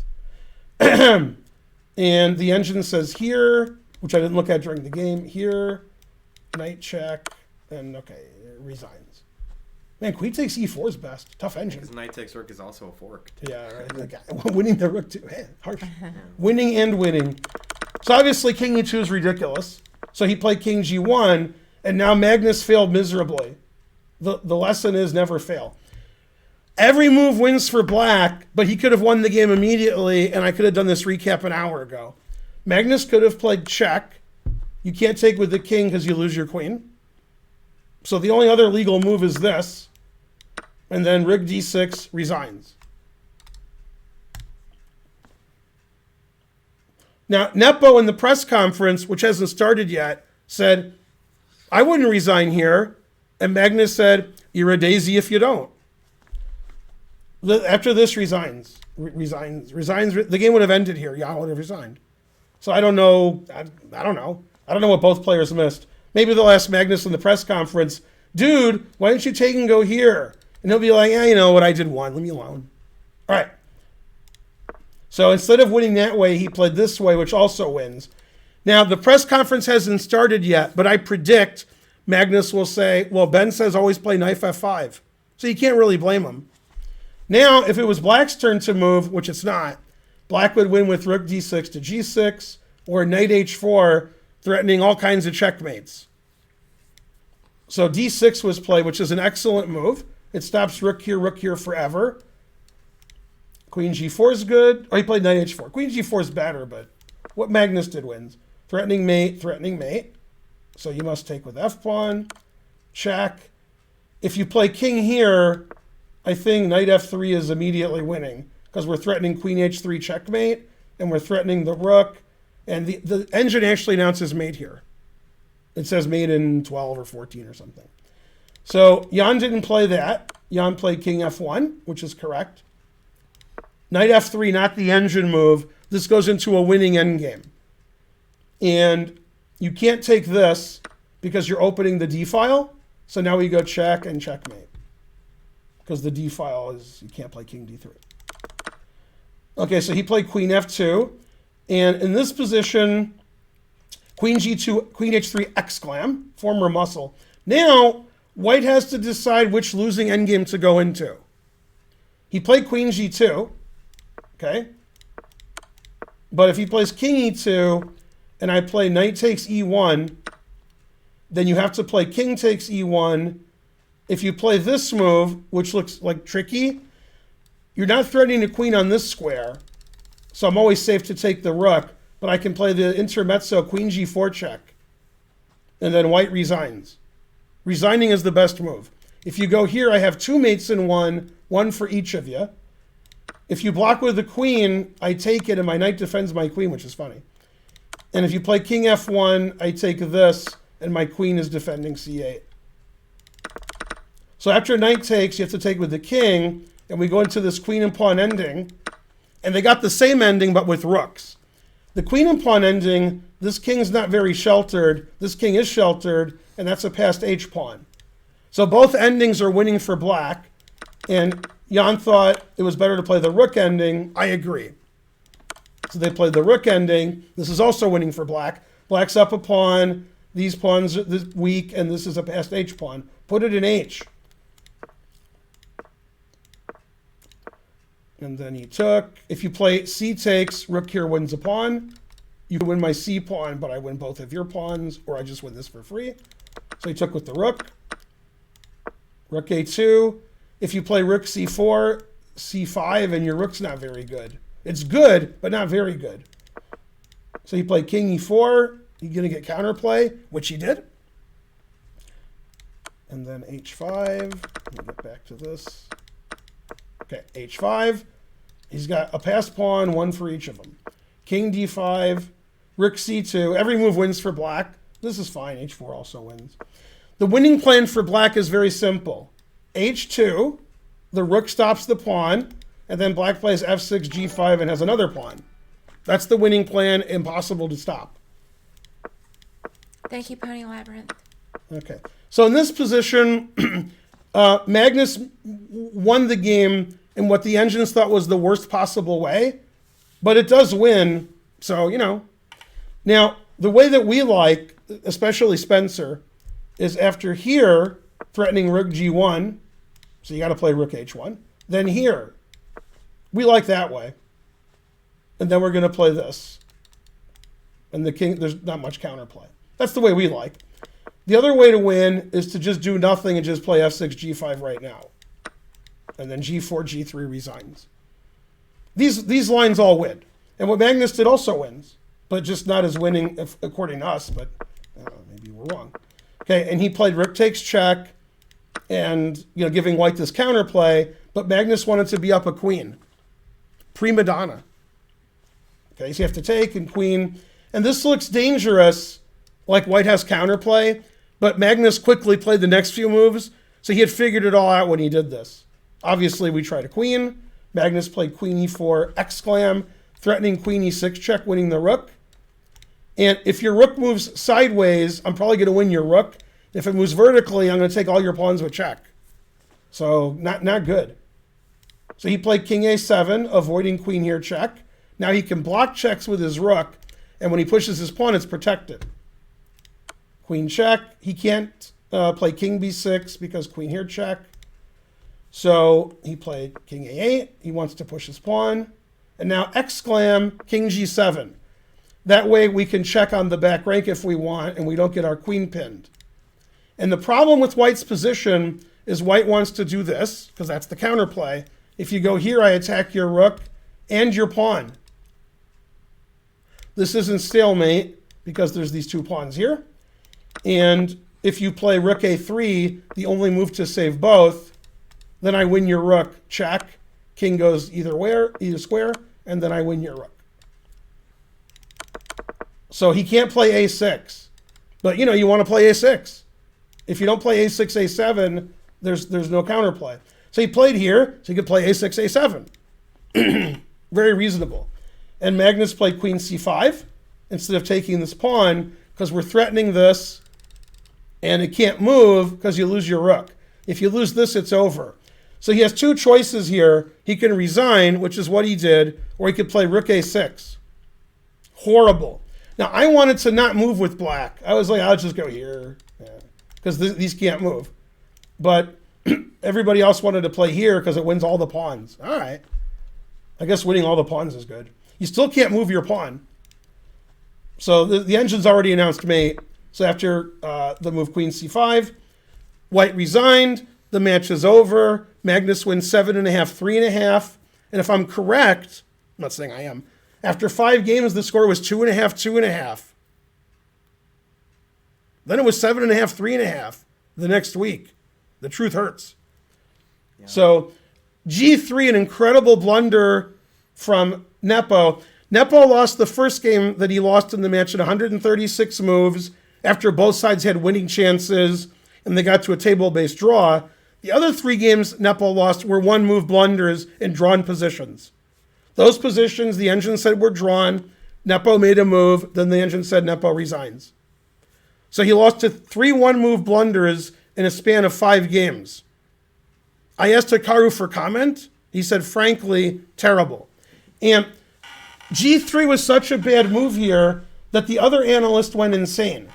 And the engine says here, which I didn't look at during the game, here, knight check, and okay, it resigns. Man, queen takes e4 is best. Tough engine. His knight takes rook is also a fork. Yeah, right. Winning the rook too. Man, harsh. Winning and winning. So obviously king e2 is ridiculous. So he played king g1, and now Magnus failed miserably. The lesson is never fail. Every move wins for black, but he could have won the game immediately, and I could have done this recap an hour ago. Magnus could have played check. You can't take with the king because you lose your queen. So the only other legal move is this. And then rook d6 resigns. Now, Nepo in the press conference, which hasn't started yet, said, I wouldn't resign here. And Magnus said, you're a daisy if you don't. After this, resigns. The game would have ended here. Jan would have resigned. So I don't know. I don't know. I don't know what both players missed. Maybe they'll ask Magnus in the press conference, dude, why don't you take and go here? And he'll be like, yeah, you know what, I did one. Leave me alone. All right. So instead of winning that way, he played this way, which also wins. Now, the press conference hasn't started yet, but I predict Magnus will say, well, Ben says always play knight f5. So you can't really blame him. Now, if it was black's turn to move, which it's not, black would win with rook d6 to g6 or knight h4, threatening all kinds of checkmates. So d6 was played, which is an excellent move. It stops rook here forever. Queen g4 is good. Or he played knight h4. Queen g4 is better, but what Magnus did wins. Threatening mate, threatening mate. So you must take with f-pawn. Check. If you play king here, I think knight f3 is immediately winning because we're threatening queen h3 checkmate, and we're threatening the rook. And the engine actually announces mate here. It says mate in 12 or 14 or something. So Jan didn't play that. Jan played king f1, which is correct. Knight f3, not the engine move. This goes into a winning endgame. And you can't take this because you're opening the d file. So now we go check and checkmate. Because the d file is, you can't play king d3. Okay, so he played queen f2. And in this position, queen g2, queen h3 exclam, former muscle. Now, white has to decide which losing endgame to go into. He played queen g2, okay? But if he plays king e2, and I play knight takes e1, then you have to play king takes e1. If you play this move, which looks like tricky, you're not threatening a queen on this square. So I'm always safe to take the rook, but I can play the intermezzo queen g4 check. And then white resigns. Resigning is the best move. If you go here, I have two mates in one for each of you. If you block with the queen, I take it and my knight defends my queen, which is funny. And if you play king f1, I take this and my queen is defending c8. So after knight takes, you have to take with the king, and we go into this queen and pawn ending. And they got the same ending, but with rooks. The queen and pawn ending, this king is not very sheltered. This king is sheltered, and that's a passed h-pawn. So both endings are winning for black. And Jan thought it was better to play the rook ending. I agree. So they played the rook ending. This is also winning for black. Black's up a pawn. These pawns are weak, and this is a passed h-pawn. Put it in h. And then he took. If you play c takes, rook here wins a pawn. You can win my c pawn, but I win both of your pawns, or I just win this for free. So he took with the rook. Rook a2. If you play rook c4, c5, and your rook's not very good. It's good, but not very good. So he played king e4. You're going to get counterplay, which he did. And then h5. Let me get back to this. Okay, h5. He's got a passed pawn, one for each of them. King d5, rook c2. Every move wins for black. This is fine. h4 also wins. The winning plan for black is very simple. h2, the rook stops the pawn, and then black plays f6, g5, and has another pawn. That's the winning plan, impossible to stop. Thank you, Pony Labyrinth. Okay, so in this position, Magnus won the game in what the engines thought was the worst possible way, but it does win, so, you know. Now, the way that we like, especially Spencer, is after here, threatening rook g1, so you got to play rook h1, then here. We like that way. And then we're going to play this. And the king, there's not much counterplay. That's the way we like. The other way to win is to just do nothing and just play f6, g5 right now. And then g4, g3 resigns. These lines all win. And what Magnus did also wins, but just not as winning according to us, but maybe we're wrong. Okay, and he played rook takes check and, you know, giving white this counterplay, but Magnus wanted to be up a queen. Prima donna. Okay, so you have to take and queen. And this looks dangerous, like white has counterplay, but Magnus quickly played the next few moves, so he had figured it all out when he did this. Obviously, we tried a queen. Magnus played queen e4, exclam, threatening queen e6 check, winning the rook. And if your rook moves sideways, I'm probably going to win your rook. If it moves vertically, I'm going to take all your pawns with check. So not good. So he played king a7, avoiding queen here check. Now he can block checks with his rook, and when he pushes his pawn, it's protected. Queen check. He can't play king b6 because queen here check. So he played king a8. He wants to push his pawn. And now exclam king g7. That way we can check on the back rank if we want, and we don't get our queen pinned. And the problem with white's position is white wants to do this, because that's the counterplay. If you go here, I attack your rook and your pawn. This isn't stalemate, because there's these two pawns here. And if you play rook a3, the only move to save both, then I win your rook, check. King goes either square, and then I win your rook. So he can't play a6. But, you want to play a6. If you don't play a6, a7, there's no counterplay. So he played here, so he could play a6, a7. Very reasonable. And Magnus played queen c5 instead of taking this pawn, because we're threatening this, and it can't move because you lose your rook. If you lose this, it's over. So he has two choices here. He can resign, which is what he did, or he could play rook a6. Horrible. Now, I wanted to not move with black. I was like, I'll just go here, because these can't move. But everybody else wanted to play here because it wins all the pawns. All right. I guess winning all the pawns is good. You still can't move your pawn. So the engine's already announced mate. So after the move queen c5, white resigned. The match is over. Magnus wins 7.5, 3.5. And if I'm correct, I'm not saying I am, after 5 games, the score was 2.5, 2.5. Then it was 7.5, 3.5 the next week. The truth hurts. Yeah. So G3, an incredible blunder from Nepo. Nepo lost the first game that he lost in the match at 136 moves after both sides had winning chances and they got to a table-based draw. The other 3 games Nepo lost were 1-move blunders in drawn positions. Those positions, the engine said were drawn. Nepo made a move. Then the engine said Nepo resigns. So he lost to 3 1-move blunders in a span of 5 games. I asked Hikaru for comment. He said, frankly, terrible. And G3 was such a bad move here that the other analyst went insane.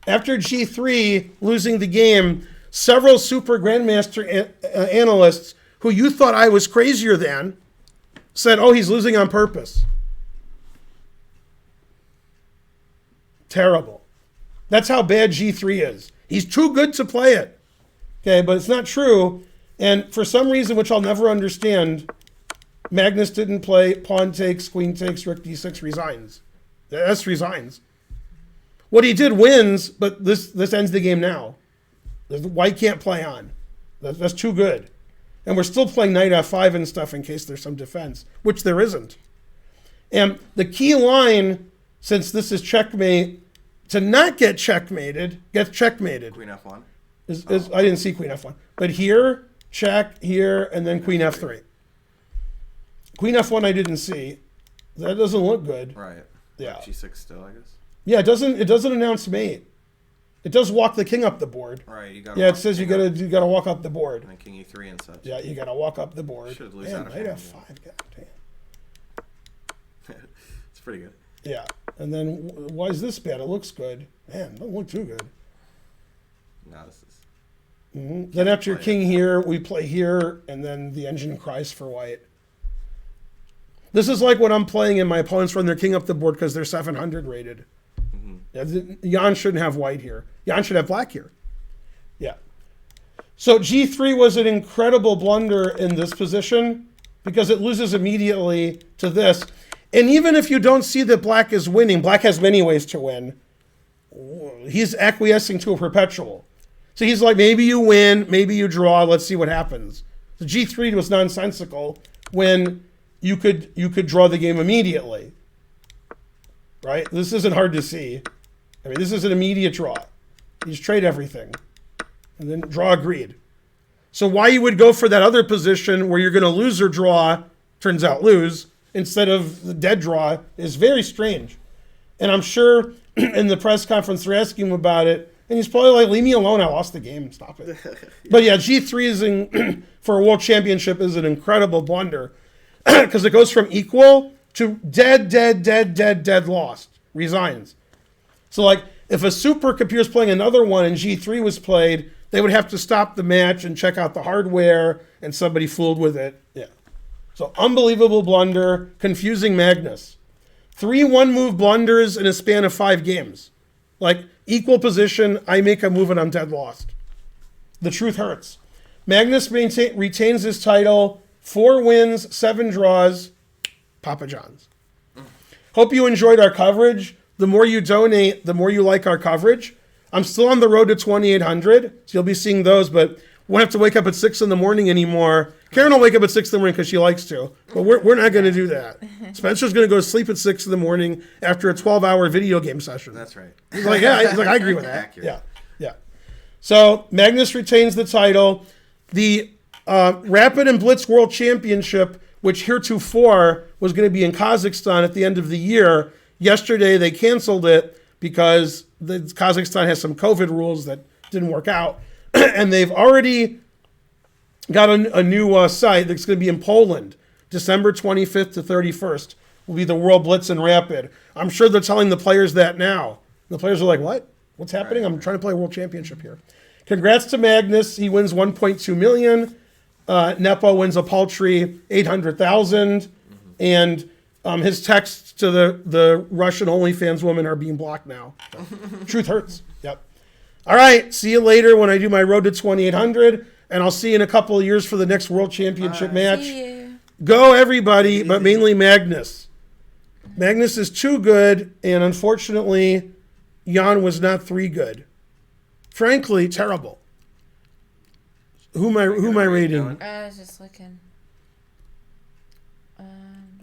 After G3 losing the game, several super grandmaster analysts who you thought I was crazier than said, oh, he's losing on purpose. Terrible. That's how bad G3 is. He's too good to play it. Okay, but it's not true. And for some reason, which I'll never understand, Magnus didn't play pawn takes, queen takes, rook d6, resigns. That's resigns. What he did wins, but this ends the game now. White can't play on. That's too good. And we're still playing knight f5 and stuff in case there's some defense, which there isn't. And the key line, since this is checkmate, to not get checkmated, gets checkmated. Queen f1. I didn't see queen f1. But here, check, here, and then queen f3. Queen f1 I didn't see. That doesn't look good. Right. Yeah. G6 still, I guess. Yeah, it doesn't announce mate. It does walk the king up the board. Right, you got. Yeah, it says you gotta walk up the board. And then king e3 and such. Yeah, you gotta walk up the board. Should lose Man, out of knight hand, f5. God damn. It's pretty good. Yeah, and then why is this bad? It looks good. Man, it don't look too good. No, this is. Mm-hmm. Then after your king here, we play here, and then the engine cries for white. This is like when I'm playing and my opponents run their king up the board because they're 700 rated. Jan shouldn't have white here. Jan should have black here. Yeah. So G3 was an incredible blunder in this position because it loses immediately to this. And even if you don't see that black is winning, black has many ways to win. He's acquiescing to a perpetual. So he's like, maybe you win, maybe you draw, let's see what happens. So G3 was nonsensical when you could draw the game immediately. Right? This isn't hard to see. I mean, this is an immediate draw. You just trade everything. And then draw agreed. So why you would go for that other position where you're going to lose or draw, turns out lose, instead of the dead draw is very strange. And I'm sure in the press conference they're asking him about it, and he's probably like, leave me alone, I lost the game, stop it. But yeah, G3 for a world championship is an incredible blunder because it goes from equal to dead lost. Resigns. So, like, if a supercomputer's playing another one and G3 was played, they would have to stop the match and check out the hardware, and somebody fooled with it. Yeah. So, unbelievable blunder, confusing Magnus. 3 one-move blunders in a span of 5 games. Like, equal position, I make a move and I'm dead lost. The truth hurts. Magnus retains his title, 4 wins, 7 draws, Papa John's. Hope you enjoyed our coverage. The more you donate, the more you like our coverage. I'm still on the road to 2,800, so you'll be seeing those, but won't have to wake up at 6 in the morning anymore. Karen will wake up at 6 in the morning because she likes to, but we're not going to do that. Spencer's going to go to sleep at 6 in the morning after a 12-hour video game session. That's right. He's like, yeah, I agree with that. Accurate. Yeah. So Magnus retains the title. The Rapid and Blitz World Championship, which heretofore was going to be in Kazakhstan at the end of the year, yesterday they canceled it because Kazakhstan has some COVID rules that didn't work out. And they've already got a new site that's going to be in Poland. December 25th to 31st will be the World Blitz and Rapid. I'm sure they're telling the players that now. The players are like, what? What's happening? I'm trying to play a world championship here. Congrats to Magnus. He wins 1.2 million. Nepo wins a paltry 800,000. And his texts to the Russian OnlyFans woman are being blocked now. So, truth hurts. Yep. All right. See you later when I do my road to 2,800. And I'll see you in a couple of years for the next world championship match. See you. Go everybody, but mainly Magnus. Magnus is 2 good, and unfortunately, Jan was not 3 good. Frankly, terrible. Who am I rating? I was just looking.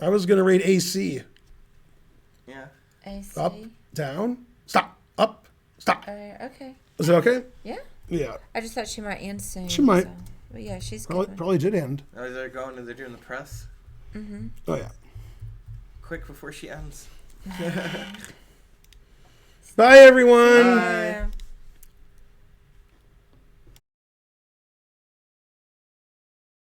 I was gonna rate AC. Yeah. AC. Up, down, stop, up, stop. Okay. Is it okay? Yeah. Yeah. I just thought she might end soon. She might. So. But yeah, she's Probably, good. probably did end. Oh, they're doing the press Oh yeah. quick before she ends. Bye everyone. Yeah.